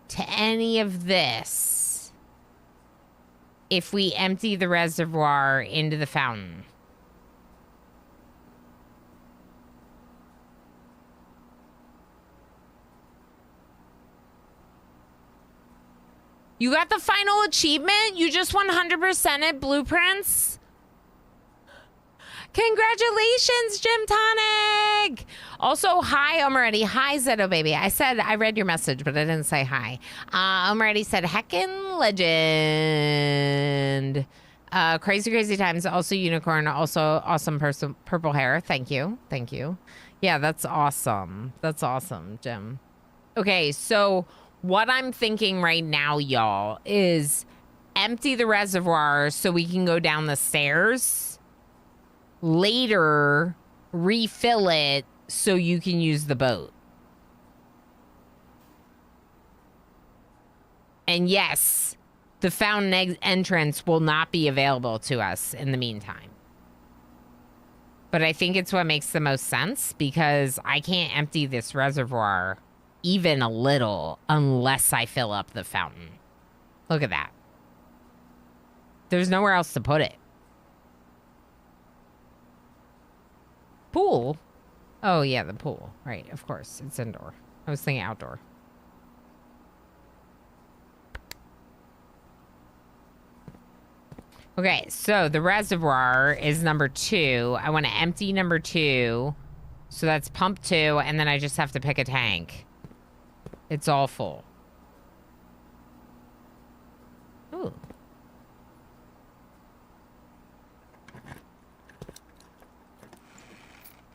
to any of this if we empty the reservoir into the fountain. You got the final achievement? You just 100% at Blueprints? Congratulations, Gym Tonic! Also, hi, Omaretti. Hi, Zeto Baby. I said I read your message, but I didn't say hi. Omaretti said, heckin' legend. Crazy, crazy times. Also, unicorn. Also, awesome purple hair. Thank you. Thank you. Yeah, that's awesome. That's awesome, Jim. Okay, so what I'm thinking right now, y'all, is empty the reservoir so we can go down the stairs. Later, refill it so you can use the boat. And yes, the fountain entrance will not be available to us in the meantime. But I think it's what makes the most sense because I can't empty this reservoir even a little unless I fill up the fountain. Look at that. There's nowhere else to put it. Pool? Oh, yeah, the pool. Right, of course. It's indoor. I was thinking outdoor. Okay, so the reservoir is number 2. I want to empty number 2. So that's pump 2, and then I just have to pick a tank. It's all full. Ooh.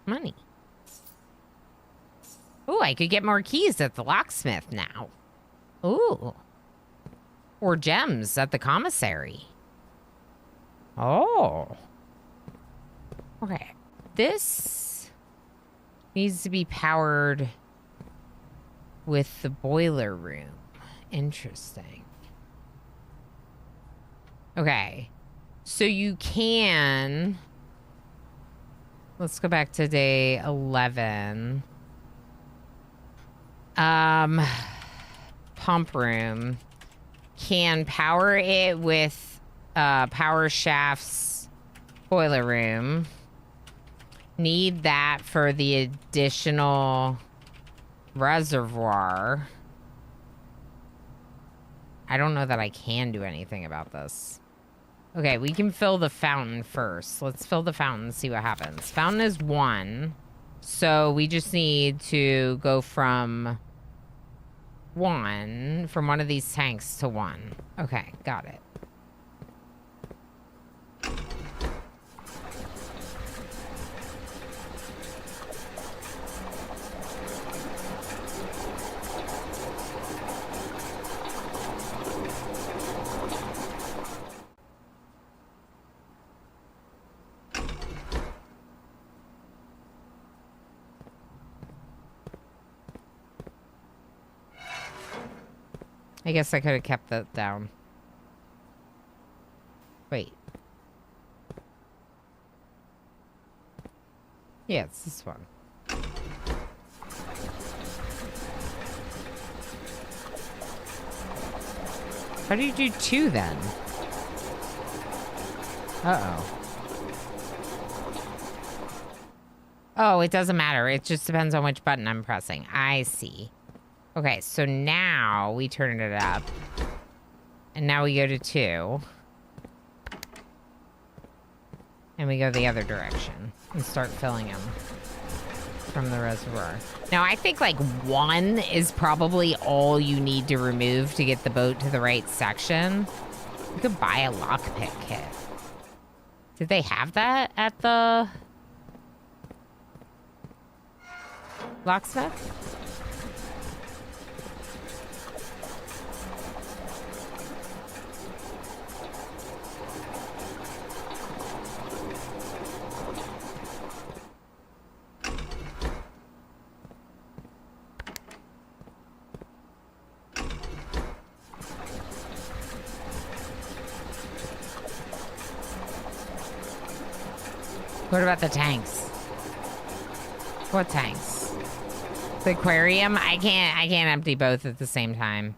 Money. Ooh, I could get more keys at the locksmith now. Ooh. Or gems at the commissary. Oh. Okay. This needs to be powered with the boiler room. Interesting. Okay. So you can... Let's go back to day 11. Pump room. Can power it with power shafts boiler room. Need that for the additional reservoir. I don't know that I can do anything about this. Okay, we can fill the fountain first. Let's fill the fountain and see what happens. Fountain is 1. So we just need to go from one of these tanks to 1. Okay, got it. I guess I could have kept that down. Wait. Yeah, it's this one. How do you do 2 then? Uh-oh. Oh, it doesn't matter. It just depends on which button I'm pressing. I see. Okay, so now we turn it up. And now we go to 2. And we go the other direction. And start filling them from the reservoir. Now, I think like 1 is probably all you need to remove to get the boat to the right section. You could buy a lockpick kit. Did they have that at the locksmith? What about the tanks? What tanks? The aquarium, I can't empty both at the same time.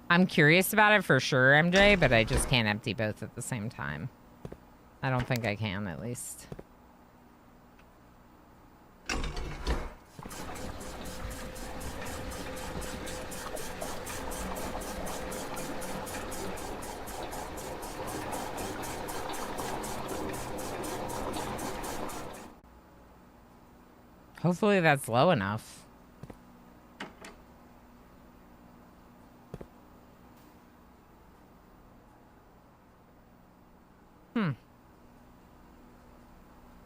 I'm curious about it for sure, MJ, but I just can't empty both at the same time. I don't think I can, at least. Hopefully that's low enough.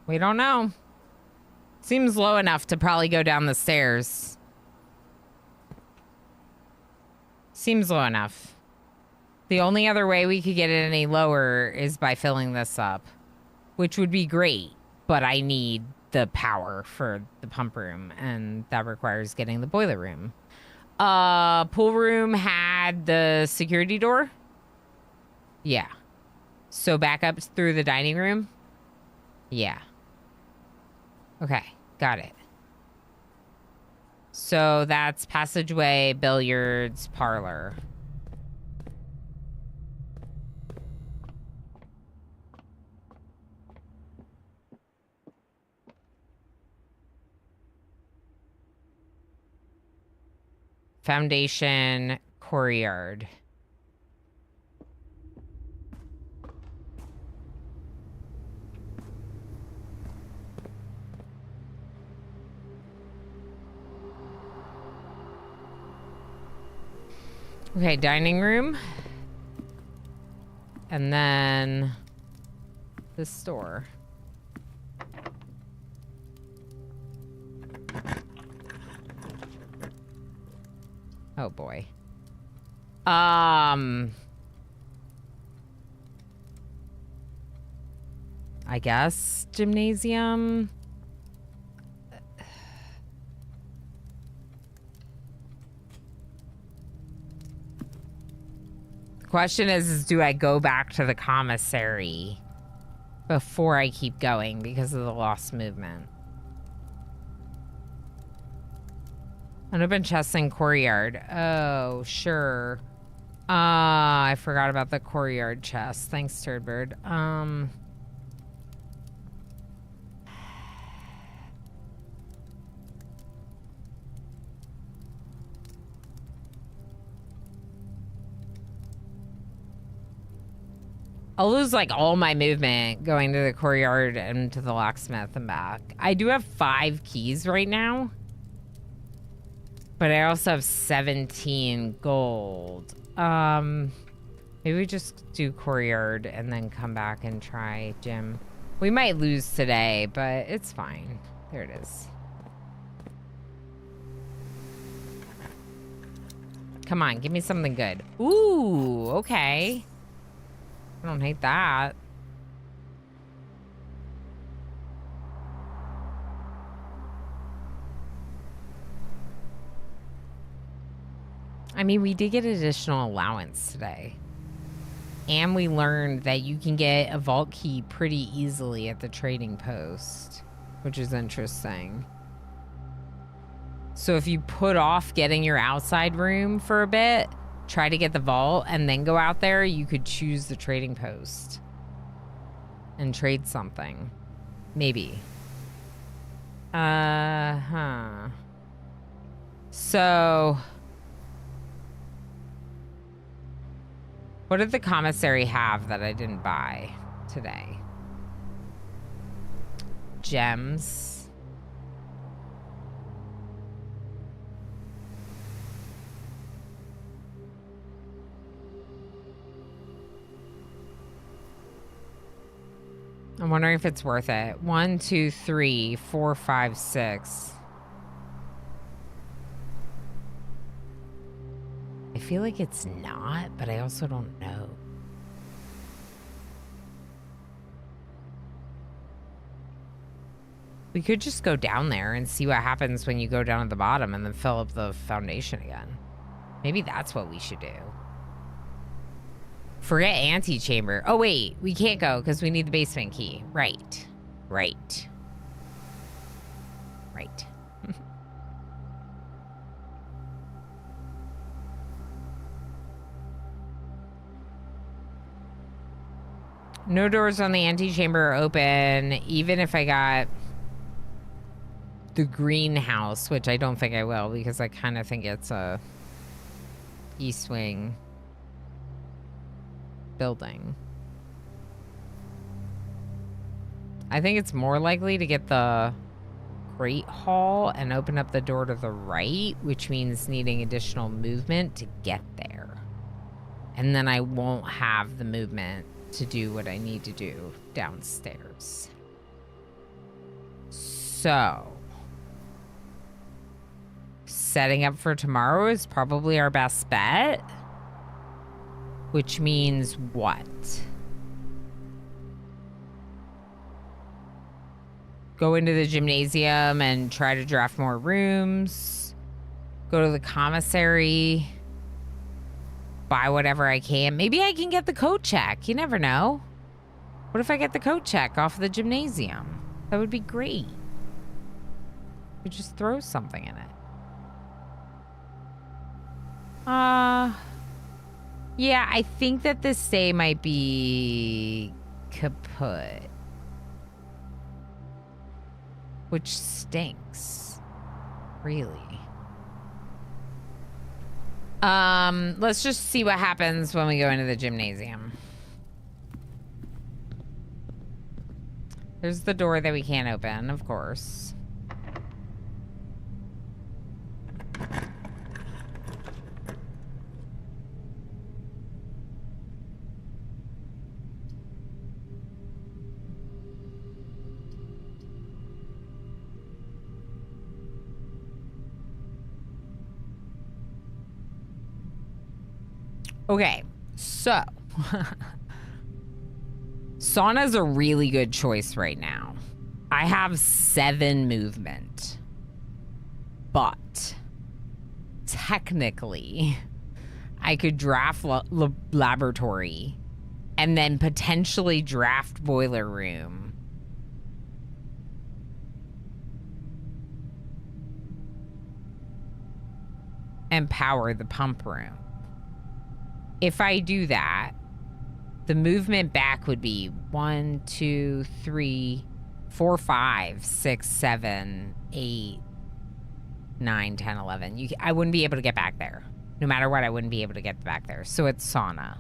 We don't know. Seems low enough to probably go down the stairs. Seems low enough. The only other way we could get it any lower is by filling this up, which would be great, but I need the power for the pump room, and that requires getting the boiler room. Pool room had the security door? Yeah. So back up through the dining room? Yeah. Okay, got it. So that's passageway, billiards, parlor. Foundation, courtyard. Okay, dining room. And then the store. Oh boy. I guess gymnasium. The question is do I go back to the commissary before I keep going because of the lost movement? An open chest in courtyard. Oh, sure. I forgot about the courtyard chest. Thanks, Turdbird. I'll lose like all my movement going to the courtyard and to the locksmith and back. I do have 5 keys right now. But I also have 17 gold. Maybe we just do courtyard and then come back and try gym. We might lose today, but it's fine. There it is. Come on, give me something good. Ooh, okay. I don't hate that. I mean, we did get additional allowance today. And we learned that you can get a vault key pretty easily at the trading post, which is interesting. So if you put off getting your outside room for a bit, try to get the vault, and then go out there, you could choose the trading post and trade something. Maybe. So... what did the commissary have that I didn't buy today? Gems. I'm wondering if it's worth it. 1, 2, 3, 4, 5, 6. I feel like it's not, but I also don't know. We could just go down there and see what happens when you go down at the bottom and then fill up the foundation again. Maybe that's what we should do. Forget antechamber. Oh, wait. We can't go because we need the basement key. Right. Right. Right. No doors on the antechamber are open, even if I got the greenhouse, which I don't think I will because I kind of think it's a east wing building. I think it's more likely to get the Great Hall and open up the door to the right, which means needing additional movement to get there. And then I won't have the movement to do what I need to do downstairs. So, setting up for tomorrow is probably our best bet. Which means what? Go into the gymnasium and try to draft more rooms. Go to the commissary. Buy whatever I can. Maybe I can get the coat check. You never know. What if I get the coat check off the gymnasium? That would be great. You just throw something in it. Yeah, I think that this day might be kaput. Which stinks. Really. Let's just see what happens when we go into the gymnasium. There's the door that we can't open, of course. Okay, so sauna's a really good choice right now. I have 7 movement, but technically I could draft laboratory and then potentially draft boiler room. And power the pump room. If I do that, the movement back would be 1, 2, 3, 4, 5, 6, 7, 8, 9, 10, 11. I wouldn't be able to get back there. No matter what, I wouldn't be able to get back there. So it's sauna.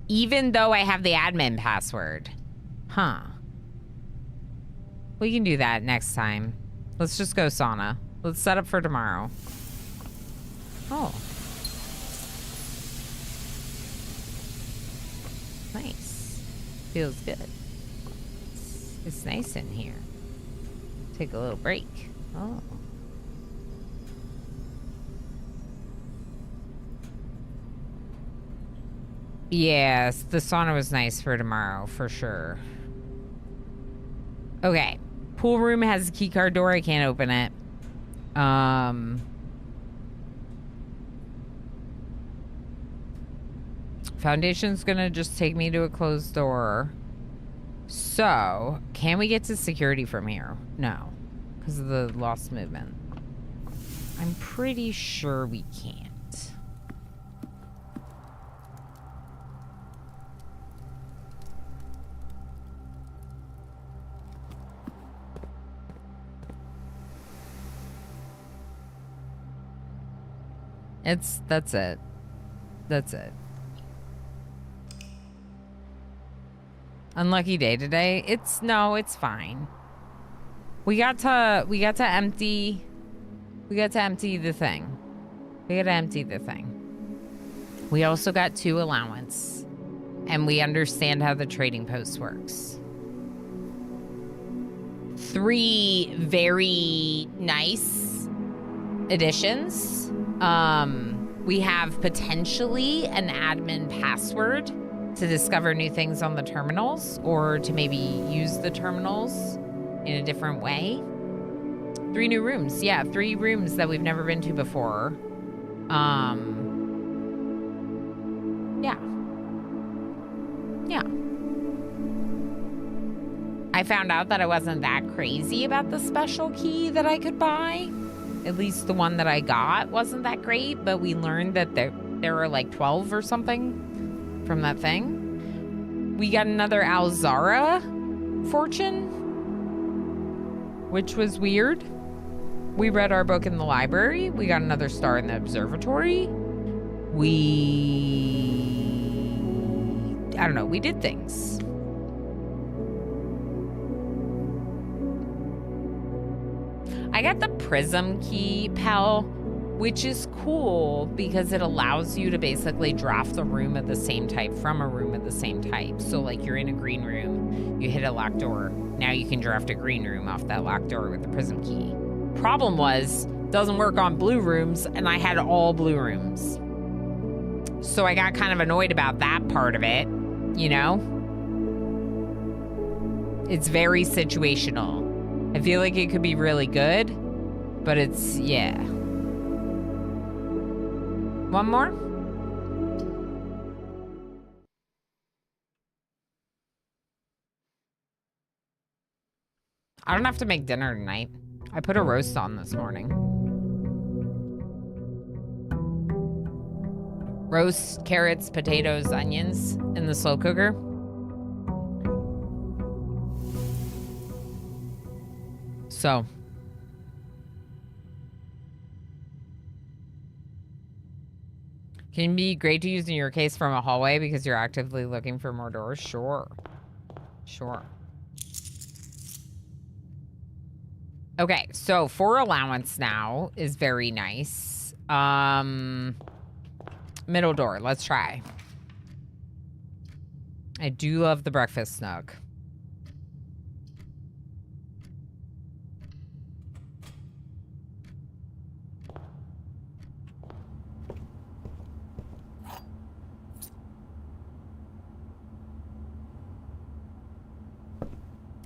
Even though I have the admin password. Huh. We can do that next time. Let's just go sauna. Let's set up for tomorrow. Oh. Nice. Feels good. It's nice in here. Take a little break. Oh. Yes, the sauna was nice for tomorrow, for sure. Okay. Pool room has a key card door. I can't open it. Foundation's gonna just take me to a closed door. So, can we get to security from here? No, because of the lost movement. I'm pretty sure we can't. That's it. That's it. Unlucky day today. It's fine. We got to empty the thing. We got to empty the thing. We also got 2 allowance. And we understand how the trading post works. 3 very nice additions. We have potentially an admin password to discover new things on the terminals or to maybe use the terminals in a different way. 3 new rooms. Yeah, 3 rooms that we've never been to before. Yeah. Yeah. I found out that I wasn't that crazy about the special key that I could buy. At least the one that I got wasn't that great, but we learned that there are like 12 or something from that thing. We got another Alzara fortune, which was weird. We read our book in the library. We got another star in the observatory. I don't know, we did things. I got the prism key, pal, which is cool because it allows you to basically draft the room of the same type from a room of the same type. So like you're in a green room, you hit a locked door. Now you can draft a green room off that locked door with the prism key. Problem was, doesn't work on blue rooms, and I had all blue rooms. So I got kind of annoyed about that part of it, you know? It's very situational. I feel like it could be really good, but it's, yeah. One more? I don't have to make dinner tonight. I put a roast on this morning. Roast, carrots, potatoes, onions in the slow cooker. So. Can it be great to use in your case from a hallway because you're actively looking for more doors? Sure. Sure. Okay, so 4 allowance now is very nice. Middle door, let's try. I do love the breakfast nook.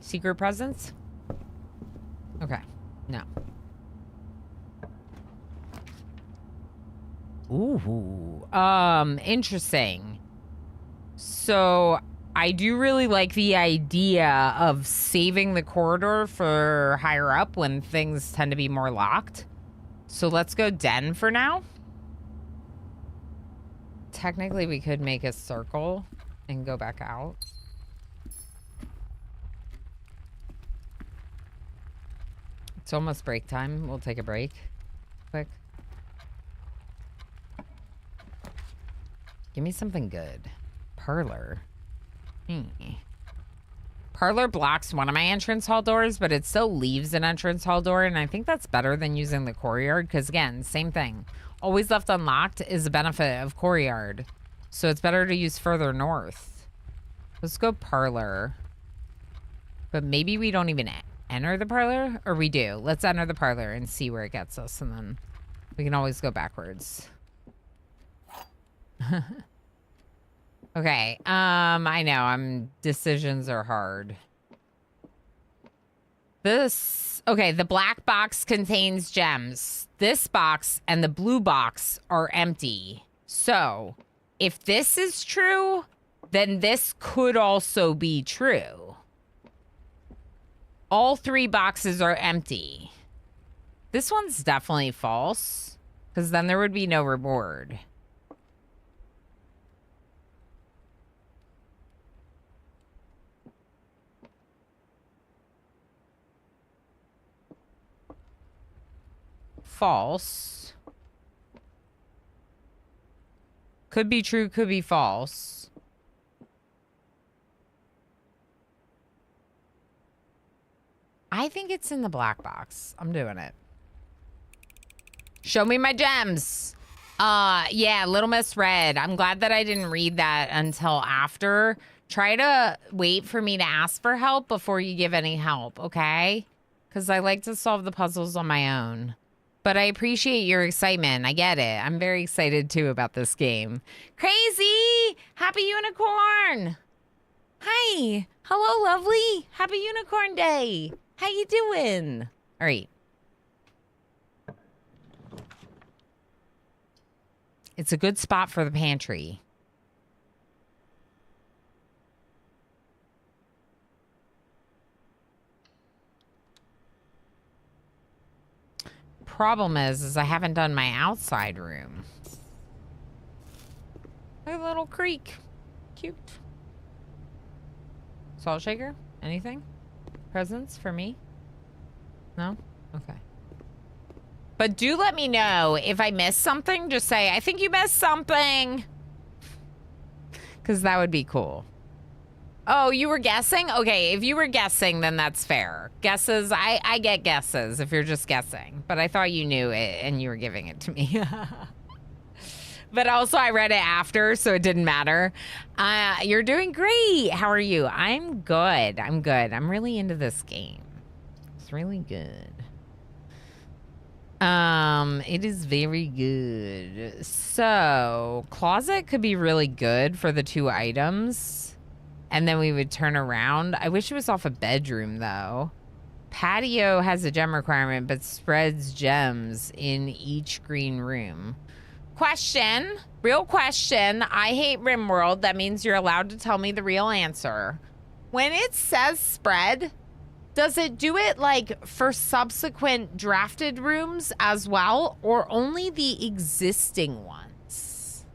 Secret presence? Okay, no. Ooh, interesting. So I do really like the idea of saving the corridor for higher up when things tend to be more locked. So let's go den for now. Technically, we could make a circle and go back out. It's almost break time. We'll take a break. Quick. Give me something good. Parlor. Parlor blocks one of my entrance hall doors, but it still leaves an entrance hall door, and I think that's better than using the courtyard, because again, same thing. Always left unlocked is a benefit of courtyard. So it's better to use further north. Let's go parlor. But maybe we don't even enter the parlor, or we do. Let's enter the parlor and see where it gets us, and then we can always go backwards. Okay, I know, decisions are hard. Okay, the black box contains gems. This box and the blue box are empty. So, if this is true, then this could also be true. All 3 boxes are empty. This one's definitely false, because then there would be no reward. False. Could be true, could be false. I think it's in the black box. I'm doing it. Show me my gems. Yeah, Little Miss Red. I'm glad that I didn't read that until after. Try to wait for me to ask for help before you give any help, okay? Because I like to solve the puzzles on my own. But I appreciate your excitement. I get it. I'm very excited, too, about this game. Crazy! Happy Unicorn! Hi! Hello, lovely! Happy Unicorn Day! How you doing? All right. It's a good spot for the pantry. Problem is I haven't done my outside room. A little creek. Cute. Salt shaker? Anything? Presents for me? No? Okay. But do let me know if I missed something. Just say, I think you missed something. Because that would be cool. Oh, you were guessing? Okay, if you were guessing, then that's fair. Guesses, I get guesses if you're just guessing. But I thought you knew it and you were giving it to me. But also I read it after, so it didn't matter. You're doing great. How are you? I'm good. I'm good. I'm really into this game. It's really good. It is very good. So, closet could be really good for the 2 items. And then we would turn around. I wish it was off a bedroom, though. Patio has a gem requirement, but spreads gems in each green room. Question. Real question. I hate RimWorld. That means you're allowed to tell me the real answer. When it says spread, does it do it like for subsequent drafted rooms as well, or only the existing ones?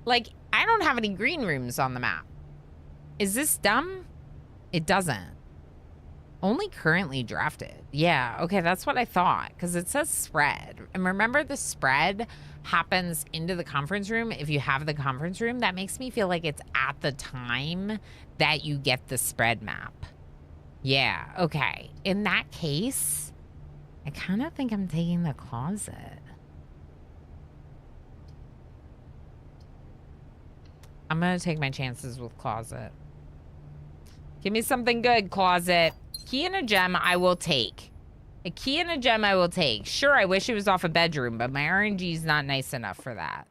Like, I don't have any green rooms on the map. Is this dumb? It doesn't. Only currently drafted. Yeah, okay, that's what I thought, because it says spread. And remember, the spread happens into the conference room if you have the conference room. That makes me feel like it's at the time that you get the spread map. Yeah, okay. In that case, I kind of think I'm taking the closet. I'm going to take my chances with closet. Give me something good, closet. Key and a gem I will take. A key and a gem I will take. Sure, I wish it was off a bedroom, but my RNG is not nice enough for that.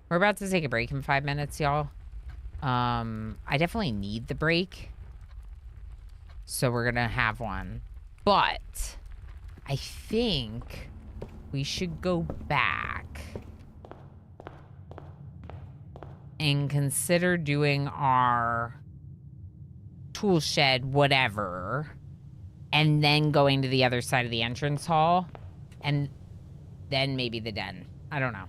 We're about to take a break in 5 minutes, y'all. I definitely need the break. So we're gonna have one. But I think we should go back and consider doing our tool shed, whatever, and then going to the other side of the entrance hall, and then maybe the den. I don't know.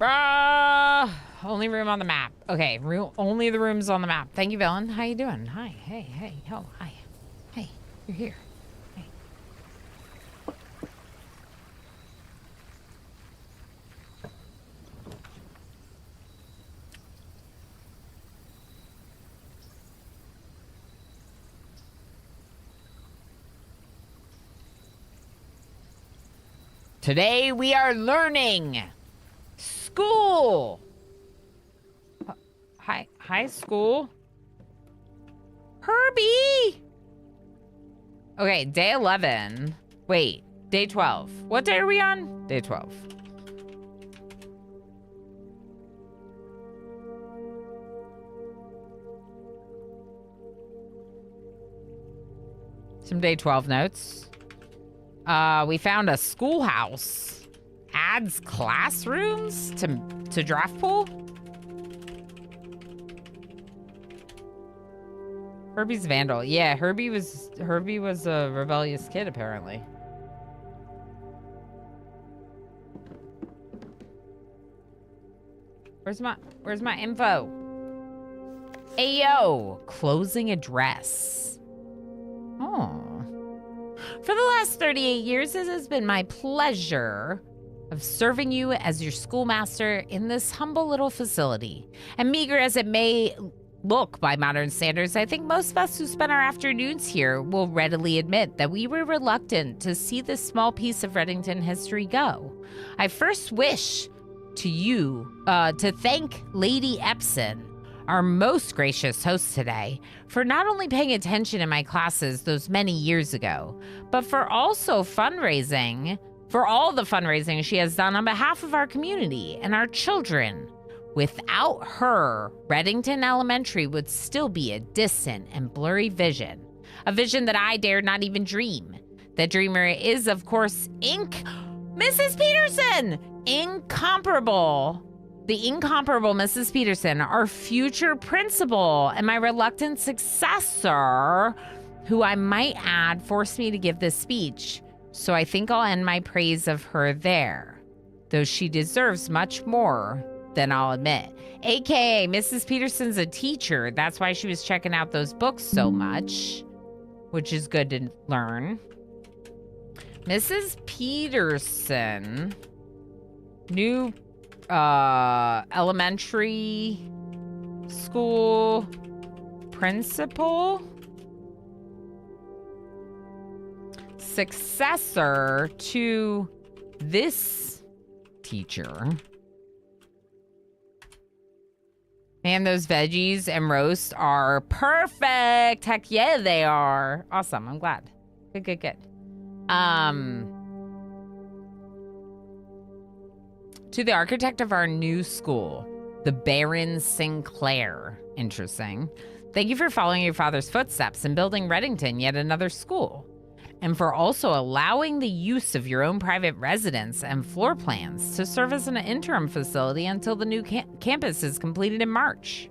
Bruh! Only room on the map. Okay, only the rooms on the map. Thank you, Villain. How you doing? Hi, hey, oh, hi. Hey, you're here. Hey. Today we are learning school. Hi, school. Herbie. Okay, day 11. Wait, day 12. What day are we on? Day 12. Some day 12 notes. We found a schoolhouse. Adds classrooms to draft pool. Herbie's vandal. Yeah, Herbie was a rebellious kid apparently. Where's my info? Ayo, closing address. Oh. For the last 38 years, it has been my pleasure of serving you as your schoolmaster in this humble little facility. And meager as it may look by modern standards, I think most of us who spend our afternoons here will readily admit that we were reluctant to see this small piece of Reddington history go. I first wish to thank Lady Epson, our most gracious host today, for not only paying attention in my classes those many years ago, but for also fundraising, for all the fundraising she has done on behalf of our community and our children. Without her, Reddington Elementary would still be a distant and blurry vision. A vision that I dared not even dream. The dreamer is, of course, Mrs. Peterson! Incomparable. The incomparable Mrs. Peterson, our future principal, and my reluctant successor, who I might add forced me to give this speech. So I think I'll end my praise of her there, though she deserves much more than I'll admit. AKA, Mrs. Peterson's a teacher. That's why she was checking out those books so much, which is good to learn. Mrs. Peterson, new elementary school principal, successor to this teacher. Man, those veggies and roast are perfect. Heck yeah, they are. Awesome. I'm glad. Good, good, good. To the architect of our new school, the Baron Sinclair. Interesting. Thank you for following your father's footsteps and building Reddington yet another school. And for also allowing the use of your own private residence and floor plans to serve as an interim facility until the new campus is completed in March.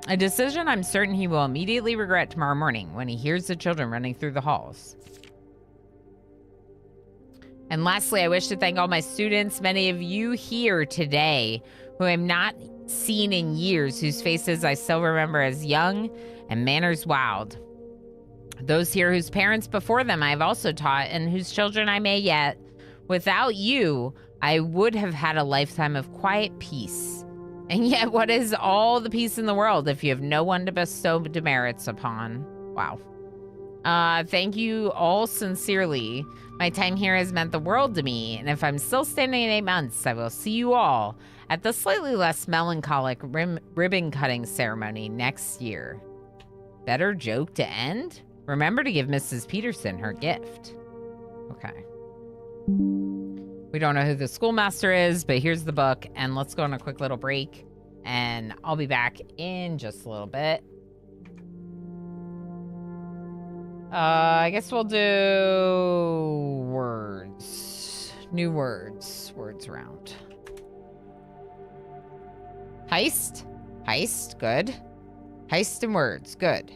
A decision I'm certain he will immediately regret tomorrow morning when he hears the children running through the halls. And lastly, I wish to thank all my students, many of you here today who I have not seen in years, whose faces I still remember as young and manners wild. Those here whose parents before them I have also taught and whose children I may yet. Without you, I would have had a lifetime of quiet peace. And yet, what is all the peace in the world if you have no one to bestow demerits upon? Wow. Thank you all sincerely. My time here has meant the world to me, and if I'm still standing in 8 months, I will see you all at the slightly less melancholic ribbon cutting ceremony next year. Better joke to end? Remember to give Mrs. Peterson her gift. Okay. We don't know who the schoolmaster is, but here's the book, and let's go on a quick little break, and I'll be back in just a little bit. I guess we'll do words. New words. Words round. Heist. Heist. Good. Heist and words. Good.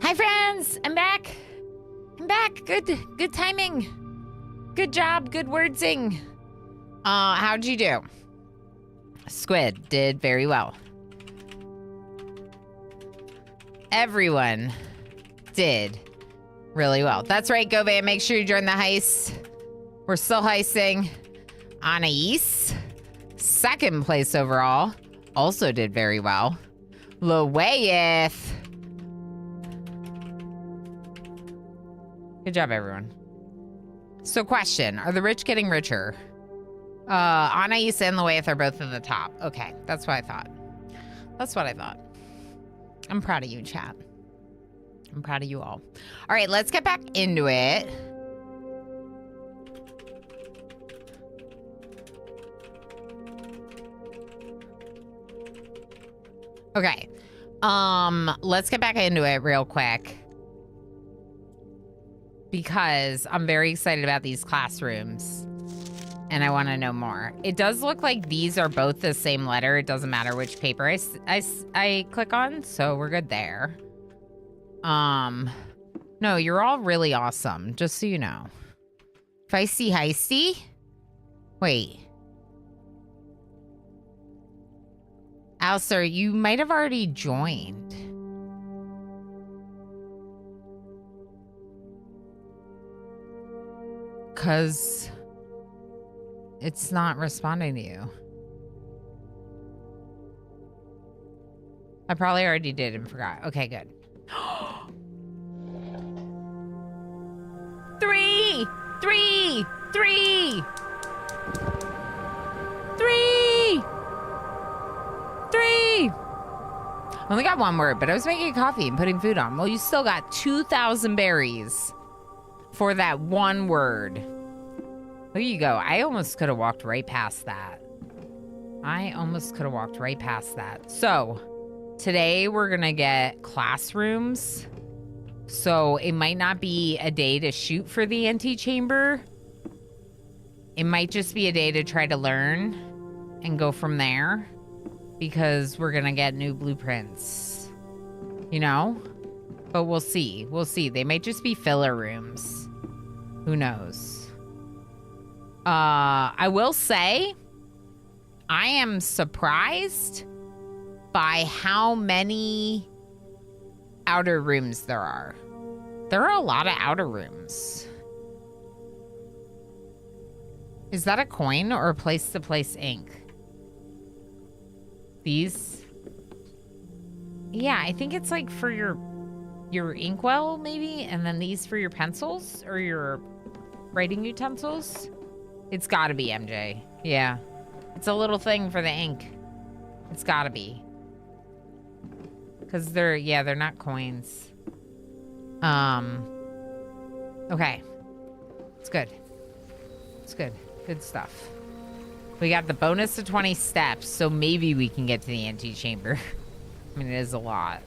Hi, friends. I'm back. I'm back. Good timing. Good job. Good wordsing. How'd you do? Squid did very well. Everyone did really well. That's right, Govan. Make sure you join the heist. We're still heisting. Anais, second place overall, also did very well. Loaeth. Good job, everyone. So question, are the rich getting richer? Anais and Loaeth are both in the top. Okay, that's what I thought. That's what I thought. I'm proud of you, chat. I'm proud of you all. All right, let's get back into it. Okay. Let's get back into it real quick, because I'm very excited about these classrooms and I want to know more. It does look like these are both the same letter. It doesn't matter which paper I click on, so we're good there. No, you're all really awesome, just so you know. Feisty Heisty? Wait. Alistair, you might have already joined. Because it's not responding to you. I probably already did and forgot. Okay, good. 3! 3! 3! 3! 3! I only got one word, but I was making coffee and putting food on. Well, you still got 2,000 berries for that one word. There you go. I almost could have walked right past that. So, today we're going to get classrooms. So, it might not be a day to shoot for the antechamber. It might just be a day to try to learn and go from there. Because we're going to get new blueprints. You know? But we'll see. We'll see. They might just be filler rooms. Who knows? I will say, I am surprised by how many outer rooms there are. There are a lot of outer rooms. Is that a coin or a place-to-place ink? These? Yeah, I think it's like for your inkwell, maybe, and then these for your pencils or your writing utensils. It's gotta be, MJ. Yeah. It's a little thing for the ink. It's gotta be. Because they're not coins. Okay. It's good. It's good. Good stuff. We got the bonus to 20 steps, so maybe we can get to the antechamber. I mean, it is a lot.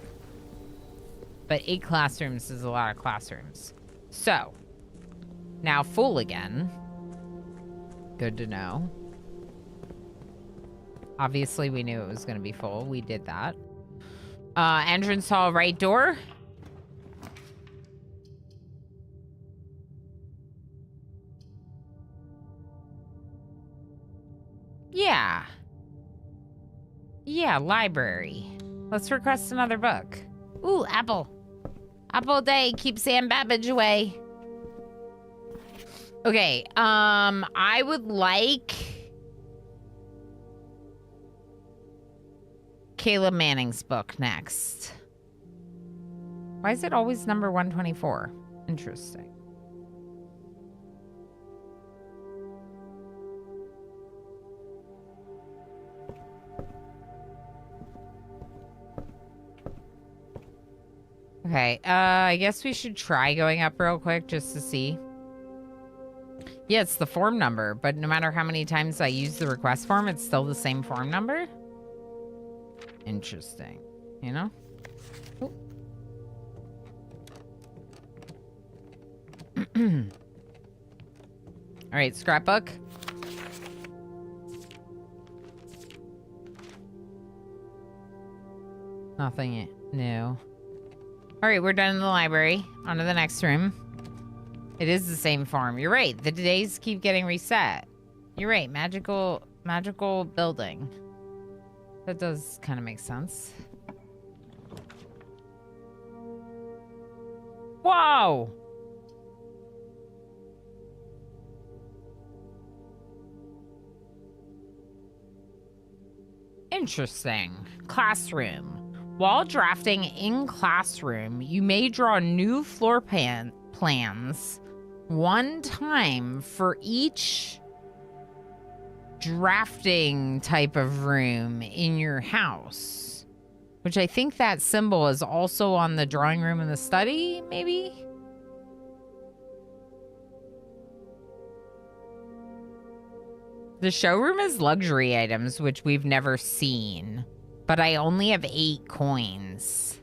But 8 classrooms is a lot of classrooms. So, now full again. Good to know. Obviously, we knew it was going to be full. We did that. Entrance hall, right door. Yeah. Yeah, library. Let's request another book. Ooh, apple. Apple day, keep Sam Babbage away. Okay, I would like Caleb Manning's book next. Why is it always number 124? Interesting. Okay, I guess we should try going up real quick just to see. Yeah, it's the form number, but no matter how many times I use the request form, it's still the same form number? Interesting. You know? Alright, scrapbook. Nothing new. Alright, we're done in the library. On to the next room. It is the same form. You're right. The days keep getting reset. You're right. Magical building. That does kind of make sense. Whoa! Interesting. Classroom. While drafting in classroom, you may draw new floor plans one time for each drafting type of room in your house. Which I think that symbol is also on the drawing room and the study, maybe? The showroom is luxury items, which we've never seen. But I only have 8 coins.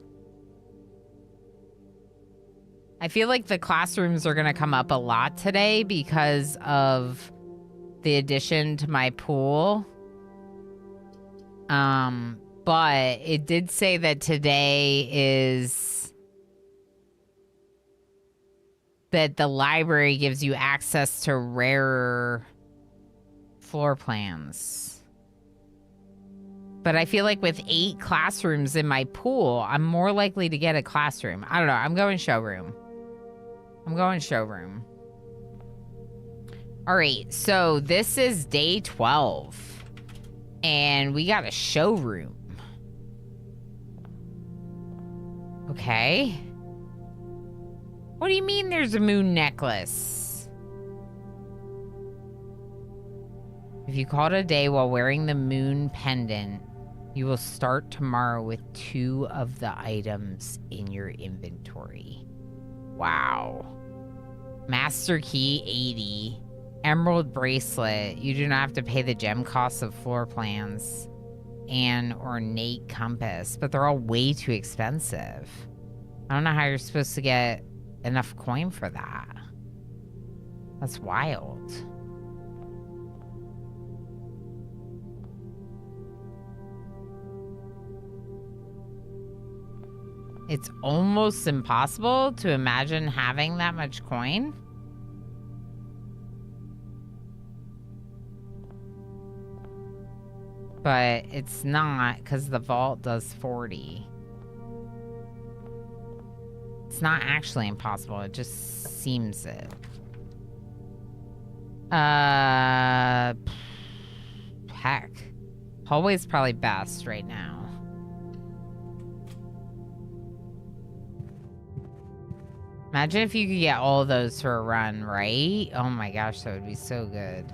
I feel like the classrooms are going to come up a lot today because of the addition to my pool. But it did say that today is that the library gives you access to rarer floor plans. But I feel like with 8 classrooms in my pool, I'm more likely to get a classroom. I don't know. I'm going showroom. All right. So this is day 12. And we got a showroom. Okay. What do you mean there's a moon necklace? If you call it a day while wearing the moon pendant, you will start tomorrow with 2 of the items in your inventory. Wow. Master key 80. Emerald bracelet. You do not have to pay the gem costs of floor plans. And ornate compass. But they're all way too expensive. I don't know how you're supposed to get enough coin for that. That's wild. It's almost impossible to imagine having that much coin. But it's not, because the vault does 40. It's not actually impossible. It just seems it. Heck. Hallway's probably best right now. Imagine if you could get all of those for a run, right? Oh my gosh, that would be so good.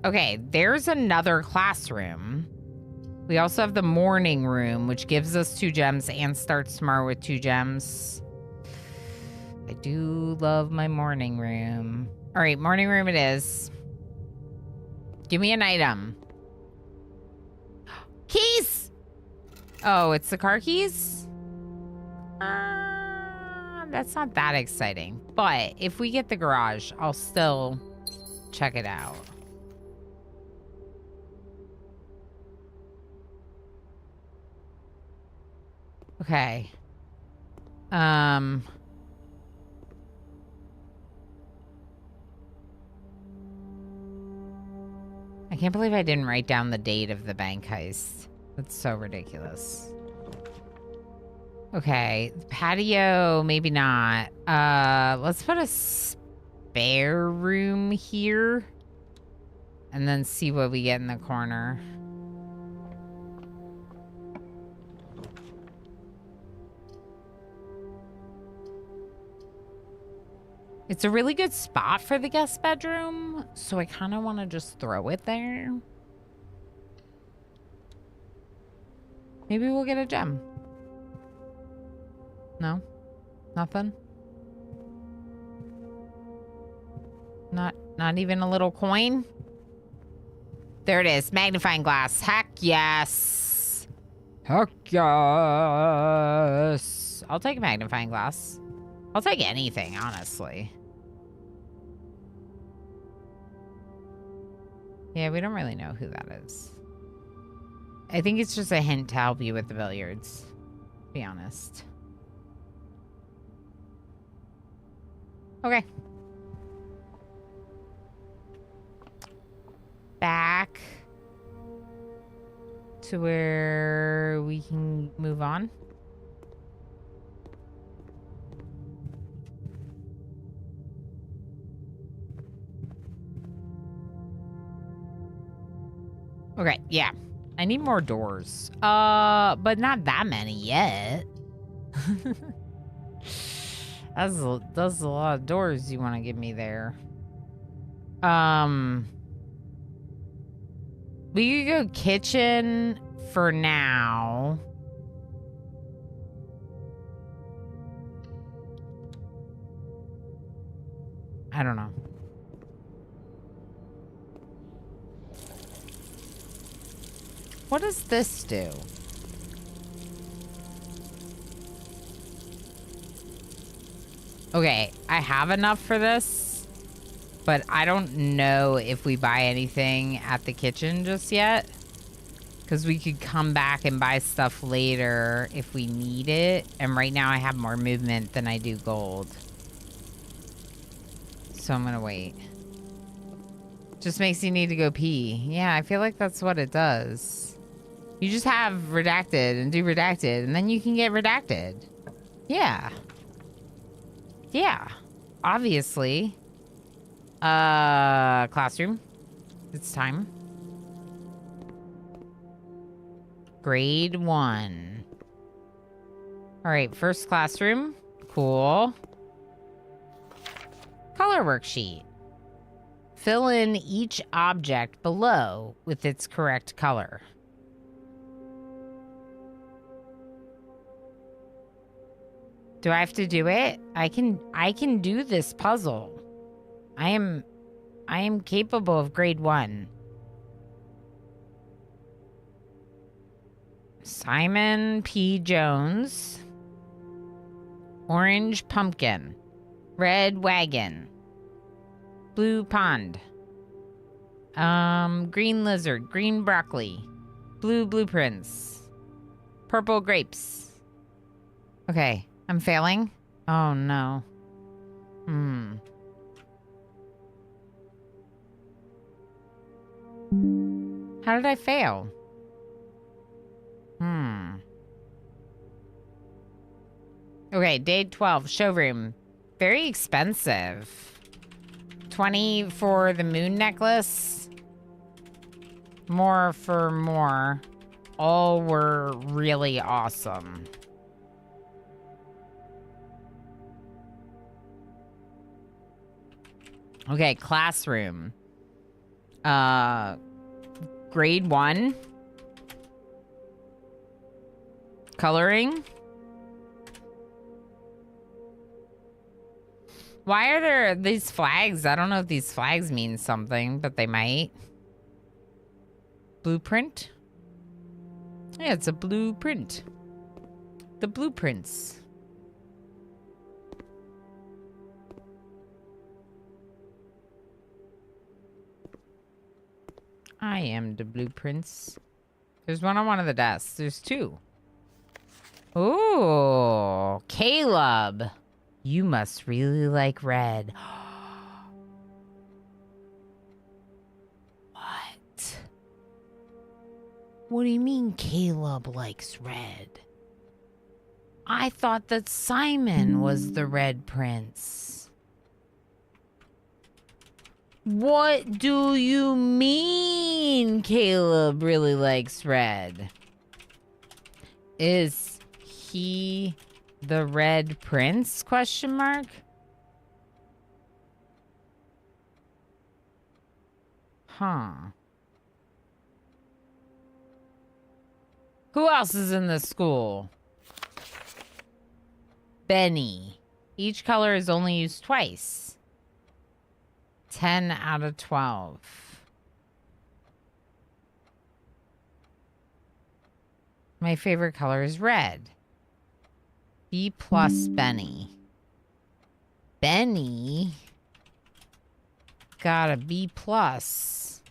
Okay, there's another classroom. We also have the morning room, which gives us 2 gems and starts tomorrow with 2 gems. I do love my morning room. All right, morning room it is. Give me an item. Keys! Oh, it's the car keys? That's not that exciting. But if we get the garage, I'll still check it out. Okay. I can't believe I didn't write down the date of the bank heist. That's so ridiculous. Okay, the patio, maybe not. Let's put a spare room here. And then see what we get in the corner. It's a really good spot for the guest bedroom, so I kind of want to just throw it there. Maybe we'll get a gem. No? Nothing? Not even a little coin? There it is. Magnifying glass. Heck yes. Heck yes. I'll take a magnifying glass. I'll take anything, honestly. Yeah, we don't really know who that is. I think it's just a hint to help you with the billiards, to be honest. Okay. Back to where we can move on. Okay, yeah. I need more doors. But not that many yet. That's a lot of doors you want to give me there. We could go kitchen for now. I don't know. What does this do? Okay, I have enough for this, but I don't know if we buy anything at the kitchen just yet. Because we could come back and buy stuff later if we need it. And right now I have more movement than I do gold. So I'm going to wait. Just makes you need to go pee. Yeah, I feel like that's what it does. You just have redacted and do redacted, and then you can get redacted. Yeah. Yeah. Obviously. Classroom. It's time. Grade 1. All right, first classroom. Cool. Color worksheet. Fill in each object below with its correct color. Do I have to do it? I can do this puzzle. I am capable of grade 1. Simon P. Jones. Orange pumpkin. Red wagon. Blue pond. Green lizard. Green broccoli. Blue blueprints. Purple grapes. Okay, I'm failing. Oh no. How did I fail? Okay, day 12, showroom. Very expensive. 20 for the moon necklace. More for more. All were really awesome. Okay, classroom. Grade 1. Coloring. Why are there these flags? I don't know if these flags mean something, but they might. Blueprint? Yeah, it's a blueprint. The blueprints. I am the blueprints. There's one on one of the desks. There's 2. Ooh, Caleb. You must really like red. What? What do you mean Caleb likes red? I thought that Simon was the red prince. What do you mean Caleb really likes red? Is he the red prince? Question mark. Huh. Who else is in this school? Benny. Each color is only used twice. 10 out of 12. My favorite color is red. B plus Benny. Benny got a B plus.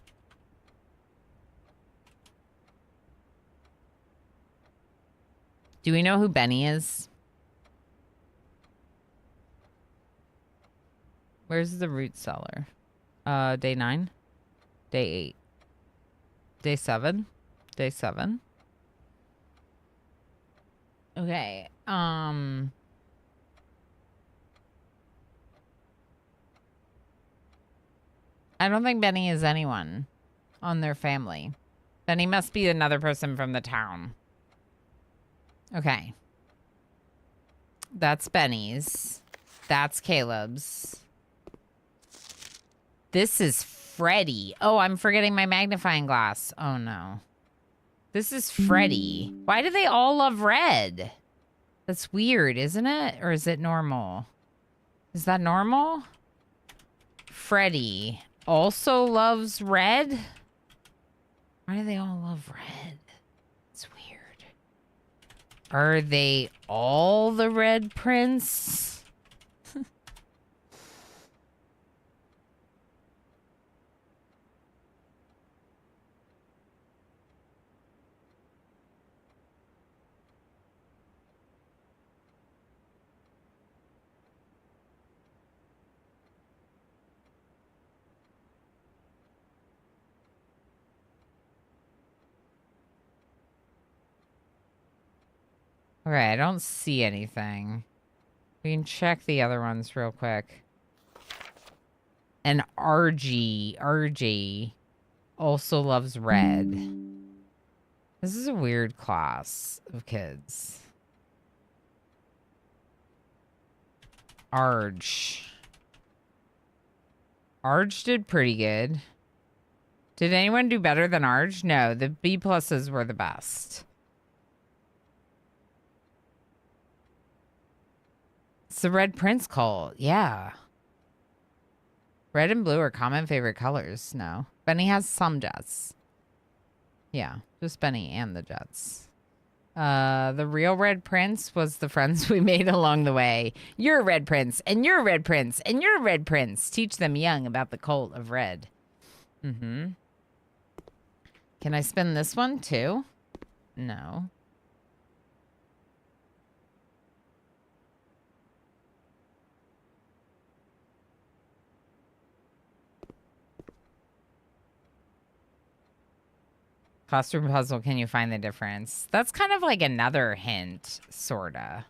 Do we know who Benny is? Where's the root cellar? Day 9? Day 8? Day 7? Day 7? Okay, I don't think Benny is anyone on their family. Benny must be another person from the town. Okay. That's Benny's. That's Caleb's. This is Freddy. Oh, I'm forgetting my magnifying glass. Oh, no. This is Freddy. Why do they all love red? That's weird, isn't it? Or is it normal? Is that normal? Freddy also loves red? Why do they all love red? It's weird. Are they all the red prince? Okay, I don't see anything. We can check the other ones real quick. And RG also loves red. This is a weird class of kids. Arj did pretty good. Did anyone do better than Arj? No, the B pluses were the best. It's the Red Prince cult. Yeah. Red and blue are common favorite colors. No. Benny has some Jets. Yeah, just Benny and the Jets. The real Red Prince was the friends we made along the way. You're a Red Prince, and you're a Red Prince, and you're a Red Prince. Teach them young about the cult of red. Mm-hmm. Can I spin this one too? No. Classroom puzzle, can you find the difference? That's kind of like another hint, sorta.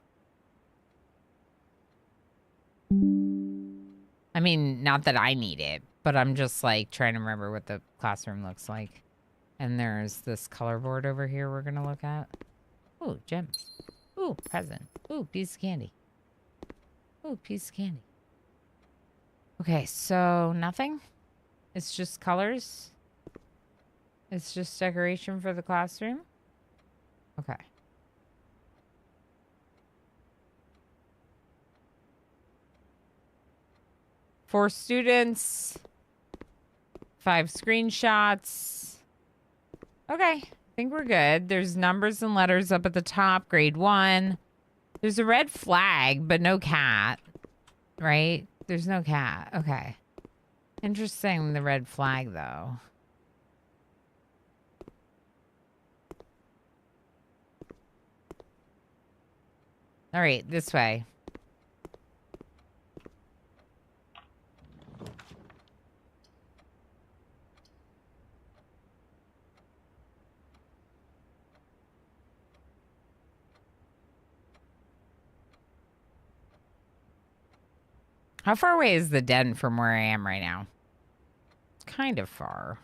I mean, not that I need it, but I'm just like trying to remember what the classroom looks like. And there's this color board over here we're gonna look at. Ooh, gem. Ooh, present. Ooh, piece of candy. Ooh, piece of candy. Okay, so nothing? It's just colors? It's just decoration for the classroom? Okay. Four students. 5 screenshots. Okay, I think we're good. There's numbers and letters up at the top, grade 1. There's a red flag, but no cat, right? There's no cat. Okay. Interesting, the red flag, though. All right, this way. How far away is the den from where I am right now? It's kind of far.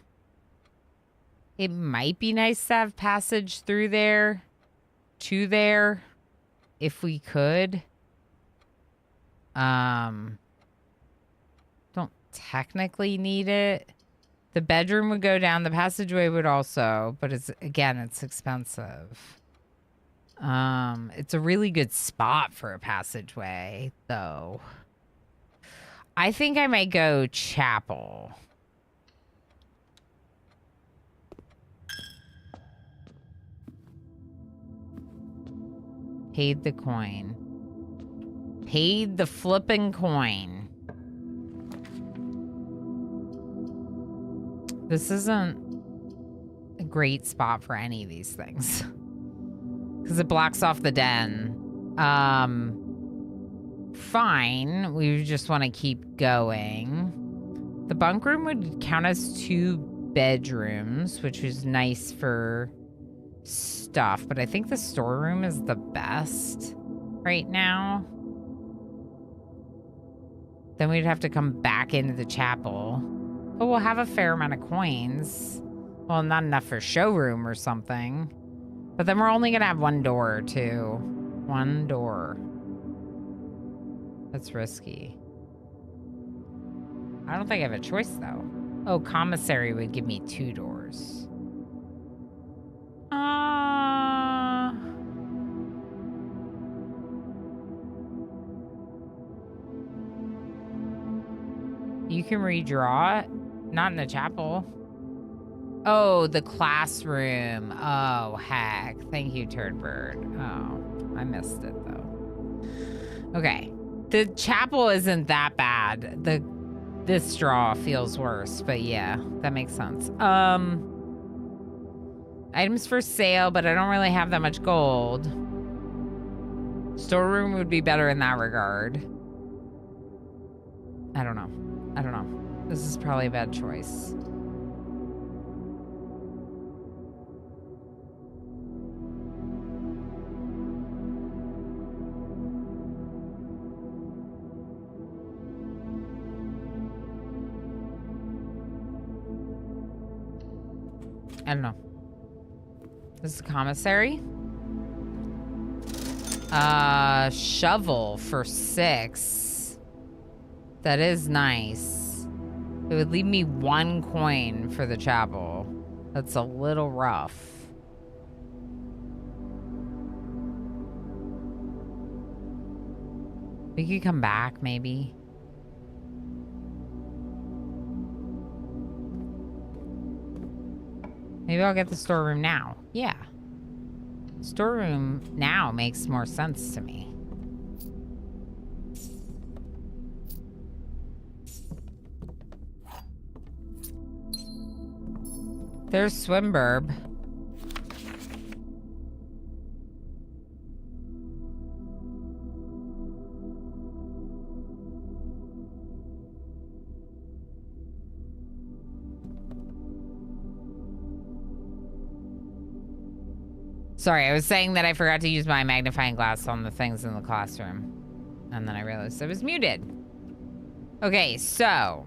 It might be nice to have passage through there, to there, if we could. Don't technically need it. The bedroom would go down. The passageway would also, but it's expensive. It's a really good spot for a passageway, though. I think I might go chapel. Paid the coin. Paid the flipping coin. This isn't a great spot for any of these things. Because it blocks off the den. Fine. We just want to keep going. The bunk room would count as 2 bedrooms, which is nice for stuff. But I think the storeroom is the best right now. Then we'd have to come back into the chapel. But we'll have a fair amount of coins. Well, not enough for showroom or something. But then we're only going to have 1 door, too. 1 door. That's risky. I don't think I have a choice, though. Oh, commissary would give me 2 doors. You can redraw it? Not in the chapel. Oh, the classroom. Oh, heck. Thank you, Turd Bird. Oh, I missed it, though. Okay. The chapel isn't that bad. This draw feels worse, but yeah, that makes sense. Items for sale, but I don't really have that much gold. Storeroom would be better in that regard. I don't know. This is probably a bad choice. I don't know. This is a commissary. Shovel for 6. That is nice. It would leave me 1 coin for the chapel. That's a little rough. We could come back, maybe. Maybe I'll get the storeroom now. Yeah. Storeroom now makes more sense to me. There's Swimburb. Sorry, I was saying that I forgot to use my magnifying glass on the things in the classroom. And then I realized I was muted. Okay, so.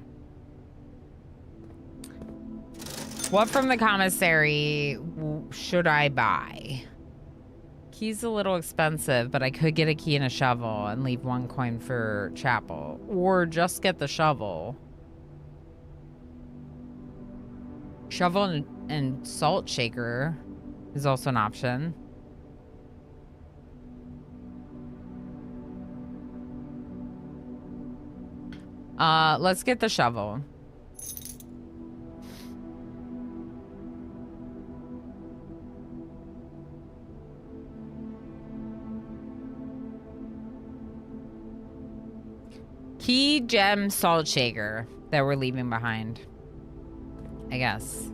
What from the commissary should I buy? Key's a little expensive, but I could get a key and a shovel and leave 1 coin for chapel. Or just get the shovel. Shovel and salt shaker is also an option. Let's get the shovel. Key, gem, salt shaker that we're leaving behind, I guess.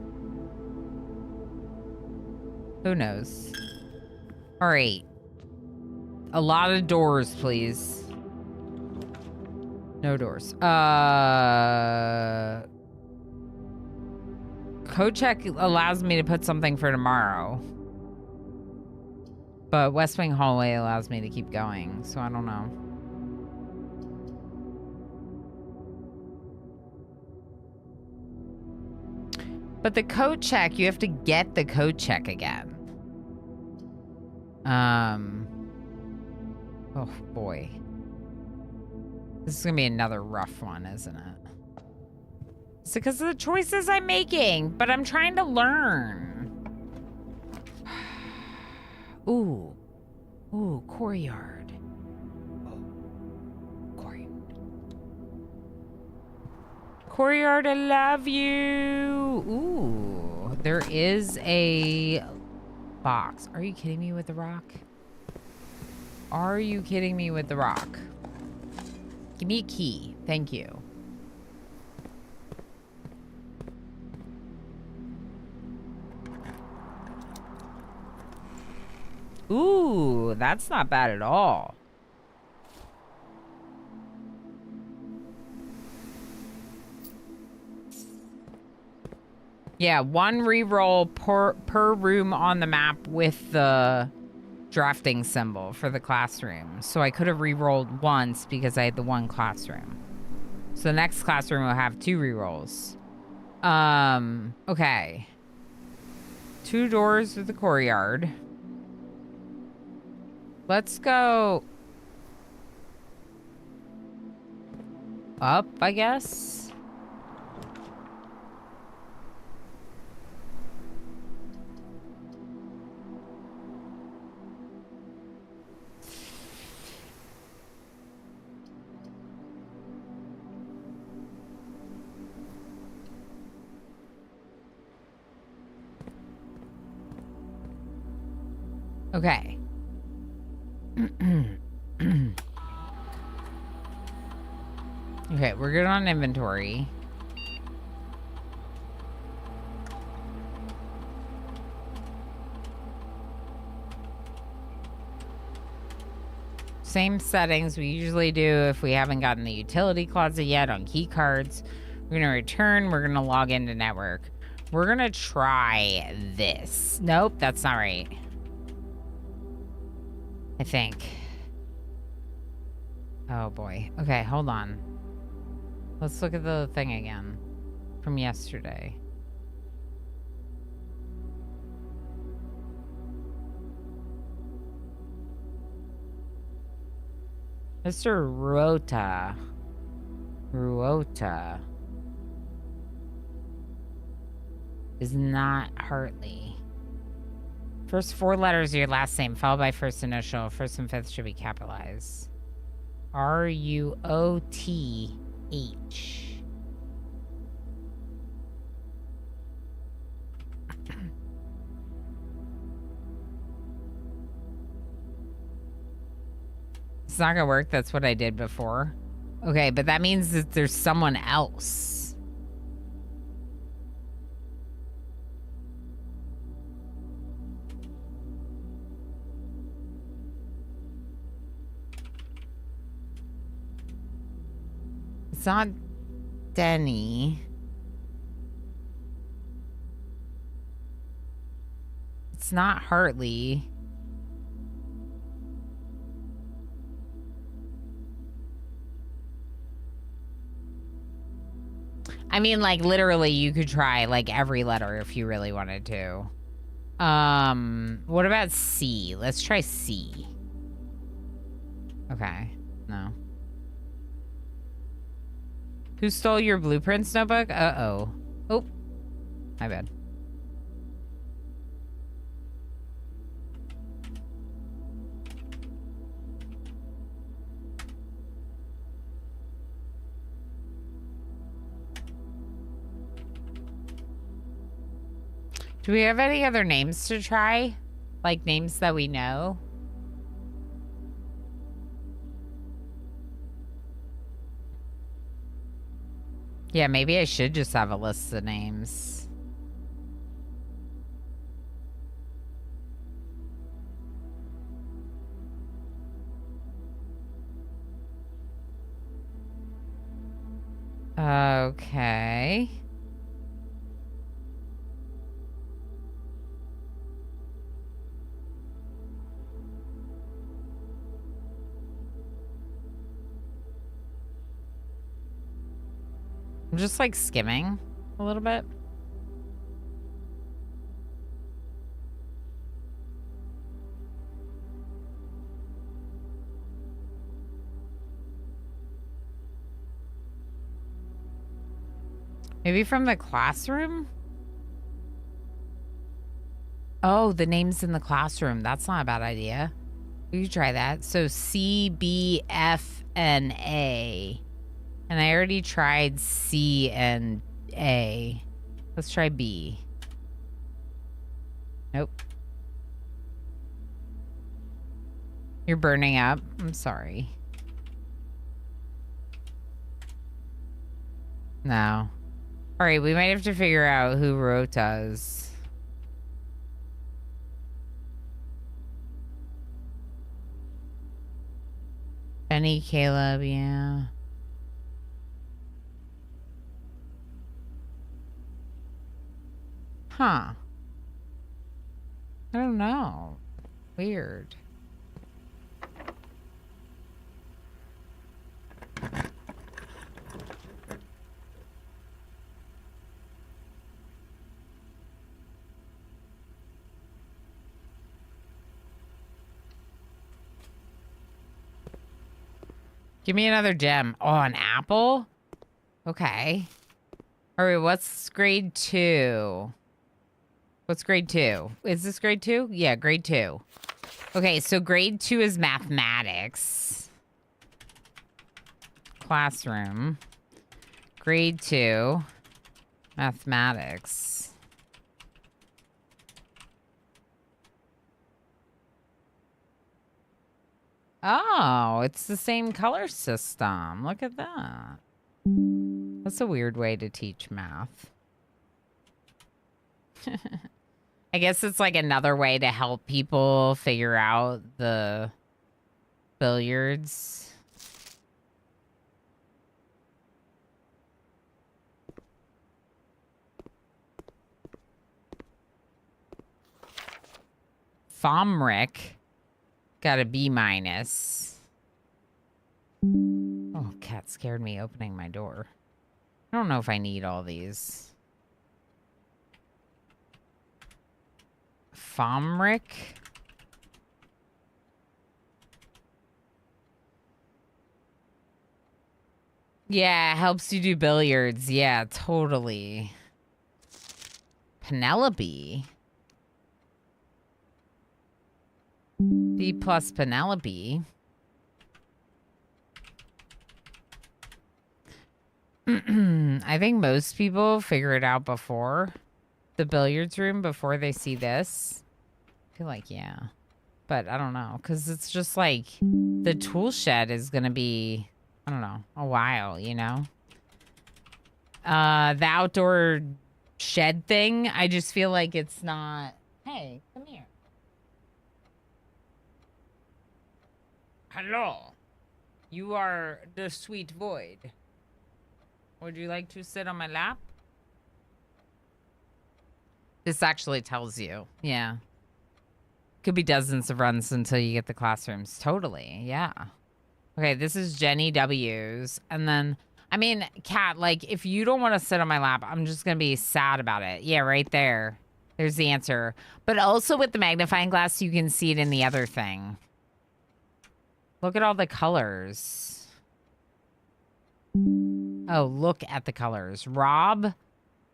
Who knows? All right. A lot of doors, please. No doors. Code check allows me to put something for tomorrow. But West Wing Hallway allows me to keep going, so I don't know. But the code check, you have to get the code check again. Oh boy. This is gonna be another rough one, isn't it? It's because of the choices I'm making, but I'm trying to learn. Ooh. Ooh, courtyard. Courtyard, I love you. Ooh, there is a box. Are you kidding me with the rock? Are you kidding me with the rock? Give me a key. Thank you. Ooh, that's not bad at all. Yeah, 1 reroll per room on the map with the drafting symbol for the classroom. So I could have rerolled once because I had the 1 classroom. So the next classroom will have 2 rerolls. Okay. 2 doors with the courtyard. Let's go up, I guess. Okay. Okay, we're good on inventory. Same settings we usually do if we haven't gotten the utility closet yet on key cards. We're gonna return, we're gonna log into network. We're gonna try this. Nope, that's not right. I think. Oh boy. Okay, hold on. Let's look at the thing again from yesterday. Mr. Ruota is not Hartley. First 4 letters of your last name, followed by first initial. First and fifth should be capitalized. Ruoth. It's not gonna work. That's what I did before. Okay, but that means that there's someone else. It's not Denny. It's not Hartley. I mean, like, literally, you could try, like, every letter if you really wanted to. What about C? Let's try C. Okay. No. Who stole your blueprints notebook? Uh-oh. Oh. My bad. Do we have any other names to try? Like names that we know? Yeah, maybe I should just have a list of names. Okay. I'm just like skimming a little bit. Maybe from the classroom? Oh, the names in the classroom. That's not a bad idea. We could try that. So C, B, F, and A. And I already tried C and A. Let's try B. Nope. You're burning up. I'm sorry. No. All right, we might have to figure out who Rota is. Benny, Caleb, yeah. Huh. I don't know. Weird. Give me another gem. Oh, an apple? Okay. All right, what's grade 2? What's grade 2? Is this grade 2? Yeah, grade 2. Okay, so grade 2 is mathematics. Classroom. Grade 2. Mathematics. Oh, it's the same color system. Look at that. That's a weird way to teach math. I guess it's like another way to help people figure out the billiards. Fomrick got a B-. Oh, cat scared me opening my door. I don't know if I need all these. Fomrick. Yeah, helps you do billiards. Yeah, totally. Penelope. B plus Penelope. I think most people figure it out before the billiards room, before they see this. I feel like, yeah. But I don't know, because it's just like the tool shed is going to be, I don't know, a while, you know? The outdoor shed thing, I just feel like it's not. Hey, come here. Hello. You are the sweet void. Would you like to sit on my lap? This actually tells you. Yeah. Could be dozens of runs until you get the classrooms. Totally. Yeah. Okay, this is Jenny W's. And then, I mean, Kat, like, if you don't want to sit on my lap, I'm just going to be sad about it. Yeah, right there. There's the answer. But also with the magnifying glass, you can see it in the other thing. Look at all the colors. Oh, look at the colors. Rob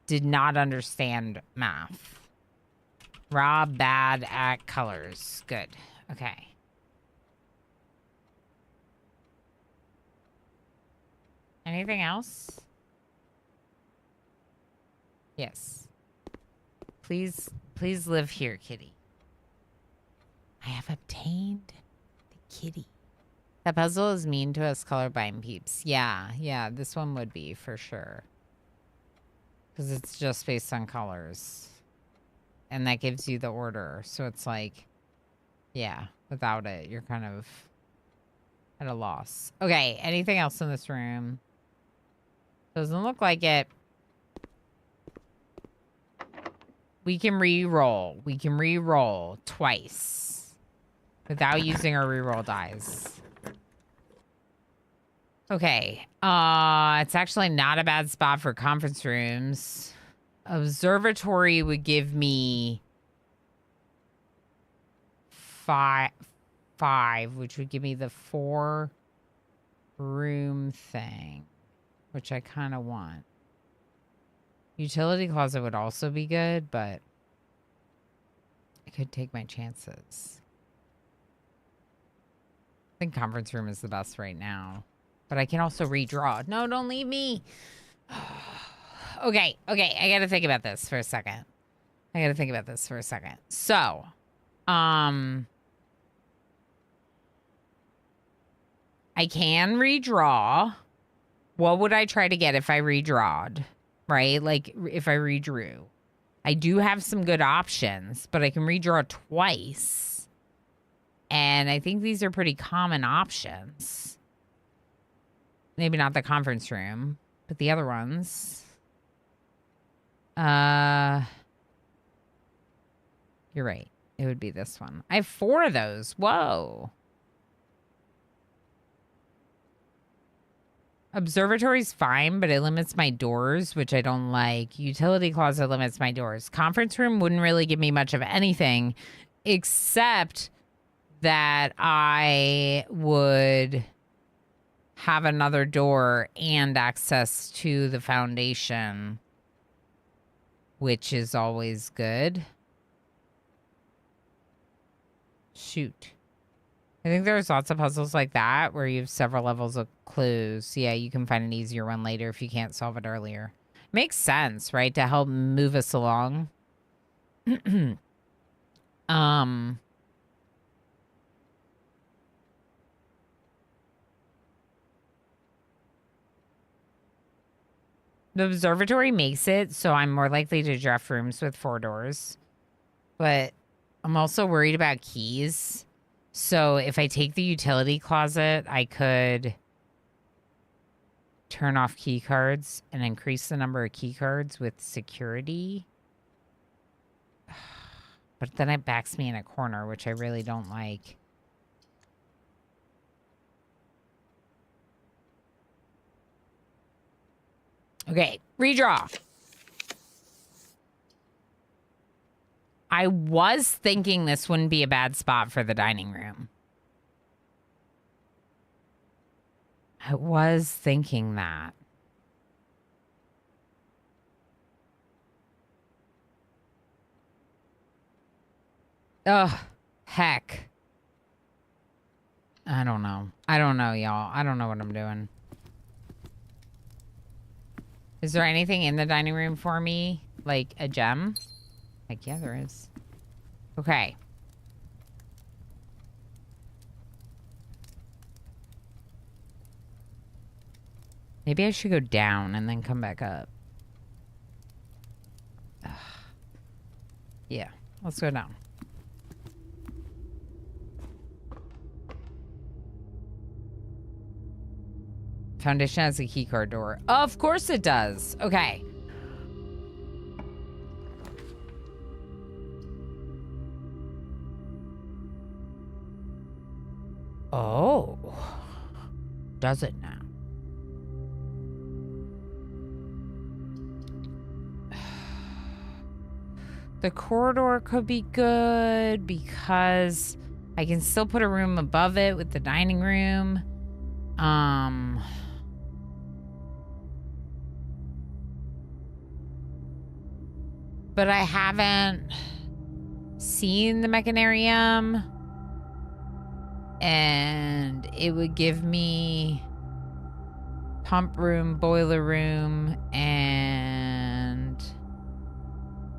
did not understand math. Rob bad at colors. Good. Okay. Anything else? Yes. Please live here, kitty. I have obtained the kitty. That puzzle is mean to us colorblind peeps. Yeah, this one would be for sure. Because it's just based on colors. And that gives you the order. So it's like, yeah, without it, you're kind of at a loss. Okay, anything else in this room? Doesn't look like it. We can re-roll. We can re-roll twice without using our re-roll dice. Okay. It's actually not a bad spot for conference rooms. Observatory would give me five, which would give me the 4-room thing, which I kind of want. Utility closet would also be good, but I could take my chances. I think conference room is the best right now. But I can also redraw. No, don't leave me. Okay. I gotta think about this for a second. So, I can redraw. What would I try to get if I redrawed? Right? Like, if I redrew. I do have some good options, but I can redraw twice. And I think these are pretty common options. Maybe not the conference room, but the other ones. You're right. It would be this one. I have 4 of those. Whoa. Observatory's fine, but it limits my doors, which I don't like. Utility closet limits my doors. Conference room wouldn't really give me much of anything, except that I would have another door and access to the foundation, which is always good. Shoot. I think there's lots of puzzles like that where you have several levels of clues. Yeah, you can find an easier one later if you can't solve it earlier. Makes sense, right? To help move us along. The observatory makes it so I'm more likely to draft rooms with 4 doors. But I'm also worried about keys. So if I take the utility closet, I could turn off key cards and increase the number of key cards with security. But then it backs me in a corner, which I really don't like. Okay, redraw. I was thinking this wouldn't be a bad spot for the dining room. I was thinking that. Ugh, heck. I don't know. I don't know, y'all. I don't know what I'm doing. Is there anything in the dining room for me? Like a gem? Like, yeah, there is. Okay. Maybe I should go down and then come back up. Ugh. Yeah, let's go down. Foundation has a keycard door. Of course it does. Okay. Oh. Does it now? The corridor could be good because I can still put a room above it with the dining room. But I haven't seen the mechanarium, and it would give me pump room, boiler room, and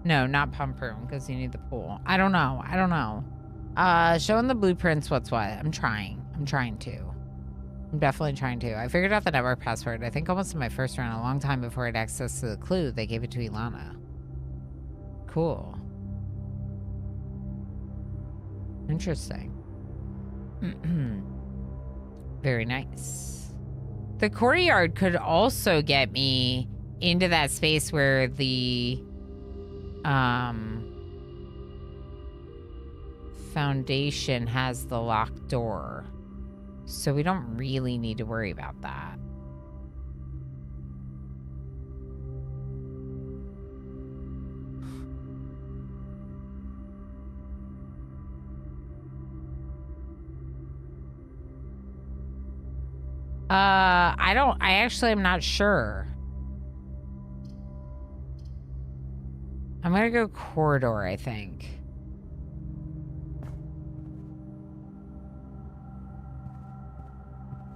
no, not pump room because you need the pool. I don't know. Showing the blueprints what's what. I'm trying to. I'm definitely trying to. I figured out the network password, I think almost in my first run, a long time before I had access to the clue. They gave it to Ilana. Cool. Interesting. Very nice. The courtyard could also get me into that space where the foundation has the locked door. So we don't really need to worry about that. I actually am not sure. I'm gonna go corridor, I think.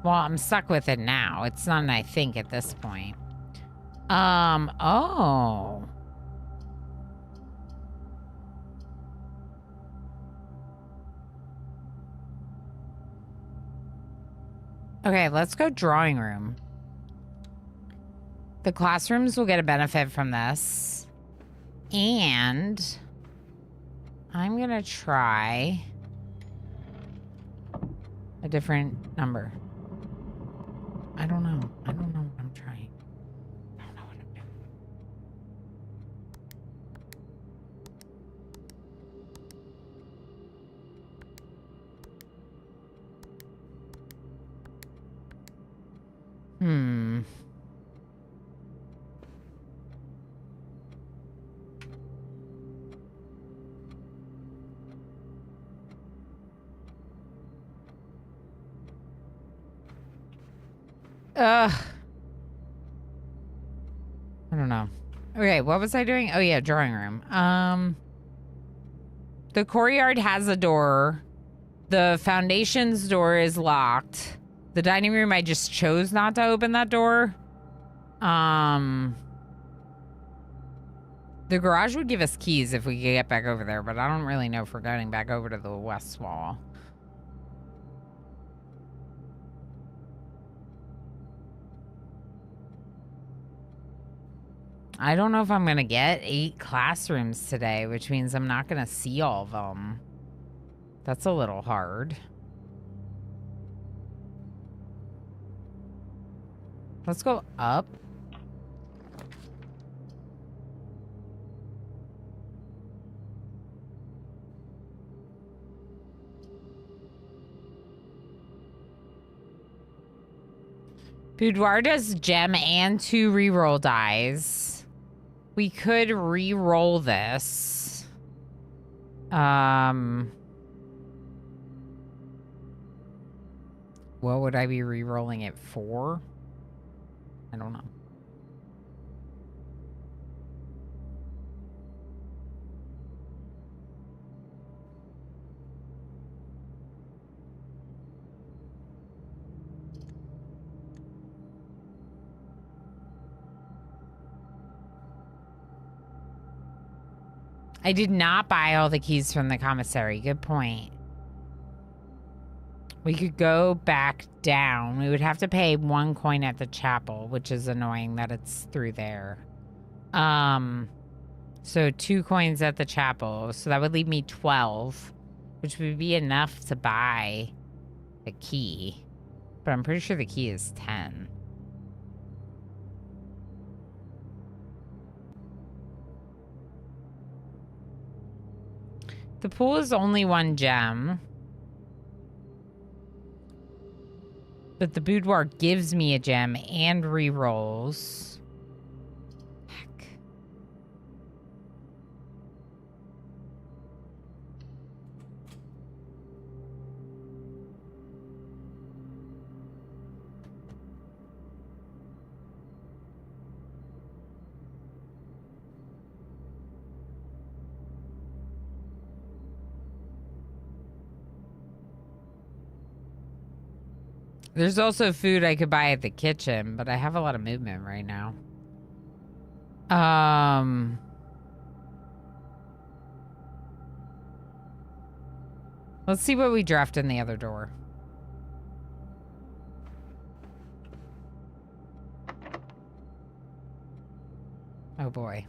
Well, I'm stuck with it now. It's not an I think at this point. Oh. Okay, let's go drawing room. The classrooms will get a benefit from this. And I'm gonna try a different number. I don't know what I'm trying. I don't know what I'm doing. I don't know. Okay, what was I doing? Oh yeah, drawing room. The courtyard has a door. The foundation's door is locked. The dining room, I just chose not to open that door. The garage would give us keys if we could get back over there, but I don't really know if we're getting back over to the west wall. I don't know if I'm going to get 8 classrooms today, which means I'm not going to see all of them. That's a little hard. Let's go up. Boudoir does gem and 2 reroll dies. We could re-roll this. what would I be re-rolling it for? I don't know. I did not buy all the keys from the commissary. Good point. We could go back down. We would have to pay 1 coin at the chapel, which is annoying that it's through there. So 2 coins at the chapel. So that would leave me 12, which would be enough to buy a key. But I'm pretty sure the key is 10. The pool is only 1 gem. But the boudoir gives me a gem and re-rolls. Heck. There's also food I could buy at the kitchen, but I have a lot of movement right now. Let's see what we draft in the other door. Oh boy.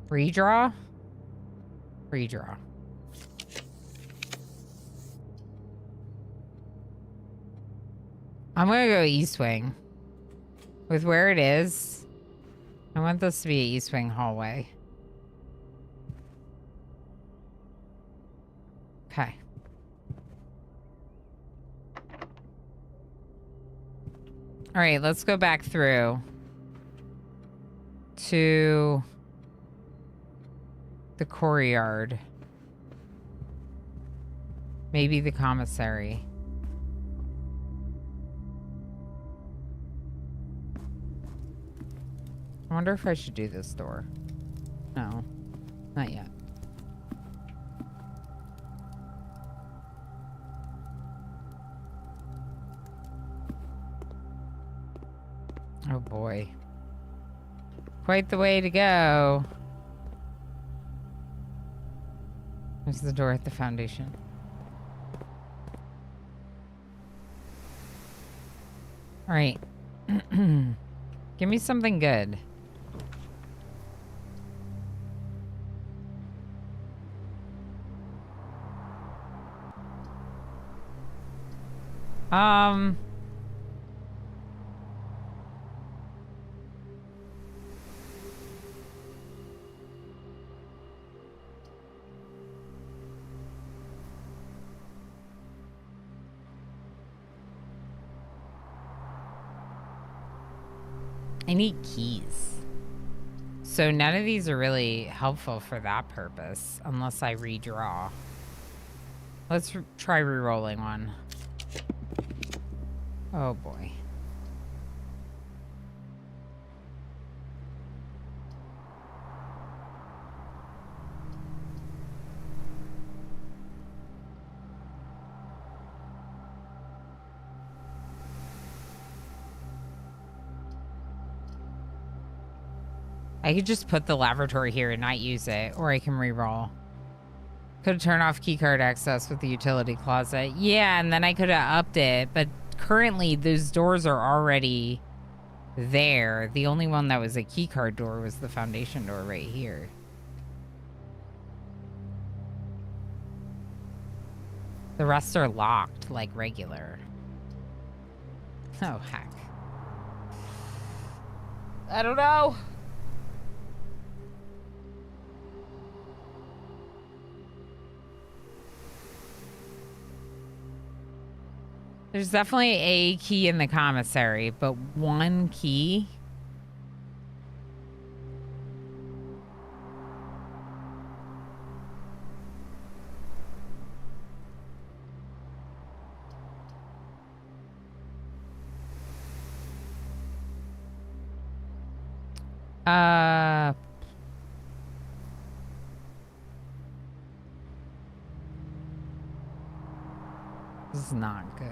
Redraw? Redraw. I'm gonna go East Wing. With where it is, I want this to be an East Wing hallway. Okay. All right, let's go back through to the courtyard. Maybe the commissary. I wonder if I should do this door. No, not yet. Oh boy. Quite the way to go. There's the door at the foundation. All right. Give me something good. I need keys. So none of these are really helpful for that purpose, unless I redraw. Let's try re-rolling one. Oh boy. I could just put the lavatory here and not use it, or I can re-roll. Could turn off keycard access with the utility closet. Yeah, and then I could have upped it, but currently those doors are already there. The only one that was a keycard door was the foundation door right here. The rest are locked like regular. Oh, heck. I don't know. There's definitely a key in the commissary, but one key? This is not good.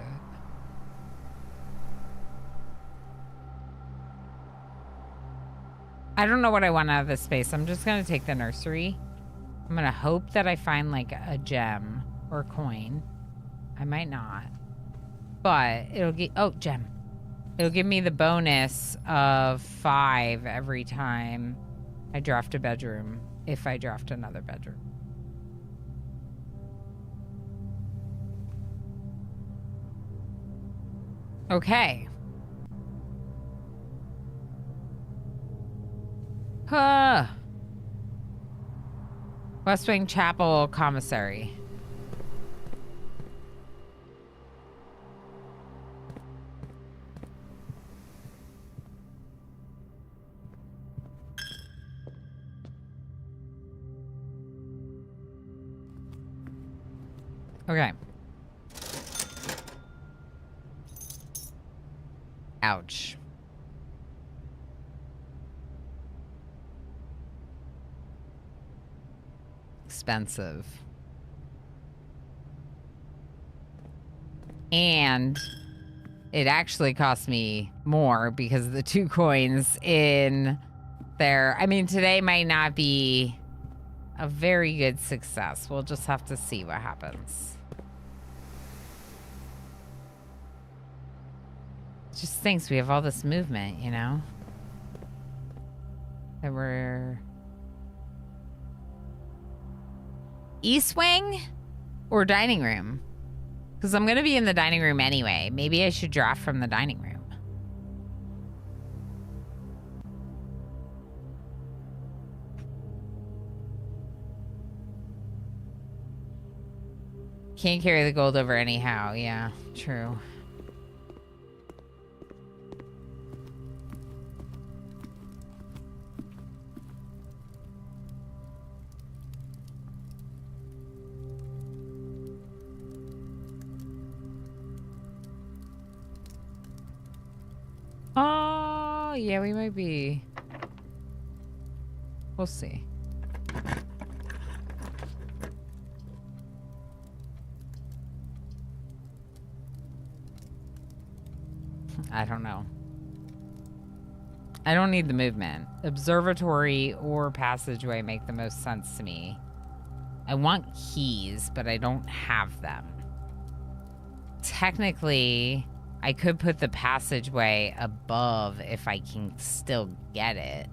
I don't know what I want out of this space. I'm just gonna take the nursery. I'm gonna hope that I find like a gem or coin. I might not. But it'll get, oh, gem. It'll give me the bonus of 5 every time I draft a bedroom, if I draft another bedroom. Okay. West Wing Chapel Commissary. Okay. Ouch. Expensive. And it actually cost me more because of the 2 coins in there. I mean, today might not be a very good success. We'll just have to see what happens. It just stinks we have all this movement, you know? That we're... East Wing or dining room? Because I'm going to be in the dining room anyway. Maybe I should draft from the dining room. Can't carry the gold over anyhow. Yeah, true. Oh, yeah, we might be. We'll see. I don't know. I don't need the movement. Observatory or passageway make the most sense to me. I want keys, but I don't have them. Technically, I could put the passageway above if I can still get it.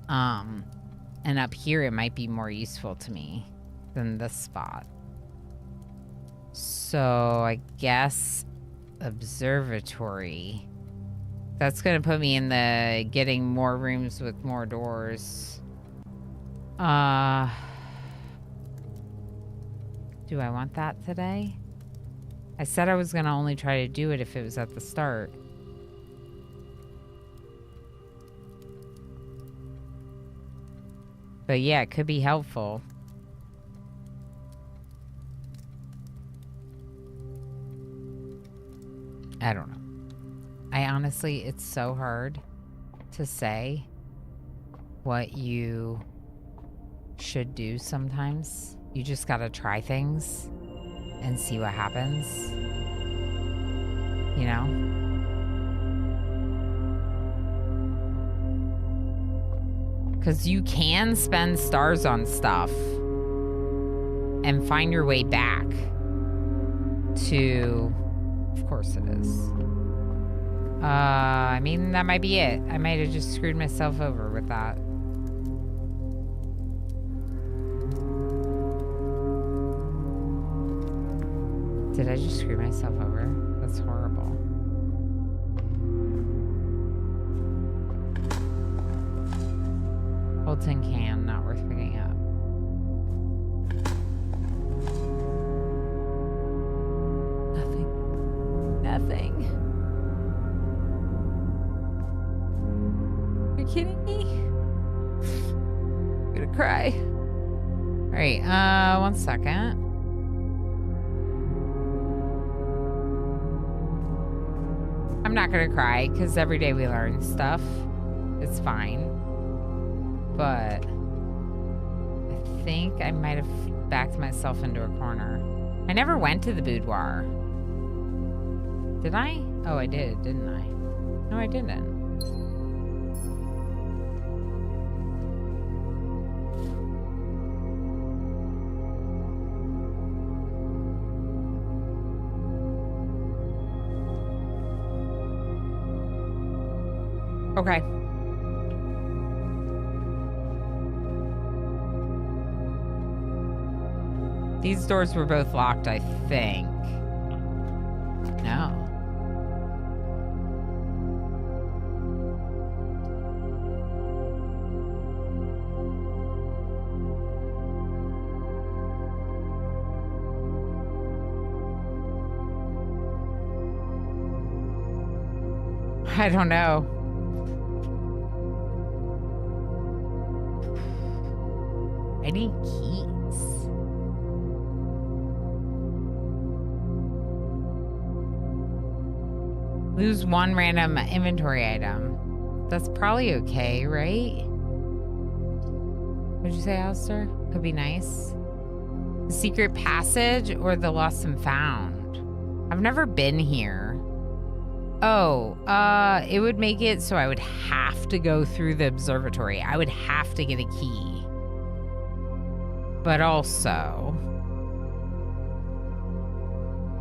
And up here it might be more useful to me than this spot. So I guess observatory. That's gonna put me in the getting more rooms with more doors. Do I want that today? I said I was gonna only try to do it if it was at the start. But yeah, it could be helpful. I don't know. I honestly, it's so hard to say what you should do sometimes. You just gotta try things and see what happens. You know? Because you can spend stars on stuff and find your way back to... Of course it is. I mean, that might be it. I might have just screwed myself over with that. Did I just screw myself over? That's horrible. Old tin can, not worth picking up. nothing. Are you kidding me? I'm gonna cry. All right, 1 second. I'm not gonna cry because every day we learn stuff. It's fine. But I think I might have backed myself into a corner. I never went to the boudoir. Did I? Oh, I did, didn't I? No, I didn't. Okay. These doors were both locked, I think. No. I don't know. I need keys. Lose one random inventory item. That's probably okay, right? What'd you say, Alistair? Could be nice. The secret passage or the lost and found? I've never been here. Oh, it would make it so I would have to go through the observatory. I would have to get a key. But also,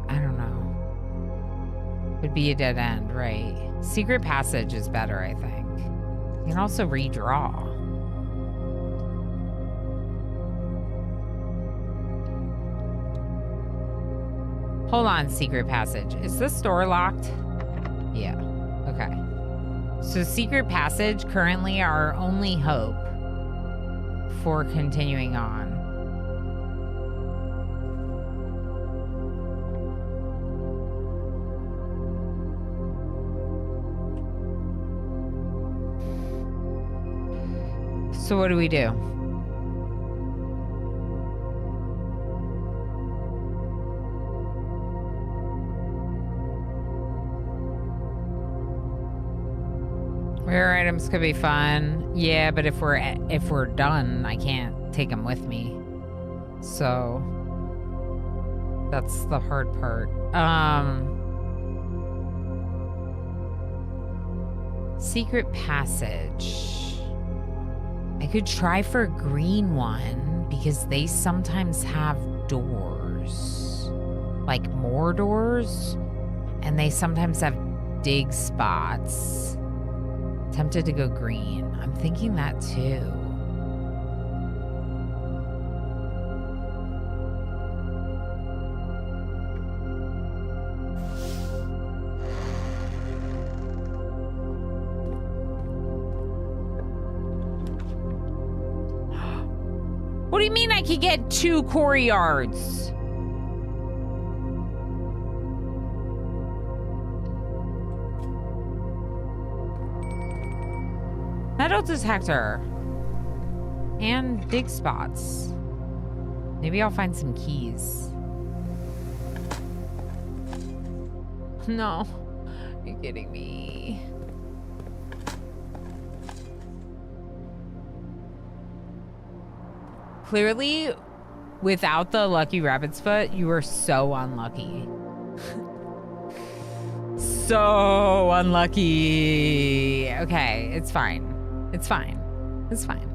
I don't know. Would be a dead end, right? Secret passage is better, I think. You can also redraw. Hold on, secret passage. Is this door locked? Yeah. Okay. So secret passage currently our only hope for continuing on. So what do we do? Rare items could be fun. Yeah, but if we're done, I can't take them with me. So that's the hard part. Secret passage. I could try for a green one because they sometimes have doors. Like more doors. And they sometimes have dig spots. Tempted to go green. I'm thinking that too. What do you mean I could get 2 core yards? Metal detector. And dig spots. Maybe I'll find some keys. No. You're kidding me. Clearly, without the lucky rabbit's foot, you were so unlucky. So unlucky. Okay, it's fine. It's fine. It's fine.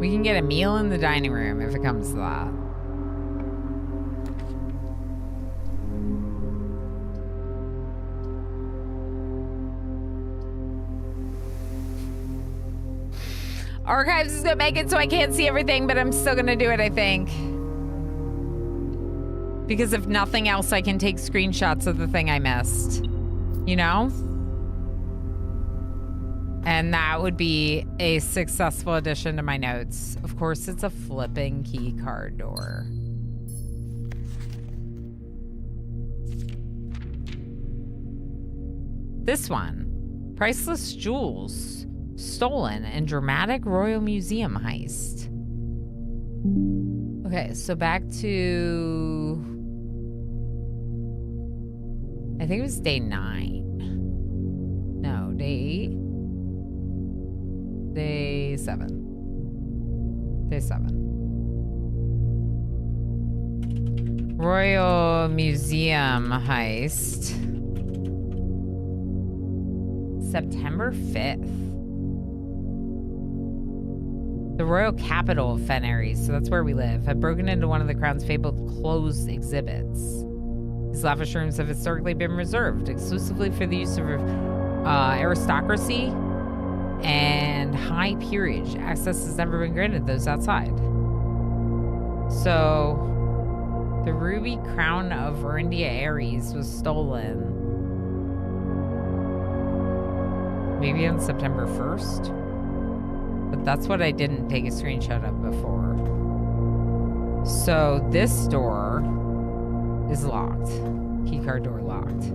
We can get a meal in the dining room if it comes to that. Archives is gonna make it so I can't see everything, but I'm still gonna do it, I think. Because if nothing else, I can take screenshots of the thing I missed. You know? And that would be a successful addition to my notes. Of course, it's a flipping key card door. This one. Priceless jewels stolen in dramatic Royal Museum heist. Okay, so back to... I think it was day 9. No, day 7. Day 7. Royal Museum heist. September 5th. The royal capital of Fenary, so that's where we live, had broken into one of the crown's fabled closed exhibits. These lavish rooms have historically been reserved exclusively for the use of aristocracy and high peerage. Access has never been granted those outside. So, the ruby crown of Verindia Ares was stolen. Maybe on September 1st? But that's what I didn't take a screenshot of before. So this door is locked. Keycard door locked.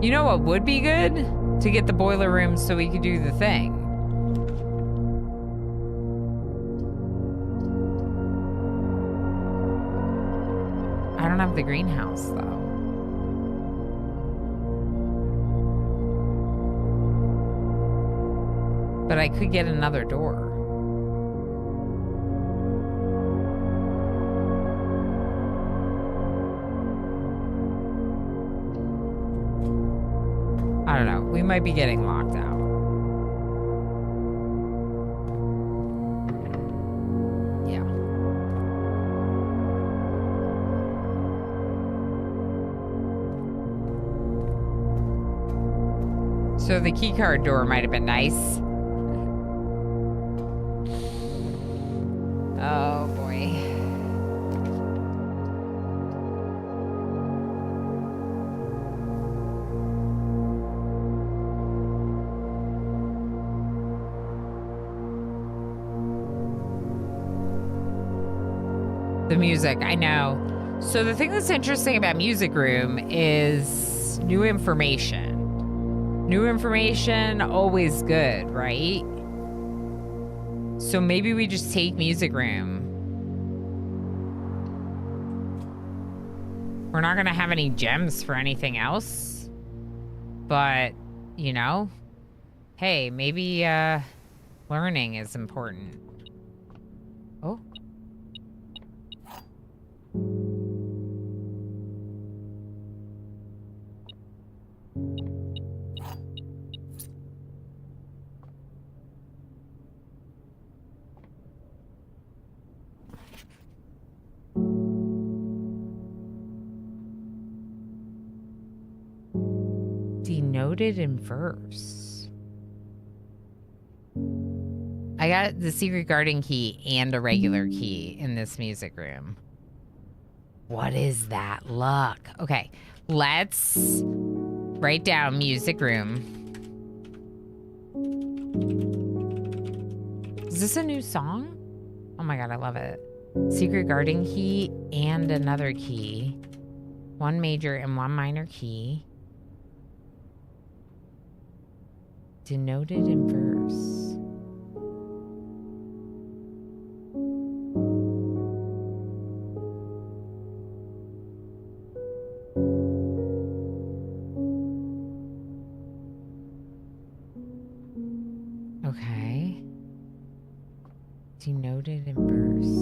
You know what would be good? To get the boiler room so we could do the thing. I don't have the greenhouse though. But I could get another door. I don't know. We might be getting locked out. Yeah. So the keycard door might have been nice. Oh boy. The music, I know. So the thing that's interesting about Music Room is new information. New information, always good, right? So maybe we just take Music Room. We're not gonna have any gems for anything else. But, you know, hey, maybe learning is important. Oh. Denoted in verse. I got the secret garden key and a regular key in this music room. What is that? Look. Okay, let's write down music room. Is this a new song? Oh my god, I love it. Secret garden key and another key. One major and one minor key. Denoted in verse. Okay. Denoted in verse.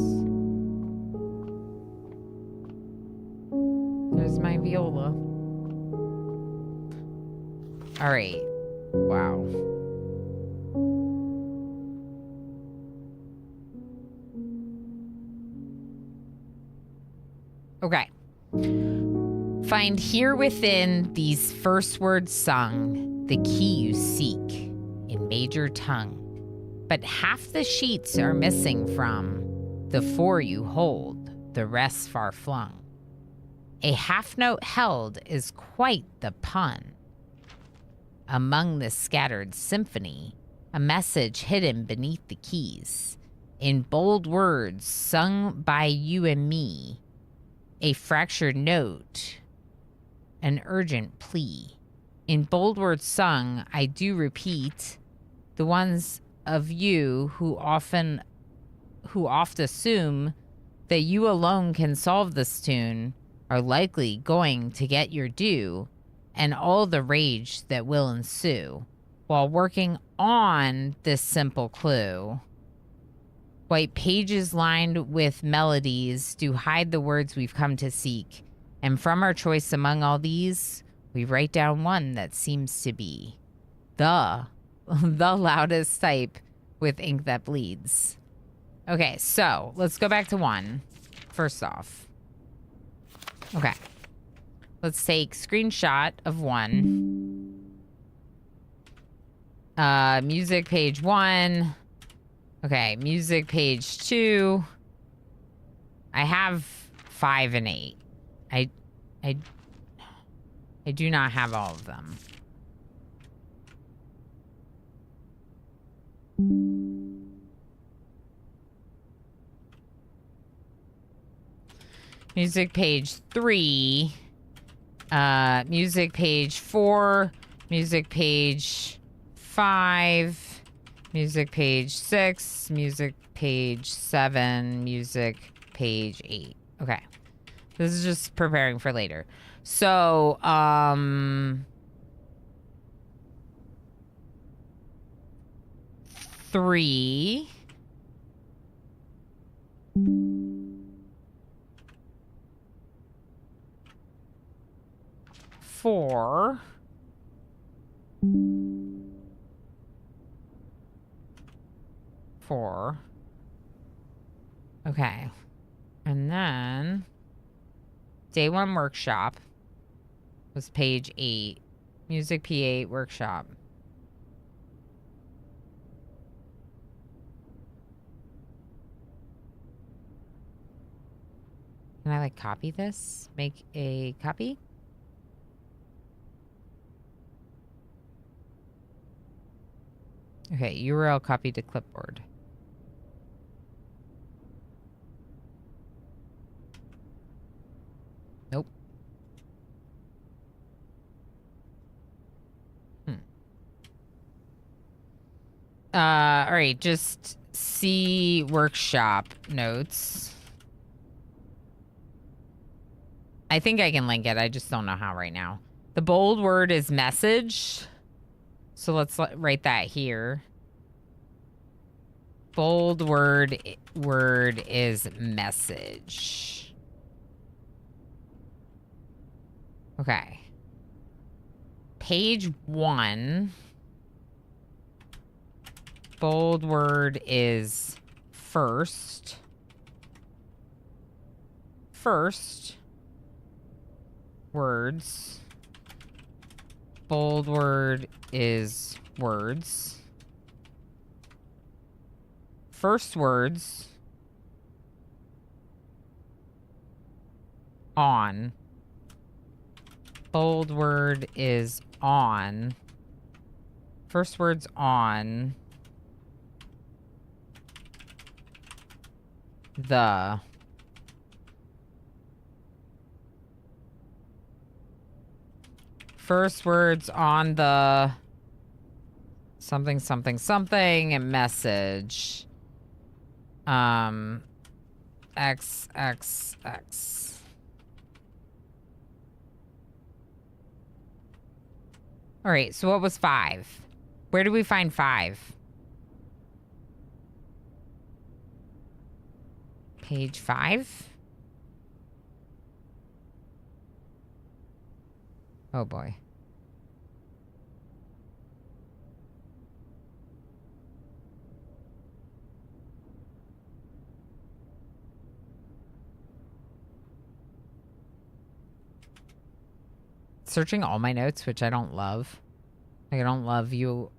There's my viola. All right. Wow. Okay. Find here within these first words sung the key you seek in major tongue. But half the sheets are missing from the four you hold, the rest far flung. A half note held is quite the pun. Among the scattered symphony, a message hidden beneath the keys, in bold words sung by you and me, a fractured note, an urgent plea. In bold words sung, I do repeat, the ones of you who oft assume that you alone can solve this tune are likely going to get your due and all the rage that will ensue while working on this simple clue. White pages lined with melodies do hide the words we've come to seek, and from our choice among all these, we write down one that seems to be the loudest type with ink that bleeds. Okay, so let's go back to 1. First off. Okay. Let's take screenshot of 1. Music page 1. Okay, music page 2. I have 5 and 8. I do not have all of them. Music page 3. Music page 4. Music page 5. Music page 6. Music page 7. Music page 8. Okay. This is just preparing for later. So, 3. 4. 4. Okay. And then day 1 workshop was page 8. Music P8 workshop. Can I like copy this? Make a copy? Okay, URL copy to clipboard. Nope. All right, just see workshop notes. I think I can link it. I just don't know how right now. The bold word is message. So let's write that here. Bold word is message. Okay. Page 1. Bold word is first. First. Words. Bold word is words. First words. On. Bold word is on. First words on. The. First words on the something, something, something, and message. X, X, X. All right, so what was 5? Where do we find 5? Page 5? Oh boy. Searching all my notes, which I don't love. Like, I don't love you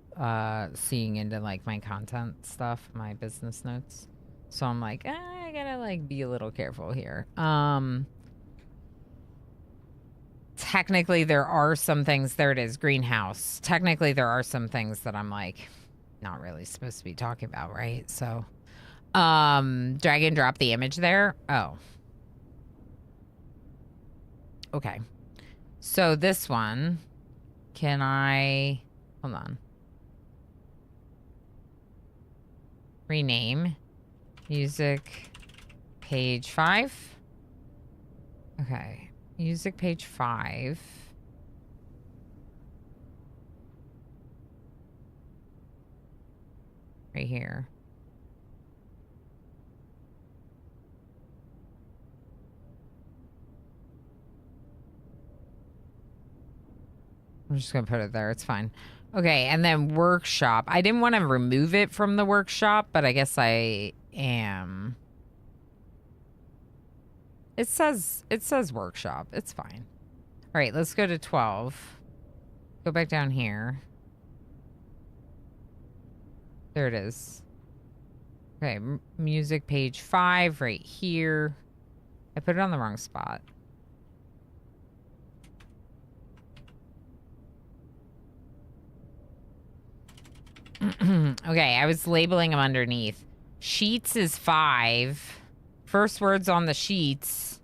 seeing into like my content stuff, my business notes. So I'm like, I gotta like be a little careful here. Technically there are some things, there it is, greenhouse. Technically there are some things that I'm like not really supposed to be talking about, right? So Drag and drop the image there. Oh. Okay. So this one, can I, hold on. Rename. Music page 5. Okay. Music page 5. Right here. I'm just gonna put it there. It's fine. Okay, and then workshop. I didn't want to remove it from the workshop, but I guess I am. It says workshop. It's fine. All right, let's go to 12. Go back down here. There it is. Okay, music page 5 right here. I put it on the wrong spot. Okay, I was labeling them underneath. Sheets is 5. First words on the sheets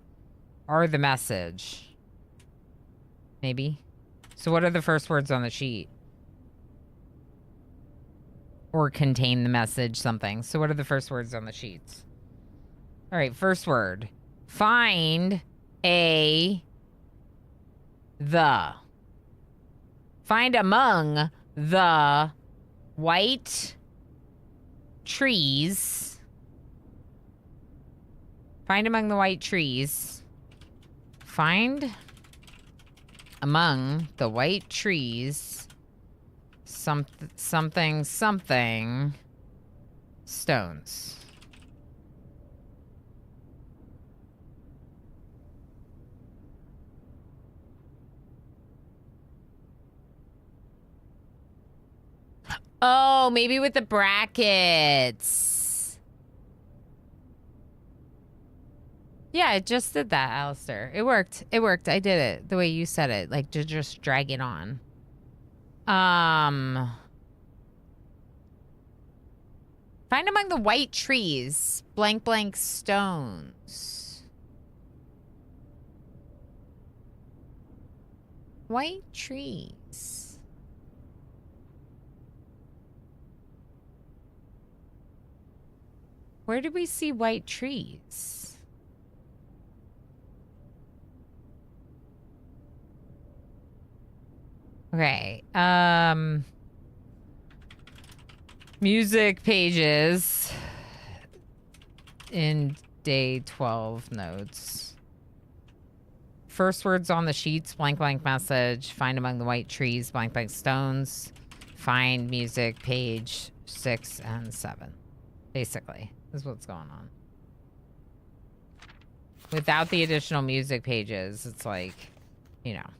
are the message. Maybe. So what are the first words on the sheet? Or contain the message, something. So what are the first words on the sheets? All right, first word. Find the. Find among the white trees. Find among the white trees. Find among the white trees something stones. Oh, maybe with the brackets. Yeah, it just did that, Alistair. It worked. It worked. I did it the way you said it. Like, to just drag it on. Find among the white trees. Blank, blank stones. White trees. Where did we see white trees? Okay. Music pages in day 12 notes. First words on the sheets, blank, blank message. Find among the white trees, blank, blank stones. Find music page 6 and 7. Basically, is what's going on. Without the additional music pages, it's like, you know.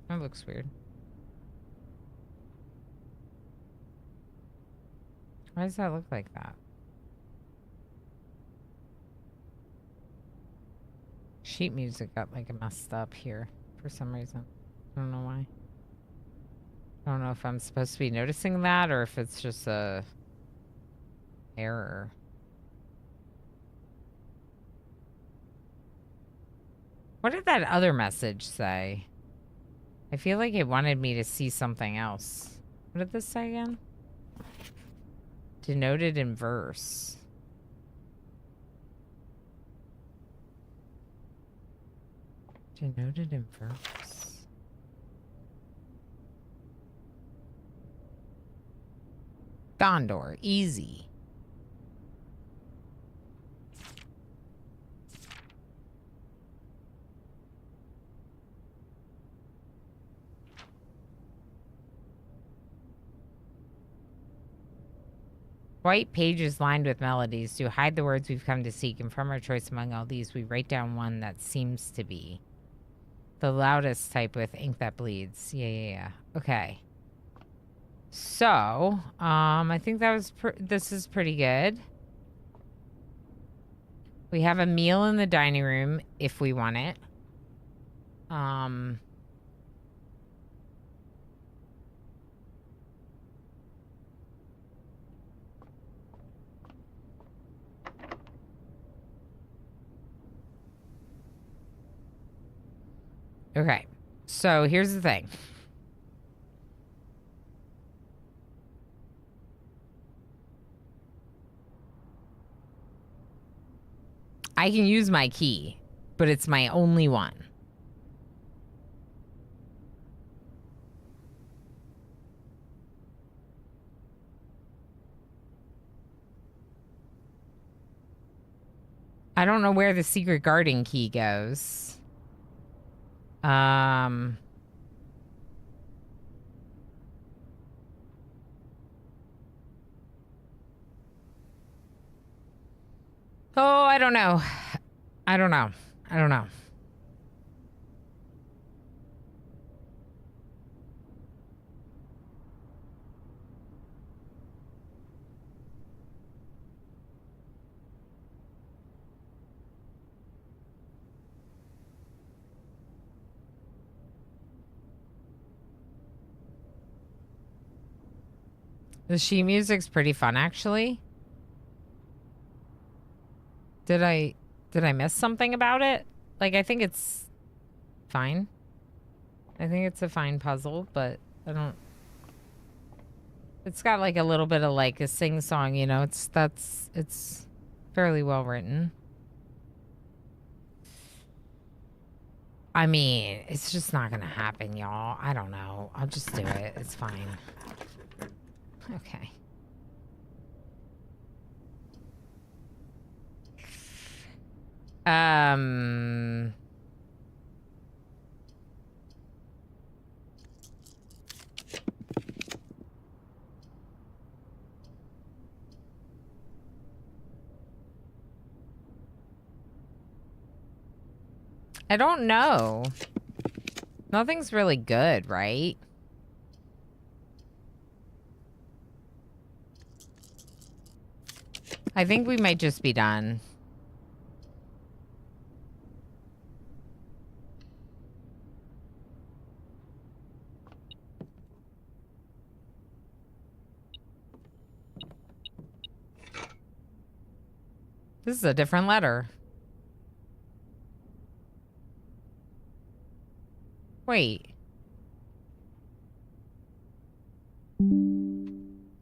That looks weird. Why does that look like that? Sheet music got like messed up here for some reason. I don't know why. I don't know if I'm supposed to be noticing that or if it's just a error. What did that other message say? I feel like it wanted me to see something else. What did this say again? Denoted in verse. Denoted in verse. Gondor, easy. White pages lined with melodies to hide the words we've come to seek, and from our choice among all these, we write down one that seems to be. The loudest type with ink that bleeds. Yeah. Okay. So, I think that was this is pretty good. We have a meal in the dining room if we want it. Okay. So, here's the thing. I can use my key, but it's my only one. I don't know where the secret garden key goes. Oh, I don't know. I don't know. The sheet music's pretty fun, actually. Did I miss something about it? Like, I think it's fine. I think it's a fine puzzle, but I don't... It's got, like, a little bit of, like, a sing-song, you know? It's fairly well written. I mean, it's just not gonna happen, y'all. I don't know. I'll just do it. It's fine. Okay. I don't know. Nothing's really good, right? I think we might just be done. This is a different letter. Wait.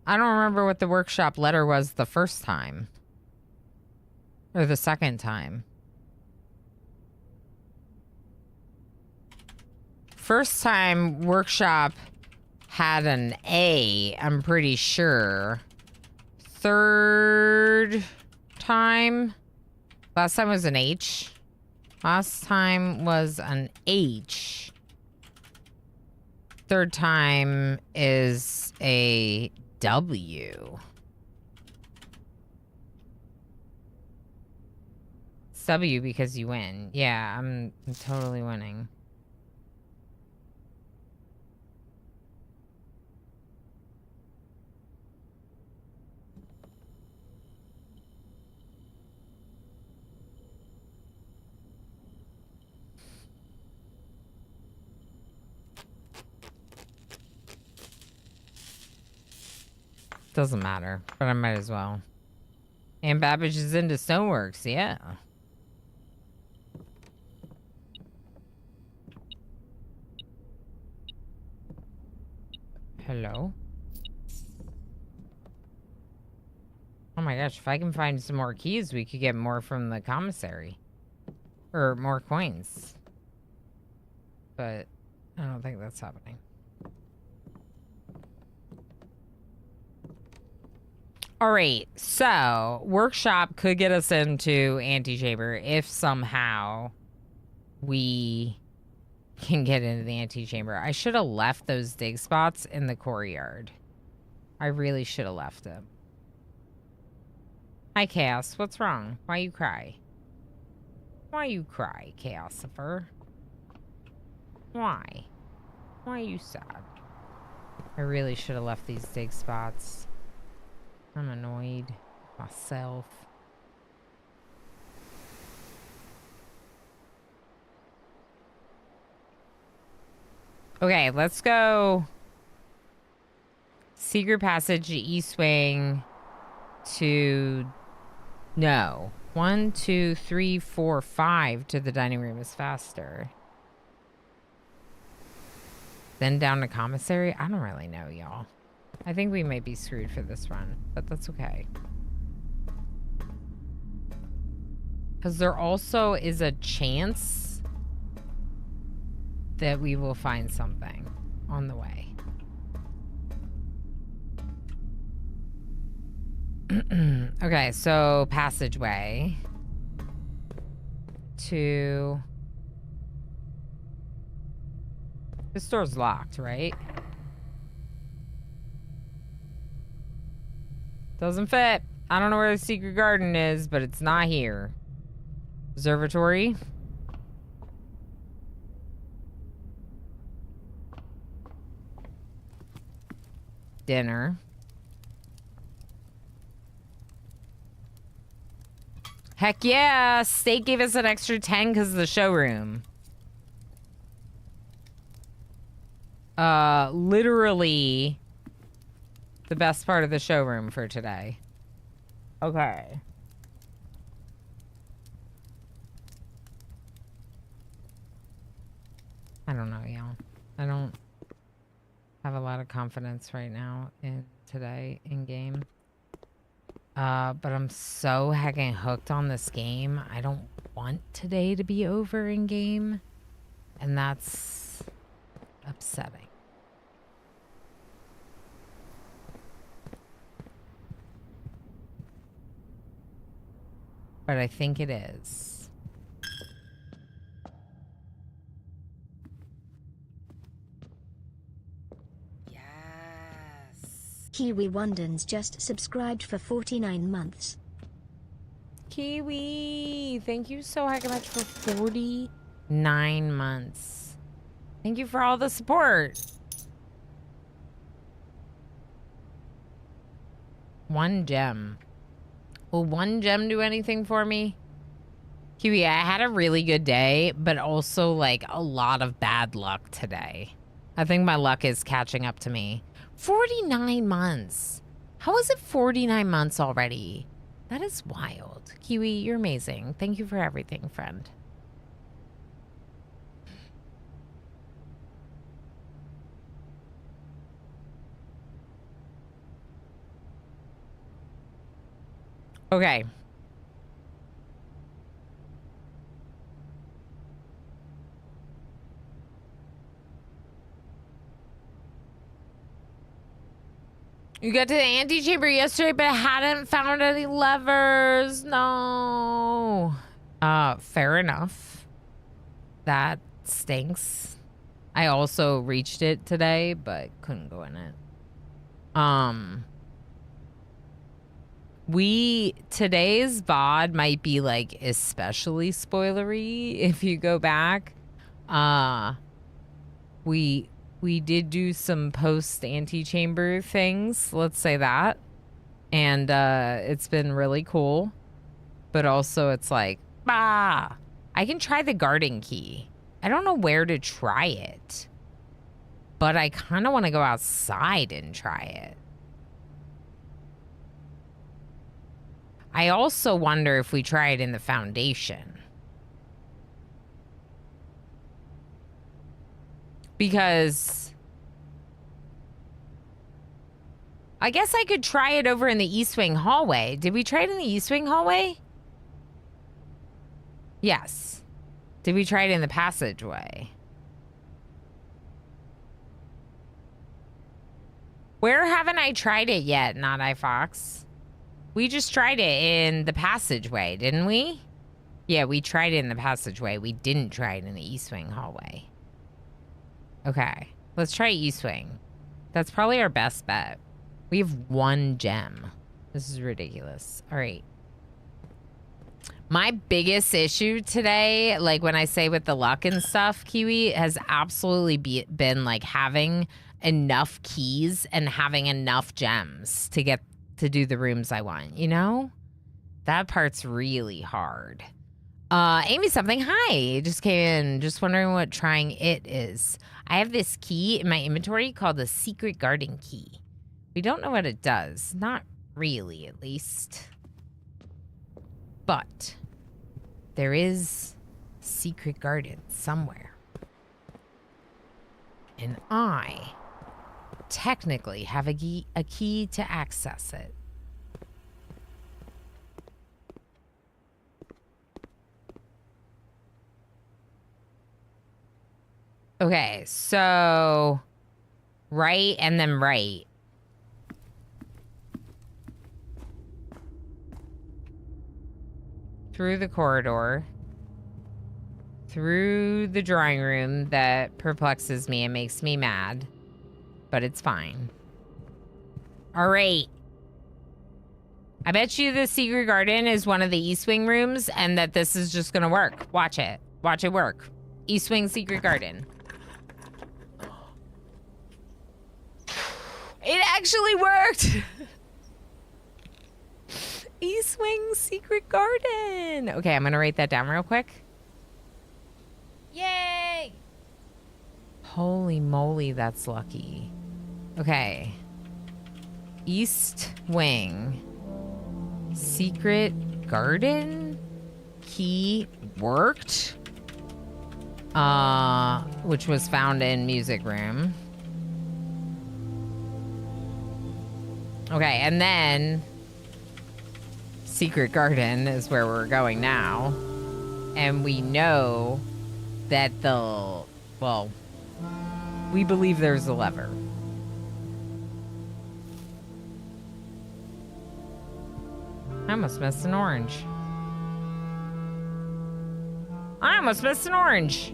I don't remember what the workshop letter was the first time. Or the second time. First time workshop had an A, I'm pretty sure. Third time. Last time was an H. Last time was an H. Third time is a W. It's W because you win. Yeah, I'm totally winning. Doesn't matter, but I might as well. And Babbage is into Stoneworks, yeah. Hello? Oh my gosh, if I can find some more keys, we could get more from the commissary. Or more coins. But I don't think that's happening. All right, so workshop could get us into Antechamber if somehow we can get into the Antechamber. I should have left those dig spots in the courtyard. I really should have left them. Hi, Chaos. What's wrong? Why you cry? Why you cry, Chaosifer? Why? Why are you sad? I really should have left these dig spots. I'm annoyed myself. Okay, let's go. Secret passage, East Wing to... No. 1, 2, 3, 4, 5 to the dining room is faster. Then down to commissary? I don't really know, y'all. I think we might be screwed for this run, but that's okay. Because there also is a chance that we will find something on the way. Okay, so passageway to... This door's locked, right? Doesn't fit. I don't know where the secret garden is, but it's not here. Observatory. Dinner. Heck yeah! State gave us an extra 10 because of the showroom. Literally the best part of the showroom for today. Okay. I don't know, y'all. I don't have a lot of confidence right now in today in game. But I'm so heckin' hooked on this game. I don't want today to be over in game. And that's upsetting. But I think it is. Yes. Kiwi Wondons just subscribed for 49 months. Kiwi, thank you so heckin' much for 49 months. Thank you for all the support. 1 gem. Will 1 gem do anything for me? Kiwi, I had a really good day, but also like a lot of bad luck today. I think my luck is catching up to me. 49 months. How is it 49 months already? That is wild. Kiwi, you're amazing. Thank you for everything, friend. Okay. You got to the antechamber yesterday, but hadn't found any levers. No. Fair enough. That stinks. I also reached it today, but couldn't go in it. Today's VOD might be like especially spoilery if you go back. We did do some post antechamber things, let's say that. And it's been really cool. But also it's like, I can try the garden key. I don't know where to try it. But I kind of want to go outside and try it. I also wonder if we try it in the foundation. Because I guess I could try it over in the East Wing hallway. Did we try it in the East Wing hallway? Yes. Did we try it in the passageway? Where haven't I tried it yet, Not I Fox? We just tried it in the passageway, didn't we? Yeah, we tried it in the passageway. We didn't try it in the East Wing hallway. Okay, let's try East Wing. That's probably our best bet. We have 1 gem. This is ridiculous. All right. My biggest issue today, like when I say with the luck and stuff, Kiwi, has absolutely been like having enough keys and having enough gems to get to do the rooms I want, you know? That part's really hard. Amy something, hi. Just came in, just wondering what trying it is. I have this key in my inventory called the Secret Garden Key. We don't know what it does. Not really, at least. But there is secret garden somewhere. And I technically have a key to access it. Okay, so right and then right. Through the corridor. Through the drawing room that perplexes me and makes me mad. But it's fine. All right. I bet you the secret garden is one of the East Wing rooms and that this is just gonna work. Watch it. Watch it work. East Wing secret garden. It actually worked! East Wing Secret Garden. Okay, I'm gonna write that down real quick. Yay! Holy moly, that's lucky. Okay. East Wing Secret Garden key worked. Which was found in music room. Okay, and then Secret Garden is where we're going now. And we know that well, we believe there's a lever. I almost missed an orange. I almost missed an orange.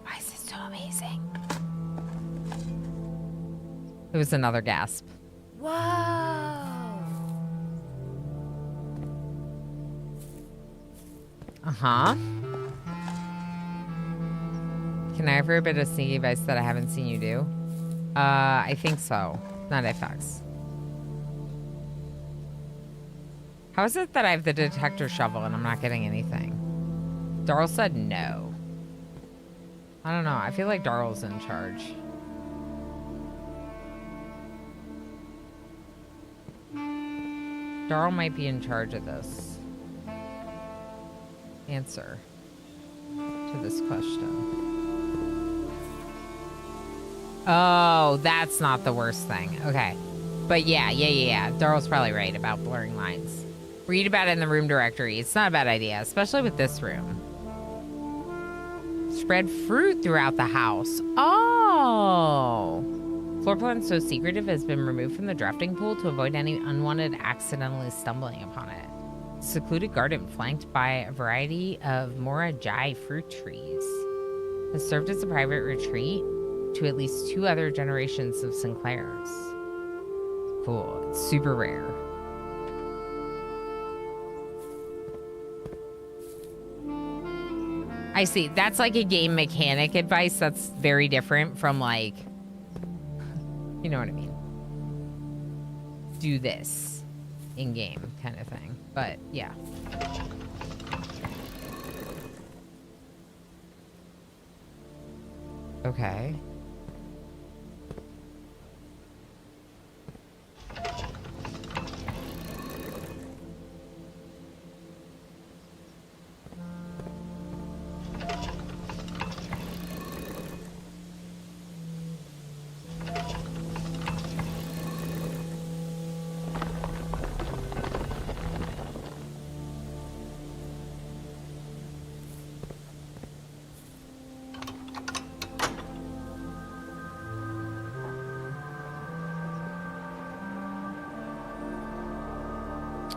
Why is it so amazing? It was another gasp. Whoa. Uh-huh. Can I have a bit of sneaky advice that I haven't seen you do? I think so. Not FX. How is it that I have the detector shovel and I'm not getting anything? Darl said no. I don't know. I feel like Darl's in charge. Darl might be in charge of this. Answer to this question. Oh, that's not the worst thing. Okay. But yeah. Darl's probably right about blurring lines. Read about it in the room directory. It's not a bad idea, especially with this room. Spread fruit throughout the house. Oh. Floor plan so secretive has been removed from the drafting pool to avoid any unwanted accidentally stumbling upon it. Secluded garden flanked by a variety of Morajai fruit trees has served as a private retreat to at least 2 other generations of Sinclairs. Cool. It's super rare. I see. That's like a game mechanic advice that's very different from like, you know what I mean? Do this in game kind of thing. But yeah. Okay.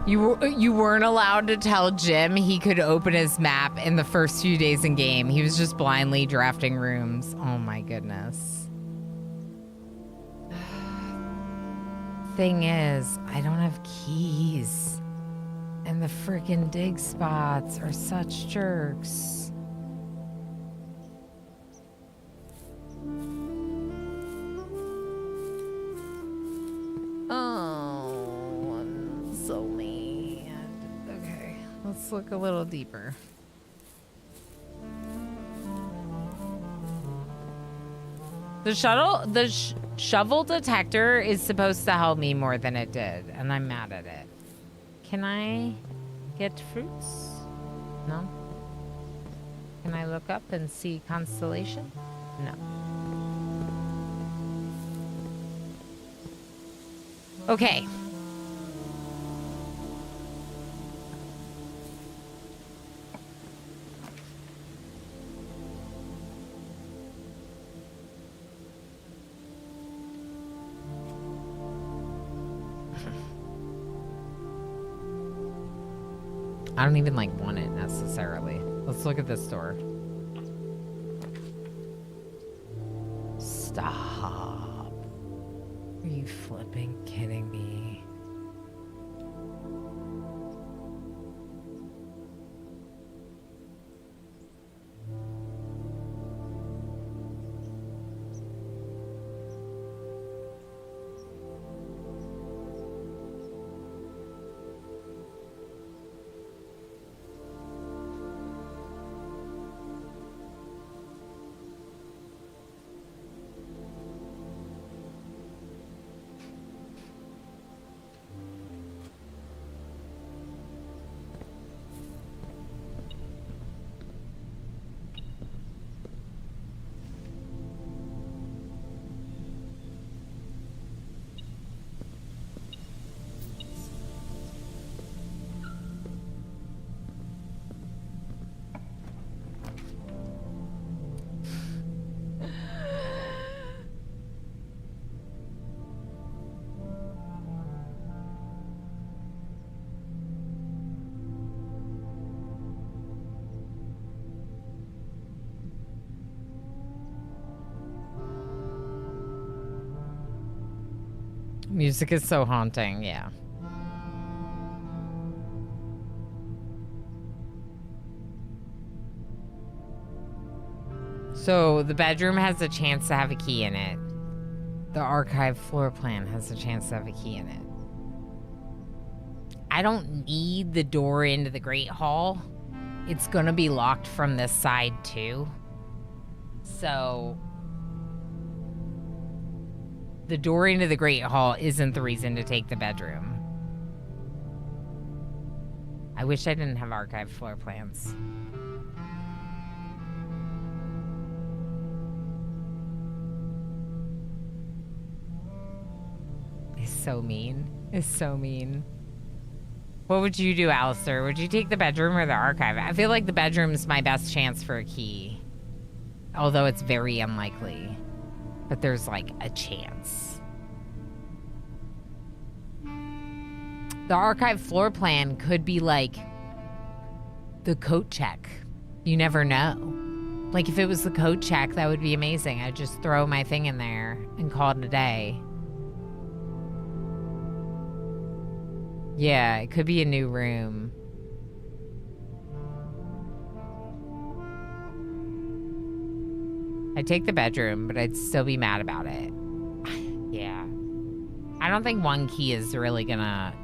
You weren't allowed to tell Jim he could open his map in the first few days in game. He was just blindly drafting rooms. Oh my goodness. thing is, I don't have keys. And the freaking dig spots are such jerks. Oh, I'm so mad. Okay, let's look a little deeper. The shovel detector is supposed to help me more than it did, and I'm mad at it. Can I get fruits? No? Can I look up and see constellation? No. Okay. I don't even like want it necessarily. Let's look at this door. Stop. Are you flipping kidding me? Music is so haunting, yeah. So the bedroom has a chance to have a key in it. The archive floor plan has a chance to have a key in it. I don't need the door into the Great Hall. It's gonna be locked from this side too. So the door into the Great Hall isn't the reason to take the bedroom. I wish I didn't have archive floor plans. It's so mean. It's so mean. What would you do, Alistair? Would you take the bedroom or the archive? I feel like the bedroom's my best chance for a key. Although it's very unlikely. But there's like a chance. The archive floor plan could be like the coat check. You never know. Like if it was the coat check, that would be amazing. I'd just throw my thing in there and call it a day. Yeah, it could be a new room. I'd take the bedroom, but I'd still be mad about it. Yeah. I don't think one key is really gonna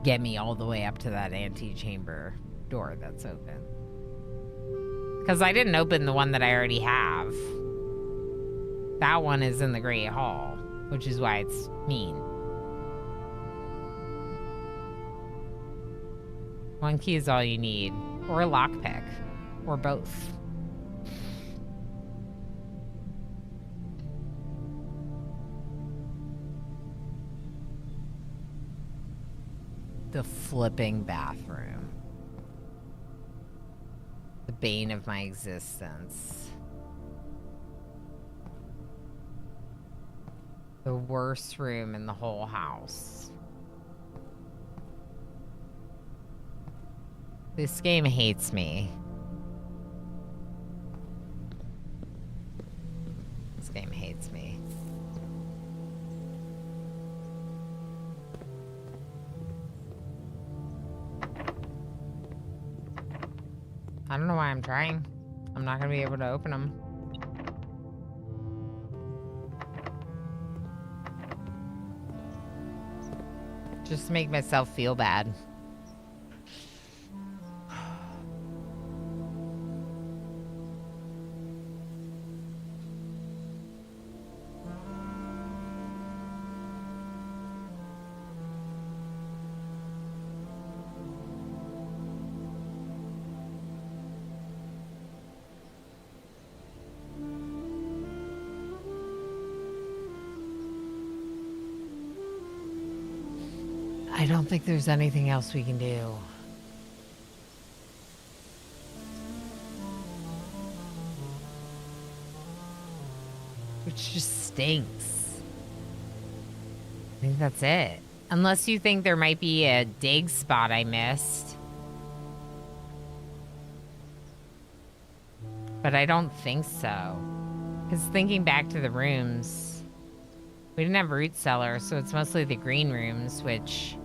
get me all the way up to that antechamber door that's open. Because I didn't open the one that I already have. That one is in the Great Hall, which is why it's mean. One key is all you need. Or a lockpick. Or both. The flipping bathroom. The bane of my existence. The worst room in the whole house. This game hates me. This game hates me. I don't know why I'm trying. I'm not gonna be able to open them. Just to make myself feel bad. I don't think there's anything else we can do. Which just stinks. I think that's it. Unless you think there might be a dig spot I missed. But I don't think so. Because thinking back to the rooms, we didn't have root cellar, so it's mostly the green rooms, which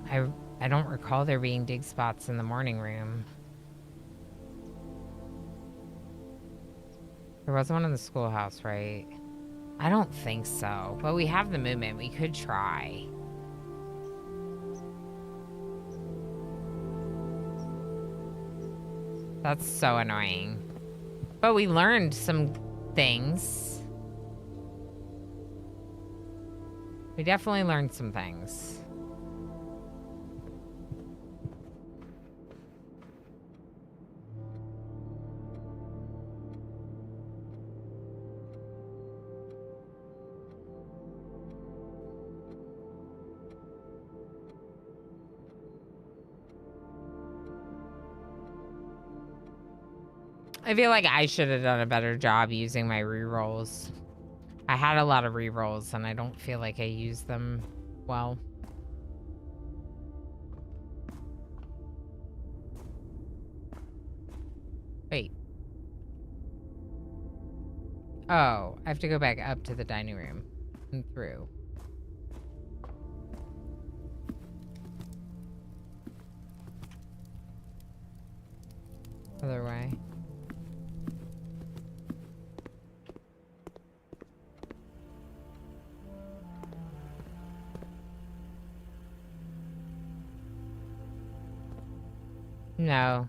I don't recall there being dig spots in the morning room. There was one in the schoolhouse, right? I don't think so, but we have the movement. We could try. That's so annoying. But we learned some things. We definitely learned some things. I feel like I should have done a better job using my rerolls. I had a lot of rerolls and I don't feel like I used them well. Wait. Oh, I have to go back up to the dining room and through. Other way. No.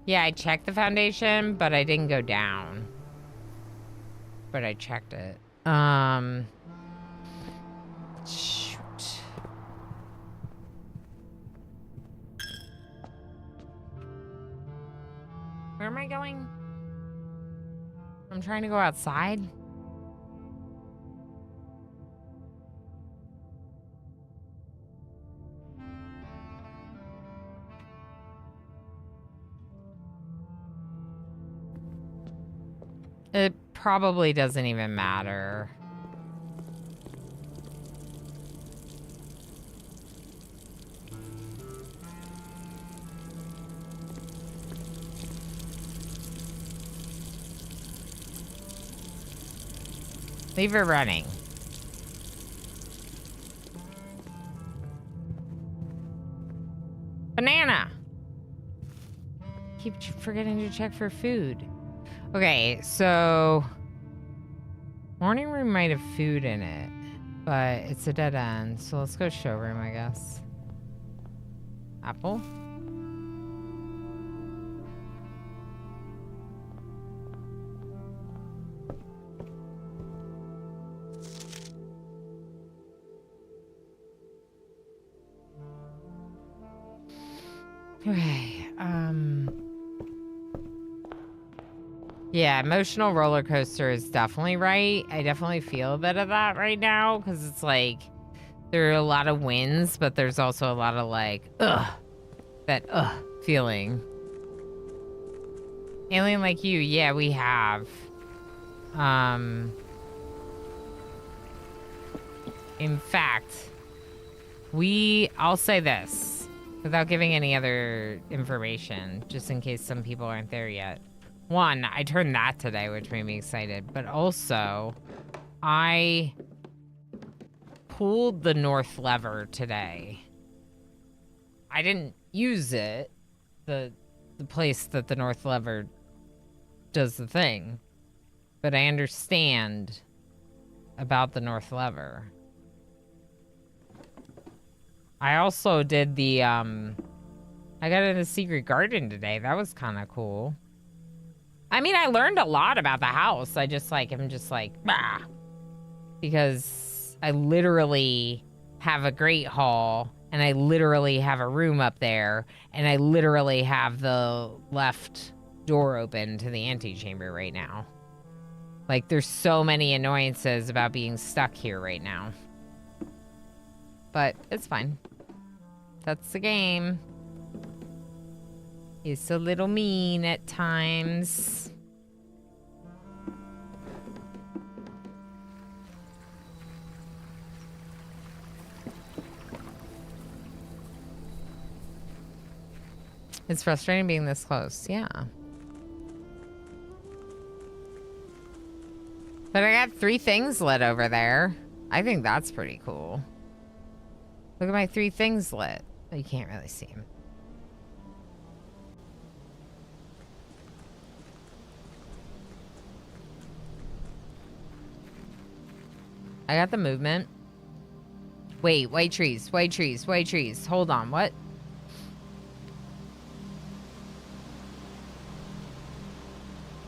Yeah, I checked the foundation, but I didn't go down. But I checked it. Shoot. Where am I going? I'm trying to go outside. It probably doesn't even matter. Leave her running. Banana! Keep forgetting to check for food. Okay, so morning room might have food in it, but it's a dead end. So let's go showroom, I guess. Apple? Okay, yeah, emotional roller coaster is definitely right. I definitely feel a bit of that right now because it's like there are a lot of wins, but there's also a lot of like, that feeling. Alien like you, yeah, we have. In fact, I'll say this without giving any other information, just in case some people aren't there yet. One, I turned that today, which made me excited, but also I pulled the north lever today. I didn't use it, the place that the North Lever does the thing. But I understand about the North Lever. I also did the, I got in the secret garden today. That was kind of cool. I mean, I learned a lot about the house. I just like, I'm just like, bah. Because I literally have a great hall, and I literally have a room up there, and I literally have the left door open to the antechamber right now. Like, there's so many annoyances about being stuck here right now. But it's fine. That's the game. It's a little mean at times. It's frustrating being this close, yeah. But I got 3 things lit over there. I think that's pretty cool. Look at my 3 things lit. You can't really see them. I got the movement. Wait, white trees, white trees, white trees. Hold on, what?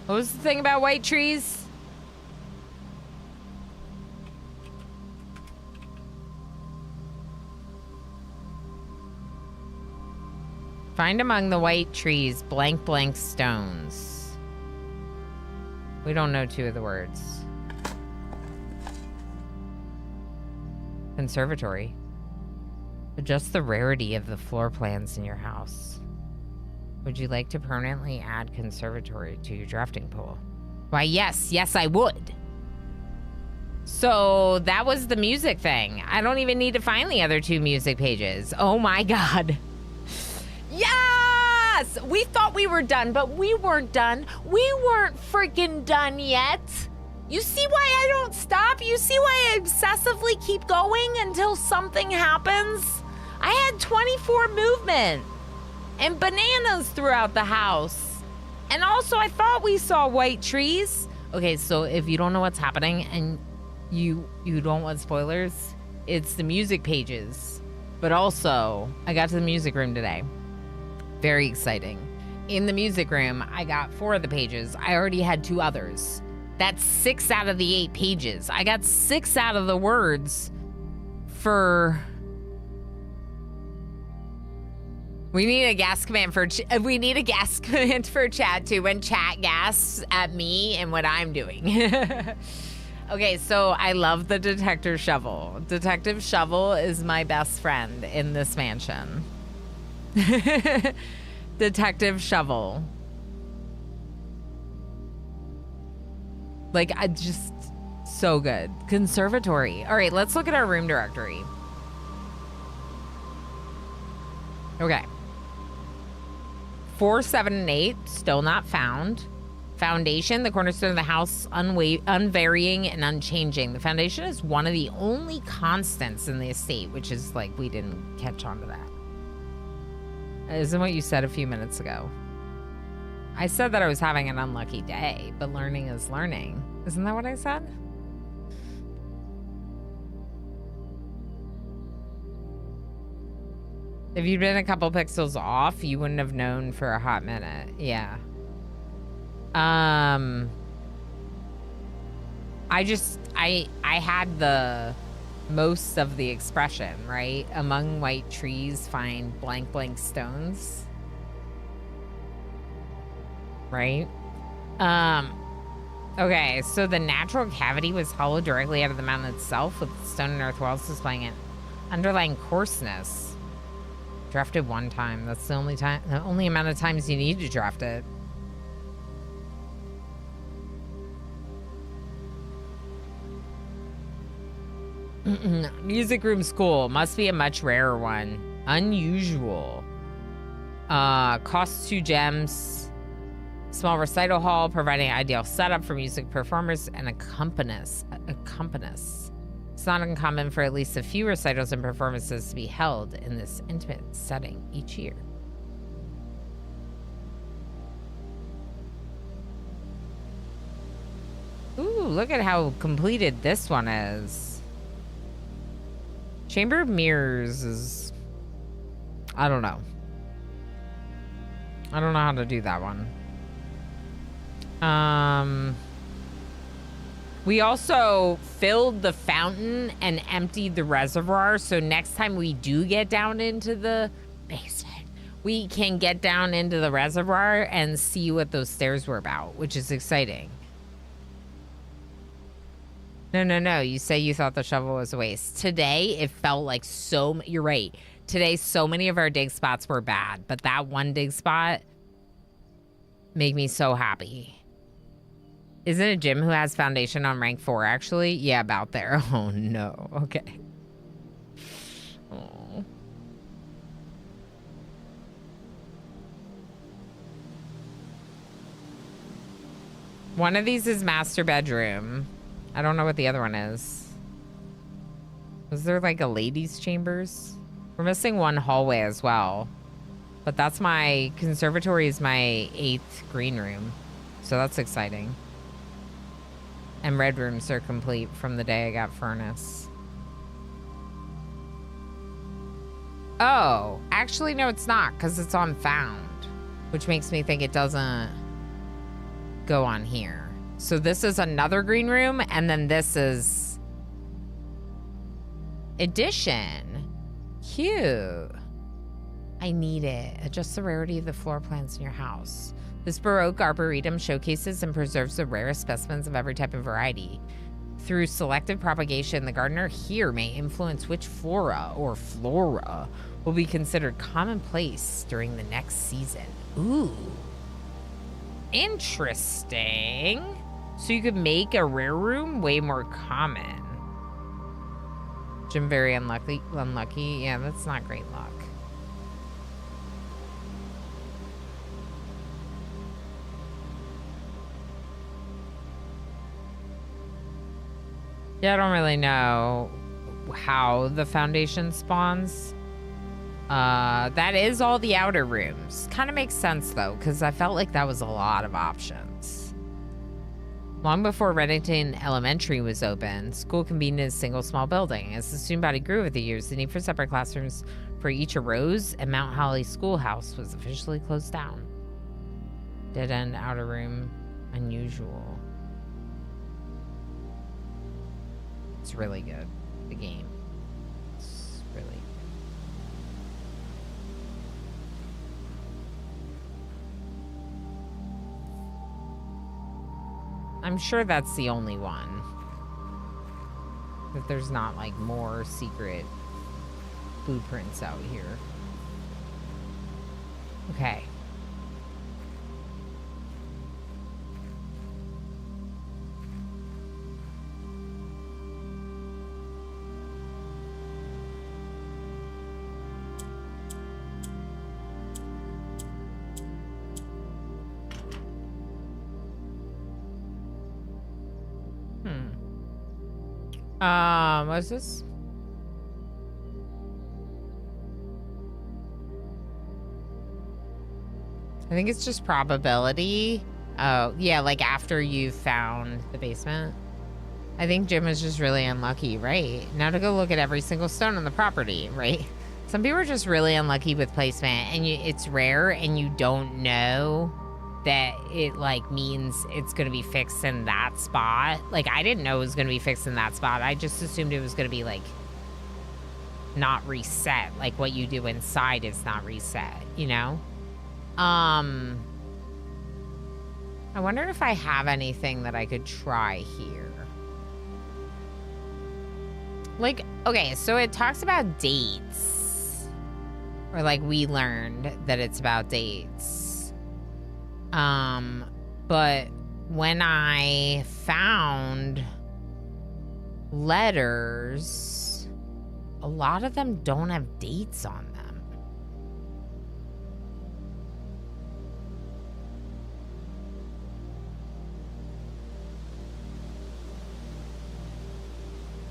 What was the thing about white trees? Find among the white trees blank blank stones. We don't know 2 of the words. Conservatory. Adjust the rarity of the floor plans in your house. Would you like to permanently add conservatory to your drafting pool? Why, yes. Yes, I would. So that was the music thing. I don't even need to find the other 2 music pages. Oh my God. Yes! We thought we were done, but we weren't done. We weren't freaking done yet. You see why I don't stop? You see why I obsessively keep going until something happens? I had 24 movement and bananas throughout the house. And also, I thought we saw white trees. Okay, so if you don't know what's happening and you don't want spoilers, it's the music pages. But also, I got to the music room today. Very exciting. In the music room, I got 4 of the pages. I already had 2 others. That's 6 out of the 8 pages. I got 6 out of the words for... We need a gas command for chat too, when chat gasps at me and what I'm doing. Okay, so I love the detective shovel. Detective Shovel is my best friend in this mansion. Detective Shovel. Like, I just, so good. Conservatory. All right, let's look at our room directory. Okay. 4, 7, and 8, still not found. Foundation, the cornerstone of the house, unvarying and unchanging. The foundation is one of the only constants in the estate, which is like, we didn't catch on to that. Isn't what you said a few minutes ago. I said that I was having an unlucky day, but learning is learning. Isn't that what I said? If you'd been a couple pixels off, you wouldn't have known for a hot minute. Yeah. I had the most of the expression, right? Among white trees, find blank blank stones. Right? Okay, so the natural cavity was hollowed directly out of the mountain itself, with stone and earth walls displaying an underlying coarseness. Drafted 1 time. That's the only amount of times you need to draft it. Music room school must be a much rarer one. Unusual. Costs 2 gems. Small recital hall, providing ideal setup for music performers and accompanists. It's not uncommon for at least a few recitals and performances to be held in this intimate setting each year. look at how completed this one is. Chamber of Mirrors is... I don't know. I don't know how to do that one. We also filled the fountain and emptied the reservoir, so next time we do get down into the basement, we can get down into the reservoir and see what those stairs were about, which is exciting. No. You say you thought the shovel was a waste. Today, it felt like so... You're right. Today, so many of our dig spots were bad, but that one dig spot made me so happy. Isn't it Jim who has foundation on rank 4, actually? Yeah, about there. Oh, no. Okay. Oh. One of these is master bedroom. I don't know what the other one is. Was there like a ladies' chambers? We're missing one hallway as well. But that's my... Conservatory is my 8th green room. So that's exciting. And red rooms are complete from the day I got furnace. Oh, actually, no, it's not, because it's on found, which makes me think it doesn't go on here. So this is another green room, and then this is addition. Cute. I need it. Adjust the rarity of the floor plans in your house. This Baroque Arboretum showcases and preserves the rarest specimens of every type and variety. Through selective propagation, the gardener here may influence which flora will be considered commonplace during the next season. Ooh. Interesting. So you could make a rare room way more common. Jim, very unlucky. Yeah, that's not great luck. Yeah, I don't really know how the foundation spawns. That is all the outer rooms. Kind of makes sense, though, because I felt like that was a lot of options. Long before Reddington Elementary was open, school convened in a single small building. As the student body grew over the years, the need for separate classrooms for each arose, and Mount Holly Schoolhouse was officially closed down. Dead-end outer room, unusual. It's really good, the game. It's really good. I'm sure that's the only one. That there's not, like, more secret blueprints out here. Okay. What's this? I think it's just probability. Oh, yeah, like after you found the basement. I think Jim was just really unlucky, right? Now to go look at every single stone on the property, right? Some people are just really unlucky with placement, and it's rare, and you don't know that it, like, means it's going to be fixed in that spot. Like, I didn't know it was going to be fixed in that spot. I just assumed it was going to be, like, not reset. Like, what you do inside is not reset, you know? I wonder if I have anything that I could try here. Like, okay, so it talks about dates. Or, like, we learned that it's about dates. But when I found letters, a lot of them don't have dates on them.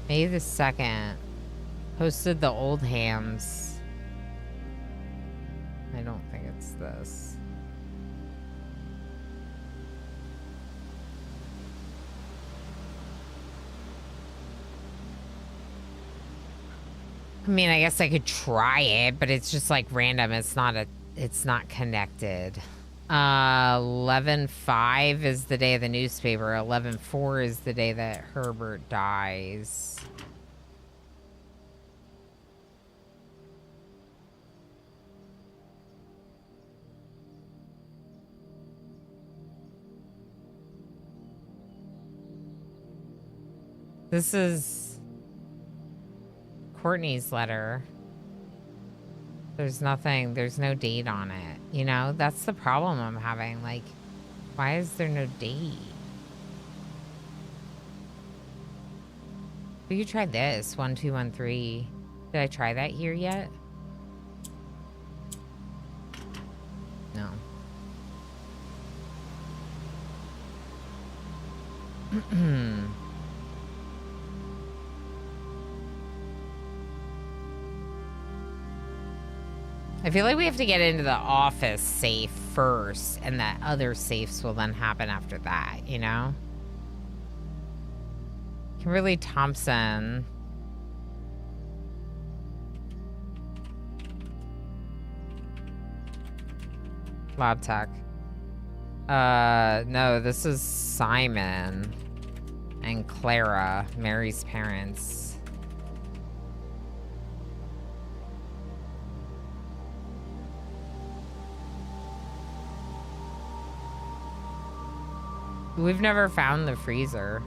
May the 2nd. Posted the old hams. I don't think it's this. I mean, I guess I could try it, but it's just like random. It's not connected. 11/5 is the day of the newspaper. 11/4 is the day that Herbert dies. This is Courtney's letter. There's nothing, there's no date on it. You know, that's the problem I'm having. Like, why is there no date? We could try this, 1213. Did I try that here yet? No. I feel like we have to get into the office safe first, and that other safes will then happen after that, you know? Kimberly Thompson. Lab tech. No, this is Simon and Clara, Mary's parents. We've never found the freezer.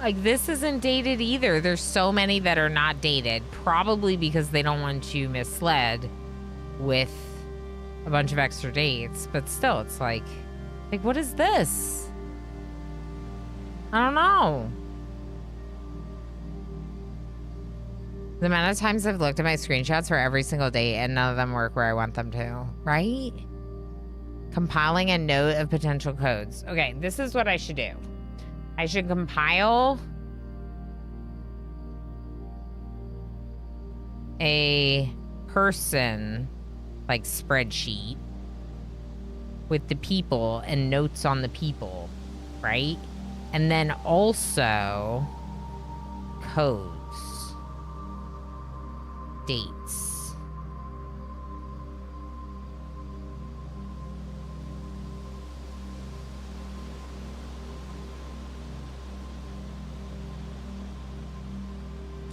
Like, this isn't dated either. There's so many that are not dated. Probably because they don't want you misled with a bunch of extra dates. But still, it's like, what is this? I don't know. The amount of times I've looked at my screenshots for every single date and none of them work where I want them to, right? Compiling a note of potential codes. Okay, this is what I should do. I should compile a person, like, spreadsheet with the people and notes on the people, right? And then also codes. Dates.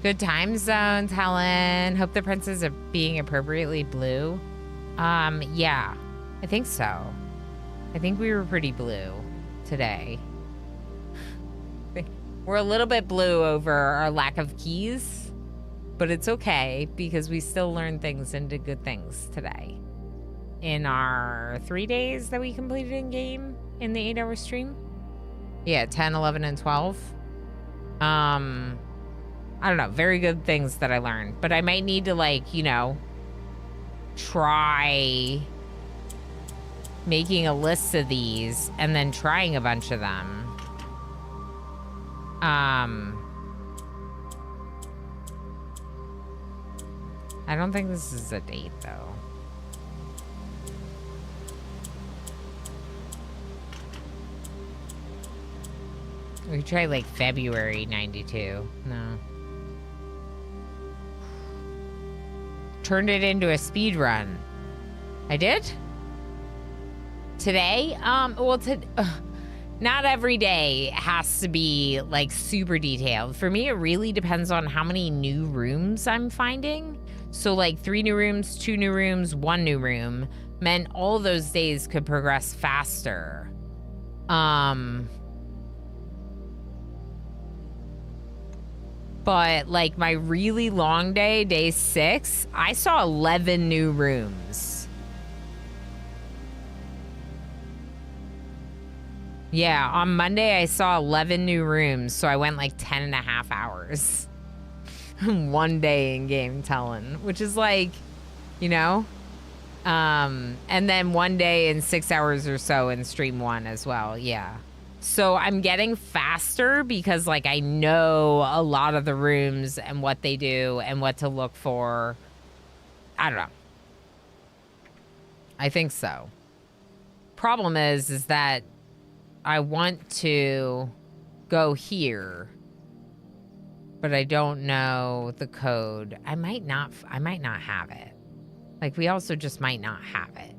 Good time zones, Helen. Hope the princes are being appropriately blue. Yeah, I think so. I think we were pretty blue today. We're a little bit blue over our lack of keys. But it's okay, because we still learned things and did good things today. In our 3 days that we completed in game in the 8-hour stream. Yeah, 10, 11, and 12. I don't know, very good things that I learned. But I might need to, like, you know, try making a list of these and then trying a bunch of them. I don't think this is a date, though. We could try, like, February 92. No. Turned it into a speed run. I did? Today? Well, not every day has to be, like, super detailed. For me, it really depends on how many new rooms I'm finding. So, like, 3 new rooms, 2 new rooms, 1 new room meant all those days could progress faster. But, like, my really long day, day 6, I saw 11 new rooms. Yeah, on Monday, I saw 11 new rooms, so I went, like, 10 and a half hours. 1 day in game telling, which is like, you know, and then 1 day in 6 hours or so in stream 1 as well. Yeah. So I'm getting faster because, like, I know a lot of the rooms and what they do and what to look for. I don't know. I think so. Problem is that I want to go here, but I don't know the code. I might not have it. Like, we also just might not have it.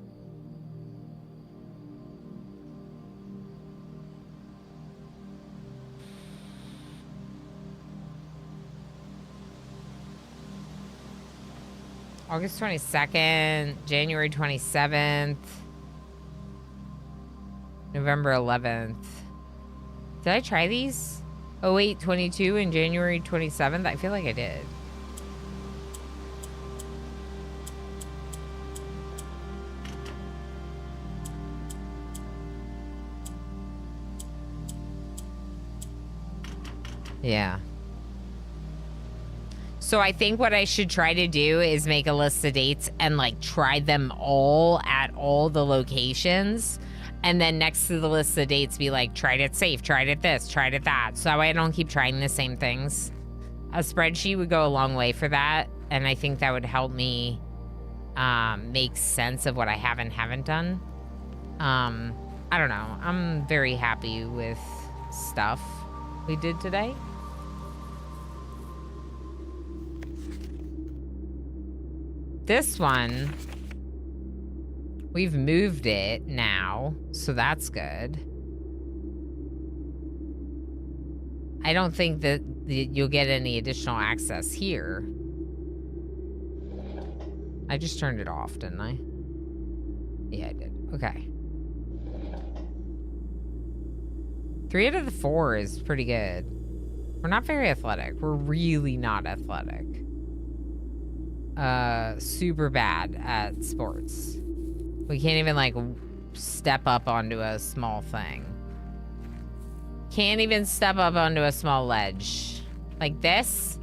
August 22nd, January 27th, November 11th. Did I try these? 08/22 and January 27th? I feel like I did. Yeah. So I think what I should try to do is make a list of dates and like try them all at all the locations. And then next to the list of dates be like, tried it safe, tried it this, tried it that. So that way I don't keep trying the same things. A spreadsheet would go a long way for that. And I think that would help me make sense of what I have and haven't done. I don't know. I'm very happy with stuff we did today. This one, we've moved it now, so that's good. I don't think that you'll get any additional access here. I just turned it off, didn't I? Yeah, I did. Okay. 3 out of the 4 is pretty good. We're not very athletic. We're really not athletic. Super bad at sports. We can't even like step up onto a small thing. Can't even step up onto a small ledge. Like this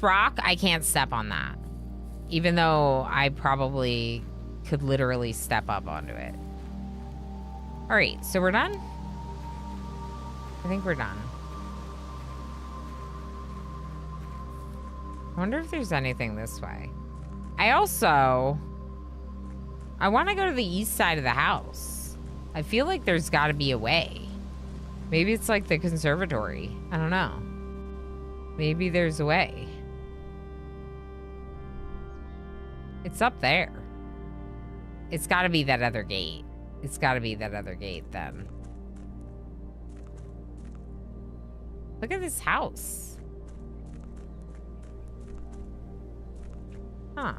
rock, I can't step on that. Even though I probably could literally step up onto it. All right, so we're done? I think we're done. I wonder if there's anything this way. I want to go to the east side of the house. I feel like there's got to be a way. Maybe it's like the conservatory. I don't know. Maybe there's a way. It's up there. It's got to be that other gate. It's got to be that other gate then. Look at this house. Huh.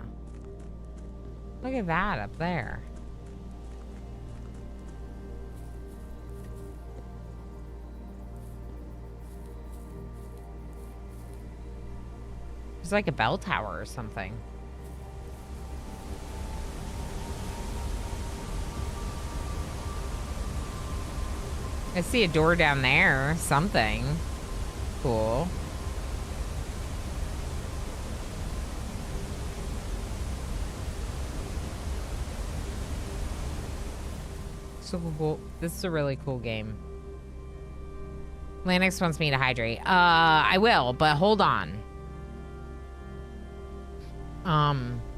Look at that up there. There's like a bell tower or something. I see a door down there. Something. Cool. So cool. This is a really cool game. Lanix wants me to hydrate. I will, but hold on.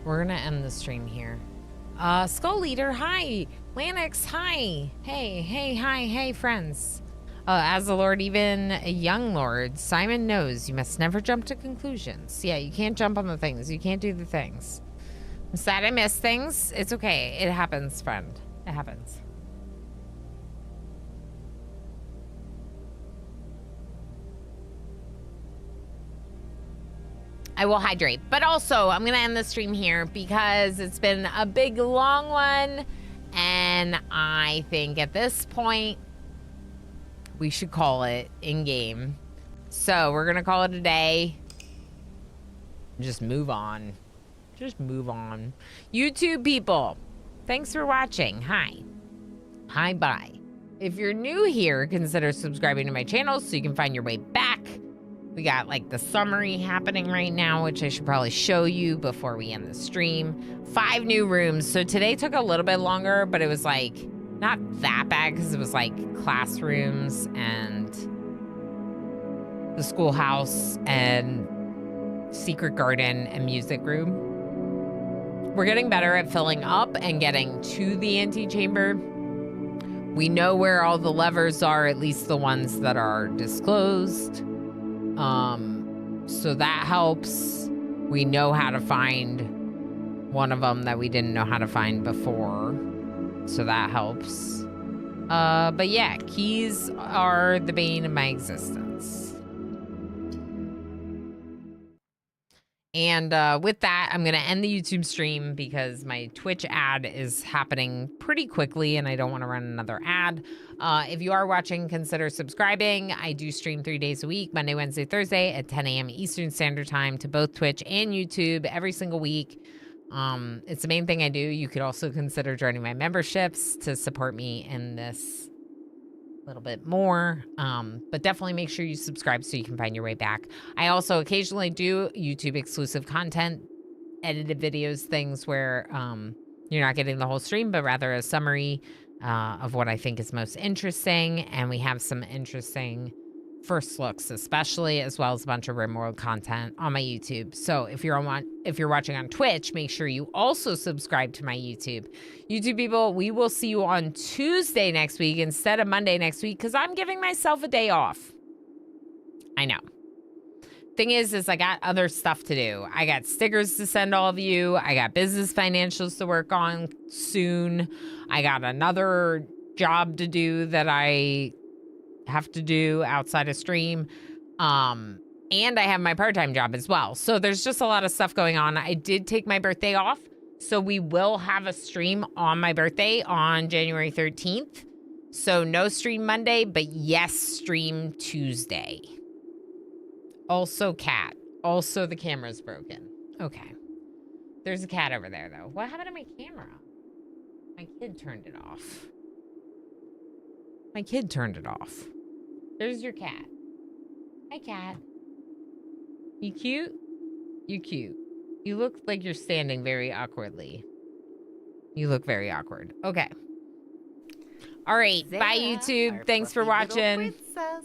We're gonna end the stream here. Skull Leader, hi. Lanix, hi. Hey, friends. As the Lord, even a young Lord, Simon knows you must never jump to conclusions. Yeah, you can't jump on the things. You can't do the things. I'm sad I missed things. It's okay. It happens, friend. It happens. I will hydrate. But also, I'm going to end the stream here because it's been a big, long one. And I think at this point, we should call it in-game. So we're going to call it a day. Just move on. Just move on. YouTube people, thanks for watching. Hi. Hi, bye. If you're new here, consider subscribing to my channel so you can find your way back. We got like the summary happening right now, which I should probably show you before we end the stream. 5 new rooms. So today took a little bit longer, but it was like not that bad because it was like classrooms and the schoolhouse and secret garden and music room. We're getting better at filling up and getting to the antechamber. We know where all the levers are, at least the ones that are disclosed. So that helps. We know how to find one of them that we didn't know how to find before. So that helps. But yeah, keys are the bane of my existence. And with that, I'm going to end the YouTube stream because my Twitch ad is happening pretty quickly and I don't want to run another ad. If you are watching, consider subscribing. I do stream 3 days a week, Monday, Wednesday, Thursday at 10 a.m. Eastern Standard Time to both Twitch and YouTube every single week. It's the main thing I do. You could also consider joining my memberships to support me in this a little bit more, but definitely make sure you subscribe so you can find your way back. I also occasionally do YouTube exclusive content, edited videos, things where you're not getting the whole stream, but rather a summary of what I think is most interesting. And we have some interesting first looks, especially, as well as a bunch of RimWorld content on my YouTube. So if you're watching on Twitch, make sure you also subscribe to my YouTube. YouTube people, we will see you on Tuesday next week instead of Monday next week because I'm giving myself a day off. I know. Thing is I got other stuff to do. I got stickers to send all of you. I got business financials to work on soon. I got another job to do that I have to do outside of stream. And I have my part-time job as well. So there's just a lot of stuff going on. I did take my birthday off. So we will have a stream on my birthday on January 13th. So no stream Monday, but yes, stream Tuesday. Also cat. Also the camera's broken. Okay. There's a cat over there though. What happened to my camera? My kid turned it off. My kid turned it off. There's your cat. Hi, cat. You cute? You cute. You look like you're standing very awkwardly. You look very awkward. Okay. All right. Bye, YouTube. Thanks for watching. Princess.